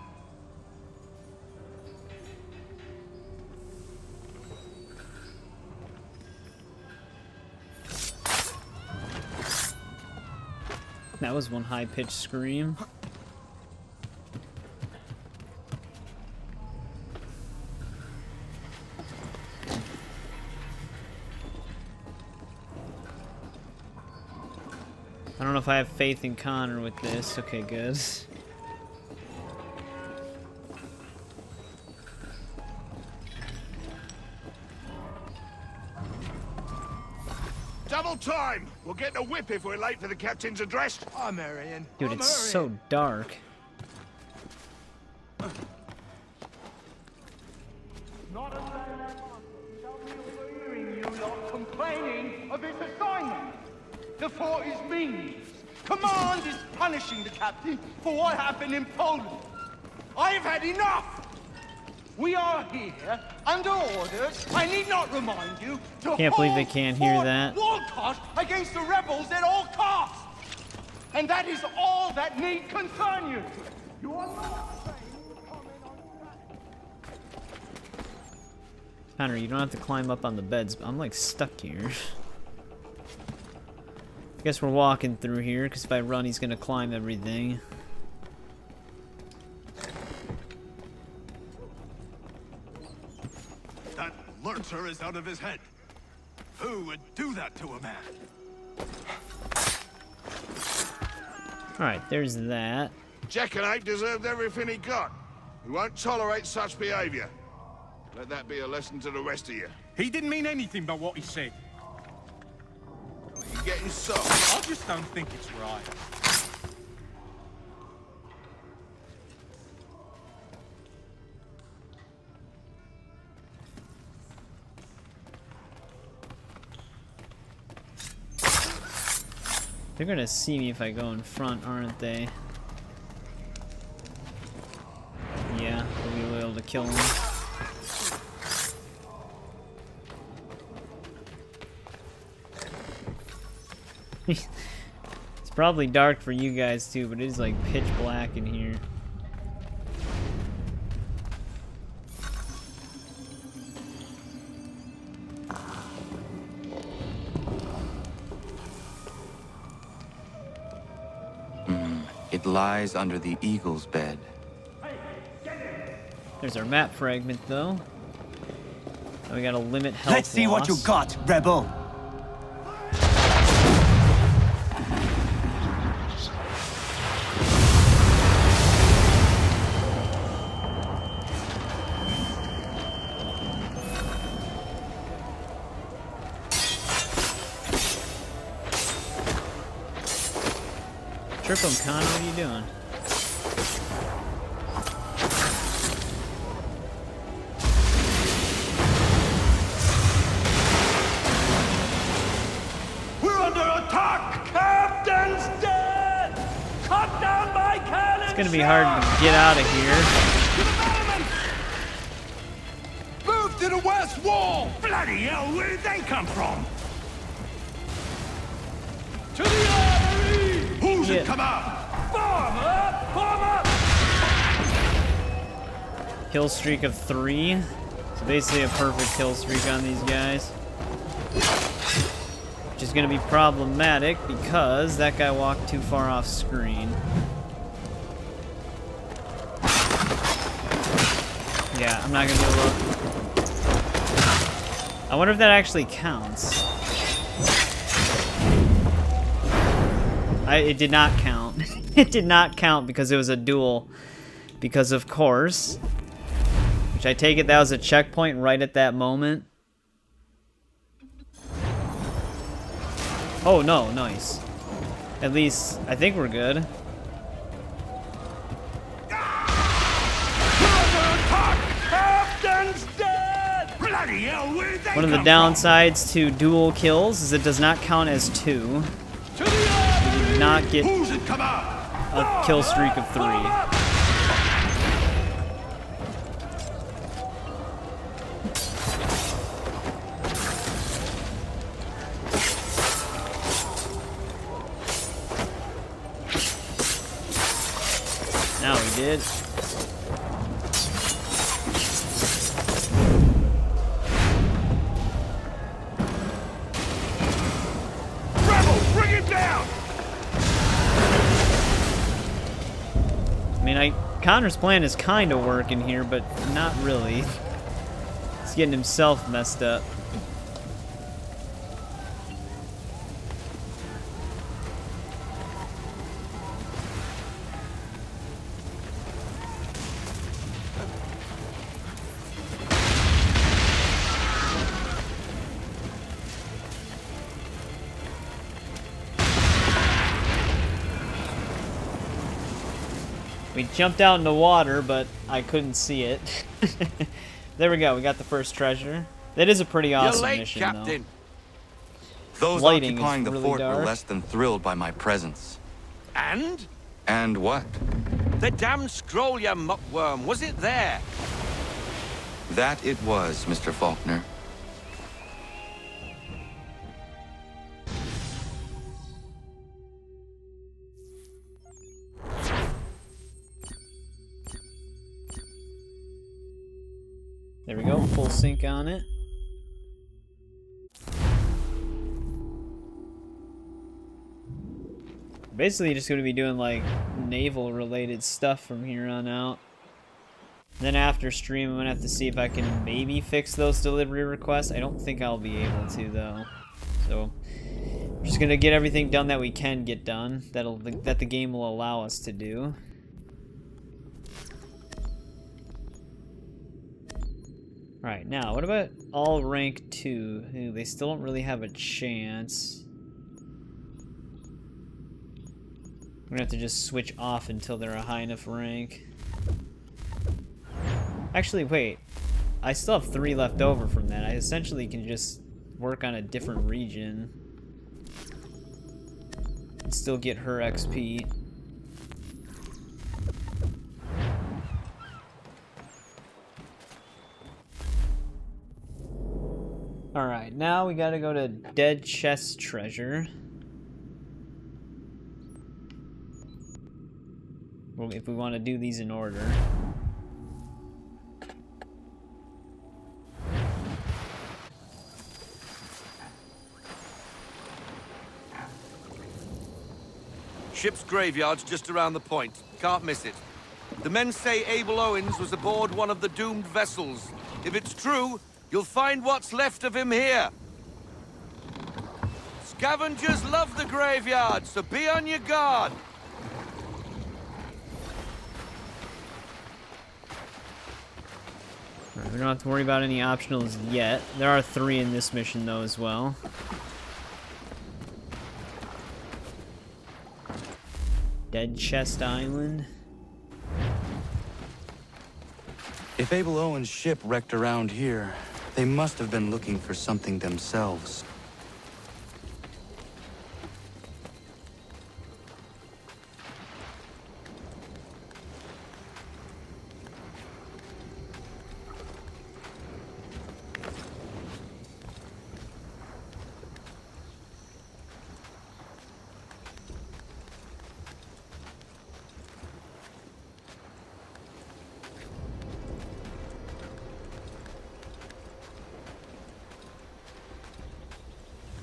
That was one high-pitched scream. I don't know if I have faith in Connor with this. Okay, good. Double time! We'll get a whip if we're late for the captain's address. I'm Marion. Dude, it's so dark. Not a bad one. Shall be hearing you not complaining of his assignment. The fort is mean. Command is punishing the captain for what happened in Poland. I have had enough! We are here under orders. I need not remind you to Can't believe they hold can't hear Fort that. Walcott against the rebels at all costs. And that is all that need concern you. You are not trained to comment on that. Connor, you don't have to climb up on the beds. I'm like stuck here. I guess we're walking through here, because if I run, he's gonna climb everything. That lurcher is out of his head. Who would do that to a man? Alright, there's that. Jackanapes deserved everything he got. We won't tolerate such behavior. Let that be a lesson to the rest of you. He didn't mean anything by what he said. You're getting soft. I just don't think it's right. They're gonna see me if I go in front, aren't they? Yeah, we'll be able to kill him. It's probably dark for you guys too, but it is like pitch black in here. It lies under the eagle's bed. There's our map fragment though. Now we gotta limit health Let's see what you loss. got, rebel. Trip him, Connor, what are you doing? We're under attack! Captain's dead! Cut down by cannon! It's gonna be hard to get out of here. Move to the west wall! Bloody hell, where did they come from? To the armory! Who's in command? Bomb up! Bomb up! Kill streak of 3. So basically a perfect kill streak on these guys. is going to be problematic because that guy walked too far off screen. Yeah, I'm not going to do a look. I wonder if that actually counts. It did not count. It did not count because it was a duel. Because of course, which I take it that was a checkpoint right at that moment. Oh no, nice. At least I think we're good. One of the downsides to dual kills is it does not count as 2. You did not get a kill streak of 3. Now we did. I mean, Connor's plan is kind of working here, but not really. He's getting himself messed up. We jumped out in the water, but I couldn't see it. There we go. We got the first treasure. That is a pretty awesome mission, Captain. Though. Those Lighting occupying is the really fort dark. were less than thrilled by my presence. And? And what? The damn scroll, you muckworm. Was it there? That it was, Mr. Faulkner. There we go, full sync on it. Basically just going to be doing like naval related stuff from here on out. Then after stream I'm going to have to see if I can maybe fix those delivery requests. I don't think I'll be able to though. So we're just going to get everything done that we can get done, that the game will allow us to do. Alright, now, what about all rank 2? Ooh, they still don't really have a chance. I'm gonna have to just switch off until they're a high enough rank. Actually, wait. I still have 3 left over from that. I essentially can just work on a different region. And still get her XP. Alright, now we gotta go to Dead Chest Treasure. Well, if we want to do these in order. Ship's graveyard's just around the point. Can't miss it. The men say Abel Owens was aboard one of the doomed vessels. If it's true, you'll find what's left of him here. Scavengers love the graveyard, so be on your guard. Right, we don't have to worry about any optionals yet. There are 3 in this mission, though, as well. Dead Chest Island. If Abel Owens' ship wrecked around here, they must have been looking for something themselves.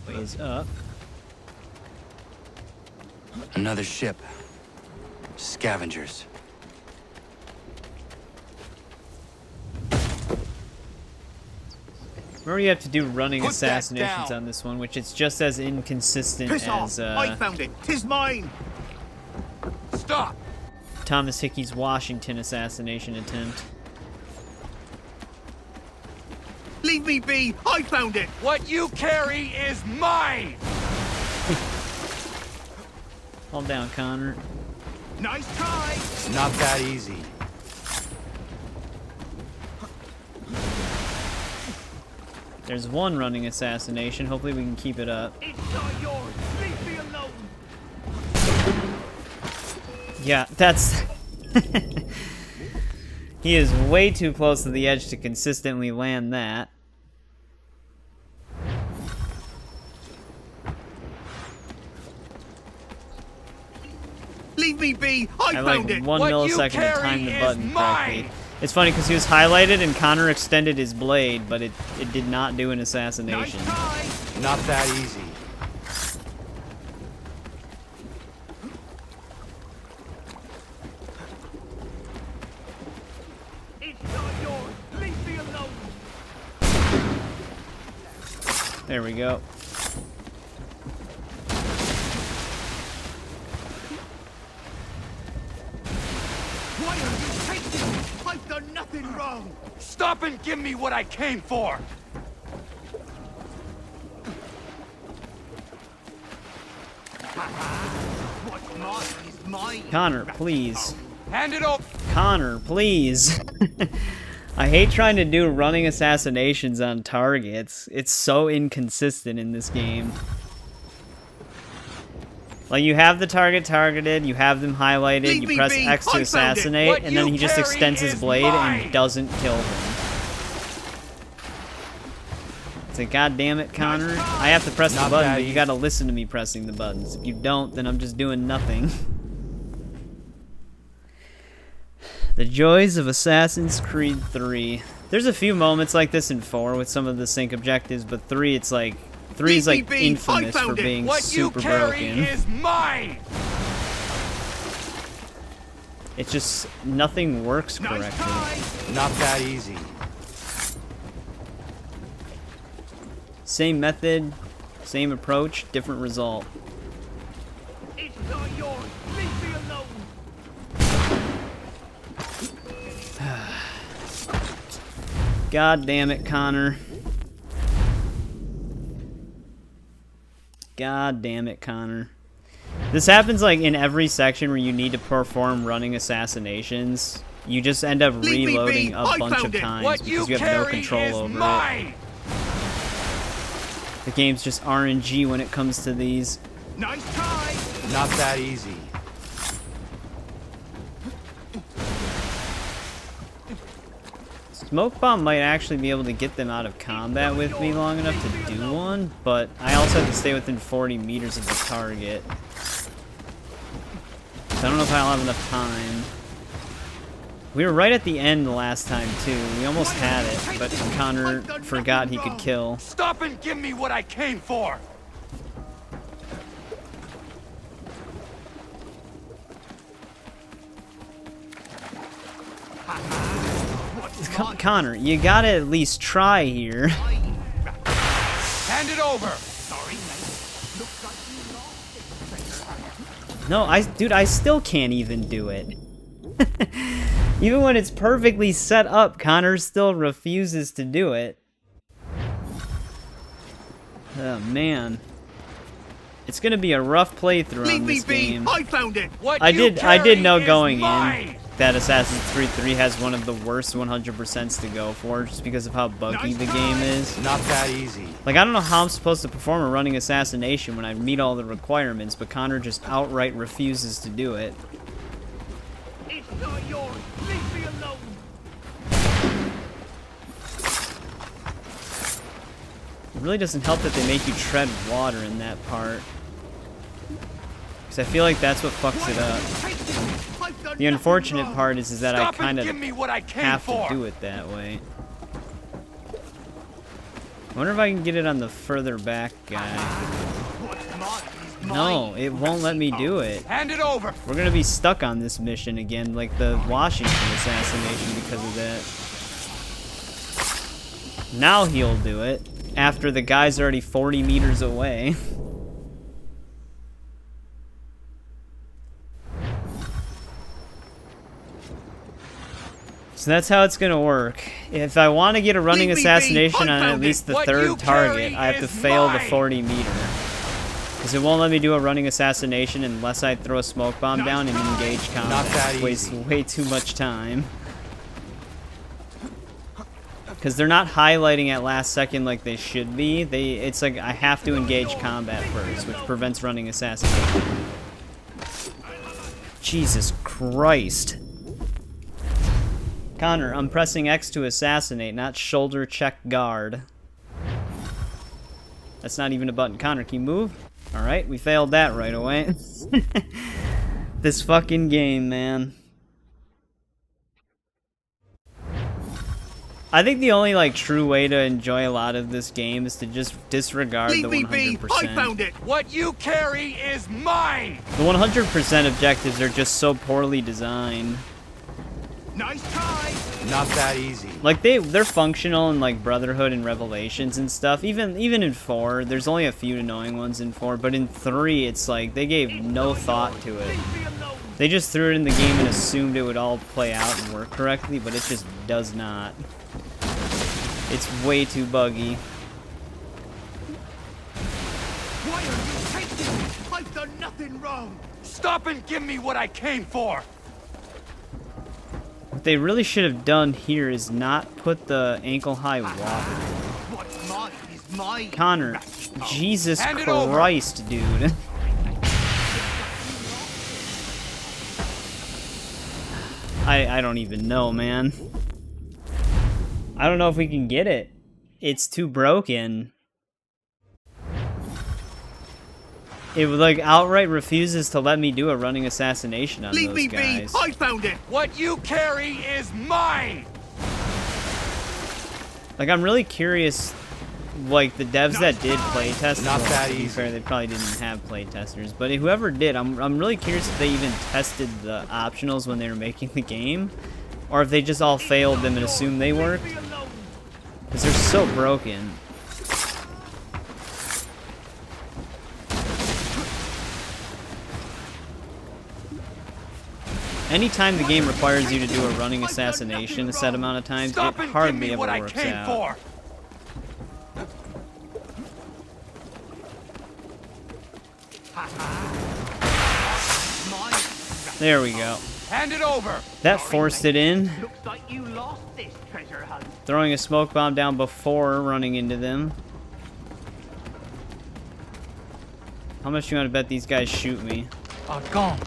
Ways up. Another ship. Scavengers. Remember, you have to do running assassinations on this one, which it's just as inconsistent Piss as off! I found it. 'Tis mine. Stop! Thomas Hickey's Washington assassination attempt. Leave me be. I found it. What you carry is mine! Hold down, Connor. Nice try. Not that easy. There's one running assassination. Hopefully we can keep it up. It's not yours. Leave me alone. Yeah, that's... He is way too close to the edge to consistently land that. Leave me be. I like found it. 1 millisecond to time the button correctly. It's funny because he was highlighted and Connor extended his blade, but it did not do an assassination. Not that easy. It's not yours. Leave me alone. There we go. Why are you chasing me? I've done nothing wrong. Stop and give me what I came for! What's mine is mine. Connor, please. Hand it over! Connor, please. I hate trying to do running assassinations on targets. It's so inconsistent in this game. Like, you have the target targeted, you have them highlighted, you press X to assassinate, and then he just extends his blade and doesn't kill them. It's like, god damn it, Connor. I have to press the button, but you gotta listen to me pressing the buttons. If you don't, then I'm just doing nothing. The joys of Assassin's Creed 3. There's a few moments like this in 4 with some of the sync objectives, but 3, it's like... 3 is like infamous for being super broken. Is mine. It's just nothing works correctly. Not that easy. Same method, same approach, different result. It's not yours. Leave me alone. God damn it, Connor. God damn it, Connor. This happens like in every section where you need to perform running assassinations. You just end up reloading a bunch of times because you have no control over it. The game's just RNG when it comes to these. Nice try. Not that easy. Smoke Bomb might actually be able to get them out of combat with me long enough to do one, but I also have to stay within 40 meters of the target. So I don't know if I'll have enough time. We were right at the end the last time, too. We almost had it, but Connor forgot he could kill. Stop and give me what I came for! Connor, you gotta at least try here. Hand it over! Sorry, mate. No, dude, I still can't even do it. Even when it's perfectly set up, Connor still refuses to do it. Oh, man. It's gonna be a rough playthrough on this game. I found it. I did know going in that Assassin's Creed 3 has one of the worst 100% to go for, just because of how buggy the game is. Not that easy. Like, I don't know how I'm supposed to perform a running assassination when I meet all the requirements, but Connor just outright refuses to do it. It's not yours. Leave me alone. It really doesn't help that they make you tread water in that part. Because I feel like that's what fucks it up. The unfortunate part is that I kind of have to do it that way. I wonder if I can get it on the further back guy. No, it won't let me do it. Hand it over. We're gonna be stuck on this mission again, like the Washington assassination because of that. Now he'll do it, after the guy's already 40 meters away. So that's how it's gonna work. If I want to get a running assassination on at least the third target, I have to fail the 40 meter. Because it won't let me do a running assassination unless I throw a smoke bomb down and engage combat. Not that easy. Wastes way too much time. Because they're not highlighting at last second like they should be. It's like I have to engage combat first, which prevents running assassination. Jesus Christ. Connor, I'm pressing X to assassinate, not shoulder check guard. That's not even a button. Connor, can you move? Alright, we failed that right away. This fucking game, man. I think the only, like, true way to enjoy a lot of this game is to just disregard the 100%. I found it! What you carry is mine! The 100% objectives are just so poorly designed. Nice try! Not that easy. Like, they're functional in, like, Brotherhood and Revelations and stuff. Even in 4, there's only a few annoying ones in 4, but in 3, it's like, they gave no thought to it. They just threw it in the game and assumed it would all play out and work correctly, but it just does not. It's way too buggy. Why are you taking me? I've done nothing wrong! Stop and give me what I came for! What they really should have done here is not put the ankle-high water. What's mine is mine! Connor, Jesus Christ, dude. I don't even know, man. I don't know if we can get it. It's too broken. It like outright refuses to let me do a running assassination on those guys. I found it! What you carry is mine! Like, I'm really curious, like, the devs that did playtest. Not that to be fair, they probably didn't have playtesters, but whoever did, I'm really curious if they even tested the optionals when they were making the game, or if they just all failed them and assumed they worked. Because they're so broken. Anytime the game requires you to do a running assassination a set amount of times, it hardly ever works out. There we go. Hand it over. That forced it in. Looks like you lost this treasure hunt. Throwing a smoke bomb down before running into them. How much do you want to bet these guys shoot me? Oh, gone.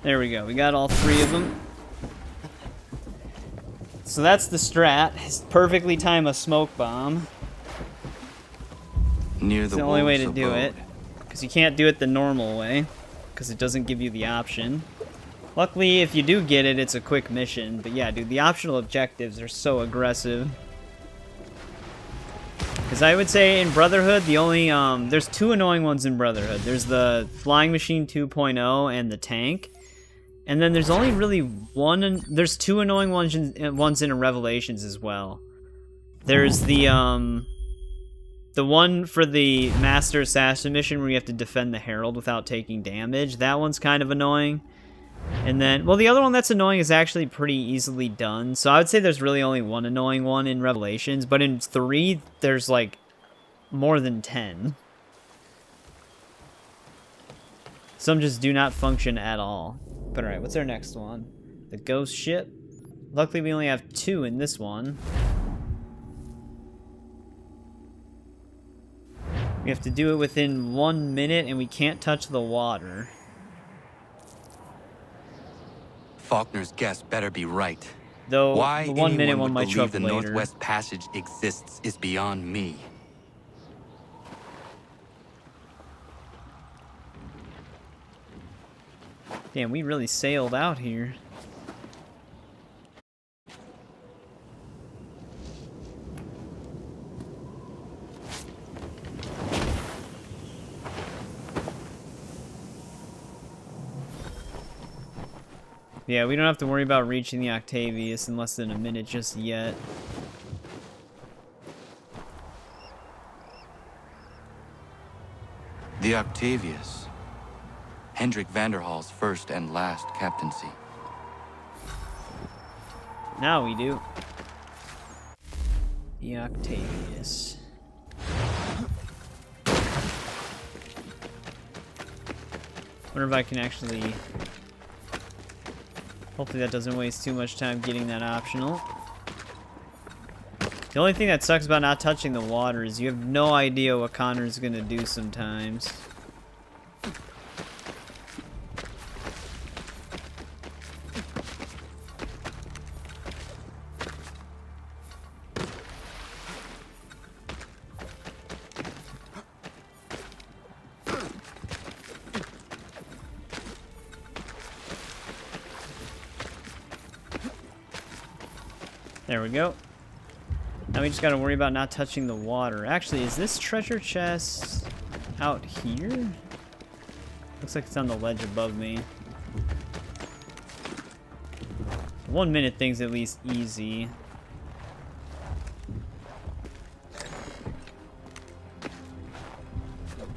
There we go. We got all 3 of them. So that's the strat. Is perfectly time a smoke bomb. Near It's the only way to do it. Because you can't do it the normal way. Because it doesn't give you the option. Luckily, if you do get it, it's a quick mission. But yeah, dude, the optional objectives are so aggressive. Because I would say in Brotherhood, the only, there's 2 annoying ones in Brotherhood. There's the Flying Machine 2.0 and the tank. And then there's only really there's 2 annoying ones in Revelations as well. There's the one for the Master Assassin mission where you have to defend the Herald without taking damage. That one's kind of annoying. And then, well, the other one that's annoying is actually pretty easily done. So I would say there's really only 1 annoying one in Revelations, but in 3, there's like more than 10. Some just do not function at all. But alright, what's our next one? The ghost ship. Luckily, we only have 2 in this one. We have to do it within 1 minute, and we can't touch the water. Faulkner's guess better be right. Though, why the 1 minute anyone one would might show believe up the later. Northwest Passage exists is beyond me. Damn, we really sailed out here. Yeah, we don't have to worry about reaching the Octavius in less than a minute just yet. The Octavius. Hendrik Vanderhall's first and last captaincy. Now we do. The Octavius. Wonder if I can actually... Hopefully that doesn't waste too much time getting that optional. The only thing that sucks about not touching the water is you have no idea what Connor's gonna do sometimes. There we go. Now we just gotta worry about not touching the water. Actually, is this treasure chest out here? Looks like it's on the ledge above me. 1 minute thing's at least easy.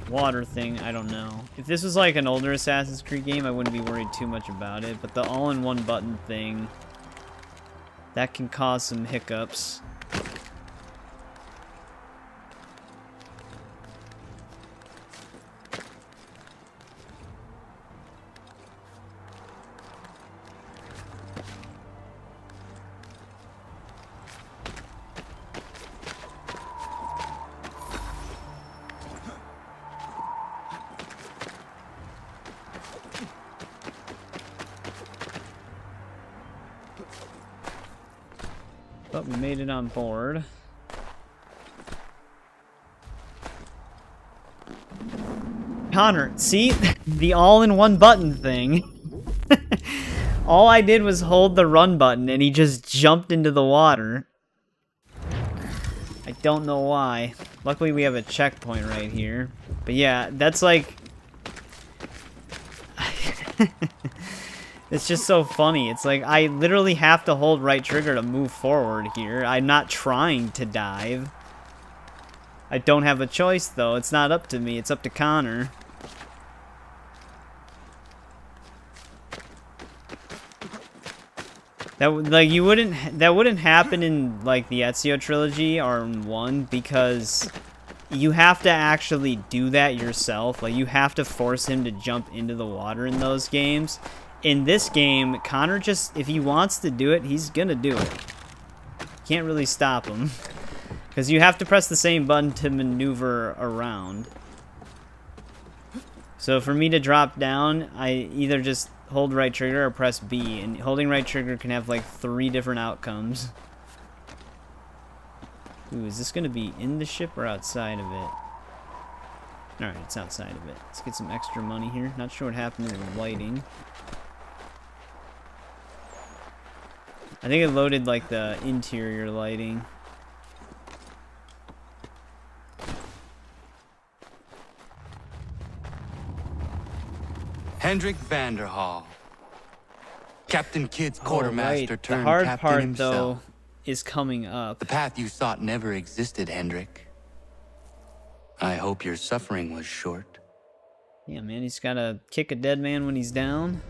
Water thing, I don't know. If this was like an older Assassin's Creed game, I wouldn't be worried too much about it, but the all-in-one button thing, that can cause some hiccups. But we made it on board. Connor, see? The all-in-one button thing. All I did was hold the run button and he just jumped into the water. I don't know why. Luckily we have a checkpoint right here. But yeah, that's like... It's just so funny. It's like, I literally have to hold right trigger to move forward here. I'm not trying to dive. I don't have a choice, though. It's not up to me. It's up to Connor. That wouldn't happen in, like, the Ezio trilogy or in 1, because you have to actually do that yourself. Like, you have to force him to jump into the water in those games. In this game, Connor just, if he wants to do it, he's gonna do it. Can't really stop him. Because you have to press the same button to maneuver around. So for me to drop down, I either just hold right trigger or press B. And holding right trigger can have like 3 different outcomes. Ooh, is this gonna be in the ship or outside of it? Alright, it's outside of it. Let's get some extra money here. Not sure what happened to the lighting. I think it loaded like the interior lighting. Hendrik Vanderhall. Captain Kidd's quartermaster right. turned the hard captain part, himself. though, is coming up. The path you sought never existed, Hendrik. I hope your suffering was short. Yeah, man, he's gotta kick a dead man when he's down.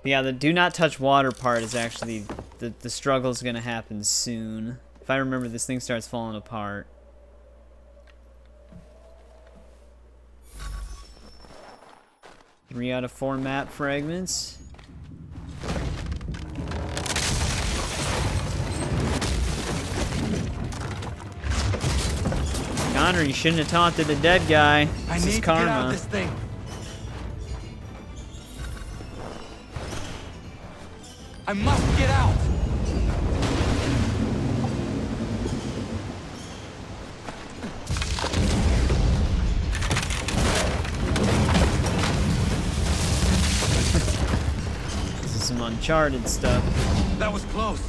Yeah, the do not touch water part is actually, the struggle's gonna happen soon. If I remember, this thing starts falling apart. Three out of 4 map fragments. Connor, you shouldn't have taunted the dead guy. This is karma. I need to get out of this thing. I must get out! This is some Uncharted stuff. That was close.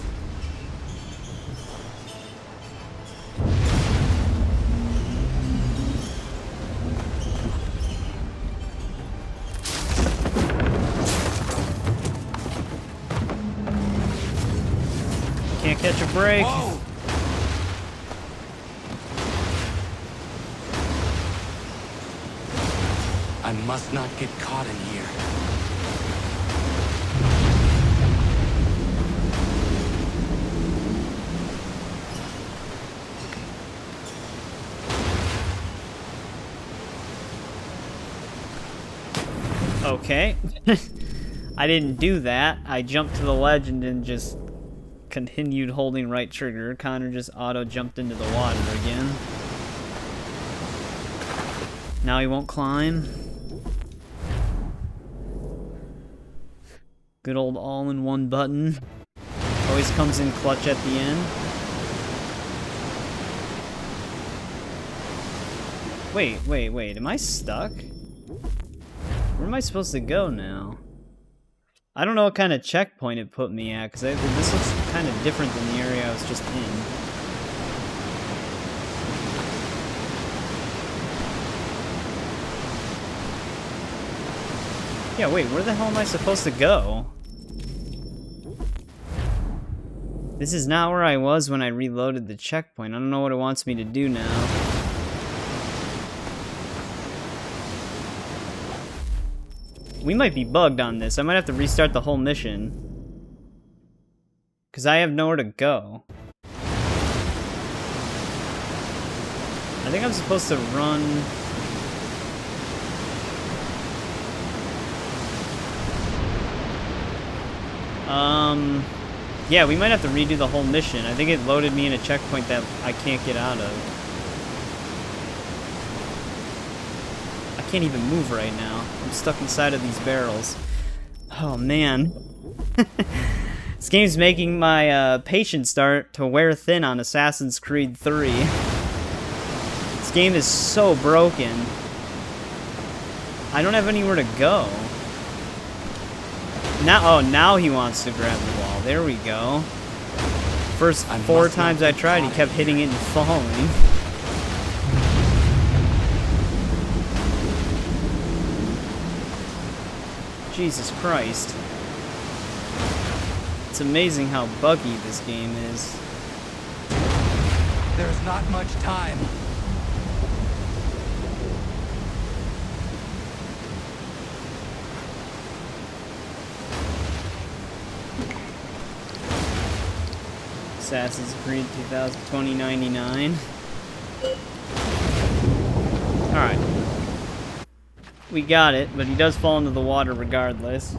Can't catch a break. Whoa. I must not get caught in here. Okay. I didn't do that. I jumped to the ledge and then just continued holding right trigger. Connor just auto jumped into the water again. Now he won't climb. Good old all-in-one button. Always comes in clutch at the end. Wait. Am I stuck? Where am I supposed to go now? I don't know what kind of checkpoint it put me at, because this looks kind of different than the area I was just in. Yeah, wait, where the hell am I supposed to go? This is not where I was when I reloaded the checkpoint. I don't know what it wants me to do now. We might be bugged on this. I might have to restart the whole mission. Because I have nowhere to go. I think I'm supposed to run... Yeah, we might have to redo the whole mission. I think it loaded me in a checkpoint that I can't get out of. I can't even move right now. I'm stuck inside of these barrels. Oh, man. This game's making my patience start to wear thin on Assassin's Creed 3. This game is so broken. I don't have anywhere to go. Now he wants to grab the wall. There we go. First 4 times I tried, he kept hitting it and falling. Jesus Christ. It's amazing how buggy this game is. There's not much time. Assassin's Creed 2099. Alright. We got it, but he does fall into the water regardless.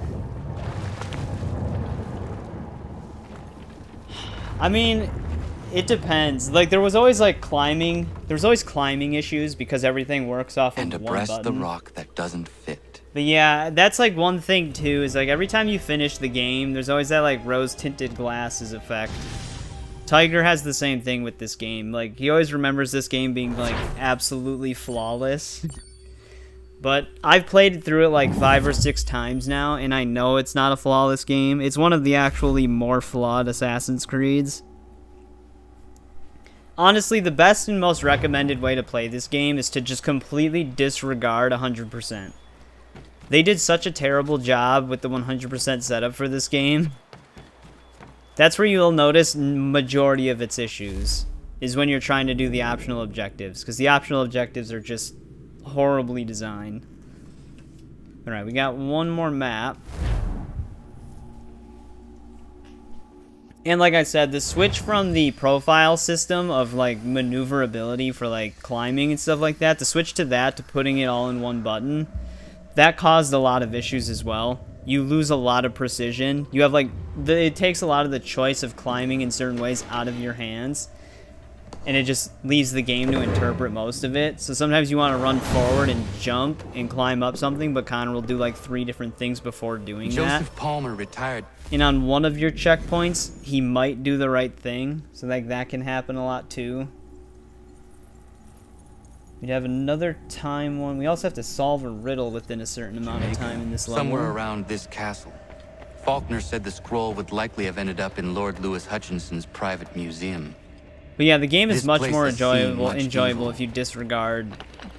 I mean, it depends. Like, there was always, like, climbing. There's always climbing issues because everything works off of one button. And abreast the rock that doesn't fit. But yeah, that's, like, one thing, too, is, like, every time you finish the game, there's always that, like, rose-tinted glasses effect. Tiger has the same thing with this game. Like, he always remembers this game being, like, absolutely flawless. But I've played through it, like, 5 or 6 times now, and I know it's not a flawless game. It's one of the actually more flawed Assassin's Creeds. Honestly, the best and most recommended way to play this game is to just completely disregard 100%. They did such a terrible job with the 100% setup for this game. That's where you'll notice majority of its issues, is when you're trying to do the optional objectives, because the optional objectives are just horribly designed. Alright, we got one more map. And like I said, the switch from the profile system of, like, maneuverability for, like, climbing and stuff like that, to switch to that, to putting it all in one button, that caused a lot of issues as well. You lose a lot of precision. You have, like, it takes a lot of the choice of climbing in certain ways out of your hands. And it just leaves the game to interpret most of it. So sometimes you want to run forward and jump and climb up something, but Connor will do, like, 3 different things before doing that. Joseph Palmer retired. And on one of your checkpoints, he might do the right thing. So, like, that can happen a lot, too. We have another time one. We also have to solve a riddle within a certain amount of time in this level. Somewhere around this castle. Faulkner said the scroll would likely have ended up in Lord Louis Hutchinson's private museum. But yeah, the game is much more enjoyable if you disregard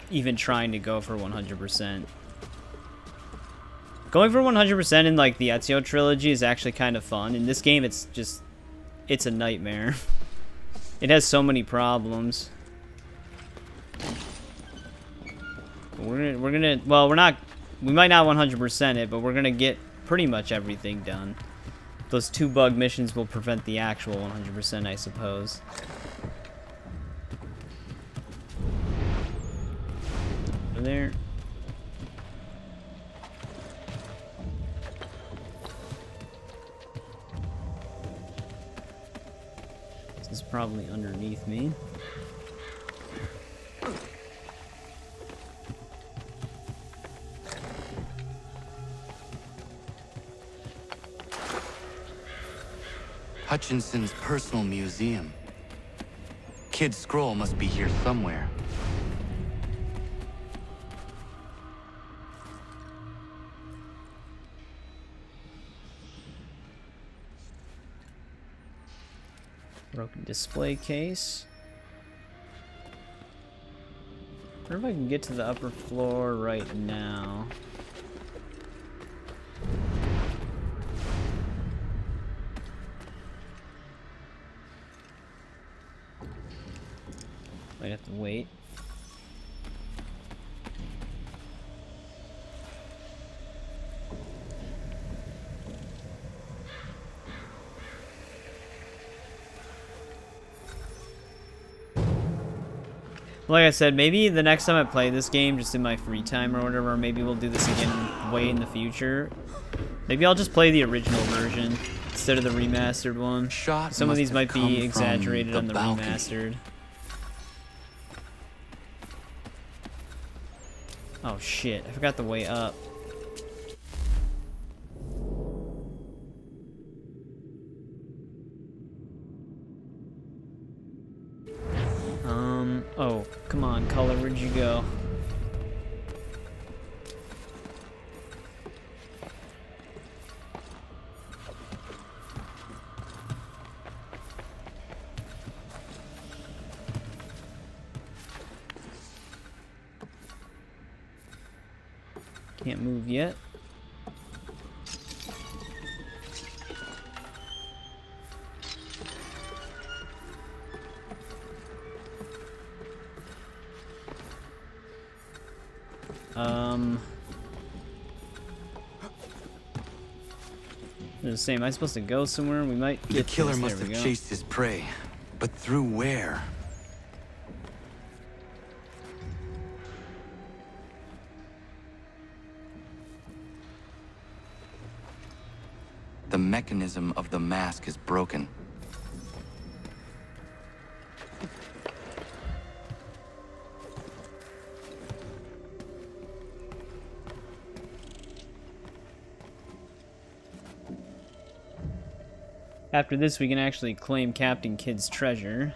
even trying to go for 100%. Going for 100% in, like, the Ezio trilogy is actually kind of fun. In this game, it's just it's a nightmare. It has so many problems. We're gonna well, we might not 100% it, but we're gonna get pretty much everything done. Those 2 bug missions will prevent the actual 100%, I suppose. Over there. This is probably underneath me. Hutchinson's personal museum. Kid's scroll must be here somewhere. Broken display case. I wonder if I can get to the upper floor right now. Might have to wait. Like I said, maybe the next time I play this game, just in my free time or whatever, or maybe we'll do this again way in the future. Maybe I'll just play the original version instead of the remastered one. Some of these might be exaggerated on the remastered. Oh shit, I forgot the way up. Oh, come on, color, where'd you go? Can't move yet. They're the same. Am I supposed to go somewhere? We might get The killer this. must have chased his prey, but through where? The mechanism of the mask is broken. After this, we can actually claim Captain Kidd's treasure.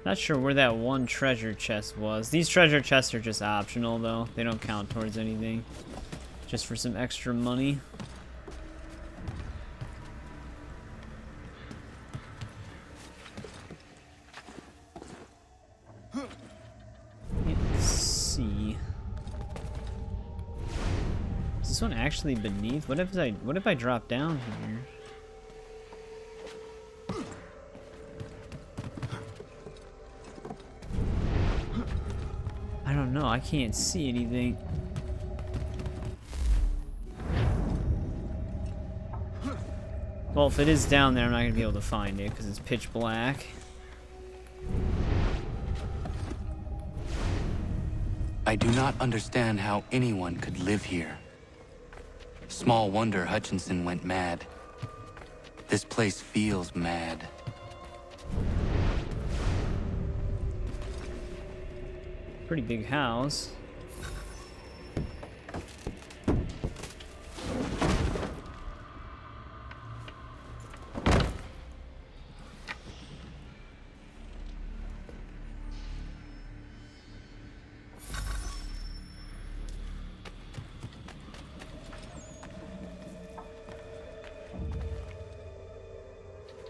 Not sure where that one treasure chest was. These treasure chests are just optional, though. They don't count towards anything. Just for some extra money. Let's see. Is this one actually beneath? What if I drop down here? I don't know, I can't see anything. Well, if it is down there, I'm not gonna be able to find it because it's pitch black. I do not understand how anyone could live here. Small wonder Hutchinson went mad. This place feels mad. Pretty big house.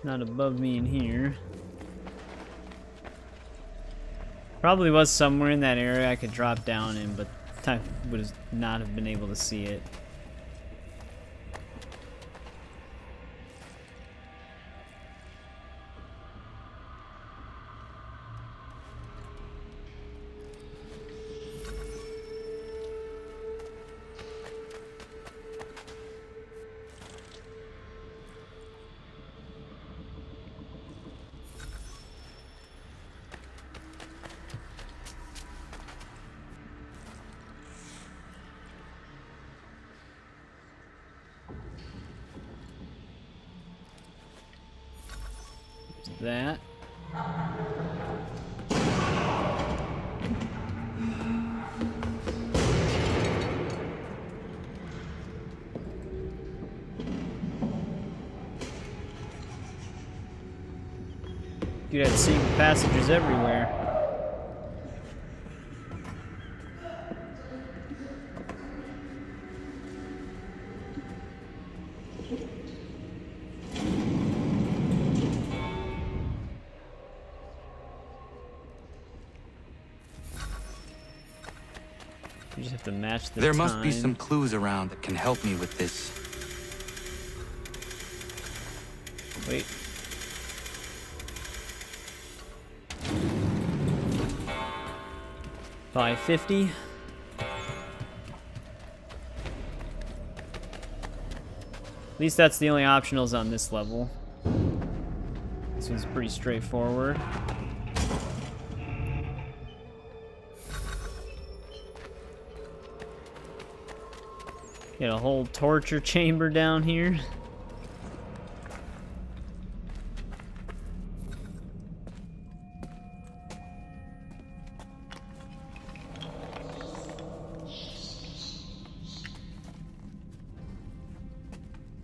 Not above me in here. Probably was somewhere in that area I could drop down in, but I would not have been able to see it. That. Dude, had secret passages everywhere. You just have to match the There time. must be some clues around that can help me with this. Wait. $5.50. At least that's the only optionals on this level. This one's pretty straightforward. Get a whole torture chamber down here.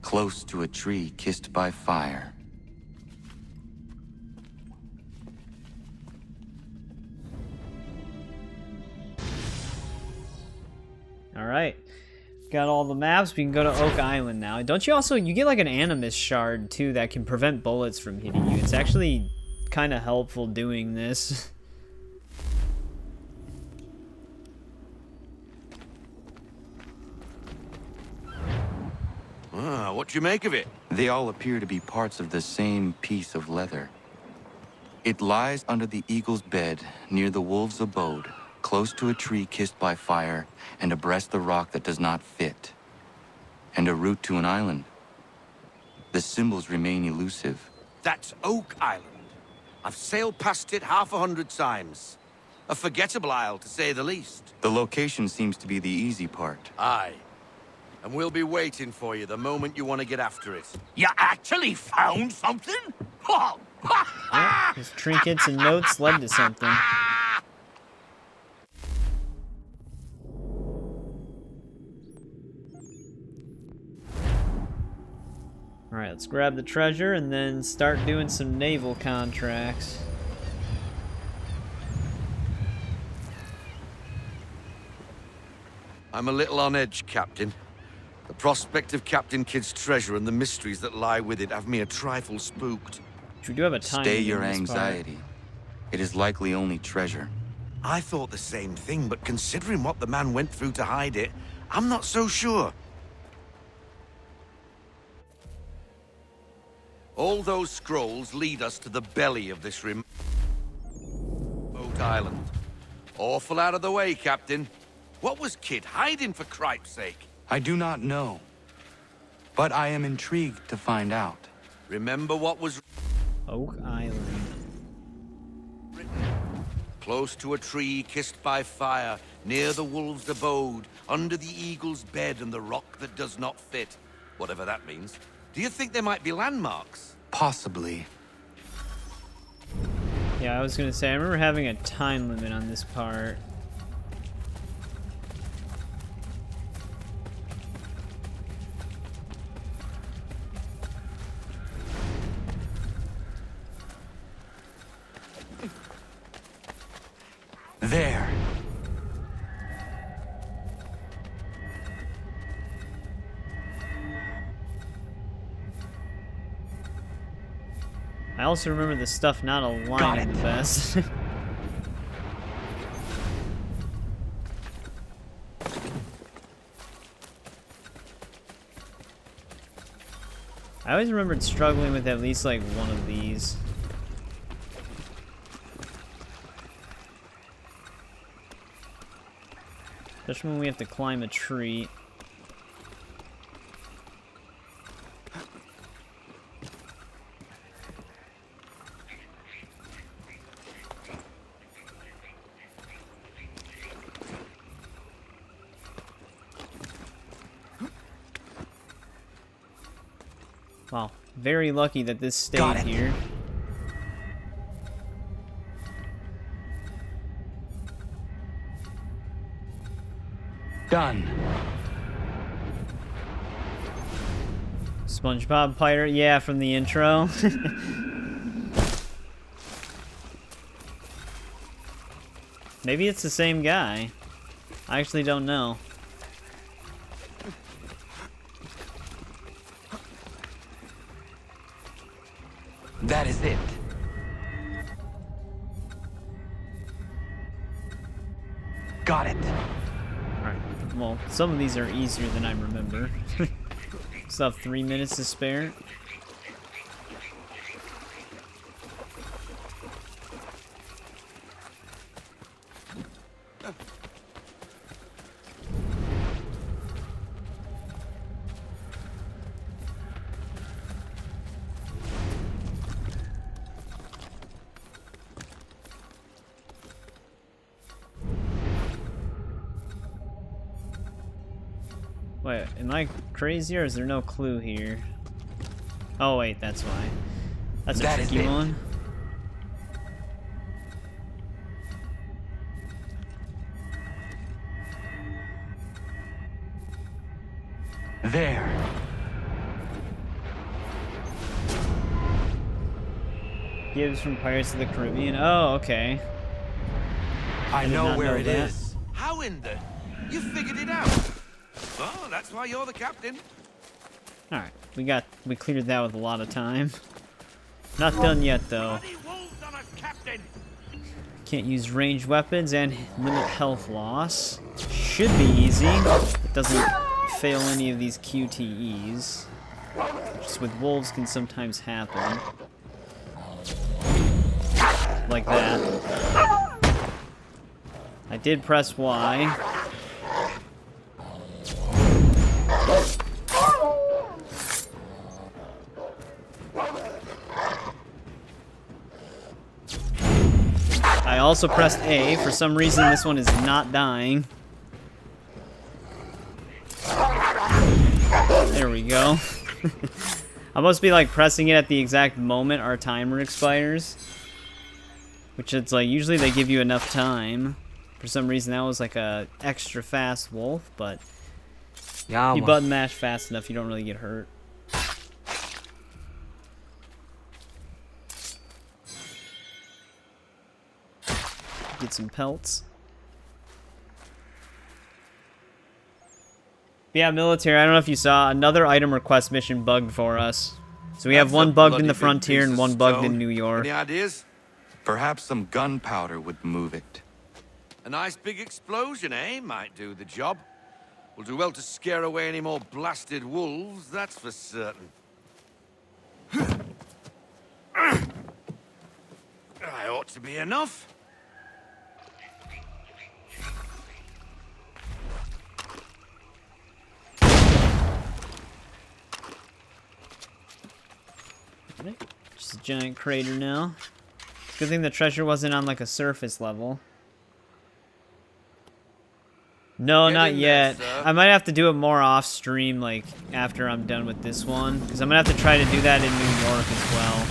Close to a tree kissed by fire. All right. Got all the maps. We can go to Oak Island now. Don't you also, you get like an Animus shard too that can prevent bullets from hitting you. It's actually kind of helpful doing this. Ah, what do you make of it? They all appear to be parts of the same piece of leather. It lies under the eagle's bed, near the wolf's abode, close to a tree kissed by fire, and abreast the rock that does not fit. And a route to an island. The symbols remain elusive. That's Oak Island. I've sailed past it 100 times. A forgettable isle, to say the least. The location seems to be the easy part. Aye. And we'll be waiting for you the moment you want to get after it. You actually found something? Oh. Yeah, his trinkets and notes led to something. Alright, let's grab the treasure and then start doing some naval contracts. I'm a little on edge, Captain. The prospect of Captain Kidd's treasure and the mysteries that lie with it have me a trifle spooked. We do have a time. Stay your anxiety. It is likely only treasure. I thought the same thing, but considering what the man went through to hide it, I'm not so sure. All those scrolls lead us to the belly of this remote island. Awful out of the way, Captain. What was Kidd hiding, for cripe's sake? I do not know, but I am intrigued to find out. Remember what was Oak Island. Close to a tree kissed by fire, near the wolf's abode, under the eagle's bed and the rock that does not fit. Whatever that means. Do you think there might be landmarks? Possibly. Yeah, I was gonna say, I remember having a time limit on this part. There. I also remember the stuff not aligning the best. I always remembered struggling with at least like one of these. Especially when we have to climb a tree. Wow, very lucky that this stayed here. Done. SpongeBob Pirate, yeah, from the intro. Maybe it's the same guy. I actually don't know. That is it. Got it. Alright, well, some of these are easier than I remember. Still have 3 minutes to spare. Wait, am I crazy or is there no clue here? Oh wait, that's why. That's a tricky one. There. Gibbs from Pirates of the Caribbean. Oh, okay. I know where it is. How in the... You figured it out. Oh, that's why you're the captain. Alright, we cleared that with a lot of time. Not done yet though. Can't use ranged weapons and limit health loss. Should be easy. It doesn't fail any of these QTEs. Just with wolves can sometimes happen. Like that. I did press Y. I also pressed A. For some reason, this one is not dying. There we go. I must be like pressing it at the exact moment our timer expires. Which it's like, usually they give you enough time. For some reason, that was like a extra fast wolf, but if you button mash fast enough, you don't really get hurt. Get some pelts. Yeah, military, I don't know if you saw, another item request mission bugged for us. So we have one bugged in the frontier and one bugged in New York. Any ideas? Perhaps some gunpowder would move it. A nice big explosion, eh? Might do the job. We'll do well to scare away any more blasted wolves, that's for certain. That ought to be enough. Just a giant crater now. Good thing the treasure wasn't on like a surface level. No, not yet. I might have to do it more off stream, like after I'm done with this one, because I'm gonna have to try to do that in New York as well.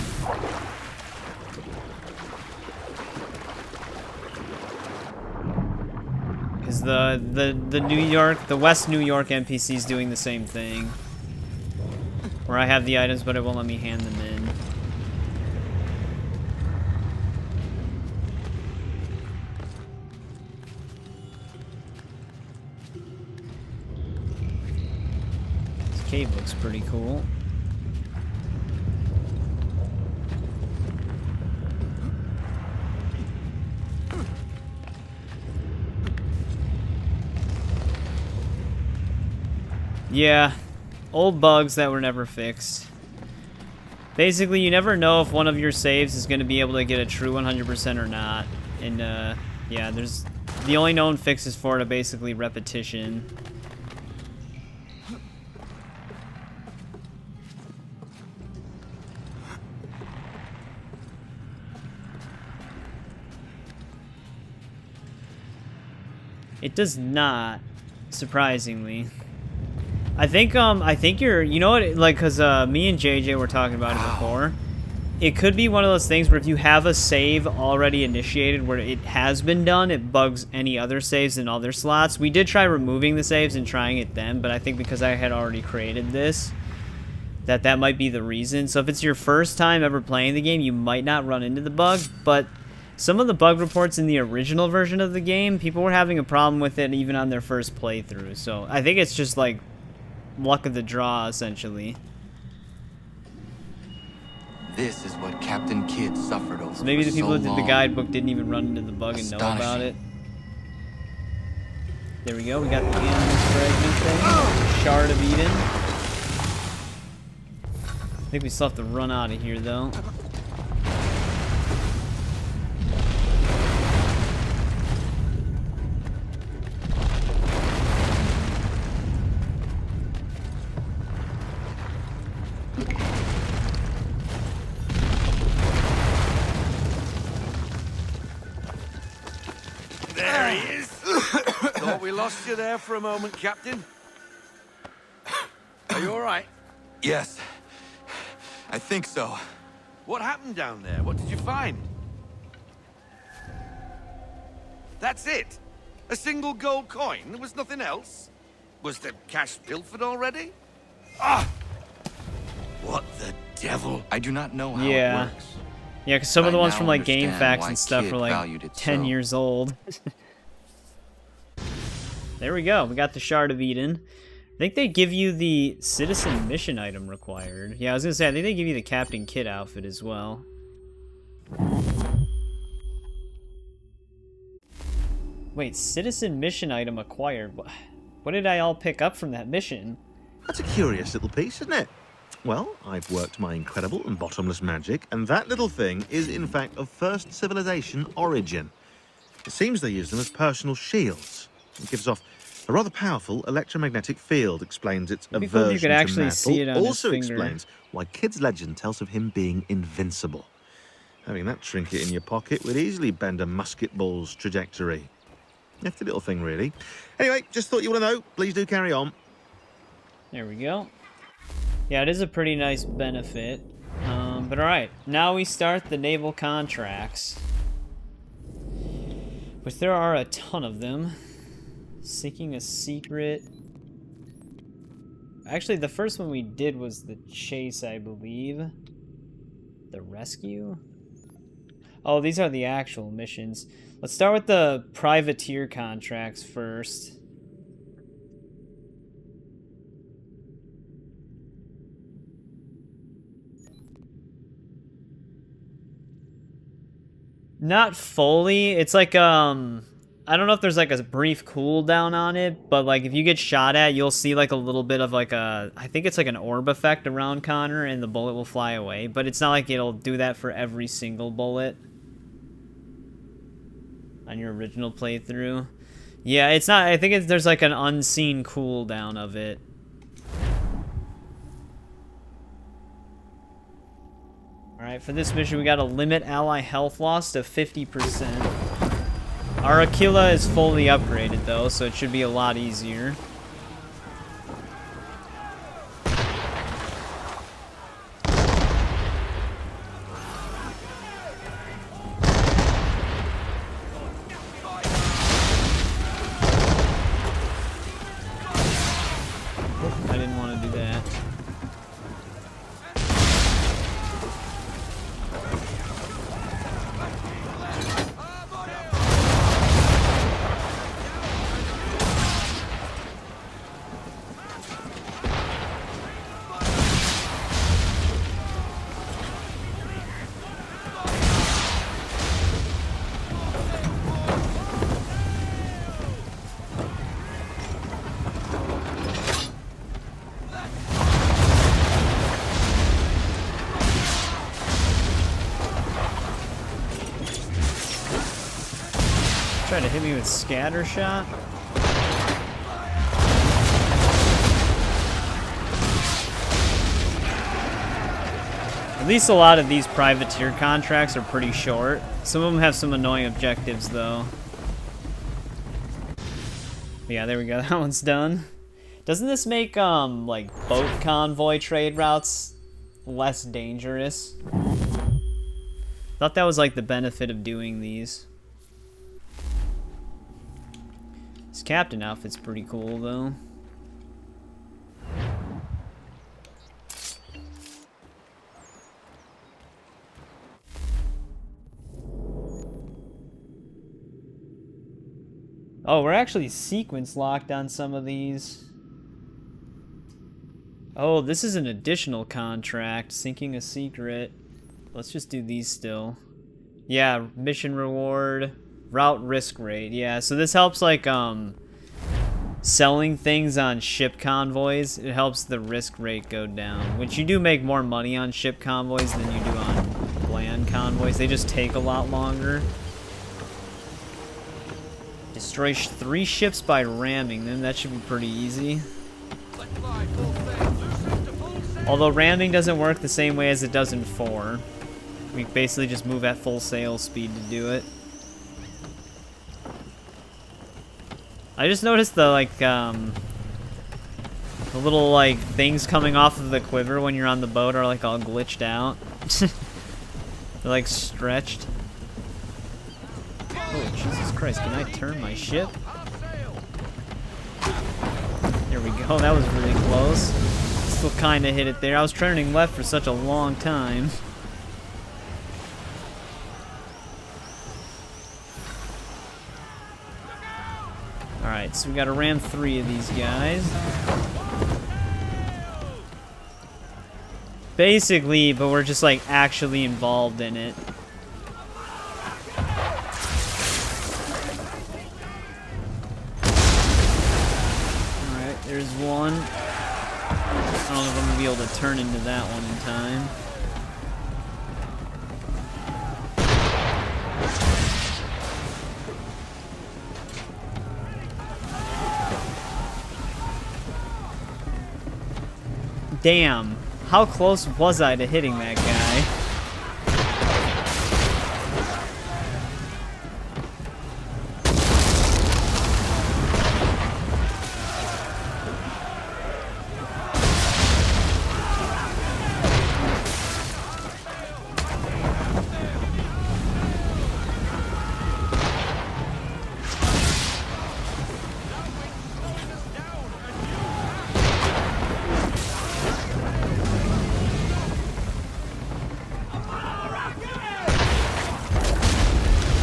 Because the New York, the West New York NPC is doing the same thing, where I have the items, but it won't let me hand them in. save looks pretty cool. Yeah, old bugs that were never fixed. Basically, you never know if one of your saves is going to be able to get a true 100% or not. And, yeah, there's... The only known fixes for it are basically repetition. It does not, surprisingly. I think you're, you know what, like, cause me and JJ were talking about it before. It could be one of those things where if you have a save already initiated where it has been done, it bugs any other saves in other slots. We did try removing the saves and trying it then, but I think because I had already created this, that might be the reason. So if it's your first time ever playing the game, you might not run into the bug, but some of the bug reports in the original version of the game, people were having a problem with it even on their first playthrough. So I think it's just like luck of the draw, essentially. This is what Captain Kidd suffered over. So maybe the people so that did the long. guidebook didn't even run into the bug and know about it. There we go. We got the animal fragment thing. Shard of Eden. I think we still have to run out of here, though. There he is. Thought we lost you there for a moment, Captain. Are you all right? Yes, I think so. What happened down there? What did you find? That's it? A single gold coin? There was nothing else? Was the cash pilfered already? Ah! What the devil? I do not know how it works. Yeah, because some of the ones from like understand GameFAQs why and stuff Kidd were like valued it 10 so. years old. There we go. We got the Shard of Eden. I think they give you the Citizen Mission item required. Yeah, I was going to say, I think they give you the Captain Kidd outfit as well. Wait, Citizen Mission item acquired. What did I all pick up from that mission? That's a curious little piece, isn't it? Well, I've worked my incredible and bottomless magic, and that little thing is in fact of first civilization origin. It seems they use them as personal shields. It gives off a rather powerful electromagnetic field, explains its It'd be cool if aversion you could to actually metal. see it on his Also finger. explains why Kidd's legend tells of him being invincible. Having that trinket in your pocket would easily bend a musket ball's trajectory. Nifty little thing, really. Anyway, just thought you want to know. Please do carry on. There we go. Yeah, it is a pretty nice benefit. But alright, now we start the naval contracts. Which there are a ton of them. Seeking a secret. Actually, the first one we did was the chase, I believe. The rescue? Oh, these are the actual missions. Let's start with the privateer contracts first. Not fully. It's like, I don't know if there's like a brief cooldown on it, but like if you get shot at, you'll see like a little bit of like a, I think it's like an orb effect around Connor and the bullet will fly away, but it's not like it'll do that for every single bullet on your original playthrough. Yeah, it's not, I think there's like an unseen cooldown of it. Alright, for this mission we gotta limit ally health loss to 50%. Our Aquila is fully upgraded though, so it should be a lot easier. I didn't want to do that. Try to hit me with scatter shot. At least a lot of these privateer contracts are pretty short. Some of them have some annoying objectives, though. Yeah, there we go. That one's done. Doesn't this make, like, boat convoy trade routes less dangerous? Thought that was, like, the benefit of doing these. This captain outfit's pretty cool, though. Oh, we're actually sequence locked on some of these. Oh, this is an additional contract. Sinking a secret. Let's just do these still. Yeah, mission reward. Route risk rate. Yeah, so this helps, like, selling things on ship convoys. It helps the risk rate go down. Which you do make more money on ship convoys than you do on land convoys. They just take a lot longer. Destroy 3 ships by ramming them. That should be pretty easy. Although ramming doesn't work the same way as it does in 4. We basically just move at full sail speed to do it. I just noticed the, like, the little, like, things coming off of the quiver when you're on the boat are, like, all glitched out. They're, like, stretched. Oh, Jesus Christ, can I turn my ship? There we go, that was really close. Still kind of hit it there. I was turning left for such a long time. Alright, so we gotta ram 3 of these guys. Basically, but we're just, like, actually involved in it. There's one. I don't know if I'm gonna be able to turn into that one in time. Damn, how close was I to hitting that guy?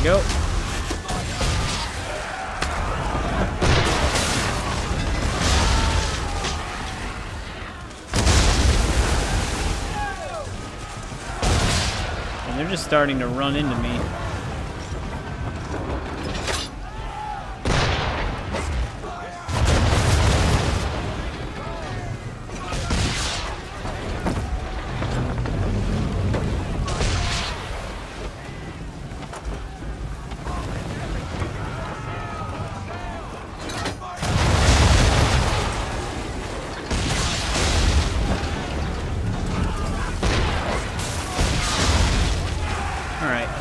Go. And they're just starting to run into me.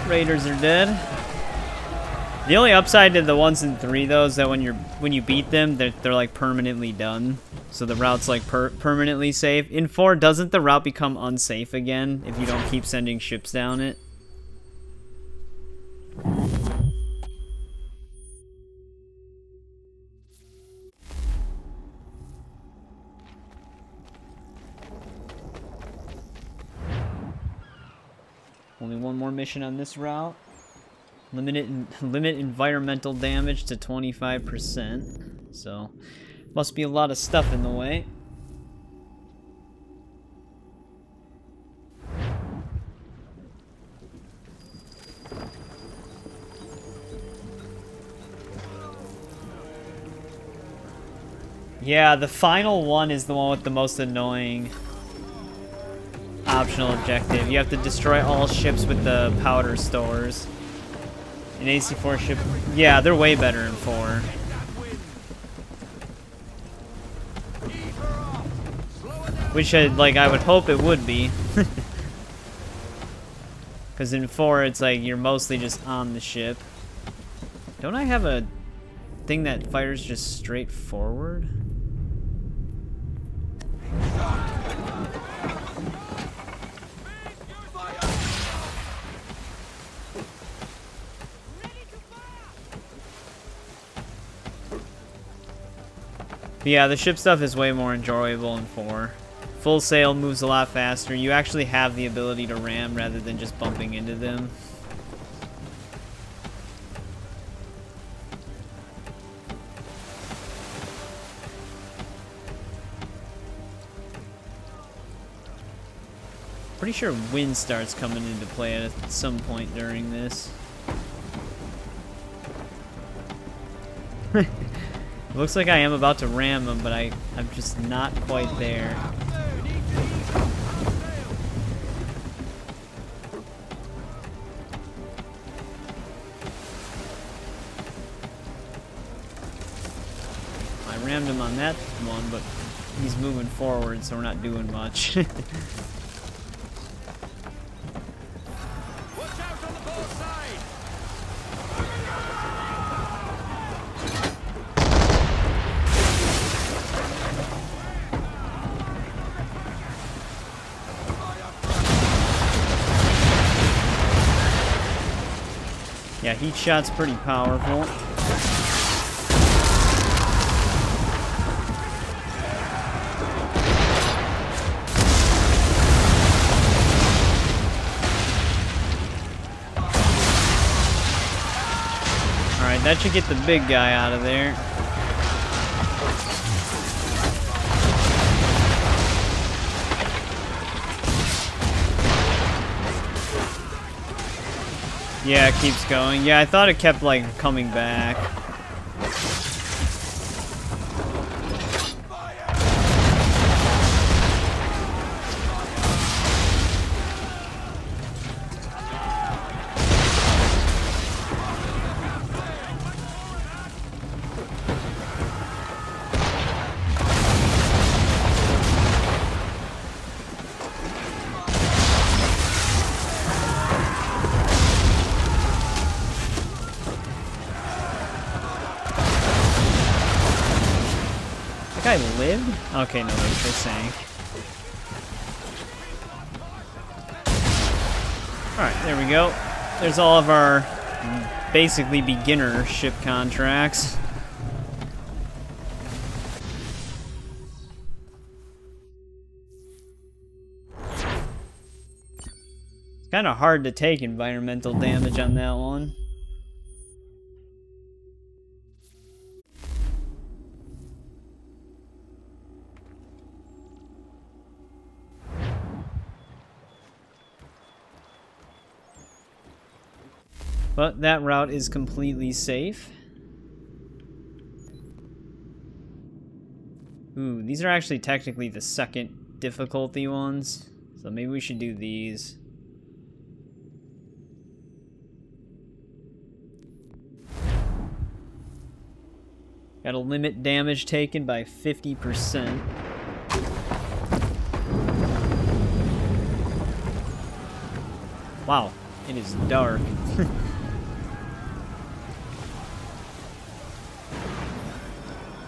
Raiders are dead. The only upside to the 1s and 3 though is that when you beat them, they're like permanently done. So the route's like permanently safe. In 4, doesn't the route become unsafe again if you don't keep sending ships down it? Only one more mission on this route. Limit environmental damage to 25%. So, must be a lot of stuff in the way. Yeah, the final one is the one with the most annoying optional objective. You have to destroy all ships with the powder stores. An AC4 ship. Yeah, they're way better in 4. Which I would hope it would be. Because in 4, it's like you're mostly just on the ship. Don't I have a thing that fires just straight forward? But yeah, the ship stuff is way more enjoyable in 4. Full sail moves a lot faster. You actually have the ability to ram rather than just bumping into them. Pretty sure wind starts coming into play at some point during this. It looks like I am about to ram them, but I'm just not quite there. I rammed him on that one, but he's moving forward, so we're not doing much. Yeah, heat shot's pretty powerful. Alright, that should get the big guy out of there. Yeah, it keeps going. Yeah, I thought it kept, like, coming back. Guy lived? Okay, no, they sank. Alright, there we go. There's all of our basically beginner ship contracts. It's kind of hard to take environmental damage on that one. But that route is completely safe. Ooh, these are actually technically the second difficulty ones. So maybe we should do these. Gotta limit damage taken by 50%. Wow, it is dark.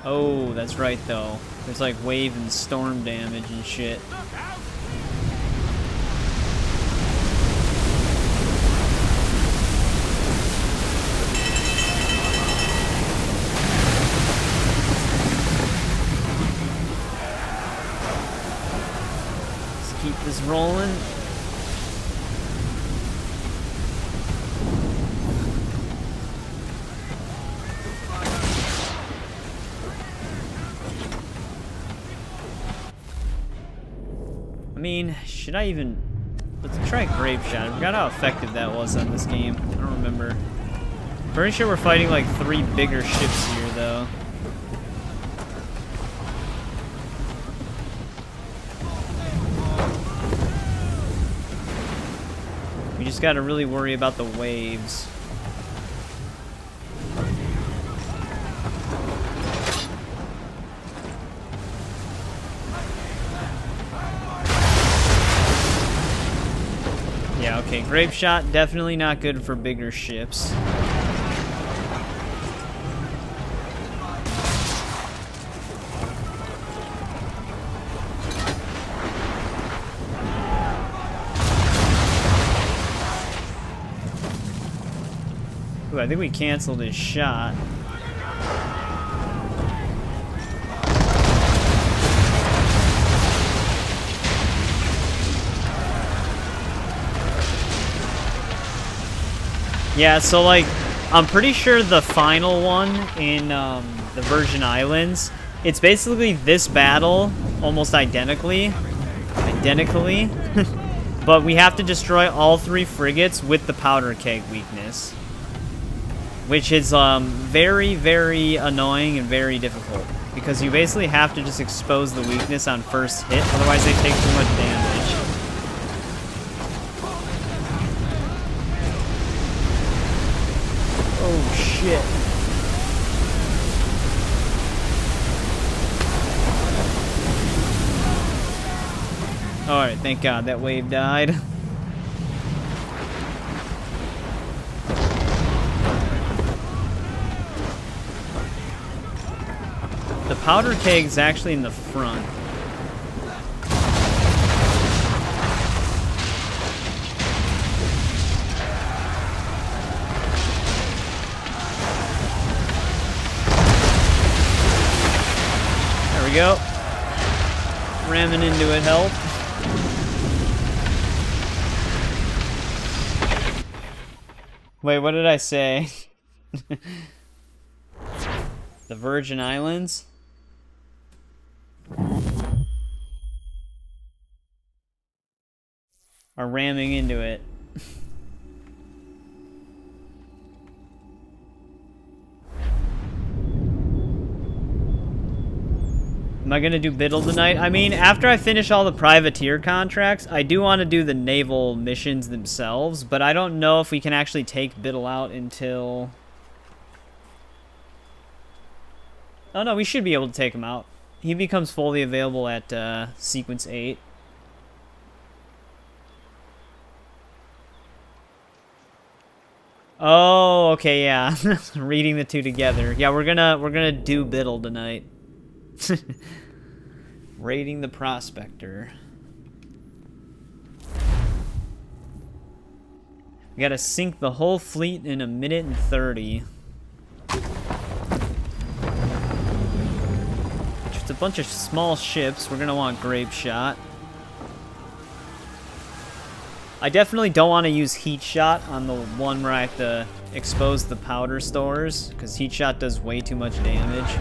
Oh, that's right though. There's like wave and storm damage and shit. Let's keep this rolling. I mean, should I even... Let's try Grape Shot. I forgot how effective that was on this game. I don't remember. Pretty sure we're fighting like 3 bigger ships here, though. We just gotta really worry about the waves. Okay, grape shot, definitely not good for bigger ships. Ooh, I think we canceled his shot. Yeah, so like, I'm pretty sure the final one in the Virgin Islands, it's basically this battle, almost identically, but we have to destroy all 3 frigates with the powder keg weakness, which is very, very annoying and very difficult, because you basically have to just expose the weakness on first hit, otherwise they take too much damage. Oh shit. Alright, thank God that wave died. The powder keg's actually in the front. There we go. Ramming into it helped. Wait, what did I say? The Virgin Islands? Are ramming into it. Am I gonna do Biddle tonight? I mean, after I finish all the privateer contracts, I do want to do the naval missions themselves, but I don't know if we can actually take Biddle out until... Oh no, we should be able to take him out. He becomes fully available at Sequence 8. Oh, okay, yeah. Reading the two together. Yeah, we're gonna do Biddle tonight. Raiding the Prospector. We gotta sink the whole fleet in 1 minute and 30. Just a bunch of small ships. We're gonna want grape shot. I definitely don't want to use heat shot on the one where I have to expose the powder stores, because heat shot does way too much damage.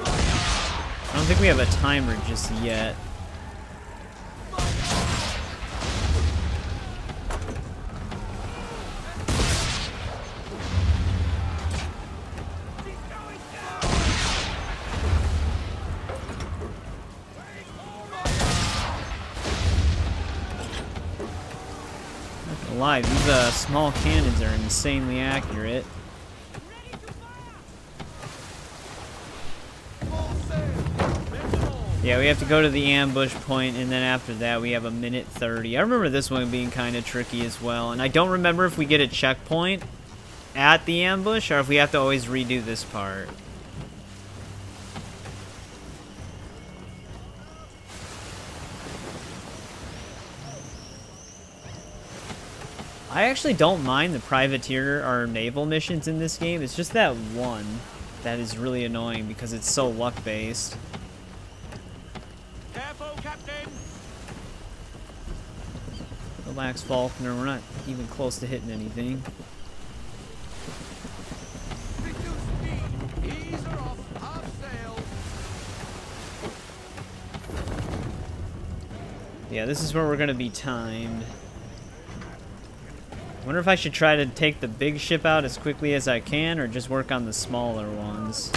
I don't think we have a timer just yet. Alive, these small cannons are insanely accurate. Yeah, we have to go to the ambush point, and then after that we have 1 minute 30. I remember this one being kind of tricky as well, and I don't remember if we get a checkpoint at the ambush or if we have to always redo this part. I actually don't mind the privateer or naval missions in this game. It's just that one that is really annoying because it's so luck-based. Careful, Captain! Relax, Faulkner. We're not even close to hitting anything. Ease her off, half sail. Yeah, this is where we're gonna be timed. I wonder if I should try to take the big ship out as quickly as I can, or just work on the smaller ones.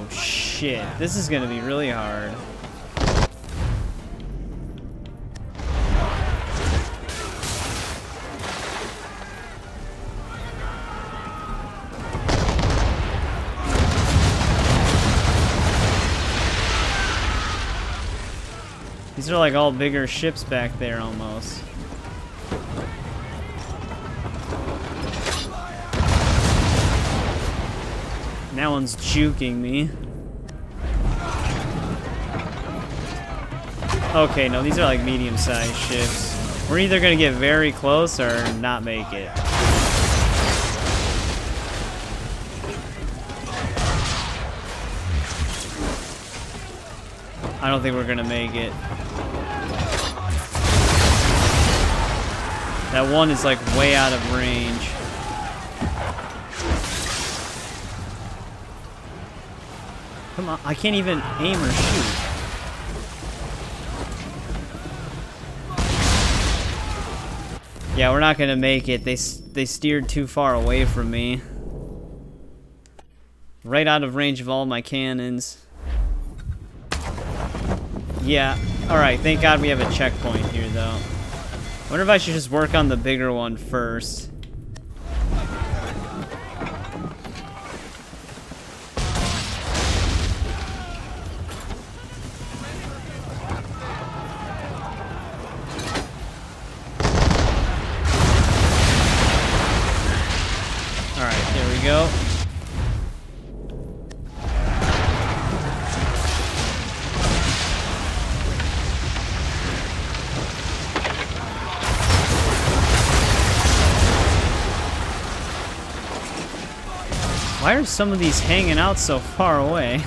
Oh shit, this is gonna be really hard. These are like all bigger ships back there almost. And that one's juking me. Okay, no, these are like medium-sized ships. We're either gonna get very close or not make it. I don't think we're gonna make it. That one is like way out of range. Come on, I can't even aim or shoot. Yeah, we're not gonna make it. They steered too far away from me. Right out of range of all my cannons. Yeah, alright, thank God we have a checkpoint here though. I wonder if I should just work on the bigger one first. Alright, there we go. Why are some of these hanging out so far away?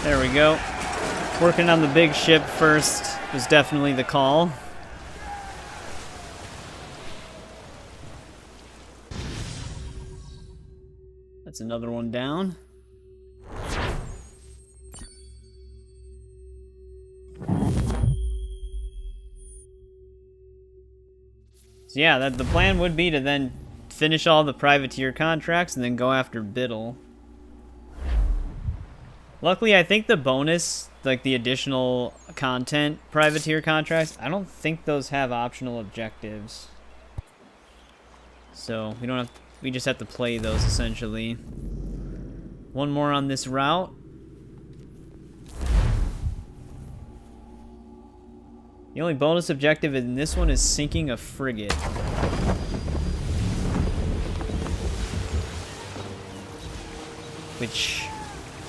There we go. Working on the big ship first was definitely the call. That's another one down. So yeah, the plan would be to then finish all the privateer contracts and then go after Biddle. Luckily, I think the bonus, like the additional content privateer contracts, I don't think those have optional objectives. So we don't have, we just have to play those essentially. One more on this route. The only bonus objective in this one is sinking a frigate. Which...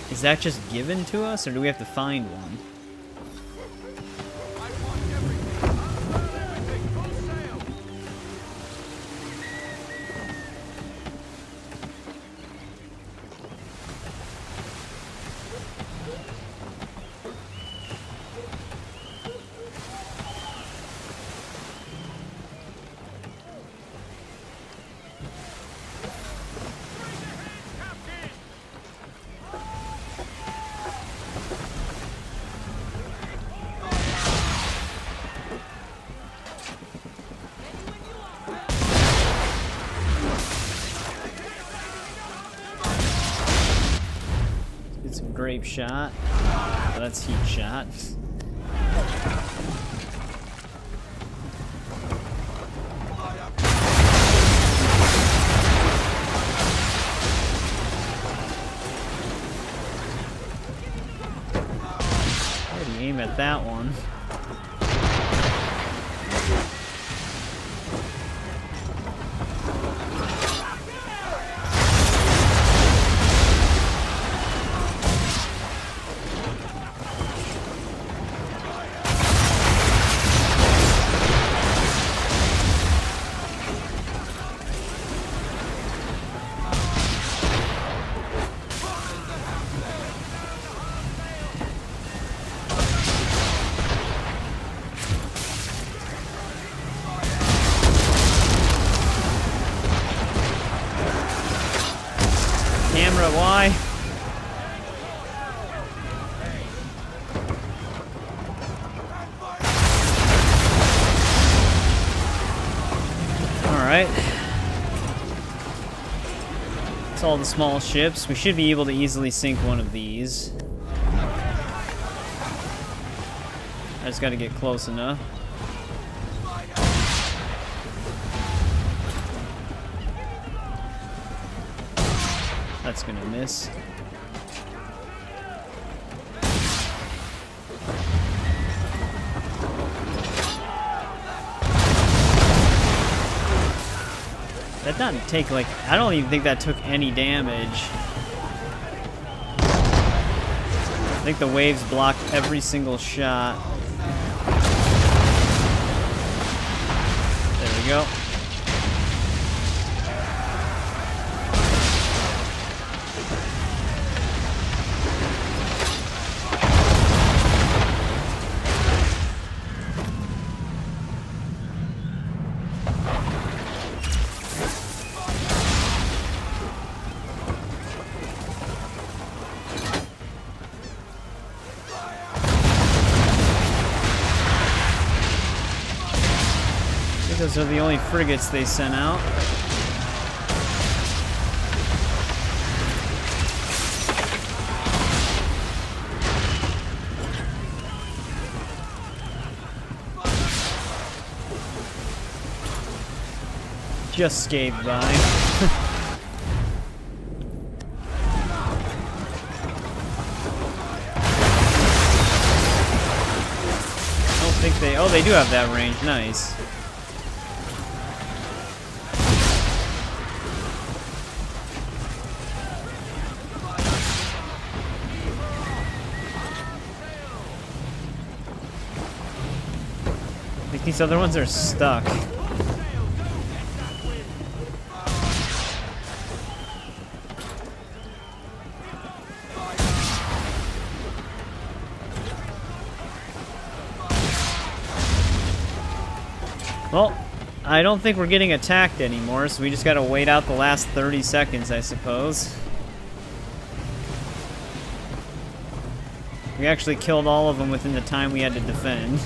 is that just given to us, or do we have to find one? Some grape shot. Oh, that's heat shot. How do you aim at that one? Bruh, why? Alright. It's all the small ships. We should be able to easily sink one of these. I just gotta get close enough. That's gonna miss. That doesn't take, like, I don't even think that took any damage. I think the waves blocked every single shot. There we go. Those are the only frigates they sent out. Just scathed by. I don't think they... Oh, they do have that range. Nice. These other ones are stuck. Well, I don't think we're getting attacked anymore, so we just gotta wait out the last 30 seconds, I suppose. We actually killed all of them within the time we had to defend.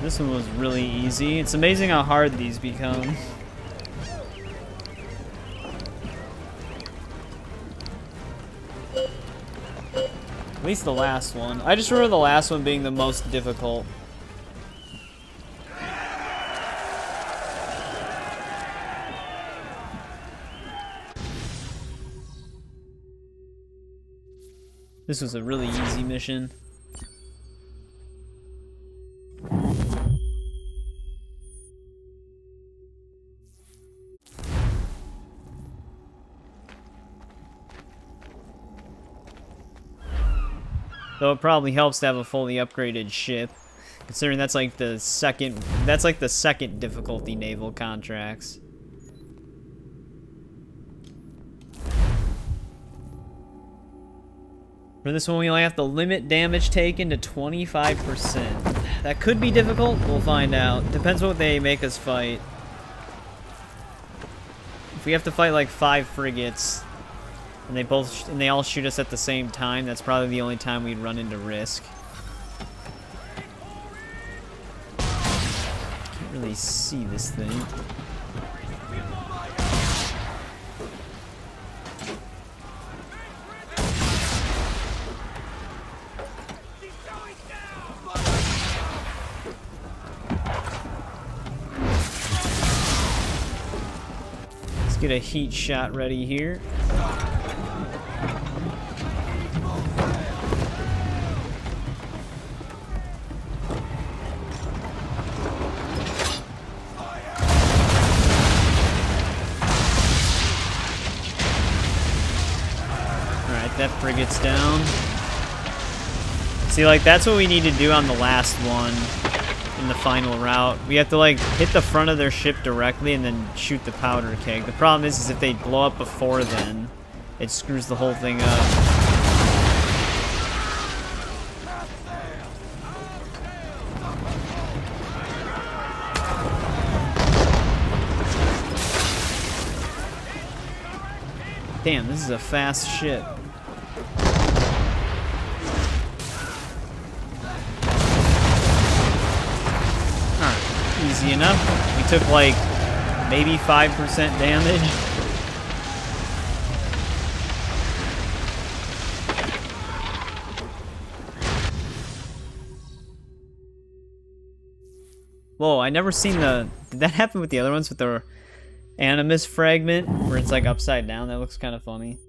This one was really easy. It's amazing how hard these become. At least the last one. I just remember the last one being the most difficult. This was a really easy mission. Though it probably helps to have a fully upgraded ship, considering that's like the second difficulty naval contracts. For this one, we only have to limit damage taken to 25%. That could be difficult. We'll find out. Depends what they make us fight. If we have to fight like 5 frigates, and they all shoot us at the same time, that's probably the only time we'd run into risk. Can't really see this thing. Let's get a heat shot ready here. That frigate's down. See, like, that's what we need to do on the last one in the final route. We have to, like, hit the front of their ship directly and then shoot the powder keg. The problem is if they blow up before then, it screws the whole thing up. Damn, this is a fast ship. Alright, easy enough. We took like maybe 5% damage. Whoa, I never seen the... Did that happen with the other ones with the Animus fragment? Where it's like upside down? That looks kind of funny.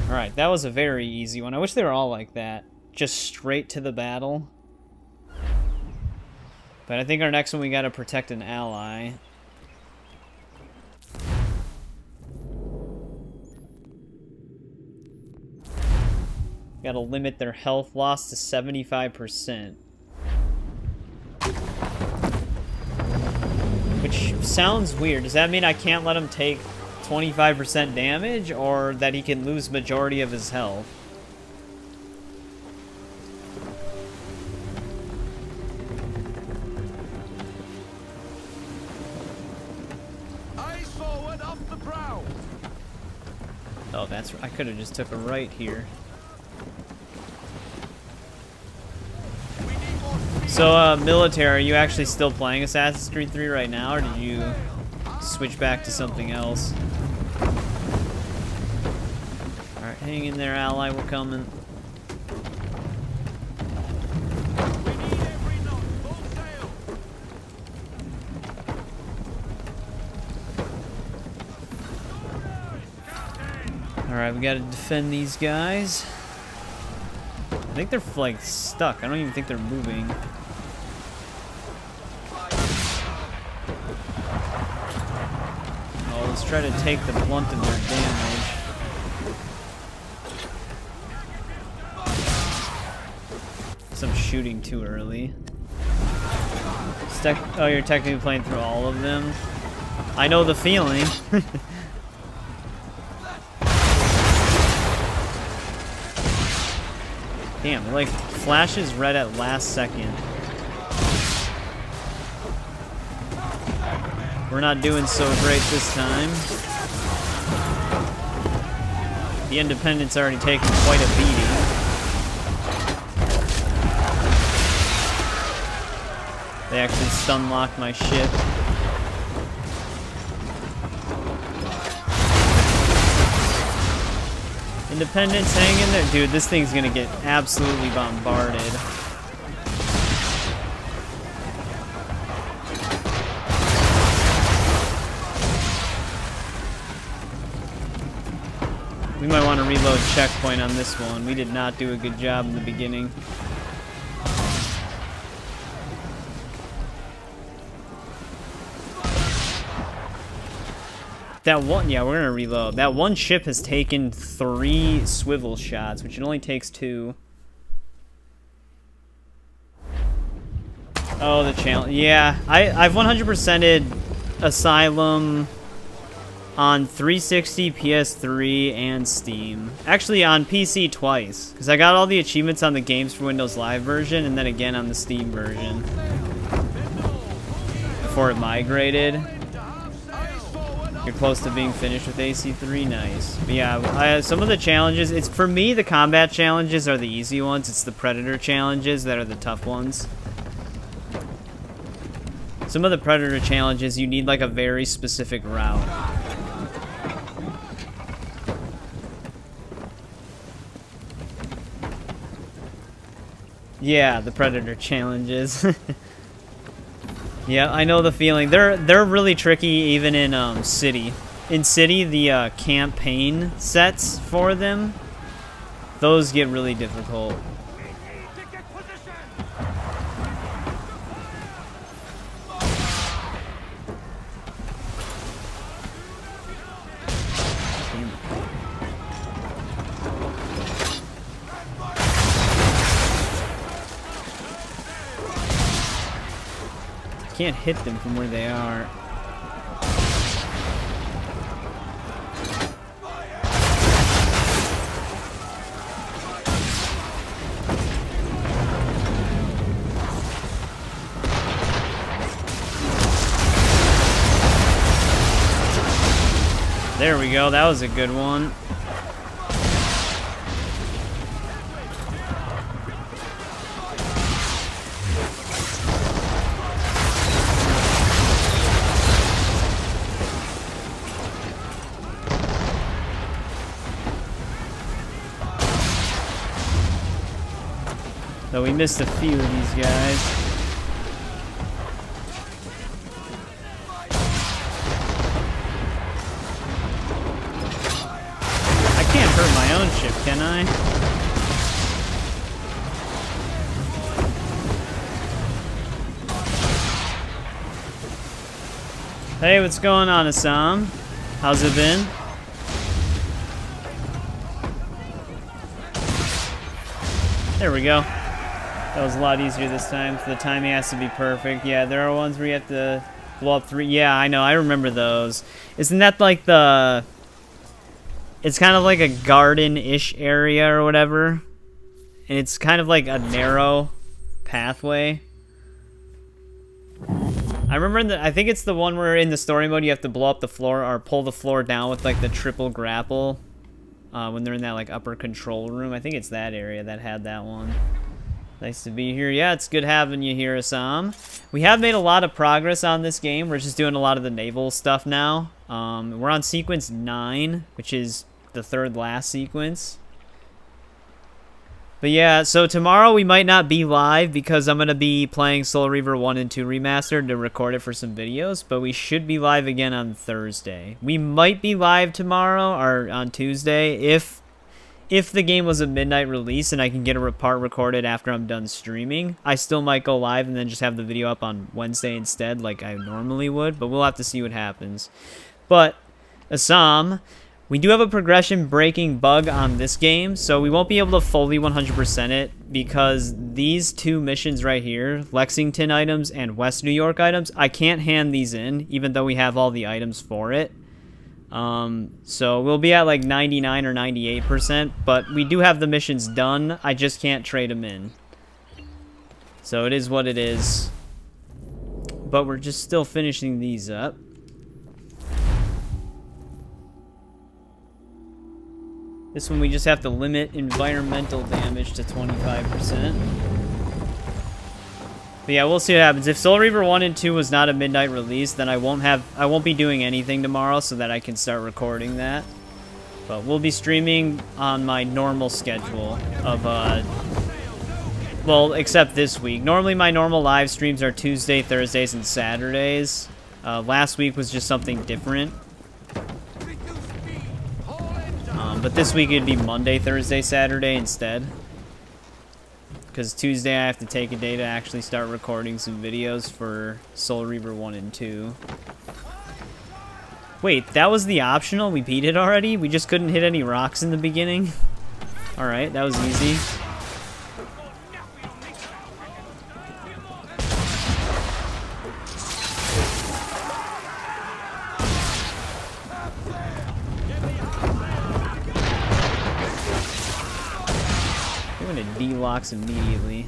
Alright, that was a very easy one. I wish they were all like that. Just straight to the battle. But I think our next one we gotta protect an ally. Gotta limit their health loss to 75%. Which sounds weird. Does that mean I can't let him take 25% damage, or that he can lose majority of his health? Eyes forward, off the prow. Oh, that's... I could have just took a right here. So, military, are you actually still playing Assassin's Creed 3 right now, or did you switch back to something else? Alright, hang in there, ally, we're coming. Alright, we gotta defend these guys. I think they're, like, stuck. I don't even think they're moving. Oh, let's try to take the blunt of their damage. Some shooting too early. Oh, you're technically playing through all of them? I know the feeling. Damn, it like flashes red at last second. We're not doing so great this time. The Independent's already taken quite a beating. They actually stun-locked my ship. Independence, hang in there. Dude, this thing's gonna get absolutely bombarded. We might want to reload checkpoint on this one. We did not do a good job in the beginning. That one, yeah, we're gonna reload. That one ship has taken 3 swivel shots, which it only takes 2. Oh, the challenge. Yeah, I've 100%ed Asylum on 360, PS3, and Steam. Actually, on PC twice, because I got all the achievements on the Games for Windows Live version, and then again on the Steam version. Before it migrated. You're close to being finished with AC3, nice. But yeah, some of the challenges, for me, the combat challenges are the easy ones. It's the Predator challenges that are the tough ones. Some of the Predator challenges, you need like a very specific route. Yeah, the Predator challenges. Yeah, I know the feeling. They're really tricky even in City. In City, the campaign sets for them, those get really difficult. Can't hit them from where they are. There we go. That was a good one. Though we missed a few of these guys. I can't hurt my own ship, can I? Hey, what's going on, Assam? How's it been? There we go. That was a lot easier this time. The timing has to be perfect. Yeah, there are ones where you have to blow up 3. Yeah, I know. I remember those. Isn't that like the... It's kind of like a garden-ish area or whatever. And it's kind of like a narrow pathway. I remember that. I think it's the one where in the story mode you have to blow up the floor or pull the floor down with like the triple grapple. When they're in that like upper control room. I think it's that area that had that one. Nice to be here. Yeah, it's good having you here, Assam. We have made a lot of progress on this game. We're just doing a lot of the naval stuff now. We're on sequence 9, which is the third last sequence. But yeah, so tomorrow we might not be live because I'm going to be playing Soul Reaver 1 and 2 Remastered to record it for some videos, but we should be live again on Thursday. We might be live tomorrow or on Tuesday if the game was a midnight release and I can get a part recorded after I'm done streaming. I still might go live and then just have the video up on Wednesday instead like I normally would, but we'll have to see what happens. But, Assam, we do have a progression breaking bug on this game, so we won't be able to fully 100% it because these 2 missions right here, Lexington items and West New York items, I can't hand these in even though we have all the items for it. So we'll be at like 99 or 98%, but we do have the missions done. I just can't trade them in. So it is what it is. But we're just still finishing these up. This one we just have to limit environmental damage to 25%. But yeah, we'll see what happens. If Soul Reaver 1 and 2 was not a midnight release, then I won't be doing anything tomorrow so that I can start recording that. But we'll be streaming on my normal schedule of well, except this week. Normally my normal live streams are Tuesday, Thursdays, and Saturdays. Last week was just something different. But this week it'd be Monday, Thursday, Saturday instead. Because Tuesday I have to take a day to actually start recording some videos for Soul Reaver 1 and 2. Wait, that was the optional? We beat it already? We just couldn't hit any rocks in the beginning? Alright, that was easy. D-locks immediately.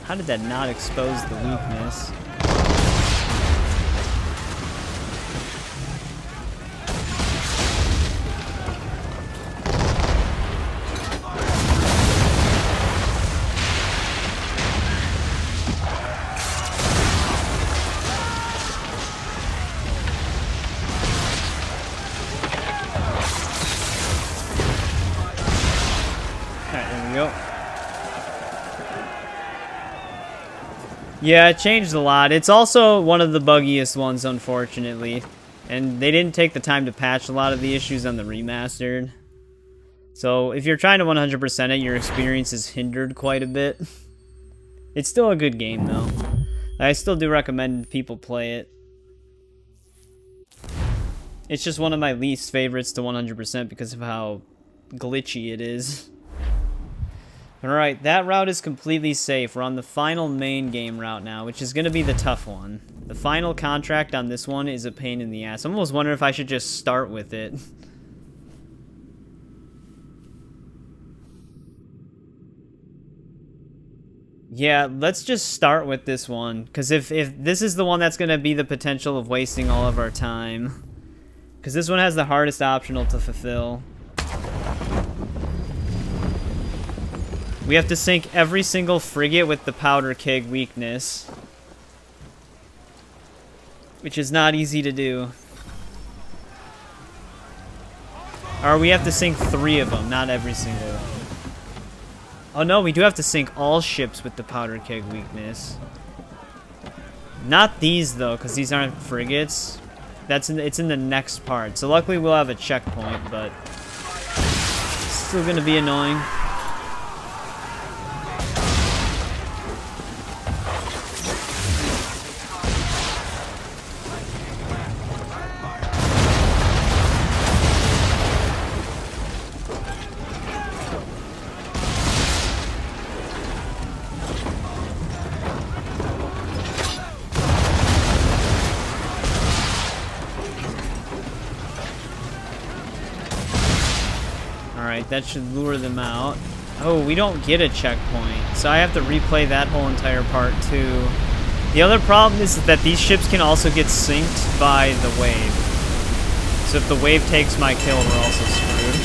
How did that not expose the weakness? Yeah, it changed a lot. It's also one of the buggiest ones, unfortunately. And they didn't take the time to patch a lot of the issues on the remastered. So if you're trying to 100% it, your experience is hindered quite a bit. It's still a good game, though. I still do recommend people play it. It's just one of my least favorites to 100% because of how glitchy it is. Alright, that route is completely safe. We're on the final main game route now, which is going to be the tough one. The final contract on this one is a pain in the ass. I'm almost wondering if I should just start with it. Yeah, let's just start with this one, because if this is the one that's going to be the potential of wasting all of our time. Because this one has the hardest optional to fulfill. We have to sink every single frigate with the powder keg weakness. Which is not easy to do. Or we have to sink 3 of them, not every single one. Oh no, we do have to sink all ships with the powder keg weakness. Not these though, because these aren't frigates. It's in the next part. So luckily we'll have a checkpoint, but still gonna be annoying. That should lure them out. Oh, we don't get a checkpoint, so I have to replay that whole entire part too. The other problem is that these ships can also get sinked by the wave. So if the wave takes my kill, we're also screwed.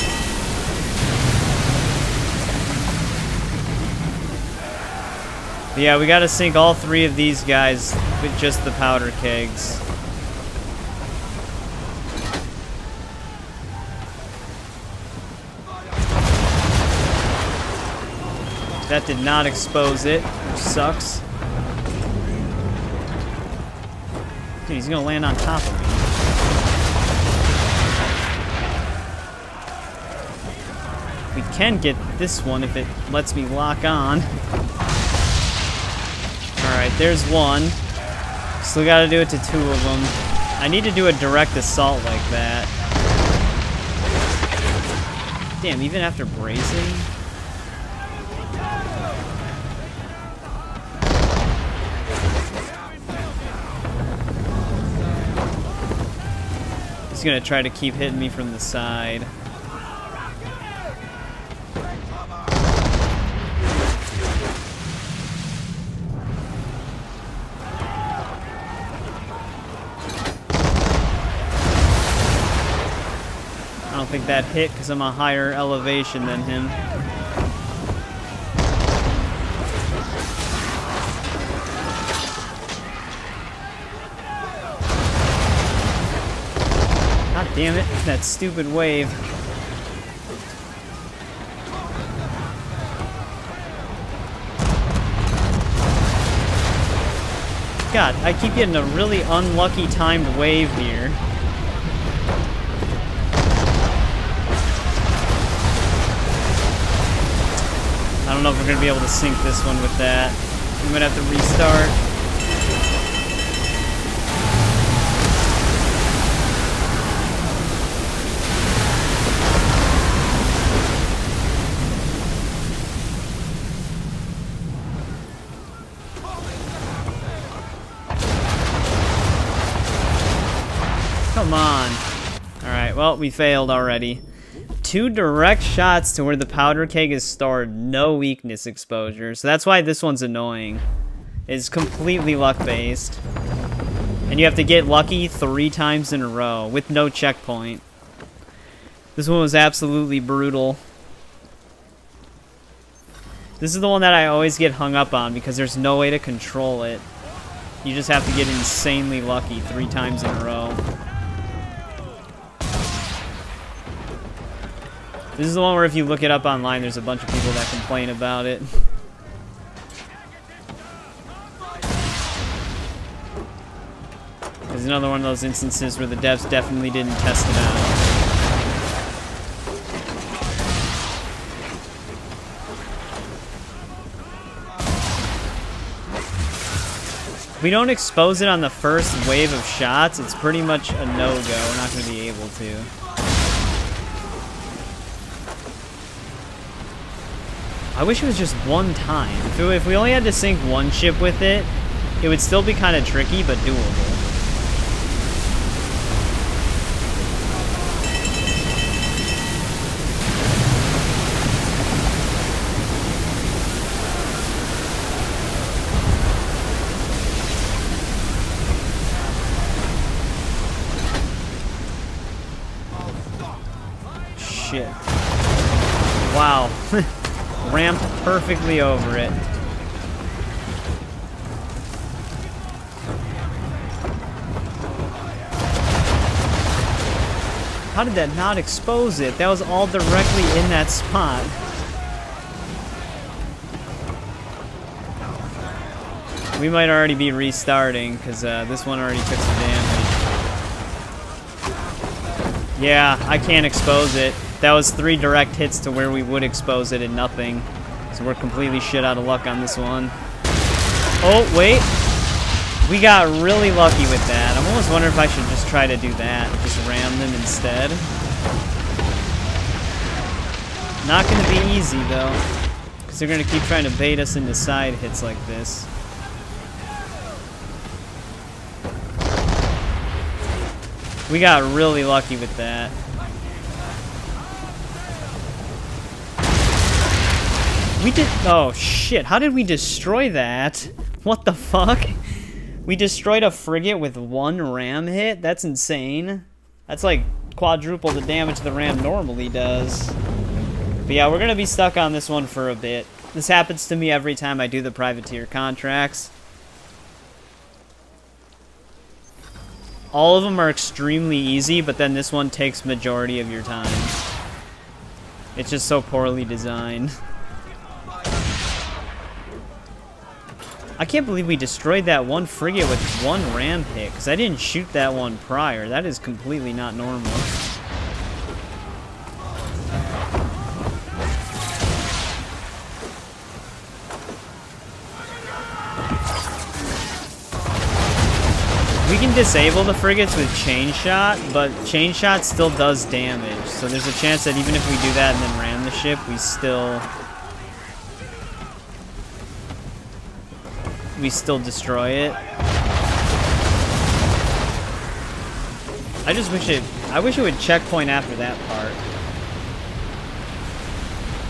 But yeah, we gotta sink all 3 of these guys with just the powder kegs. That did not expose it, which sucks. Dude, he's gonna land on top of me. We can get this one if it lets me lock on. Alright, there's one. Still gotta do it to 2 of them. I need to do a direct assault like that. Damn, even after bracing? He's gonna try to keep hitting me from the side. I don't think that hit because I'm a higher elevation than him. Damn it, that stupid wave. God, I keep getting a really unlucky timed wave here. I don't know if we're gonna be able to sink this one with that. I'm gonna have to restart. Come on. Alright, well, we failed already. 2 direct shots to where the powder keg is stored, no weakness exposure. So that's why this one's annoying. It's completely luck-based. And you have to get lucky 3 times in a row with no checkpoint. This one was absolutely brutal. This is the one that I always get hung up on because there's no way to control it. You just have to get insanely lucky 3 times in a row. This is the one where if you look it up online, there's a bunch of people that complain about it. There's another one of those instances where the devs definitely didn't test it out. If we don't expose it on the first wave of shots, it's pretty much a no-go. We're not going to be able to. I wish it was just one time. If we only had to sink 1 ship with it, it would still be kind of tricky, but doable. shit. Wow. Ramped perfectly over it. How did that not expose it? That was all directly in that spot. We might already be restarting, because this one already took some damage. Yeah, I can't expose it. That was 3 direct hits to where we would expose it and nothing. So we're completely shit out of luck on this one. Oh, wait. We got really lucky with that. I'm almost wondering if I should just try to do that. Just ram them instead. Not going to be easy, though. Because they're going to keep trying to bait us into side hits like this. We got really lucky with that. We did... Oh, shit. How did we destroy that? What the fuck? We destroyed a frigate with 1 ram hit? That's insane. That's like quadruple the damage the ram normally does. But yeah, we're going to be stuck on this one for a bit. This happens to me every time I do the privateer contracts. All of them are extremely easy, but then this one takes majority of your time. It's just so poorly designed. I can't believe we destroyed that one frigate with 1 ram hit, because I didn't shoot that one prior. That is completely not normal. We can disable the frigates with chain shot, but chain shot still does damage. So there's a chance that even if we do that and then ram the ship, we still destroy it. I wish it would checkpoint after that part.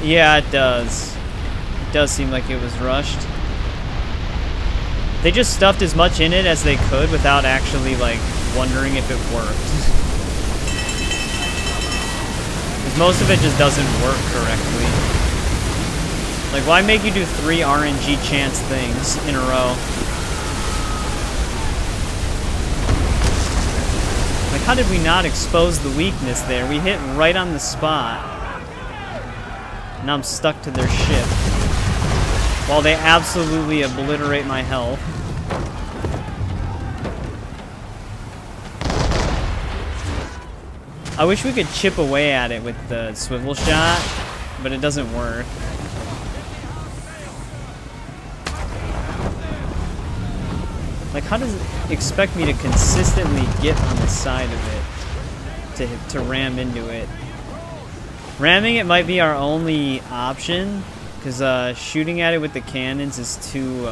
Yeah, it does. It does seem like it was rushed. They just stuffed as much in it as they could without actually, like, wondering if it worked. Because most of it just doesn't work correctly. Like, why make you do 3 RNG chance things in a row? Like, how did we not expose the weakness there? We hit right on the spot. Now I'm stuck to their ship. While they absolutely obliterate my health. I wish we could chip away at it with the swivel shot, but it doesn't work. Like, how does it expect me to consistently get on the side of it to ram into it? Ramming it might be our only option, because shooting at it with the cannons is too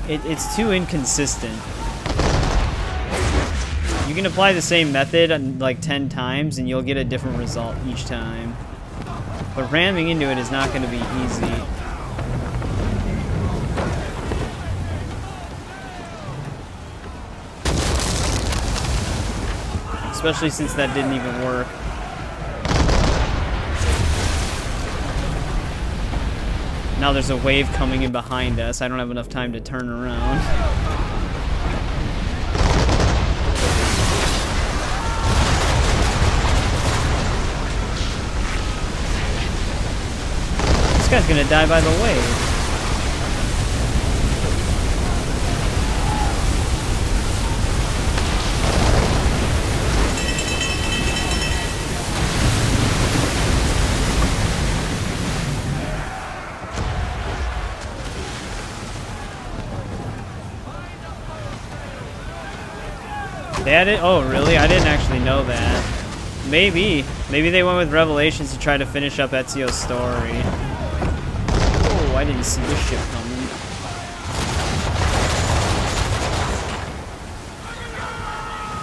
it's too inconsistent. You can apply the same method like 10 times and you'll get a different result each time. But ramming into it is not going to be easy. Especially since that didn't even work. Now there's a wave coming in behind us. I don't have enough time to turn around. This guy's gonna die by the wave. They had it? Oh, really? I didn't actually know that. Maybe. Maybe they went with Revelations to try to finish up Ezio's story. Oh, I didn't see this ship coming.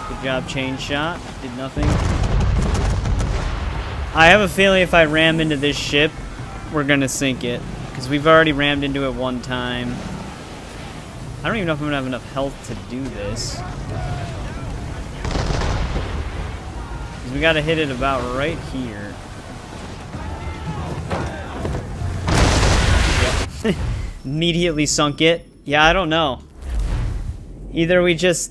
Good job, chain shot. Did nothing. I have a feeling if I ram into this ship, we're gonna sink it. Because we've already rammed into it 1 time. I don't even know if I'm gonna have enough health to do this. Because we gotta hit it about right here. Yep. Immediately sunk it. Yeah, I don't know. Either we just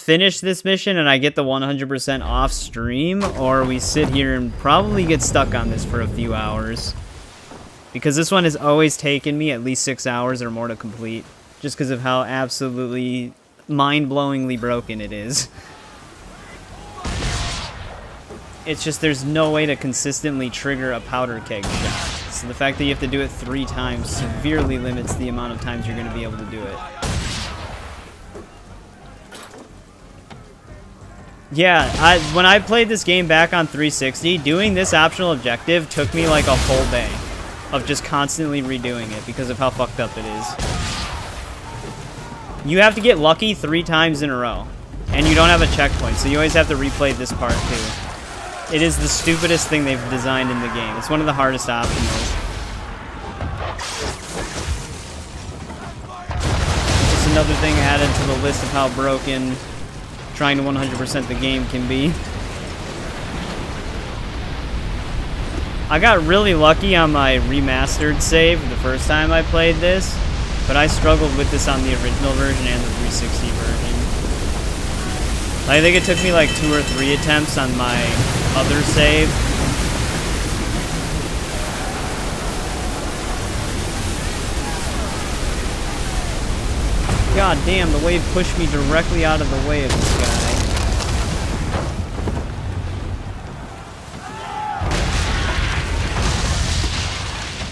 finish this mission and I get the 100% off stream, or we sit here and probably get stuck on this for a few hours. Because this one has always taken me at least 6 hours or more to complete, just because of how absolutely mind-blowingly broken it is. It's just there's no way to consistently trigger a powder keg shot. So the fact that you have to do it 3 times severely limits the amount of times you're going to be able to do it. Yeah, when I played this game back on 360, doing this optional objective took me like a whole day of just constantly redoing it because of how fucked up it is. You have to get lucky 3 times in a row, and you don't have a checkpoint, so you always have to replay this part too. It is the stupidest thing they've designed in the game. It's one of the hardest optionals. Just another thing added to the list of how broken trying to 100% the game can be. I got really lucky on my remastered save the first time I played this, but I struggled with this on the original version and the 360 version. I think it took me like 2 or 3 attempts on my other save. God damn, the wave pushed me directly out of the way of this guy.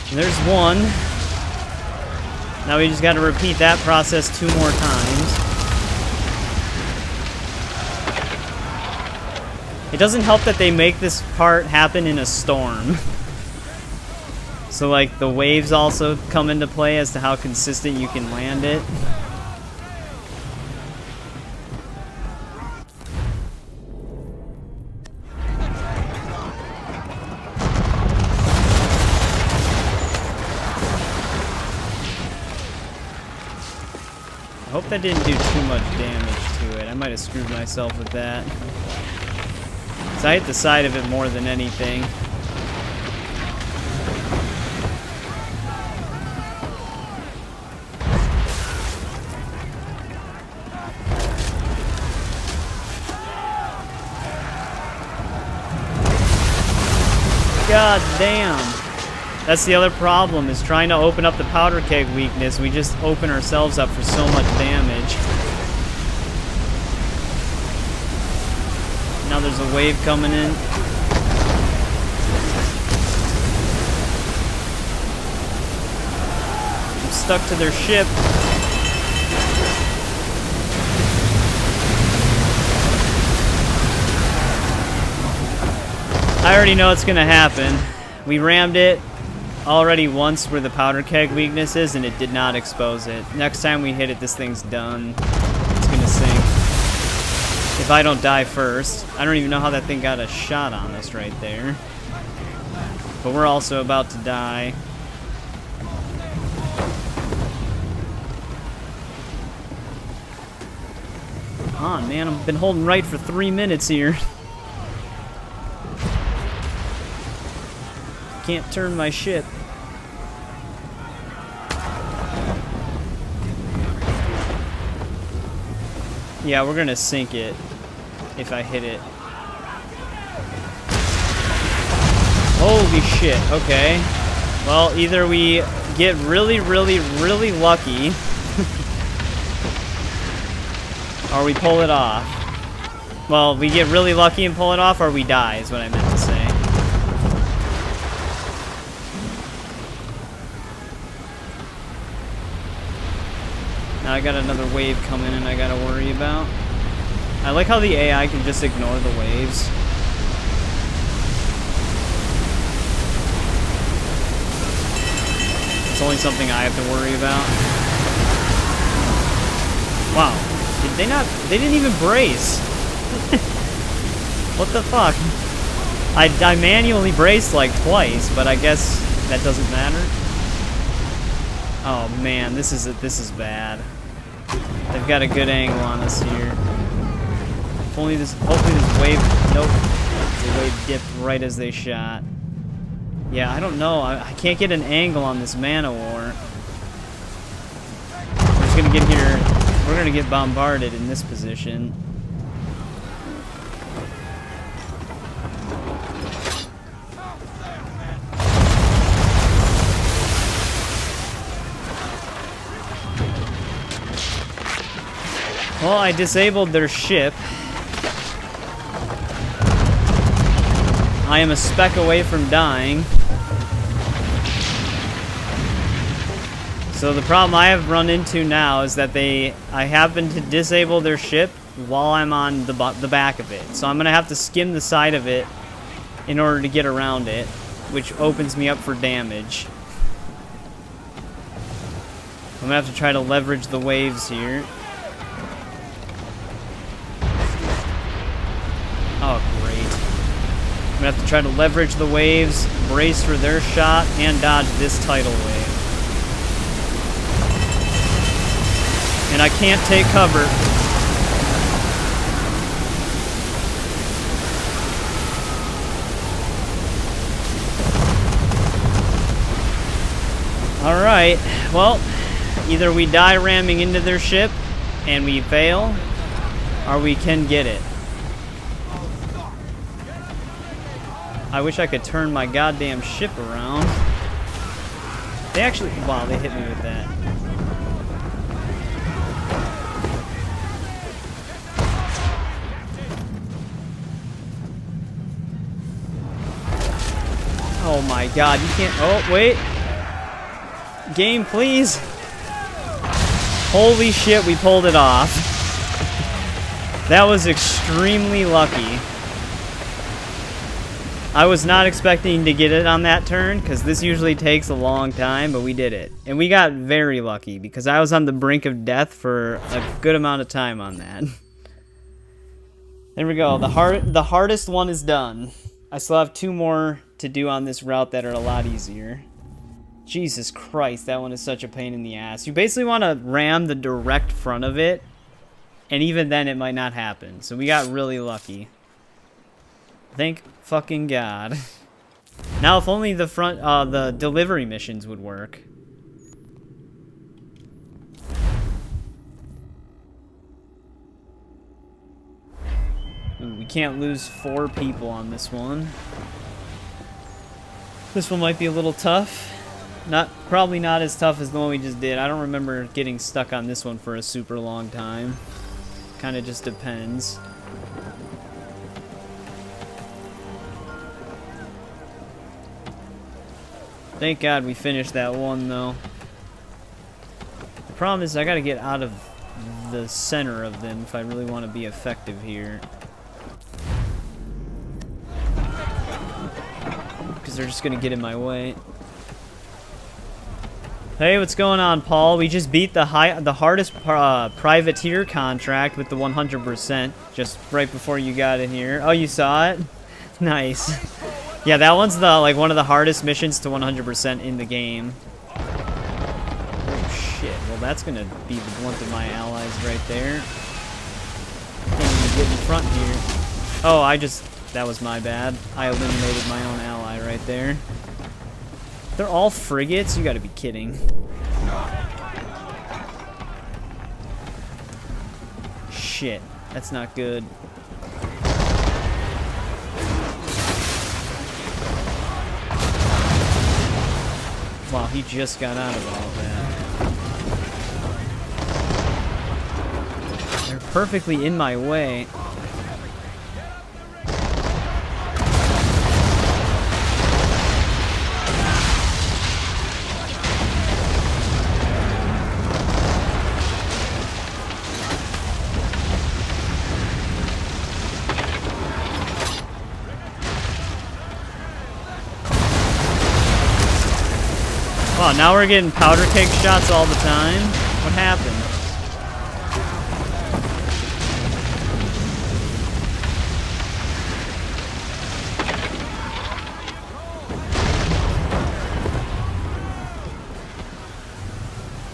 And there's one. Now we just gotta repeat that process 2 more times. It doesn't help that they make this part happen in a storm. So like the waves also come into play as to how consistent you can land it. I hope that didn't do too much damage to it. I might have screwed myself with that. So I hit the side of it more than anything. God damn. That's the other problem, is trying to open up the powder keg weakness. We just open ourselves up for so much damage. Now there's a wave coming in. I'm stuck to their ship. I already know what's gonna happen. We rammed it already once where the powder keg weakness is, and it did not expose it. Next time we hit it, this thing's done. It's gonna sink. If I don't die first. I don't even know how that thing got a shot on us right there. But we're also about to die. Come on, man. I've been holding right for 3 minutes here. Can't turn my ship. Yeah, we're gonna sink it if I hit it. Holy shit, okay. Well, either we get really, really, really lucky or we pull it off. Well, we get really lucky and pull it off, or we die is what I meant to say. Now I got another wave coming and I gotta worry about. I like how the AI can just ignore the waves. It's only something I have to worry about. Wow. Did they not? They didn't even brace. What the fuck? I manually braced like twice, but I guess that doesn't matter. Oh man, this is bad. They've got a good angle on us here. hopefully this wave, nope, the wave dipped right as they shot. Yeah, I don't know, I can't get an angle on this man-o-war. We're just gonna get here, we're gonna get bombarded in this position. Well, I disabled their ship. I am a speck away from dying. So the problem I have run into now is that I happen to disable their ship while I'm on the back of it. So I'm gonna have to skim the side of it in order to get around it, which opens me up for damage. I'm gonna have to try to leverage the waves here. Oh, great. I'm gonna have to try to leverage the waves, brace for their shot, and dodge this tidal wave. And I can't take cover. Alright, well, either we die ramming into their ship and we fail, or we can get it. I wish I could turn my goddamn ship around. They actually, wow, they hit me with that. Oh my god, you can't, oh, wait. Game, please. Holy shit, we pulled it off. That was extremely lucky. I was not expecting to get it on that turn, because this usually takes a long time, but we did it. And we got very lucky, because I was on the brink of death for a good amount of time on that. There we go, the hardest one is done. I still have 2 more to do on this route that are a lot easier. Jesus Christ, that one is such a pain in the ass. You basically want to ram the direct front of it, and even then it might not happen. So we got really lucky. Thank fucking God. Now, if only the the delivery missions would work. Ooh, we can't lose 4 people on this one. This one might be a little tough. Probably not as tough as the one we just did. I don't remember getting stuck on this one for a super long time. Kind of just depends. Thank God we finished that one, though. The problem is I gotta get out of the center of them if I really want to be effective here. Because they're just gonna get in my way. Hey, what's going on, Paul? We just beat the hardest privateer contract with the 100%, just right before you got in here. Oh, you saw it? Nice. Yeah, that one's one of the hardest missions to 100% in the game. Oh shit! Well, that's gonna be the blunt of my allies right there. Can't even get in front here. Oh, that was my bad. I eliminated my own ally right there. They're all frigates? You gotta be kidding. Shit, that's not good. Wow, he just got out of all that. They're perfectly in my way. Wow, now we're getting powder keg shots all the time? What happened?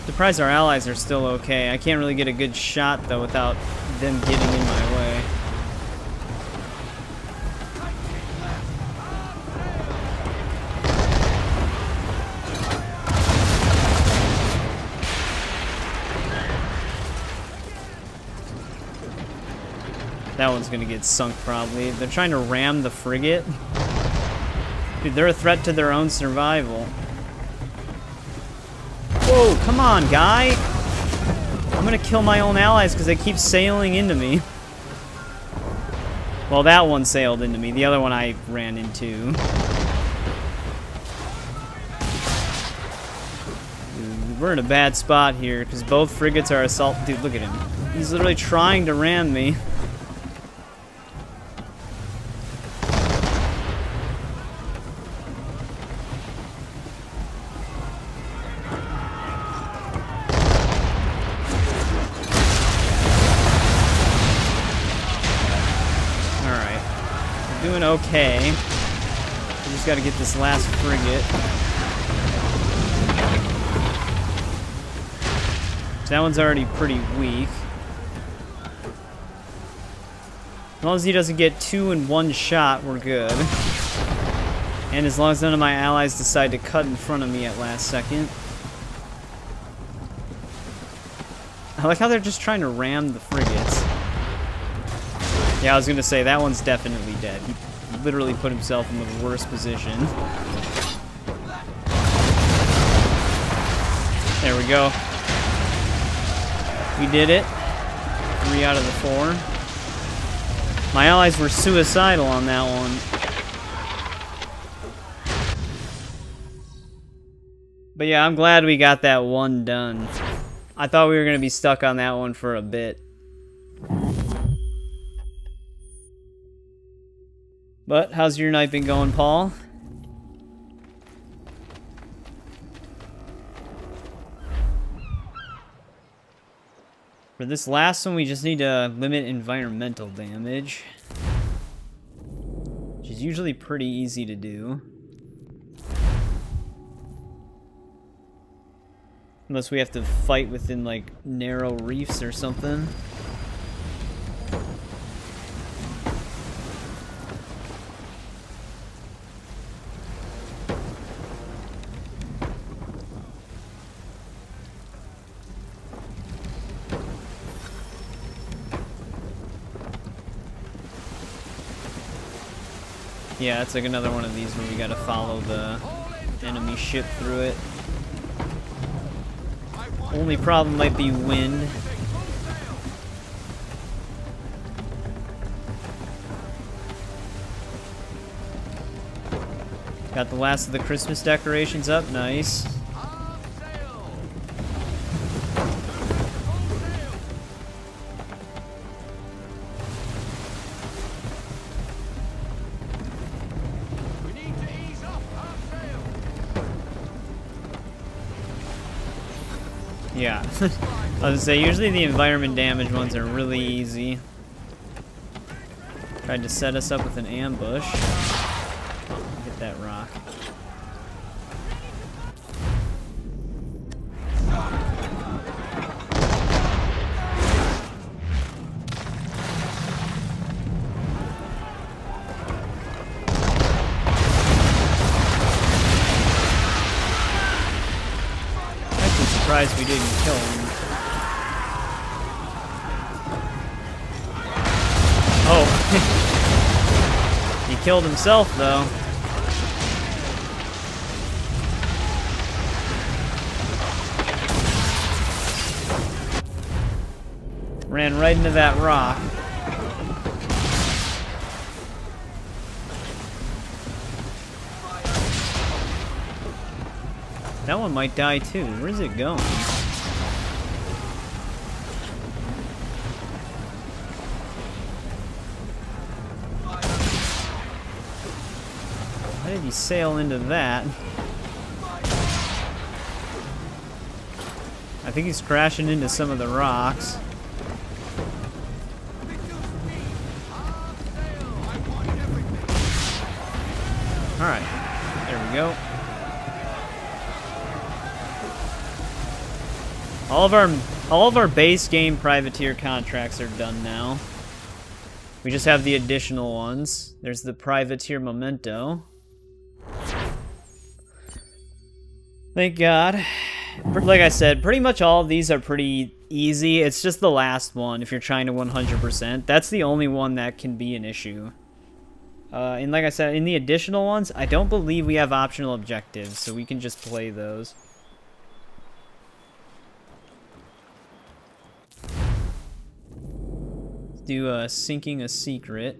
Surprised our allies are still okay. I can't really get a good shot, though, without them getting in my way. That one's gonna get sunk probably. They're trying to ram the frigate. Dude, they're a threat to their own survival. Whoa, come on, guy! I'm gonna kill my own allies because they keep sailing into me. Well, that one sailed into me. The other one I ran into. Dude, we're in a bad spot here because both frigates are assault. Dude, look at him. He's literally trying to ram me. Doing okay. We just gotta get this last frigate. That one's already pretty weak. As long as he doesn't get 2 in one shot, we're good. And as long as none of my allies decide to cut in front of me at last second. I like how they're just trying to ram the frigates. Yeah, I was gonna say, that one's definitely dead. He literally put himself in the worst position. There we go. We did it. 3 out of the 4. My allies were suicidal on that one. But yeah, I'm glad we got that one done. I thought we were gonna be stuck on that one for a bit. But how's your night been going, Paul? For this last one, we just need to limit environmental damage, which is usually pretty easy to do. Unless we have to fight within, like, narrow reefs or something. Yeah, it's like another one of these where we gotta follow the enemy ship through it. Only problem might be wind. Got the last of the Christmas decorations up, nice. Yeah, I was gonna say, usually the environment damage ones are really easy. Tried to set us up with an ambush. Hit that rock. Surprised we didn't kill him. Oh. He killed himself, though. Ran right into that rock. That one might die too. Where's it going? Why did he sail into that? I think he's crashing into some of the rocks. Alright, there we go. All of our base game privateer contracts are done now. We just have the additional ones. There's the privateer memento. Thank God. like I said, pretty much all of these are pretty easy. It's just the last one, if you're trying to 100%. That's the only one that can be an issue. And like I said, in the additional ones, I don't believe we have optional objectives, so we can just play those. Let's do sinking a secret.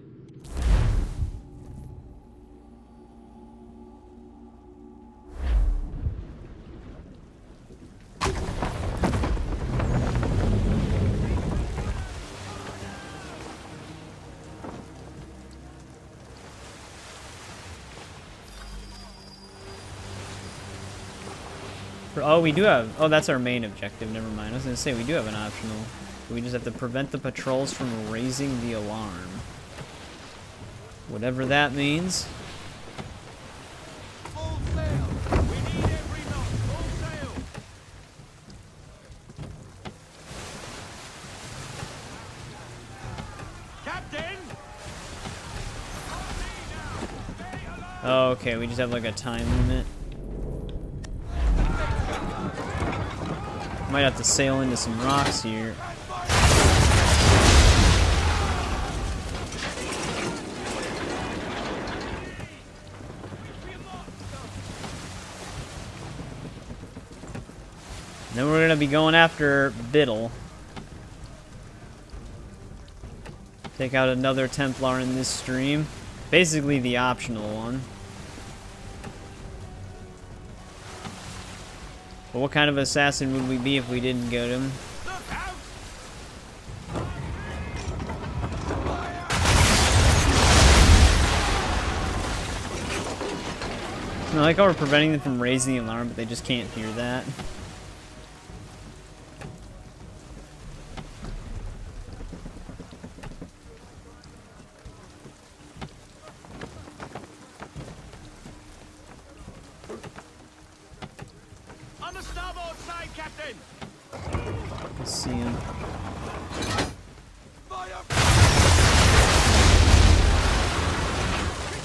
Oh, we do have... Oh, that's our main objective. Never mind. I was going to say, we do have an optional. We just have to prevent the patrols from raising the alarm. Whatever that means. Full sail! We need every knot! Full sail! Captain! Oh, okay, we just have like a time limit. Might have to sail into some rocks here. Then we're gonna be going after Biddle. Take out another Templar in this stream. Basically the optional one. But what kind of assassin would we be if we didn't get him? I like how we're preventing them from raising the alarm, but they just can't hear that. On the starboard side, Captain! Let's see him.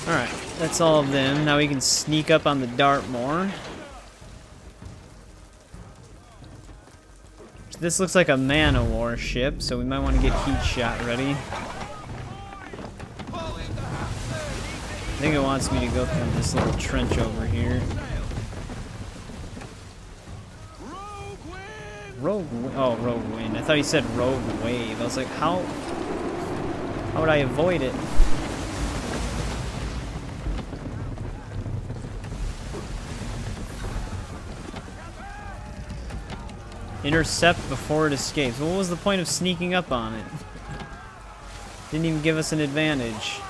Alright, that's all of them. Now we can sneak up on the Dartmoor. This looks like a man-o-war ship, so we might want to get heat shot ready. I think it wants me to go through this little trench over here. Rogue wind. I thought he said rogue wave. I was like, how would I avoid it? Intercept before it escapes. What was the point of sneaking up on it? Didn't even give us an advantage.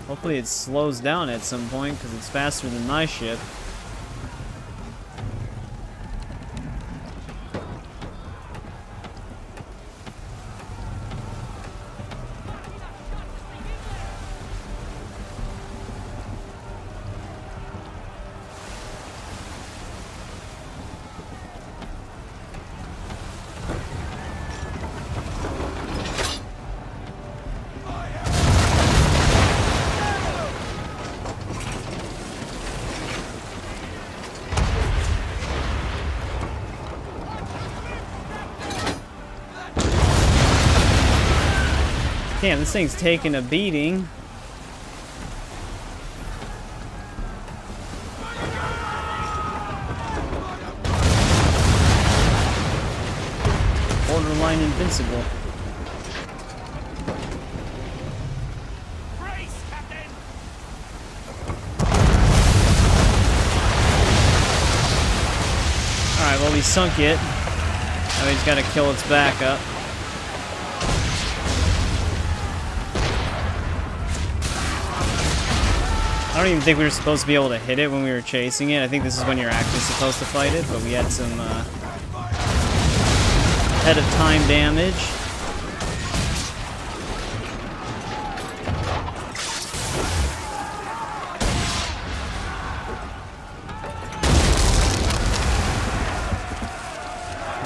Hopefully it slows down at some point because it's faster than my ship. Damn, this thing's taking a beating. Borderline invincible. Alright, well we sunk it. Now we just gotta kill its backup. I don't even think we were supposed to be able to hit it when we were chasing it. I think this is when you're actually supposed to fight it, but we had some ahead of time damage.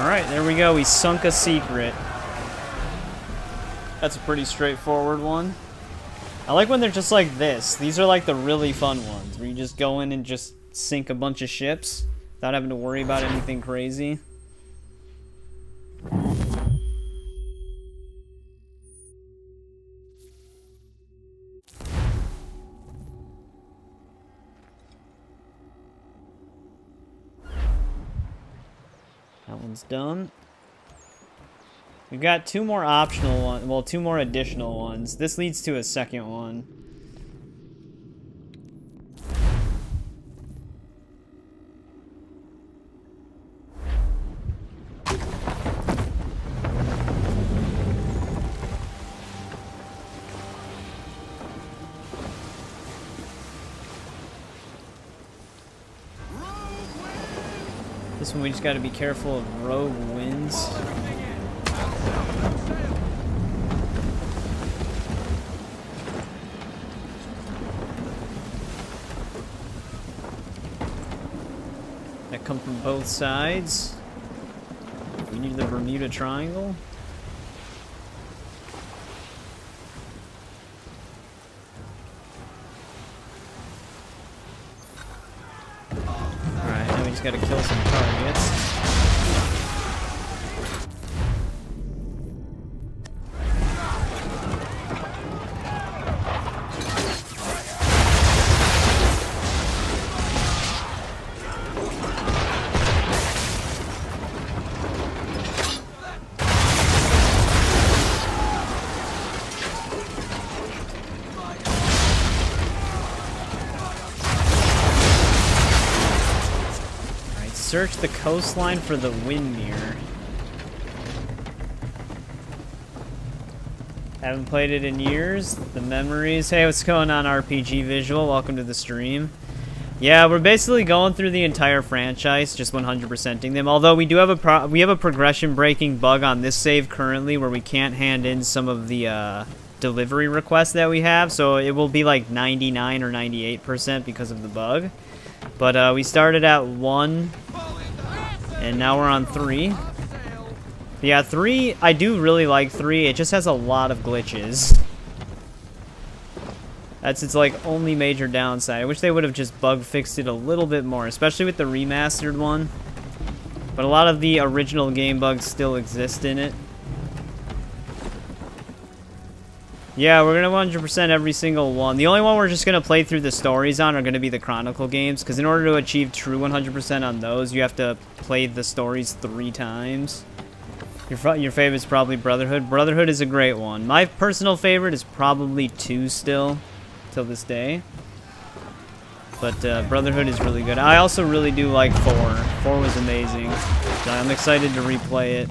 Alright, there we go. We sunk a secret. That's a pretty straightforward one. I like when they're just like this. These are like the really fun ones, where you just go in and just sink a bunch of ships without having to worry about anything crazy. That one's done. We've got 2 more optional ones, well, 2 more additional ones. This leads to a second one. This one we just gotta be careful of rogue winds. That come from both sides. We need the Bermuda Triangle. Alright, now we just gotta kill some targets. Search the coastline for the windmere. Haven't played it in years. The memories. Hey, what's going on, RPG Visual? Welcome to the stream. Yeah, we're basically going through the entire franchise, just 100%ing them. Although we do have a progression-breaking bug on this save currently, where we can't hand in some of the delivery requests that we have. So it will be like 99 or 98% because of the bug. But we started at 1, and now we're on 3. Yeah, 3, I do really like 3. It just has a lot of glitches. That's its like only major downside. I wish they would have just bug fixed it a little bit more, especially with the remastered one. But a lot of the original game bugs still exist in it. Yeah, we're going to 100% every single one. The only one we're just going to play through the stories on are going to be the Chronicle games, because in order to achieve true 100% on those, you have to play the stories 3 times. Your favorite's probably Brotherhood. Brotherhood is a great one. My personal favorite is probably 2 still, till this day. But Brotherhood is really good. I also really do like 4. 4 was amazing. So I'm excited to replay it.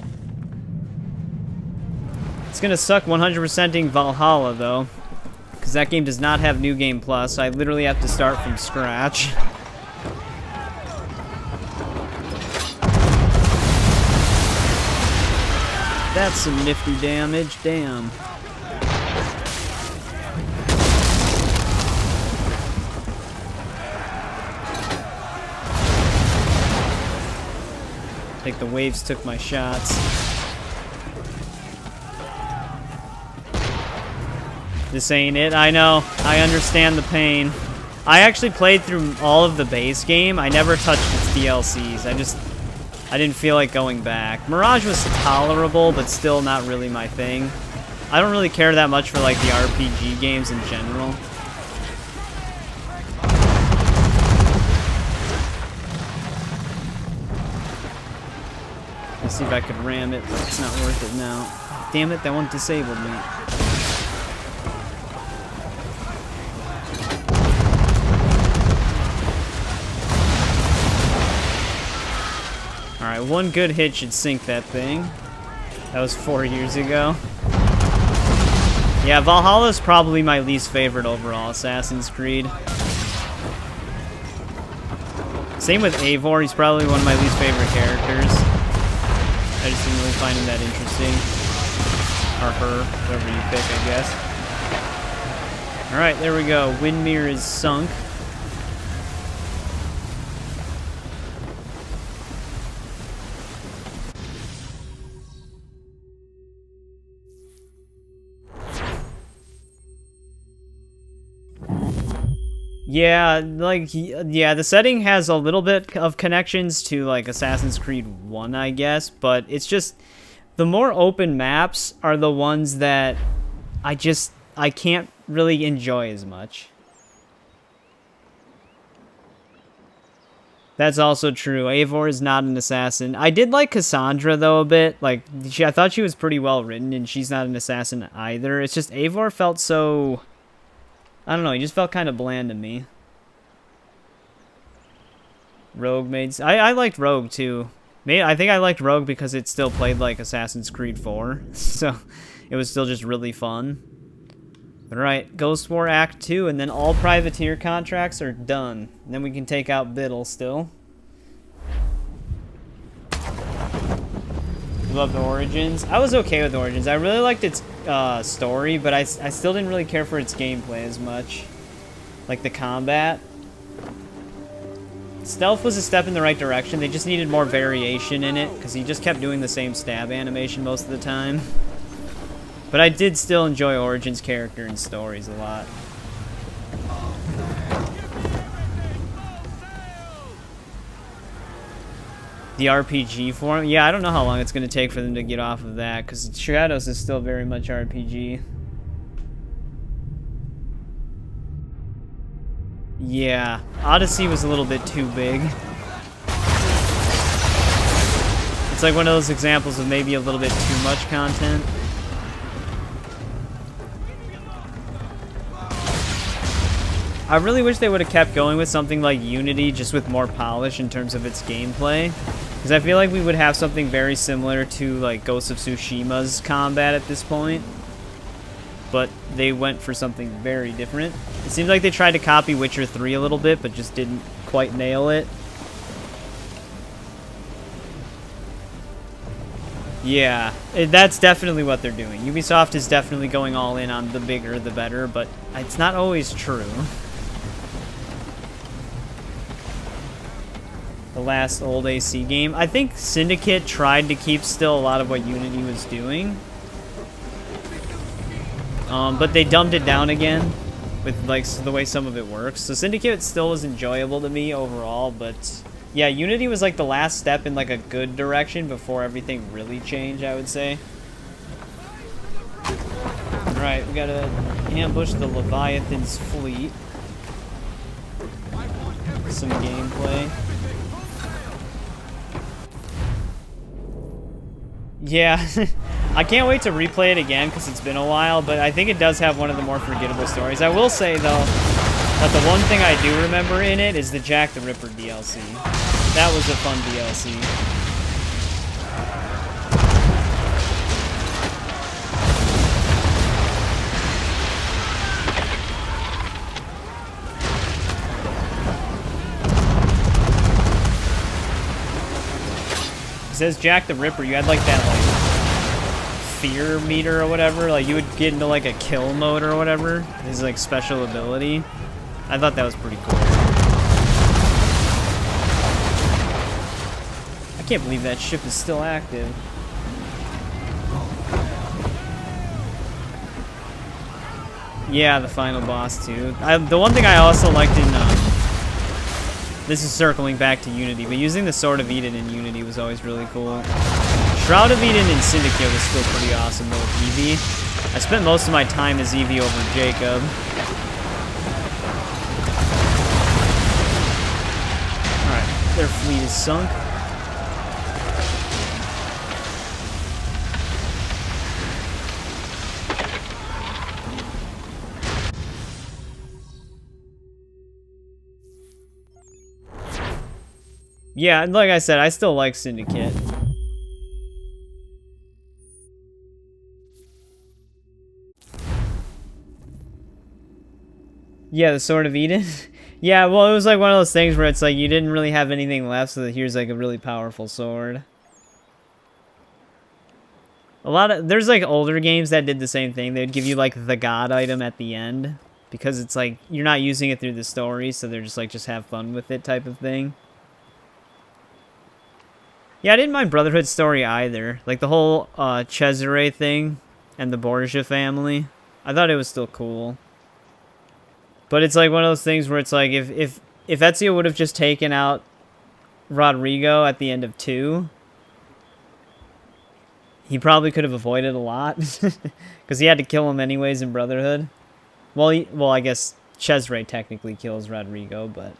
It's gonna suck 100%ing Valhalla though, because that game does not have New Game Plus. I literally have to start from scratch. That's some nifty damage, damn. I think the waves took my shots. This ain't it. I know. I understand the pain. I actually played through all of the base game. I never touched its DLCs. I didn't feel like going back. Mirage was tolerable, but still not really my thing. I don't really care that much for like the RPG games in general. Let's see if I could ram it, but it's not worth it now. Damn it, that one disabled me. Alright, one good hit should sink that thing. That was 4 years ago. Yeah, Valhalla is probably my least favorite overall Assassin's Creed. Same with Eivor, he's probably one of my least favorite characters. I just didn't really find him that interesting. Or her, whoever you pick, I guess. Alright, there we go. Windmere is sunk. Yeah, like, yeah, the setting has a little bit of connections to, like, Assassin's Creed 1, I guess, but it's just, the more open maps are the ones that I can't really enjoy as much. That's also true. Eivor is not an assassin. I did like Cassandra, though, a bit. Like, I thought she was pretty well written, and she's not an assassin either. It's just Eivor felt so... I don't know, he just felt kind of bland to me. Rogue made... I liked Rogue, too. I think I liked Rogue because it still played like Assassin's Creed 4. So, it was still just really fun. Alright, Ghost War Act 2, and then all privateer contracts are done. And then we can take out Biddle still. Loved Origins. I was okay with Origins. I really liked its story, but I still didn't really care for its gameplay as much. Like the combat. Stealth was a step in the right direction. They just needed more variation in it, because he just kept doing the same stab animation most of the time. But I did still enjoy Origins' character and stories a lot. The RPG form? Yeah, I don't know how long it's going to take for them to get off of that, because Shadows is still very much RPG. Yeah, Odyssey was a little bit too big. It's like one of those examples of maybe a little bit too much content. I really wish they would have kept going with something like Unity, just with more polish in terms of its gameplay. Because I feel like we would have something very similar to like Ghost of Tsushima's combat at this point. But they went for something very different. It seems like they tried to copy Witcher 3 a little bit, but just didn't quite nail it. Yeah, that's definitely what they're doing. Ubisoft is definitely going all in on the bigger, the better, but it's not always true. The last old AC game. I think Syndicate tried to keep still a lot of what Unity was doing. But they dumbed it down again with like the way some of it works. So Syndicate still was enjoyable to me overall, but yeah, Unity was like the last step in like a good direction before everything really changed, I would say. Alright, we gotta ambush the Leviathan's fleet. Some gameplay. Yeah, I can't wait to replay it again because it's been a while, but I think it does have one of the more forgettable stories. I will say, though, that the one thing I do remember in it is the Jack the Ripper DLC. That was a fun DLC. It says Jack the Ripper, you had like that like fear meter or whatever, like you would get into like a kill mode or whatever, his like special ability. I thought that was pretty cool. I can't believe that ship is still active. Yeah, the final boss too. The one thing I also liked in this is circling back to Unity, but using the Sword of Eden in Unity was always really cool. Shroud of Eden in Syndicate was still pretty awesome though with Evie. I spent most of my time as Evie over Jacob. Alright, their fleet is sunk. Yeah, like I said, I still like Syndicate. Yeah, the Sword of Eden. Yeah, well, it was like one of those things where it's like you didn't really have anything left, so here's like a really powerful sword. There's like older games that did the same thing. They'd give you like the god item at the end because it's like you're not using it through the story, so they're just like just have fun with it type of thing. Yeah, I didn't mind Brotherhood's story either. Like the whole Cesare thing and the Borgia family. I thought it was still cool. But it's like one of those things where it's like if Ezio would have just taken out Rodrigo at the end of 2, he probably could have avoided a lot because he had to kill him anyways in Brotherhood. Well, I guess Cesare technically kills Rodrigo, but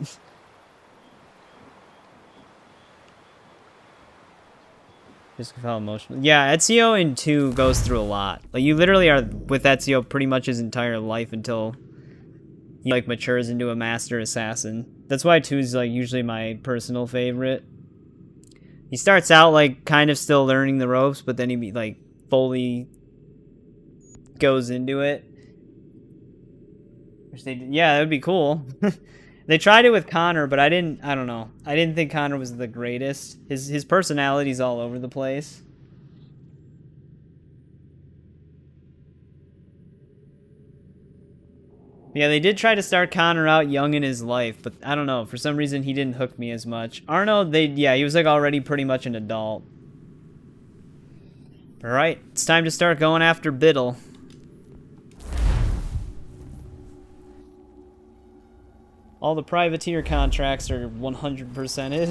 just how emotional. Yeah, Ezio in 2 goes through a lot. Like you literally are with Ezio pretty much his entire life until he like matures into a master assassin. That's why 2 is like usually my personal favorite. He starts out like kind of still learning the ropes, but then he like fully goes into it. Which they did. Yeah, that would be cool. They tried it with Connor, but I don't know. I didn't think Connor was the greatest. His personality's all over the place. Yeah, they did try to start Connor out young in his life, but I don't know. For some reason, he didn't hook me as much. Arno, he was like already pretty much an adult. Alright, it's time to start going after Biddle. All the privateer contracts are 100%ed.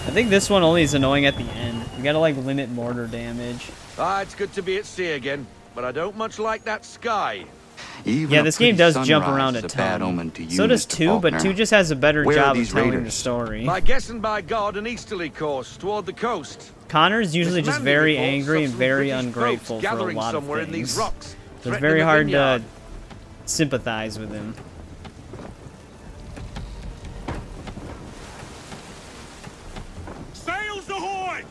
I think this one only is annoying at the end. You gotta like limit mortar damage. Ah, it's good to be at sea again, but I don't much like that sky. Yeah, this game does jump around a ton. So does 2, but 2 just has a better job of telling the story. By guessing by God an easterly course toward the coast. Connor's usually just very angry and very ungrateful for a lot of things. So it's very hard to sympathize with him. Sails ahoy!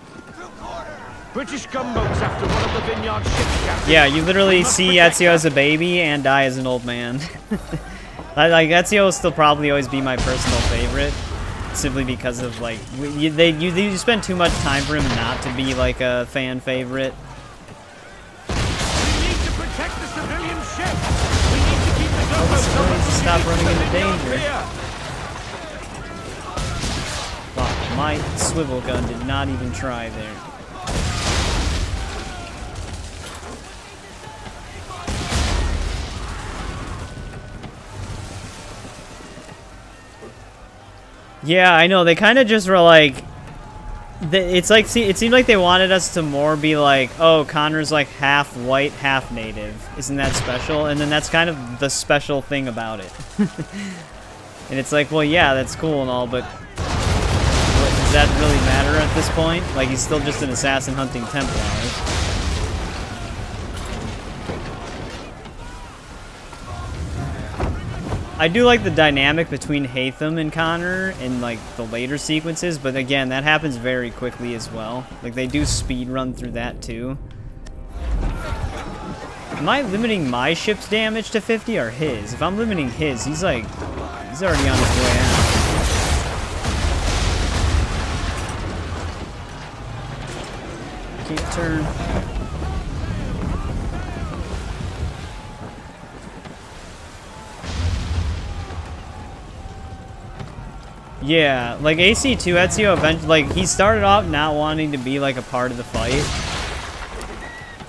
British gunboats after one of the vineyard ships, Captain. Yeah, you literally see Ezio as a baby and die as an old man. Like, Ezio will still probably always be my personal favorite. Simply because of, like, you spend too much time for him not to be, like, a fan favorite. We need to protect the civilian ship. We need to keep the gunboats Needs to stop running into danger. Wow, my swivel gun did not even try there. Yeah, I know. They kind of just were like, it's like, see, it seemed like they wanted us to more be like, oh, Connor's like half white, half native. Isn't that special? And then that's kind of the special thing about it. And it's like, well, yeah, that's cool and all, but does that really matter at this point? Like, he's still just an assassin hunting Templars. I do like the dynamic between Haytham and Connor in like the later sequences, but again, that happens very quickly as well. Like they do speed run through that too. Am I limiting my ship's damage to 50 or his? If I'm limiting his, he's already on his way out. Keep turn. Yeah, like AC2 Ezio eventually, like, he started off not wanting to be, like, a part of the fight.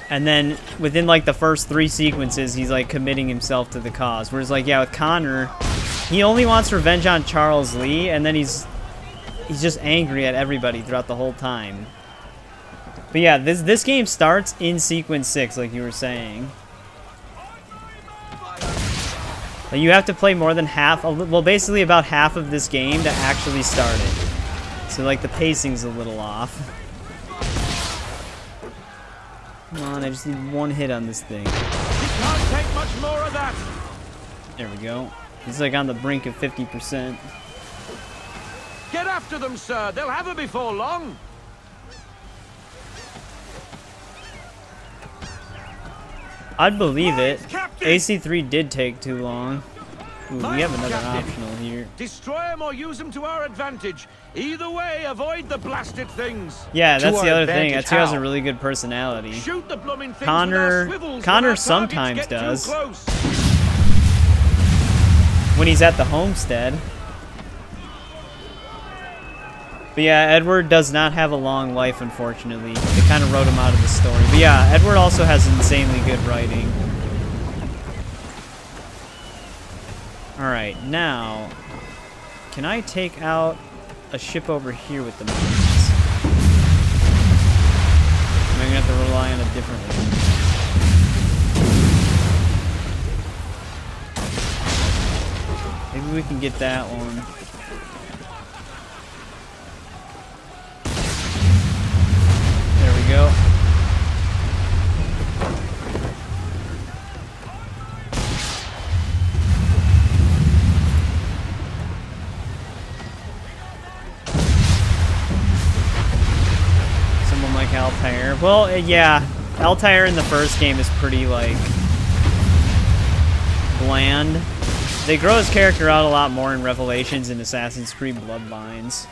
And then, within, like, the first 3 sequences, he's, like, committing himself to the cause. Whereas, like, yeah, with Connor, he only wants revenge on Charles Lee, and then he's just angry at everybody throughout the whole time. But yeah, this game starts in sequence 6, like you were saying. Like you have to play more than half, well, basically about half of this game to actually start it. So, like, the pacing's a little off. Come on, I just need one hit on this thing. You can't take much more of that. There we go. He's, like, on the brink of 50%. Get after them, sir. They'll have her before long. I'd believe it. AC3 did take too long. Ooh, we have another optional here. Destroy them or use them to our advantage. Either way, avoid the blasted things. Yeah, that's the other thing. Ezio has a really good personality. Shoot the blooming things with our swivels Connor when our sometimes targets get does. too close. When he's at the homestead. But yeah, Edward does not have a long life, unfortunately. They kind of wrote him out of the story. But yeah, Edward also has insanely good writing. Alright, now... Can I take out a ship over here with the mines? Am I going to have to rely on a different one? Maybe we can get that one. There we go. Someone like Altair. Well, yeah, Altair in the first game is pretty, like, bland. They grow his character out a lot more in Revelations and Assassin's Creed Bloodlines.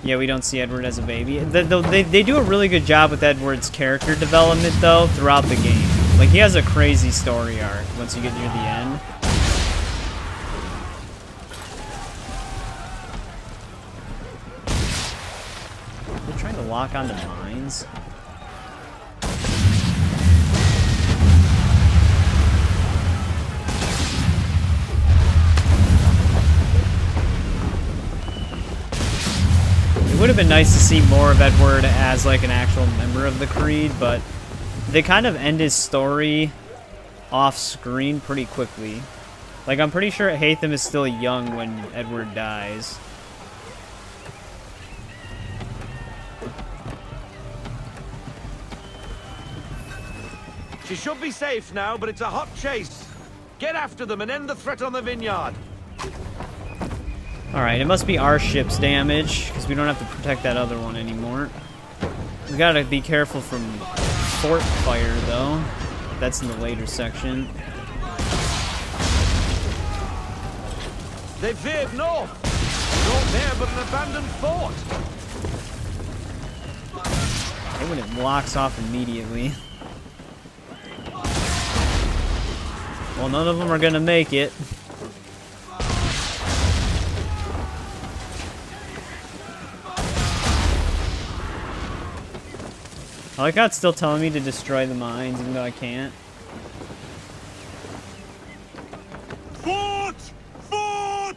Yeah, we don't see Edward as a baby. They do a really good job with Edward's character development, though, throughout the game. Like, he has a crazy story arc once you get near the end. They're trying to lock onto mines. It would have been nice to see more of Edward as like an actual member of the Creed, but they kind of end his story off screen pretty quickly. Like, I'm pretty sure Haytham is still young when Edward dies. She should be safe now, but it's a hot chase. Get after them and end the threat on the vineyard. Alright, it must be our ship's damage, because we don't have to protect that other one anymore. We gotta be careful from fort fire, though. That's in the later section. They veered north. Not there, but an abandoned fort. Hey, when it locks off immediately. Well, none of them are gonna make it. I like how it's still telling me to destroy the mines, even though I can't. Fort! Fort!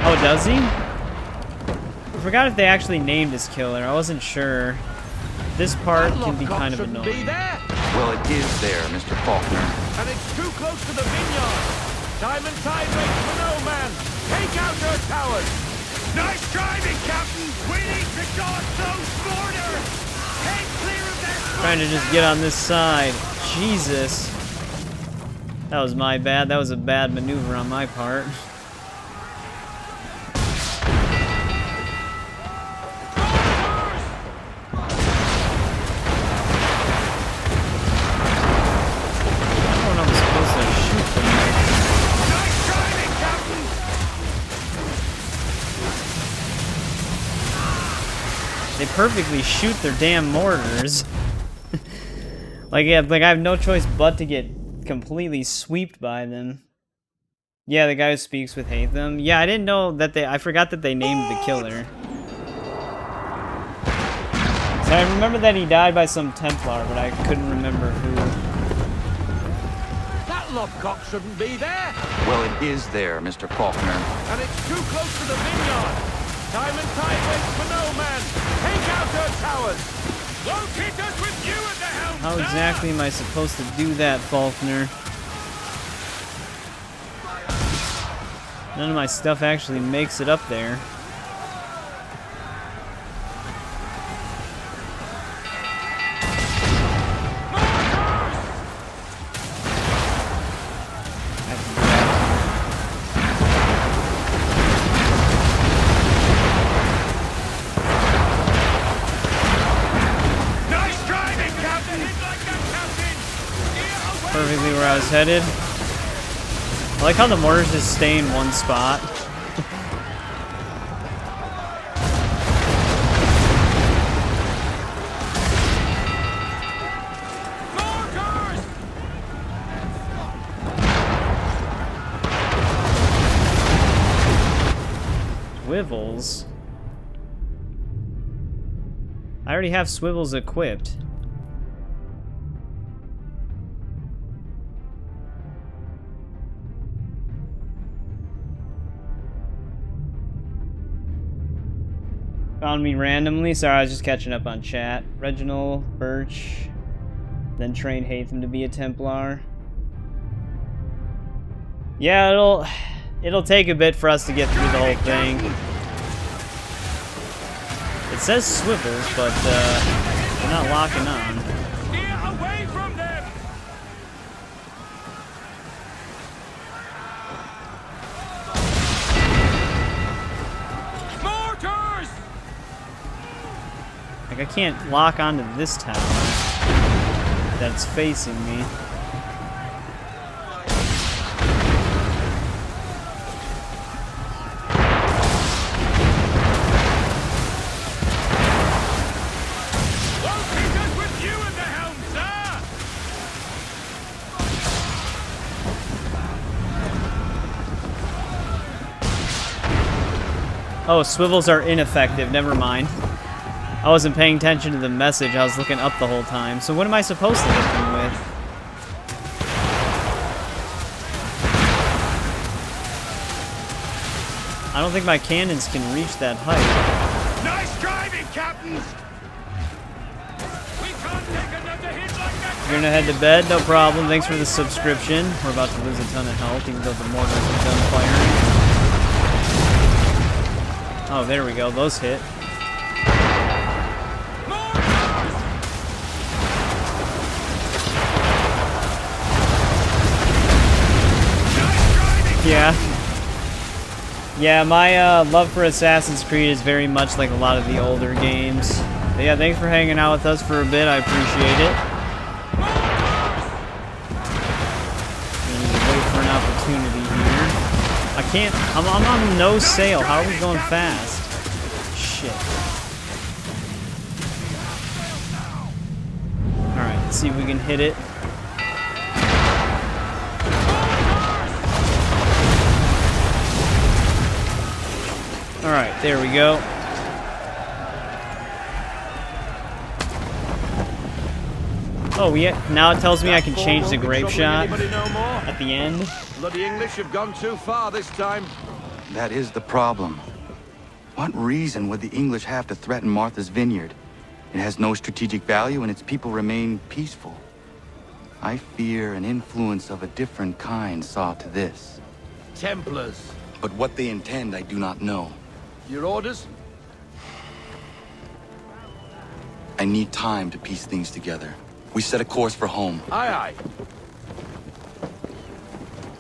Oh, does he? I forgot if they actually named his killer. I wasn't sure. This part can be kind of annoying. Well, it is there, Mr. Faulkner. And it's too close to the vineyard. Time and tide waits for no man. Take out her towers. Nice driving, Captain! We need to guard those borders! Take clear of their... Trying to just get on this side. Jesus. That was my bad. That was a bad maneuver on my part. They perfectly shoot their damn mortars. Like, yeah, like I have no choice but to get completely swept by them. Yeah, the guy who speaks with Haytham. Yeah, I didn't know that I forgot that they named the killer. So I remember that he died by some Templar, but I couldn't remember who. That lockcock shouldn't be there. Well, it is there, Mr. Faulkner. And it's too close to the vineyard. Time and tide waits for no man. Take out her towers. Locate us with you at the helm. How exactly am I supposed to do that, Faulkner? None of my stuff actually makes it up there. Perfectly where I was headed. I like how the mortars just stay in one spot. swivels. I already have swivels equipped. Found me randomly. Sorry, I was just catching up on chat. Reginald, Birch, then trained Hatham to be a Templar. Yeah, it'll take a bit for us to get through the whole thing. It says swivels, but we're not locking on. Get away from them! Mortars! Like, I can't lock onto this tower that's facing me. Oh, swivels are ineffective. Never mind. I wasn't paying attention to the message. I was looking up the whole time. So what am I supposed to hit them with? I don't think my cannons can reach that height. Nice driving, captains! We can't take another hit like that! You're gonna head to bed? No problem. Thanks for the subscription. We're about to lose a ton of health, even though the mortars are done firing. Oh, there we go. Those hit. Yeah. Yeah, my love for Assassin's Creed is very much like a lot of the older games. But yeah, thanks for hanging out with us for a bit. I appreciate it. I need to wait for an opportunity here. I can't. I'm on no sail. How are we going fast? Shit. Alright, let's see if we can hit it. Alright, there we go. Oh, yeah. Now it tells me I can change the grape shot at the end. Bloody English have gone too far this time. That is the problem. What reason would the English have to threaten Martha's Vineyard? It has no strategic value and its people remain peaceful. I fear an influence of a different kind saw to this. Templars. But what they intend, I do not know. Your orders? I need time to piece things together. We set a course for home. Aye, aye.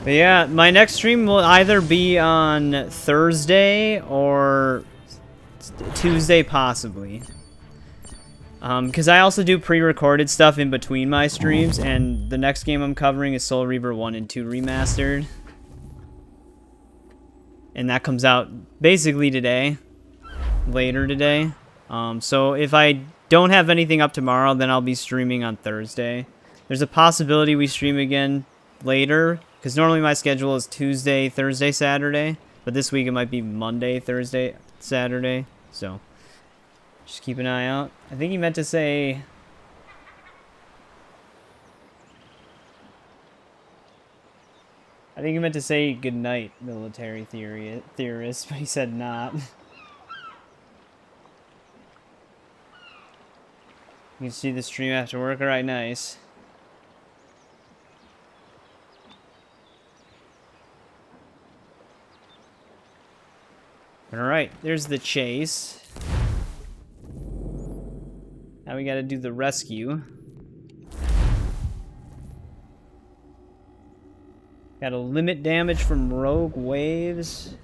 But yeah, my next stream will either be on Thursday or Tuesday, possibly. Because I also do pre-recorded stuff in between my streams, and the next game I'm covering is Soul Reaver 1 and 2 Remastered. And that comes out basically today, later today. So if I don't have anything up tomorrow, then I'll be streaming on Thursday. There's a possibility we stream again later, because normally my schedule is Tuesday, Thursday, Saturday. But this week it might be Monday, Thursday, Saturday. So just keep an eye out. I think he meant to say... I think he meant to say goodnight, military theorist, but he said not. You can see the stream after work. Alright, nice. Alright, there's the chase. Now we gotta do the rescue. Gotta limit damage from rogue waves.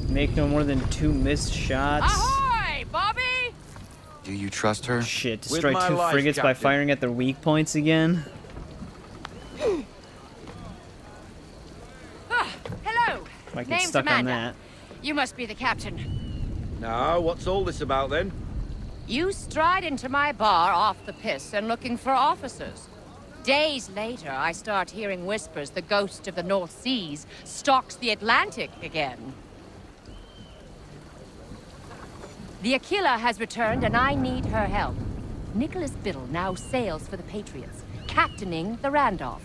Make no more than 2 missed shots. Ahoy, Bobby! Do you trust her? Shit, destroy 2 frigates by firing at their weak points again. Hello. Might get Name's stuck Amanda. on that. You must be the captain. Now, what's all this about then? You stride into my bar off the piss and looking for officers. Days later, I start hearing whispers the ghost of the North Seas stalks the Atlantic again. The Aquila has returned, and I need her help. Nicholas Biddle now sails for the Patriots, captaining the Randolph.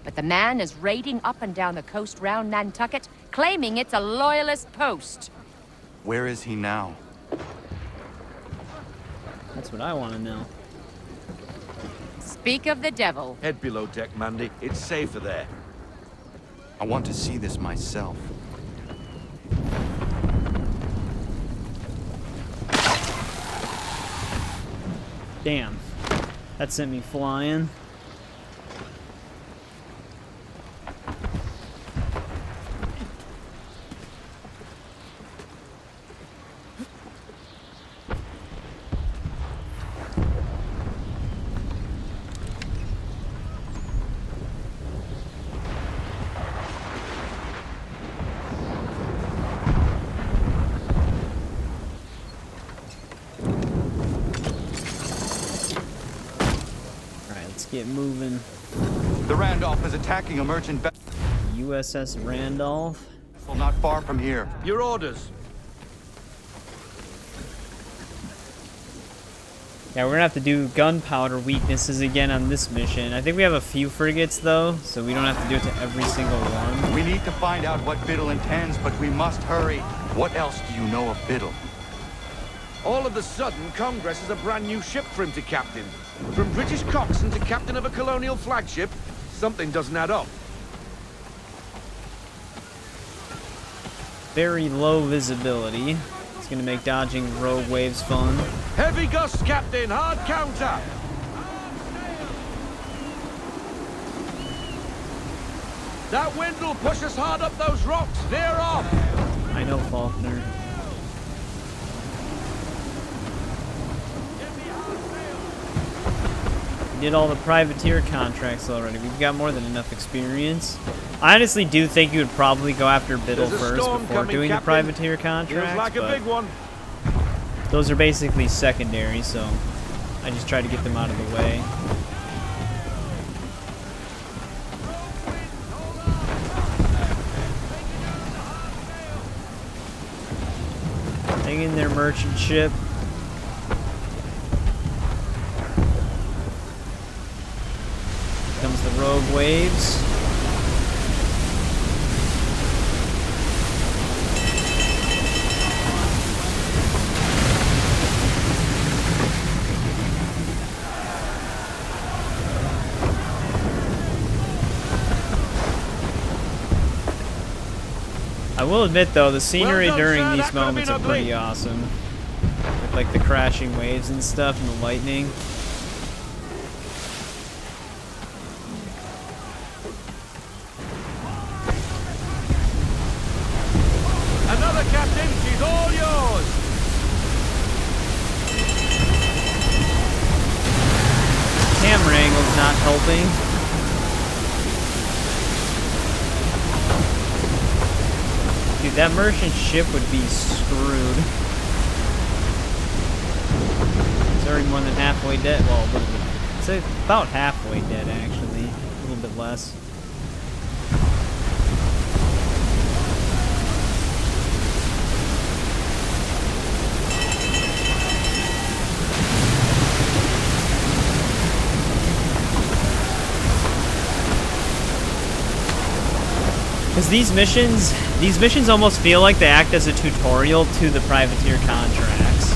But the man is raiding up and down the coast round Nantucket, claiming it's a loyalist post. Where is he now? That's what I want to know. Speak of the devil. Head below deck, Mandy. It's safer there. I want to see this myself. Damn. That sent me flying. Get moving. The Randolph is attacking a merchant vessel. USS Randolph. Not far from here. Your orders. Yeah, we're gonna have to do gunpowder weaknesses again on this mission. I think we have a few frigates though, so we don't have to do it to every single one. We need to find out what Biddle intends, but we must hurry. What else do you know of Biddle? All of a sudden, Congress has a brand new ship for him to captain. From British coxswain to captain of a colonial flagship, something doesn't add up. Very low visibility. It's gonna make dodging rogue waves fun. Heavy gusts, Captain. Hard counter. That wind will push us hard up those rocks. Veer off. I know, Faulkner. We did all the privateer contracts already. We've got more than enough experience. I honestly do think you would probably go after Biddle first before doing the privateer contracts. Like a big one. Those are basically secondary, so I just try to get them out of the way. Hang in there, merchant ship. Comes the rogue waves. I will admit though, the scenery during these moments are pretty awesome. With like the crashing waves and stuff and the lightning. Another captain, she's all yours. Camera angle's not helping. Dude, that merchant ship would be screwed. It's already more than halfway dead. Well, a little bit. It's about halfway dead, actually. A little bit less. Because these missions almost feel like they act as a tutorial to the privateer contracts.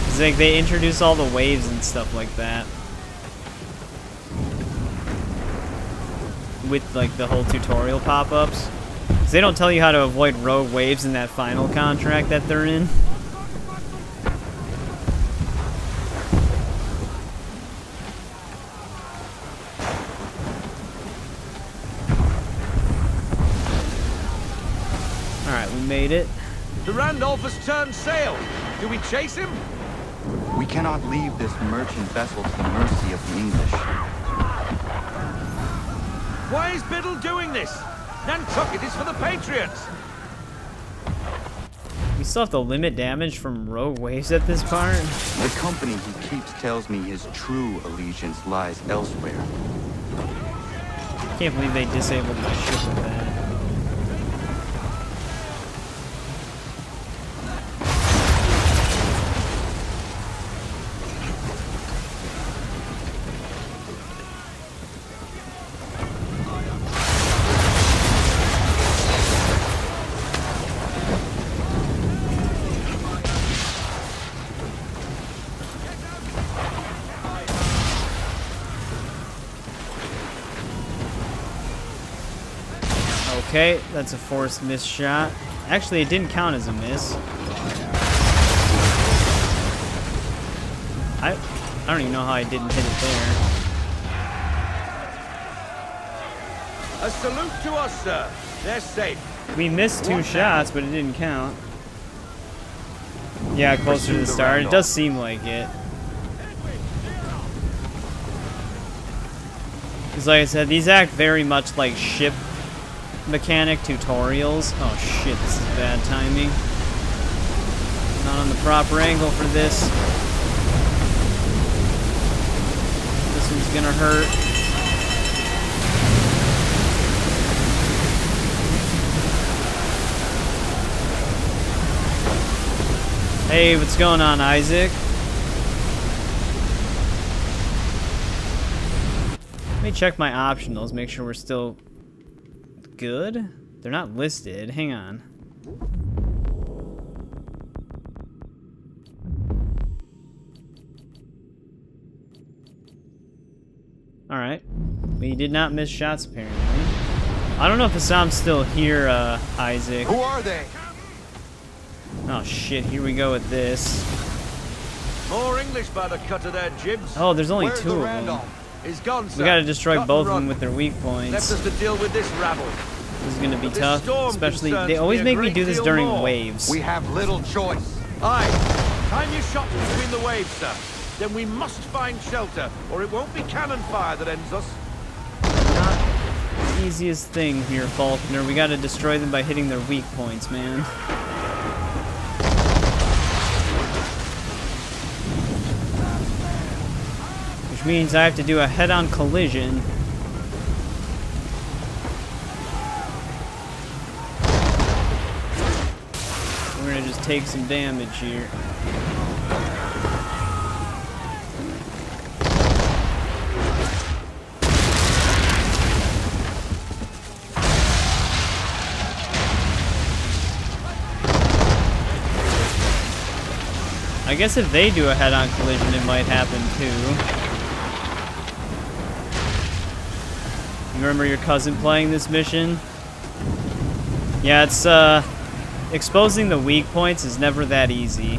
It's like they introduce all the waves and stuff like that. With like the whole tutorial pop-ups. Because they don't tell you how to avoid rogue waves in that final contract that they're in. Made it. The Randolph has turned sail. Do we chase him? We cannot leave this merchant vessel to the mercy of the English. Why is Biddle doing this? Nantucket is for the Patriots. We still have to limit damage from rogue waves at this part. The company he keeps tells me his true allegiance lies elsewhere. Can't believe they disabled my ship with that. Okay, that's a forced miss shot. Actually, it didn't count as a miss. I don't even know how I didn't hit it there. A salute to us, sir. They're safe. We missed 2 shots, but it didn't count. Yeah, closer to the start. It does seem like it. Because like I said, these act very much like ship mechanic tutorials. Oh shit, this is bad timing. Not on the proper angle for this. This one's gonna hurt. Hey, what's going on, Isaac? Let me check my optionals, make sure we're still good. They're not listed. Hang on. Alright. We did not miss shots, apparently. I don't know if Assam's still here, Isaac. Who are they? Oh shit, here we go with this. More English by the cut of their jibs. Oh, there's only 2 of them. He's gone, sir. We gotta destroy Cut both of and them run. with their weak points. Left us to deal with this rabble. This is gonna be But this tough, storm especially concerns they always me a make me great do this deal during more. waves. We have little choice. Aye. Time your shots between the waves, sir. Then we must find shelter, or it won't be cannon fire that ends us. Not the easiest thing here, Faulkner. We gotta destroy them by hitting their weak points, man. Which means I have to do a head-on collision. We're gonna just take some damage here. I guess if they do a head-on collision, it might happen too. You remember your cousin playing this mission? Yeah, it's, exposing the weak points is never that easy.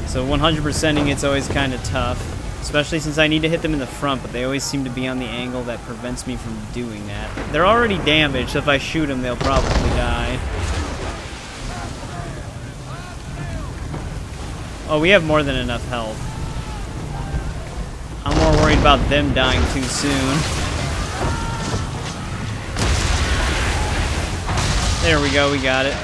So 100%ing it's always kind of tough. Especially since I need to hit them in the front, but they always seem to be on the angle that prevents me from doing that. They're already damaged, so if I shoot them, they'll probably die. Oh, we have more than enough health. I'm more worried about them dying too soon. There we go, we got it.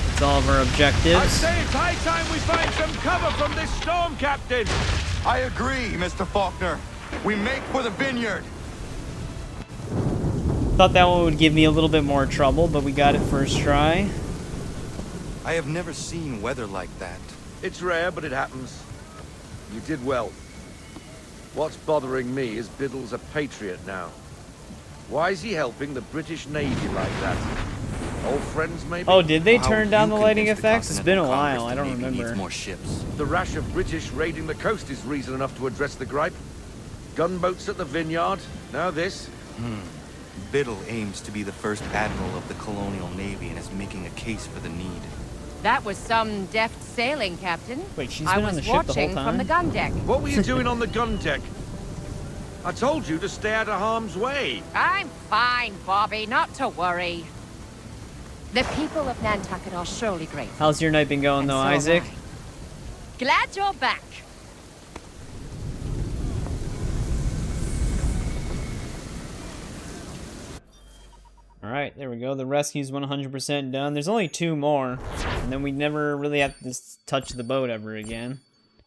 That's all of our objectives. I say it's high time we find some cover from this storm, Captain. I agree, Mr. Faulkner. We make for the vineyard. Thought that one would give me a little bit more trouble, but we got it first try. I have never seen weather like that. It's rare, but it happens. You did well. What's bothering me is Biddle's a patriot now. Why is he helping the British Navy like that? Old friends, maybe? Oh, did they turn down the lighting effects? It's been a while, I don't remember. More ships. The rash of British raiding the coast is reason enough to address the gripe. Gunboats at the vineyard, now this. Biddle aims to be the first admiral of the colonial navy and is making a case for the need. That was some deft sailing, Captain. Wait, she's I been was on the ship the whole watching time? from the gun deck. What were you doing on the gun deck? I told you to stay out of harm's way. I'm fine, Bobby, not to worry. The people of Nantucket are surely grateful. How's your night been going, though, And so Isaac? am I. Glad you're back. Alright, there we go. The rescue's 100% done. There's only 2 more. And then we never really have to touch the boat ever again.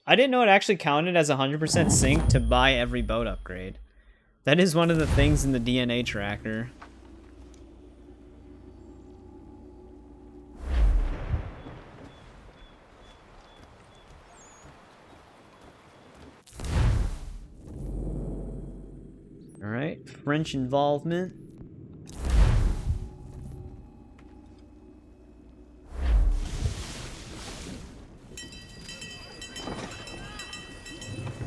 I didn't know it actually counted as 100% sync to buy every boat upgrade. That is one of the things in the DNA tracker. Alright, French involvement.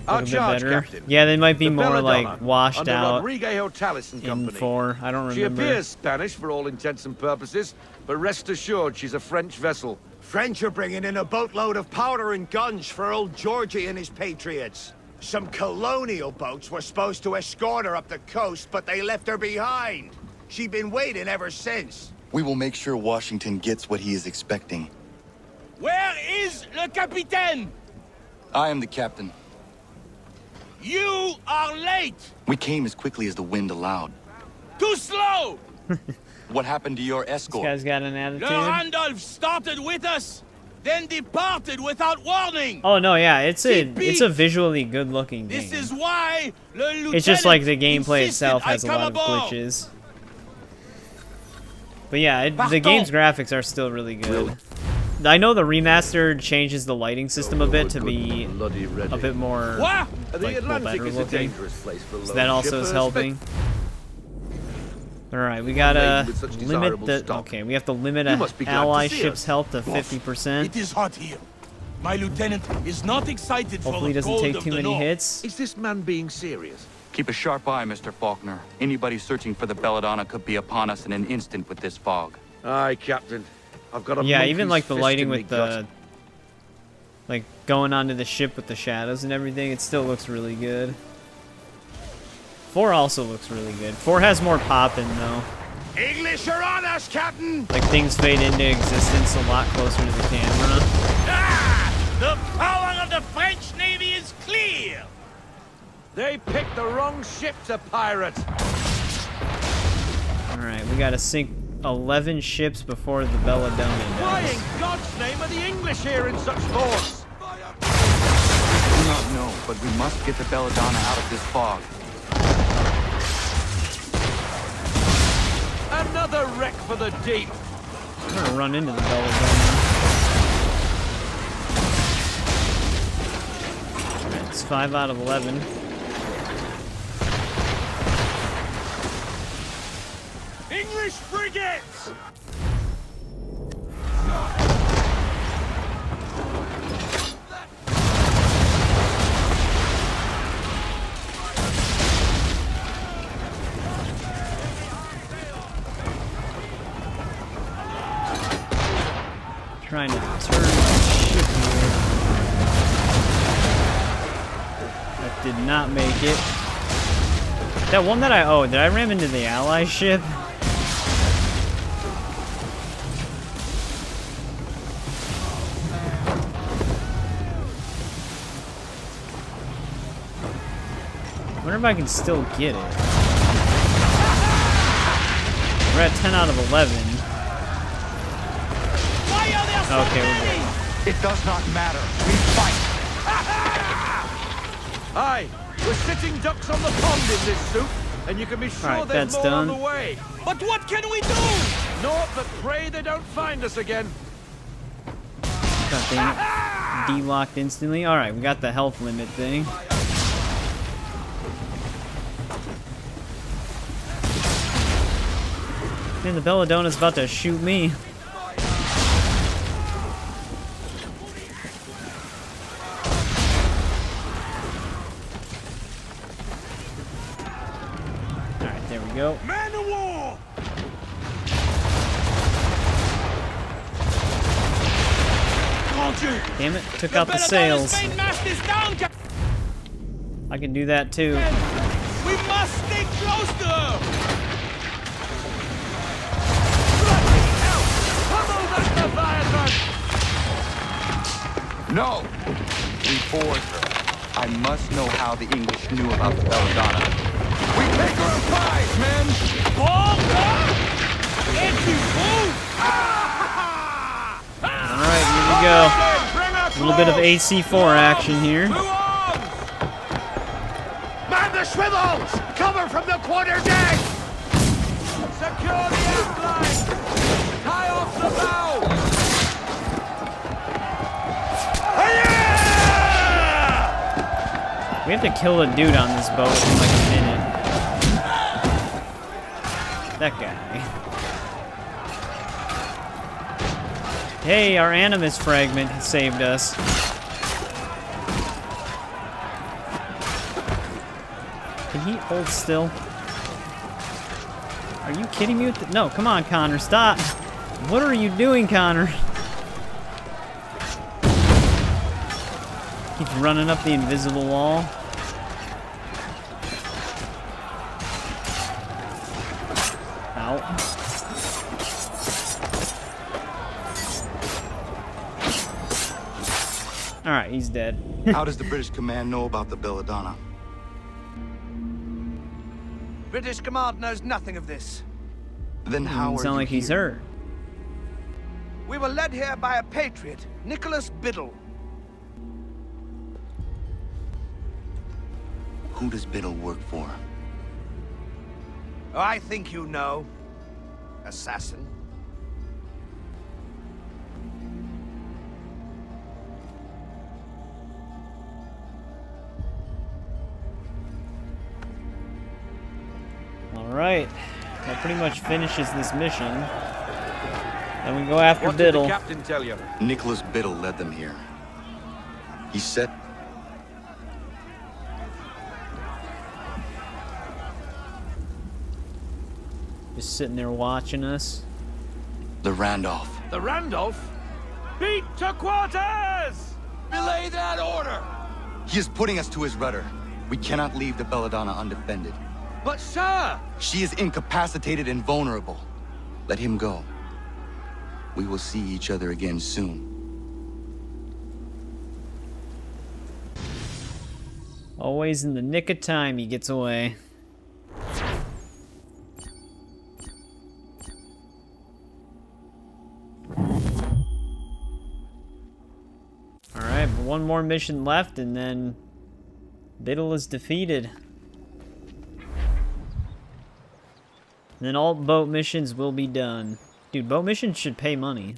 Our bit charge, better. Captain. Yeah, they might be The more Belladonna, like washed under out Rodrigo Talis and in company. 4. I don't remember. She appears Spanish for all intents and purposes, but rest assured she's a French vessel. French are bringing in a boatload of powder and guns for old Georgie and his patriots. Some colonial boats were supposed to escort her up the coast, but they left her behind. She's been waiting ever since. We will make sure Washington gets what he is expecting. Where is le capitaine? I am the captain. You are late. We came as quickly as the wind allowed. Too slow. What happened to your escort? This guy's got an attitude. Le Randolph started with us, then departed without warning. Oh no, yeah, it's a visually good-looking game. This is why le lieutenant It's just like the gameplay insisted itself I has a come lot of aboard. glitches. But yeah, the game's graphics are still really good. I know the remastered changes the lighting system a bit to be a bit more What? The like, Atlantic better is a looking. dangerous place for So lone that also is shippers, helping. All right, we gotta limit the. Okay, we have to limit You must be glad ally to see ship's us. health to Boss, 50%. It is hot here. My lieutenant is not excited Hopefully for he the doesn't cold take of too the many north. hits. Is this man being serious? Keep a sharp eye, Mr. Faulkner. Anybody searching for the Belladonna could be upon us in an instant with this fog. Aye, Captain. I've got a Yeah, even monkey's like the fist lighting in me with gut. the like going onto the ship with the shadows and everything, it still looks really good. 4 also looks really good. 4 has more pop in though. English are on us, Captain! Like things fade into existence a lot closer to the camera. The power of the French Navy is clear. They picked the wrong ship to pirate. Alright, we gotta sink 11 ships before the Belladonna Why does. in God's name are the English here in such force? I do not know, but we must get the Belladonna out of this fog. Another wreck for the deep. I'm gonna run into the Belladonna. Alright, it's 5 out of 11. English frigates! Trying to turn my ship here. That did not make it. That one that did I ram into the ally ship? I wonder if I can still get it. We're at 10 out of 11. Okay, we're good. It does not matter. We fight. Aye, we're sitting ducks on the pond in this soup, and you can be sure Alright, there's that's more on done. the way. But what can we do? Naught but pray they don't find us again. God dang it. De-locked instantly. Alright, we got the health limit thing. Man, the Belladonna's about to shoot me. Alright, there we go. Man of war! Damn it, took out the sails. I can do that too. We must stay close to her! No! We board her. I must know how the English knew about the Belladonna. We take her a prize, men! Alright, here we go. A little bit of AC4 action here. Man the swivels! Cover from the quarter deck! Secure the aft line! Tie off the bow! We have to kill a dude on this boat in like a minute. That guy. Hey, our animus fragment saved us. he hold still? Are you kidding me with the... No, come on, Connor, stop. What are you doing, Connor? Keeps running up the invisible wall. Ow. Alright, he's dead. How does the British command know about the Belladonna? British command knows nothing of this. Then how Doesn't sound like he's hurt. We were led here by a patriot, Nicholas Biddle. Who does Biddle work for? Oh, I think you know. Assassin. Alright. That pretty much finishes this mission. Then we go after What did Biddle. the captain tell you? Nicholas Biddle led them here. He set... Just sitting there watching us. the Randolph. The Randolph? Beat to quarters! Belay that order! He is putting us to his rudder. We cannot leave the Belladonna undefended. But sir! She is incapacitated and vulnerable. Let him go. We will see each other again soon. Always in the nick of time he gets away. Alright, but one more mission left and then Biddle is defeated. And then all boat missions will be done. Dude, boat missions should pay money.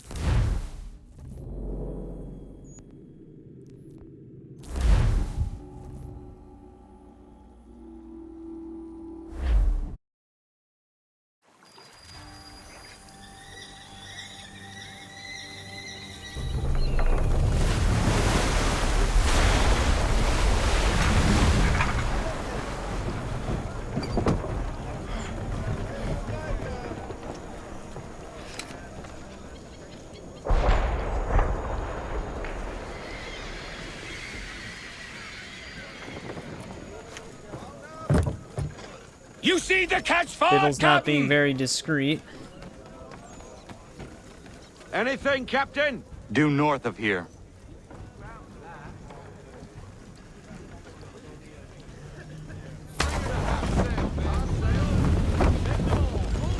You see the catch fire, Biddle's not being very discreet. Anything, Captain? Due north of here.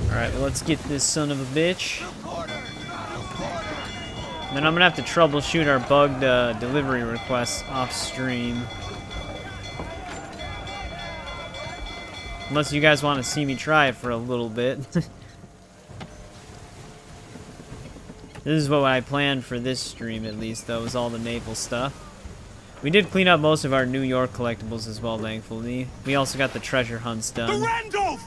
Alright, well, let's get this son of a bitch. Then I'm gonna have to troubleshoot our bugged delivery requests off stream. Unless you guys want to see me try it for a little bit. This is what I planned for this stream, at least, though, was all the naval stuff. We did clean up most of our New York collectibles as well, thankfully. We also got the treasure hunts done. The Randolph!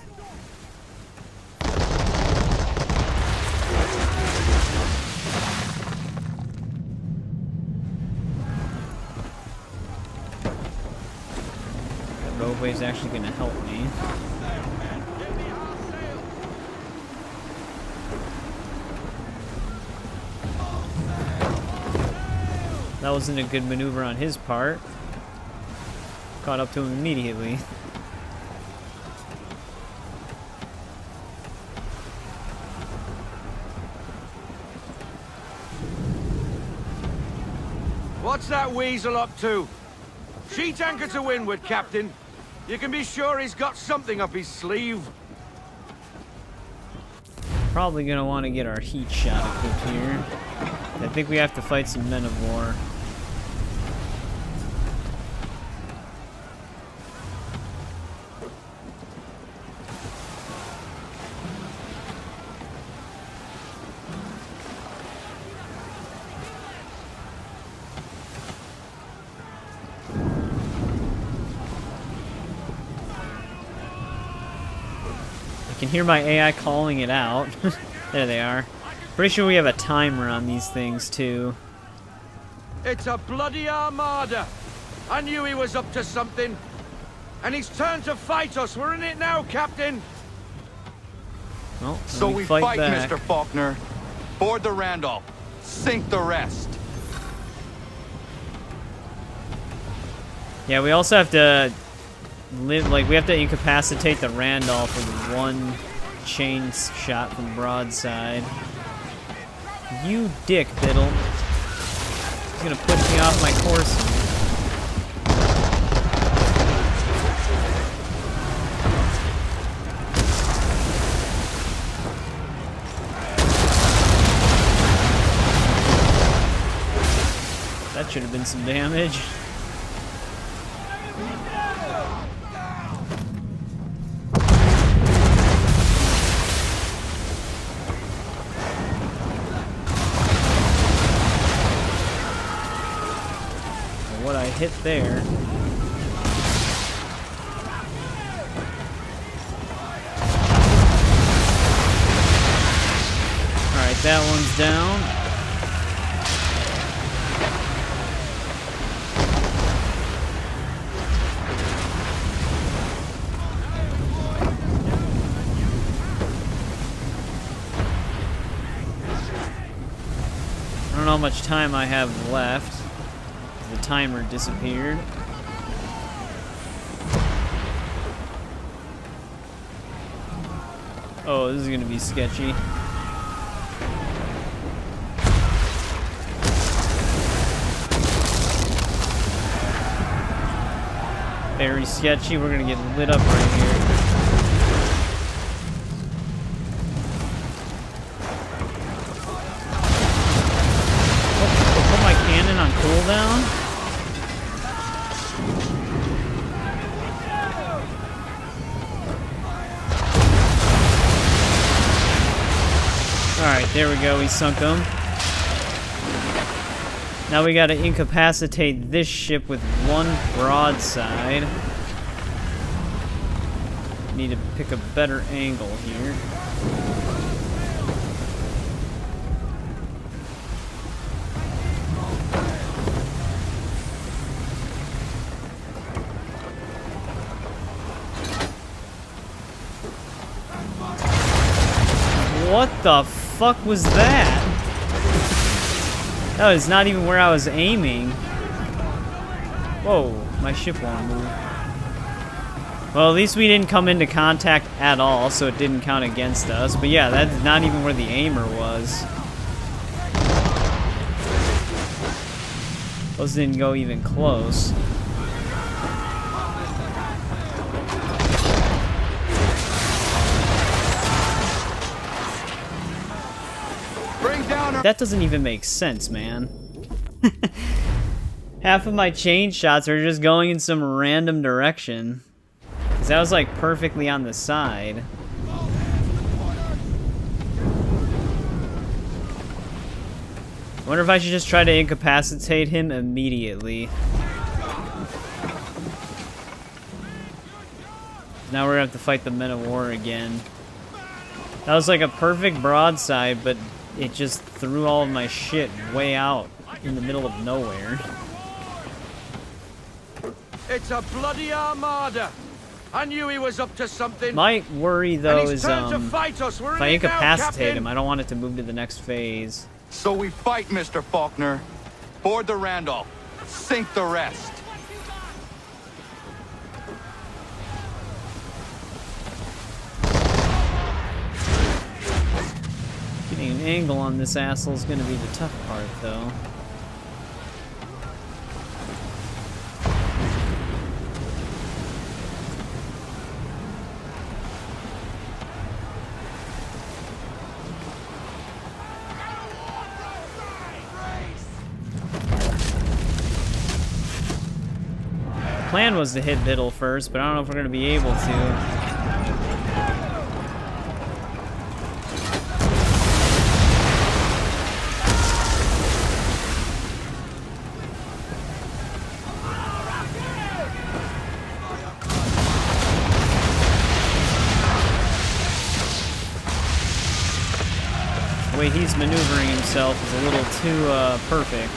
That roadway's actually going to help me. That wasn't a good maneuver on his part. Caught up to him immediately. What's that weasel up to? Sheet anchor to windward, Captain. You can be sure he's got something up his sleeve. Probably gonna want to get our heat shot equipped here. I think we have to fight some men of war. I can hear my AI calling it out. There they are. Pretty sure we have a timer on these things, too. It's a bloody armada. I knew he was up to something. And he's turned to fight us. We're in it now, Captain. Well, so we fight Mr. Faulkner. Board the Randolph. Sink the rest. Yeah, we also have to we have to incapacitate the Randolph with one chain shot from broadside. You dick, Biddle. He's gonna push me off my course. That should have been some damage. What I hit there. Alright, that one's down. I don't know how much time I have left. The timer disappeared. Oh, this is gonna be sketchy. Very sketchy. We're gonna get lit up right here. Oh, put my cannon on cooldown. Alright, there we go, we sunk him. Now we gotta incapacitate this ship with one broadside. Need to pick a better angle here. What the fuck was that? That was not even where I was aiming. Whoa, my ship won't move. Well, at least we didn't come into contact at all, so it didn't count against us. But yeah, that's not even where the aimer was. Those didn't go even close. That doesn't even make sense, man. Half of my chain shots are just going in some random direction. 'Cause that was like perfectly on the side. I wonder if I should just try to incapacitate him immediately. Now we're gonna have to fight the men of war again. That was like a perfect broadside, but it just threw all of my shit way out in the middle of nowhere. It's a bloody armada. I knew he was up to something. My worry though is to fight us. We're if I in it now, incapacitate Captain. him, I don't want it to move to the next phase. So we fight, Mr. Faulkner. Board the Randolph. Sink the rest. Getting an angle on this asshole is going to be the tough part, though. The plan was to hit Biddle first, but I don't know if we're going to be able to. The way he's maneuvering himself is a little too perfect.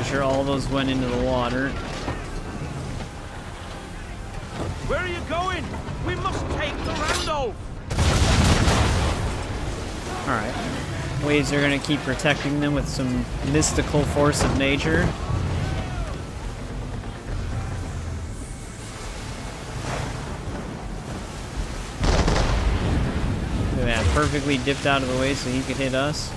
sure all those went into the water. Where are you going? We must take the Randolph! Alright. Waves are gonna keep protecting them with some mystical force of nature. Look at that, perfectly dipped out of the way so he could hit us.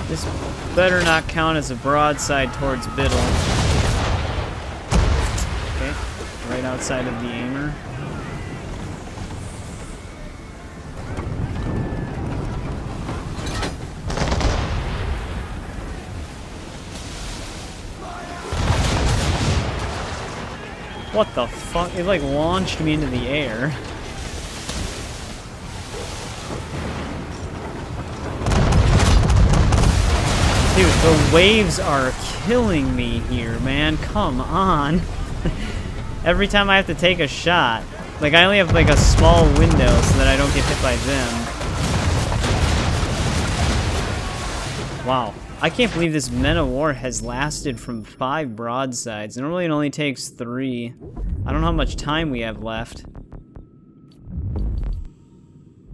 This better not count as a broadside towards Biddle. Okay, right outside of the aimer. What the fuck? It like launched me into the air. Dude, the waves are killing me here, man. Come on. Every time I have to take a shot. Like, I only have, like, a small window so that I don't get hit by them. Wow. I can't believe this Men of War has lasted from 5 broadsides. Normally it only takes 3. I don't know how much time we have left.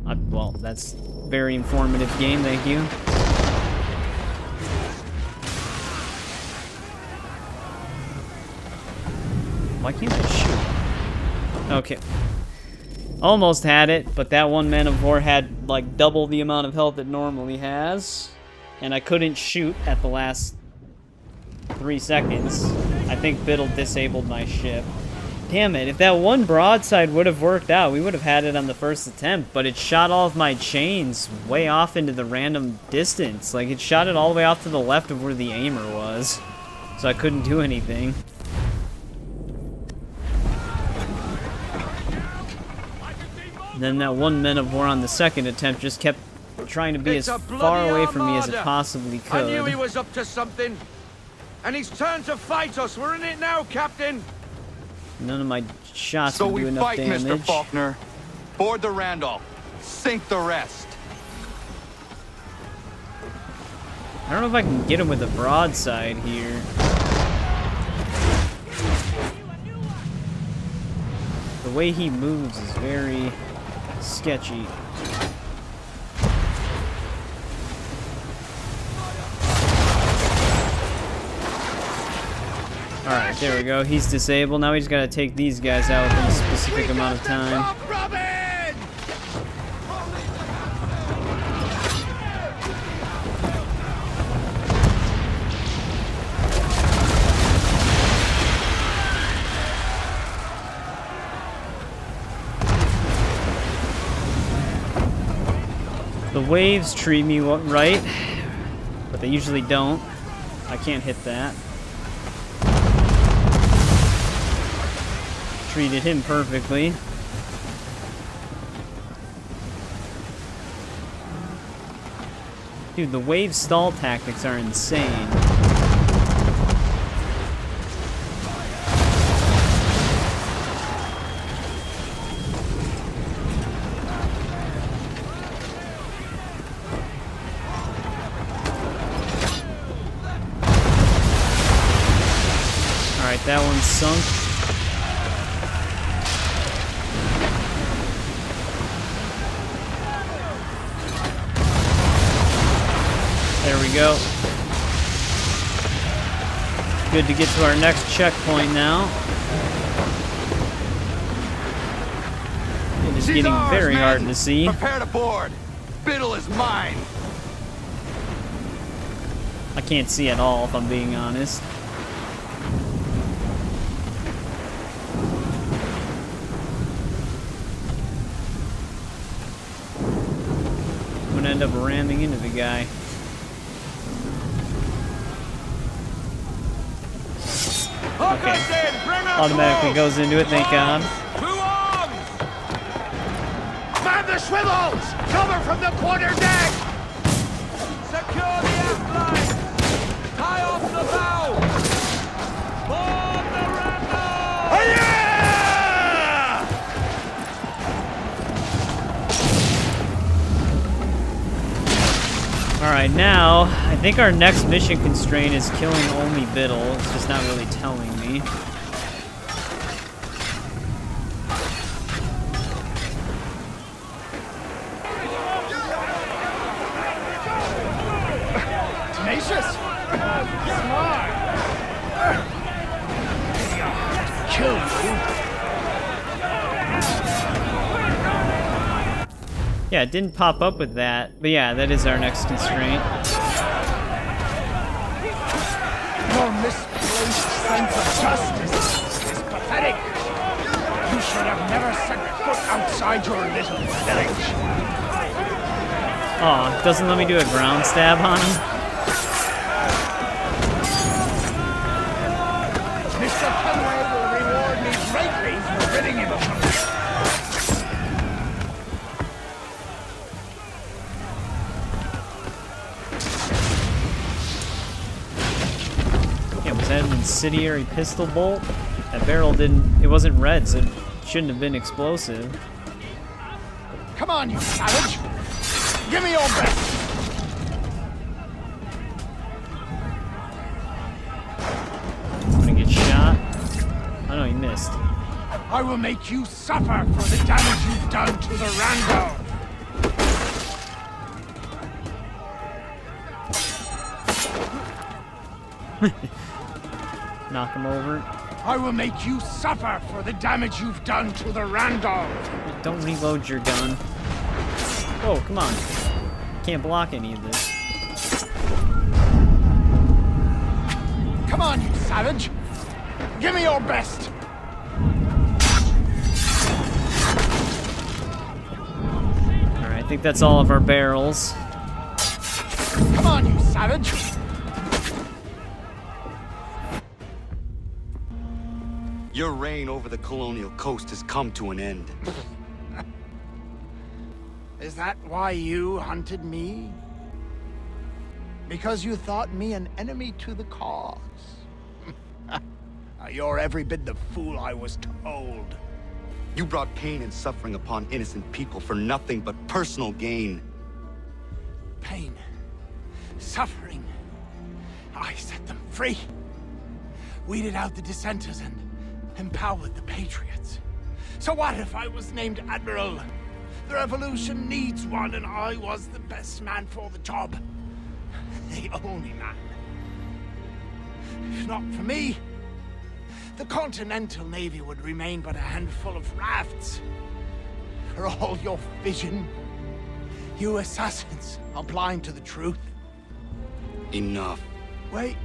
Well, that's very informative game, thank you. Why can't I shoot? Okay. Almost had it, but that one Man of War had like double the amount of health it normally has. And I couldn't shoot at the last 3 seconds. I think Biddle disabled my ship. Damn it, if that one broadside would have worked out, we would have had it on the first attempt, but it shot all of my chains way off into the random distance. Like, it shot it all the way off to the left of where the aimer was. So I couldn't do anything. Then that one Men of War on the second attempt just kept trying to be as far away from me as it possibly could. I knew he was up to something. And he's turned to fight us. We're in it now, Captain. None of my shots so would do enough damage. So we fight, Mr. Faulkner. Board the Randolph. Sink the rest. I don't know if I can get him with a broadside here. The way he moves is very sketchy. Alright, there we go. He's disabled. Now he's got to take these guys out within a specific amount of time. The waves treat me right, but they usually don't. I can't hit that. Treated him perfectly. Dude, the wave stall tactics are insane. Alright, that one's sunk. There we go. Good to get to our next checkpoint now. It is getting very hard to see. Prepare to board. Biddle is mine. I can't see at all, if I'm being honest. I'm gonna end up ramming into the guy. Okay. Automatically goes into it, thank God. Man the swivels! Cover from the quarter deck! Secure the aft line! Tie off the bow! Board the Randall! Alright, now, I think our next mission constraint is killing only Biddle. It's just not really telling me. Tenacious! Smart! Kill you! Yeah, it didn't pop up with that, but yeah, that is our next constraint. Your misplaced sense of justice is pathetic. You should have never set foot outside your little village. Oh, it doesn't let me do a ground stab on him? Mr. Conway will reward me greatly for ridding him of them. Yeah, was that an incendiary pistol bolt? That barrel it wasn't red, so it shouldn't have been explosive. Come on, you savage! Give me your best! I'm gonna get shot. Oh no, he missed. I will make you suffer for the damage you've done to the Randall! Knock him over. I will make you suffer for the damage you've done to the Randall! Don't reload your gun. Whoa, come on. Can't block any of this. Come on, you savage! Give me your best! Alright, I think that's all of our barrels. Come on, you savage! Your reign over the colonial coast has come to an end. Is that why you hunted me? Because you thought me an enemy to the cause? You're every bit the fool I was told. You brought pain and suffering upon innocent people for nothing but personal gain. Pain. Suffering. I set them free. Weeded out the dissenters and empowered the patriots. So what if I was named Admiral? The revolution needs one, and I was the best man for the job. The only man. If not for me, the Continental Navy would remain but a handful of rafts. For all your vision, you assassins are blind to the truth. Enough. Wait.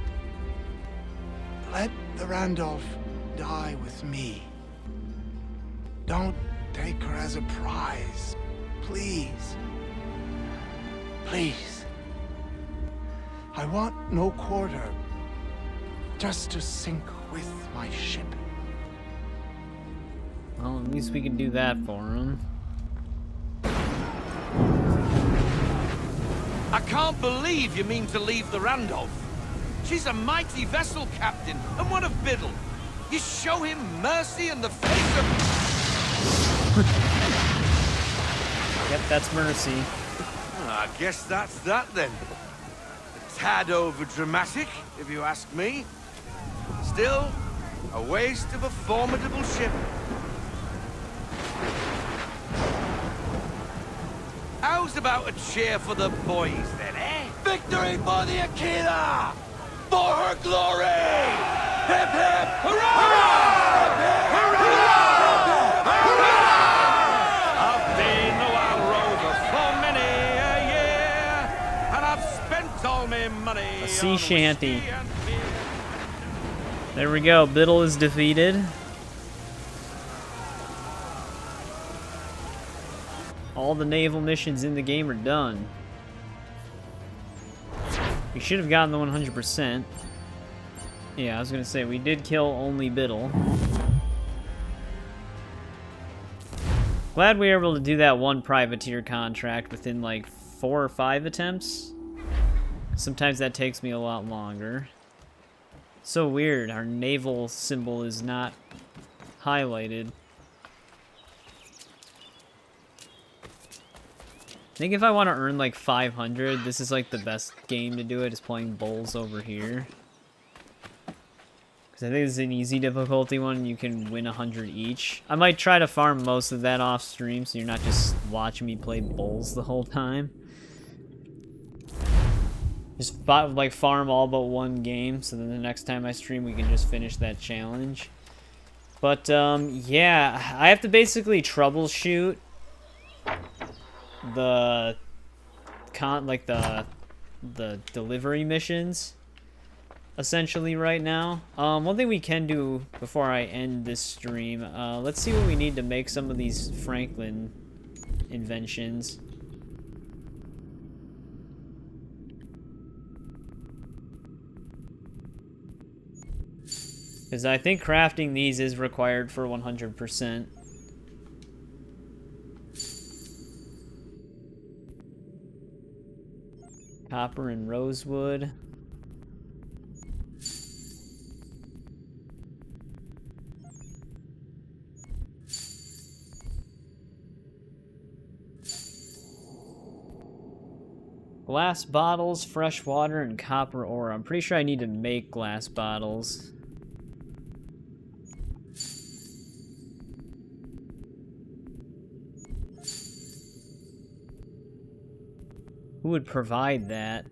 Let the Randolph die with me. Don't take her as a prize. Please. Please. I want no quarter. Just to sink with my ship. Well, at least we can do that for him. I can't believe you mean to leave the Randolph. She's a mighty vessel, Captain, and what of Biddle? You show him mercy in the face of... Yep, that's mercy. I guess that's that then. A tad over dramatic, if you ask me. Still, a waste of a formidable ship. How's about a cheer for the boys then, eh? Victory for the Akira! For her glory! Hip hip hurrah! Hip hip hurrah! I've been a wild rover for many a year, and I've spent all my money A sea shanty. There we go. Biddle is defeated. All the naval missions in the game are done. We should have gotten the 100%. Yeah, I was gonna say, we did kill only Biddle. Glad we were able to do that one privateer contract within like 4 or 5 attempts. Sometimes that takes me a lot longer. So weird, our naval symbol is not highlighted. I think if I want to earn like 500, this is like the best game to do it, is playing bowls over here. Because I think it's an easy difficulty one, you can win 100 each. I might try to farm most of that off stream, so you're not just watching me play bowls the whole time. Just like farm all but one game, so then the next time I stream we can just finish that challenge. But yeah, I have to basically troubleshoot the delivery missions essentially right now. One thing we can do before I end this stream, let's see what we need to make some of these Franklin inventions. Because I think crafting these is required for 100%. Copper and rosewood. Glass bottles, fresh water, and copper ore. I'm pretty sure I need to make glass bottles. Who would provide that?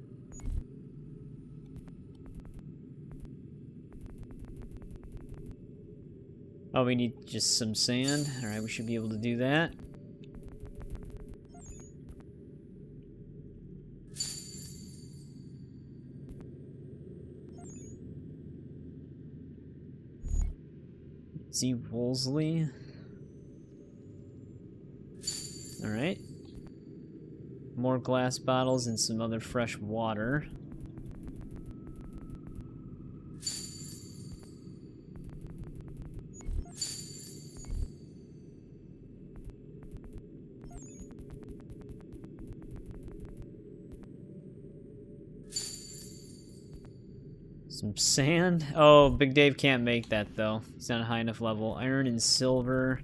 Oh, we need just some sand. Alright, we should be able to do that. Z. Wolseley. Alright. More glass bottles and some other fresh water. Some sand. Oh, Big Dave can't make that though. It's not a high enough level. Iron and silver.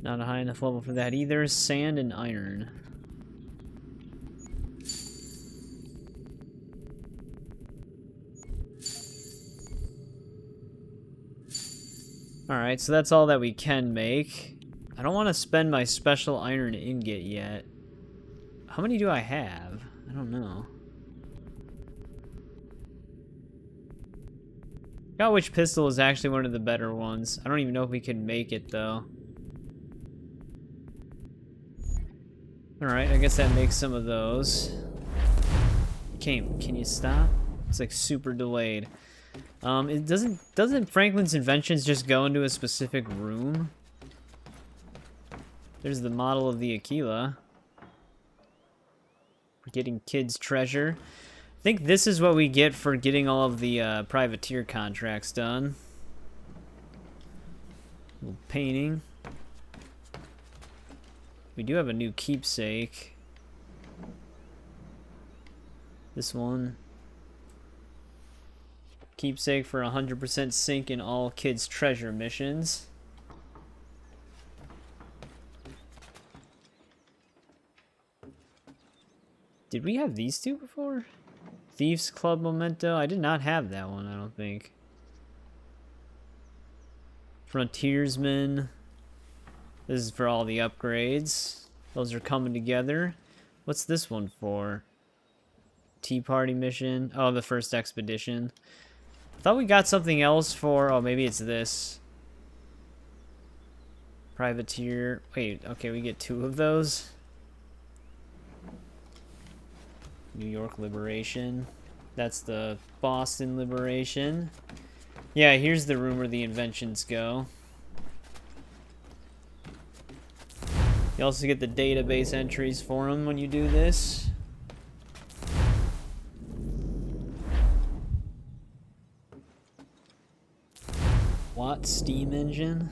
Not a high enough level for that either. Sand and iron. Alright, so that's all that we can make. I don't want to spend my special iron ingot yet. How many do I have? I don't know. Got which pistol is actually one of the better ones. I don't even know if we can make it though. Alright, I guess that makes some of those. Can you stop? It's like super delayed. It doesn't Franklin's inventions just go into a specific room? There's the model of the Aquila. We're getting kids' treasure. I think this is what we get for getting all of the privateer contracts done. A little painting. We do have a new keepsake. This one. Keepsake for 100% sync in all kids' treasure missions. Did we have these two before? Thieves Club Memento? I did not have that one, I don't think. Frontiersman. This is for all the upgrades. Those are coming together. What's this one for? Tea Party mission. Oh, the first expedition. I thought we got something else for... Oh, maybe it's this. Privateer. Wait, okay, we get 2 of those. New York Liberation. That's the Boston Liberation. Yeah, here's the room where the inventions go. You also get the database entries for them when you do this. Watt steam engine.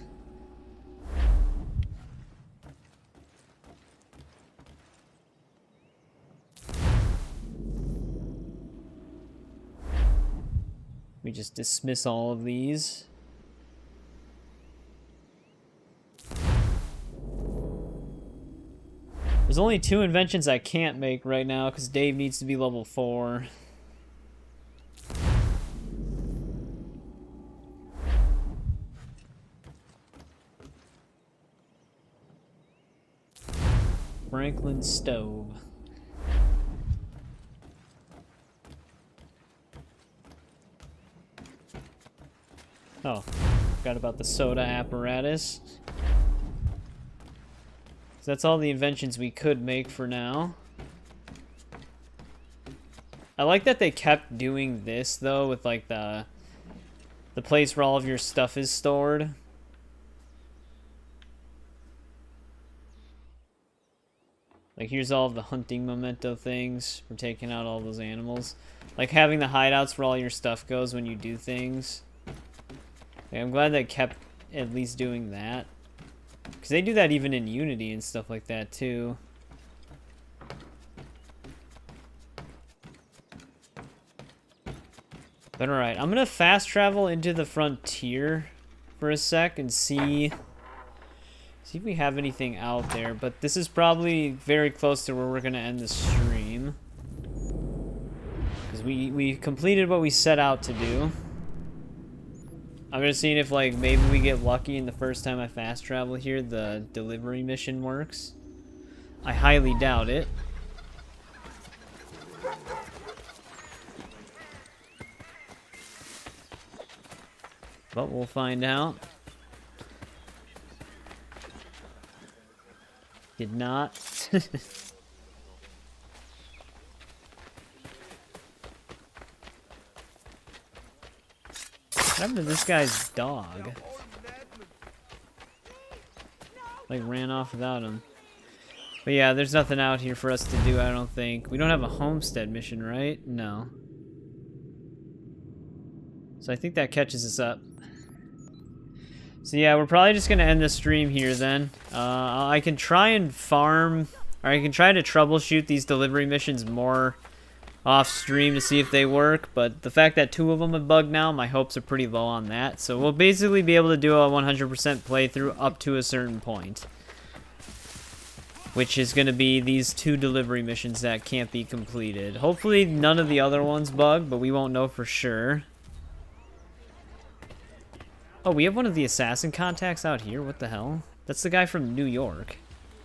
We just dismiss all of these. There's only 2 inventions I can't make right now because Dave needs to be level 4. Franklin stove. Oh, forgot about the soda apparatus. So that's all the inventions we could make for now. I like that they kept doing this though with like the place where all of your stuff is stored. Like here's all of the hunting memento things for taking out all those animals. Like having the hideouts where all your stuff goes when you do things. Like, I'm glad they kept at least doing that. Because they do that even in Unity and stuff like that, too. But alright, I'm going to fast travel into the frontier for a sec and see if we have anything out there. But this is probably very close to where we're going to end the stream. Because we completed what we set out to do. I'm gonna see if, like, maybe we get lucky and the first time I fast travel here, the delivery mission works. I highly doubt it. But we'll find out. Did not. What happened to this guy's dog? Like, ran off without him. But yeah, there's nothing out here for us to do, I don't think. We don't have a homestead mission, right? No. So I think that catches us up. So yeah, we're probably just gonna end the stream here then. I can try and farm, or I can try to troubleshoot these delivery missions more off stream to see if they work, but the fact that 2 of them have bugged now, my hopes are pretty low on that. So we'll basically be able to do a 100% playthrough up to a certain point, which is going to be these 2 delivery missions that can't be completed. Hopefully none of the other ones bug, but we won't know for sure. Oh, we have one of the assassin contacts out here. What the hell? That's the guy from New York.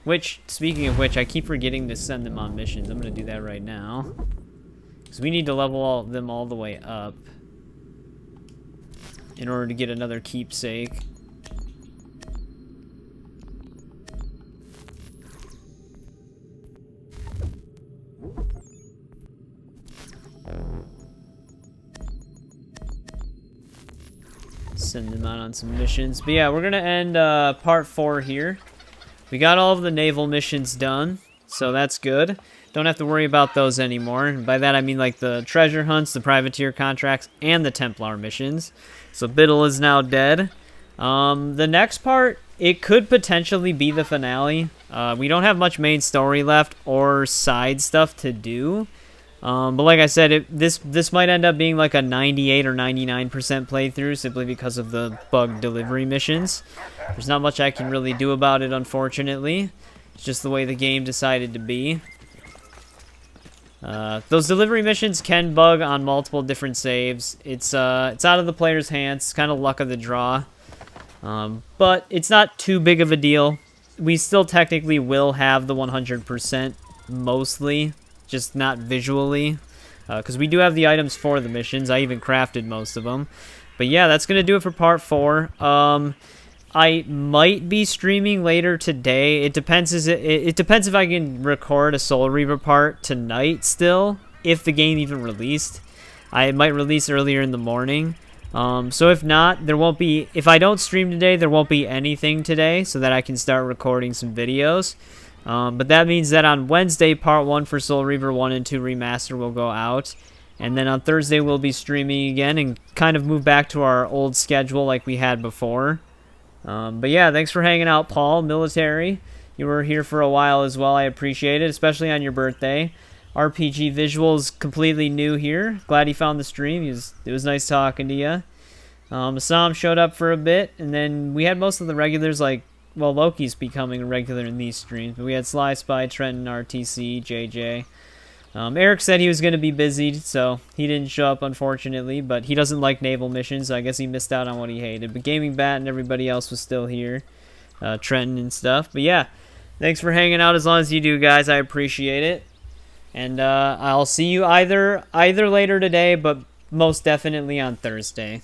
Which, speaking of which, I keep forgetting to send them on missions. I'm going to do that right now. Because we need to level them all the way up in order to get another keepsake. Send them out on some missions. But yeah, we're going to end part 4 here. We got all of the naval missions done, so that's good. Don't have to worry about those anymore. And by that I mean like the treasure hunts, the privateer contracts, and the Templar missions. So Biddle is now dead. The next part, it could potentially be the finale. We don't have much main story left or side stuff to do. But like I said, this might end up being like a 98 or 99% playthrough simply because of the bug delivery missions. There's not much I can really do about it, unfortunately. It's just the way the game decided to be. Those delivery missions can bug on multiple different saves. It's out of the player's hands. It's kind of luck of the draw. But it's not too big of a deal. We still technically will have the 100% mostly, just not visually. Because we do have the items for the missions. I even crafted most of them. But yeah, that's going to do it for part 4. I might be streaming later today. It depends. It depends if I can record a Soul Reaver part tonight still, if the game even released. I might release earlier in the morning. So if not, there won't be. If I don't stream today, there won't be anything today, so that I can start recording some videos. But that means that on Wednesday, part 1 for Soul Reaver 1 and 2 Remaster will go out. And then on Thursday, we'll be streaming again and kind of move back to our old schedule like we had before. But yeah, thanks for hanging out, Paul. Military, you were here for a while as well. I appreciate it, especially on your birthday. RPG Visuals completely new here. Glad he found the stream. It was nice talking to you. Assam showed up for a bit, and then we had most of the regulars, like, well, Loki's becoming a regular in these streams, but we had Sly Spy, Trenton, RTC, JJ. Eric said he was going to be busy, so he didn't show up, unfortunately, but he doesn't like naval missions, so I guess he missed out on what he hated. But Gaming Bat and everybody else was still here, Trenton and stuff. But yeah, thanks for hanging out as long as you do, guys. I appreciate it. And I'll see you either later today, but most definitely on Thursday.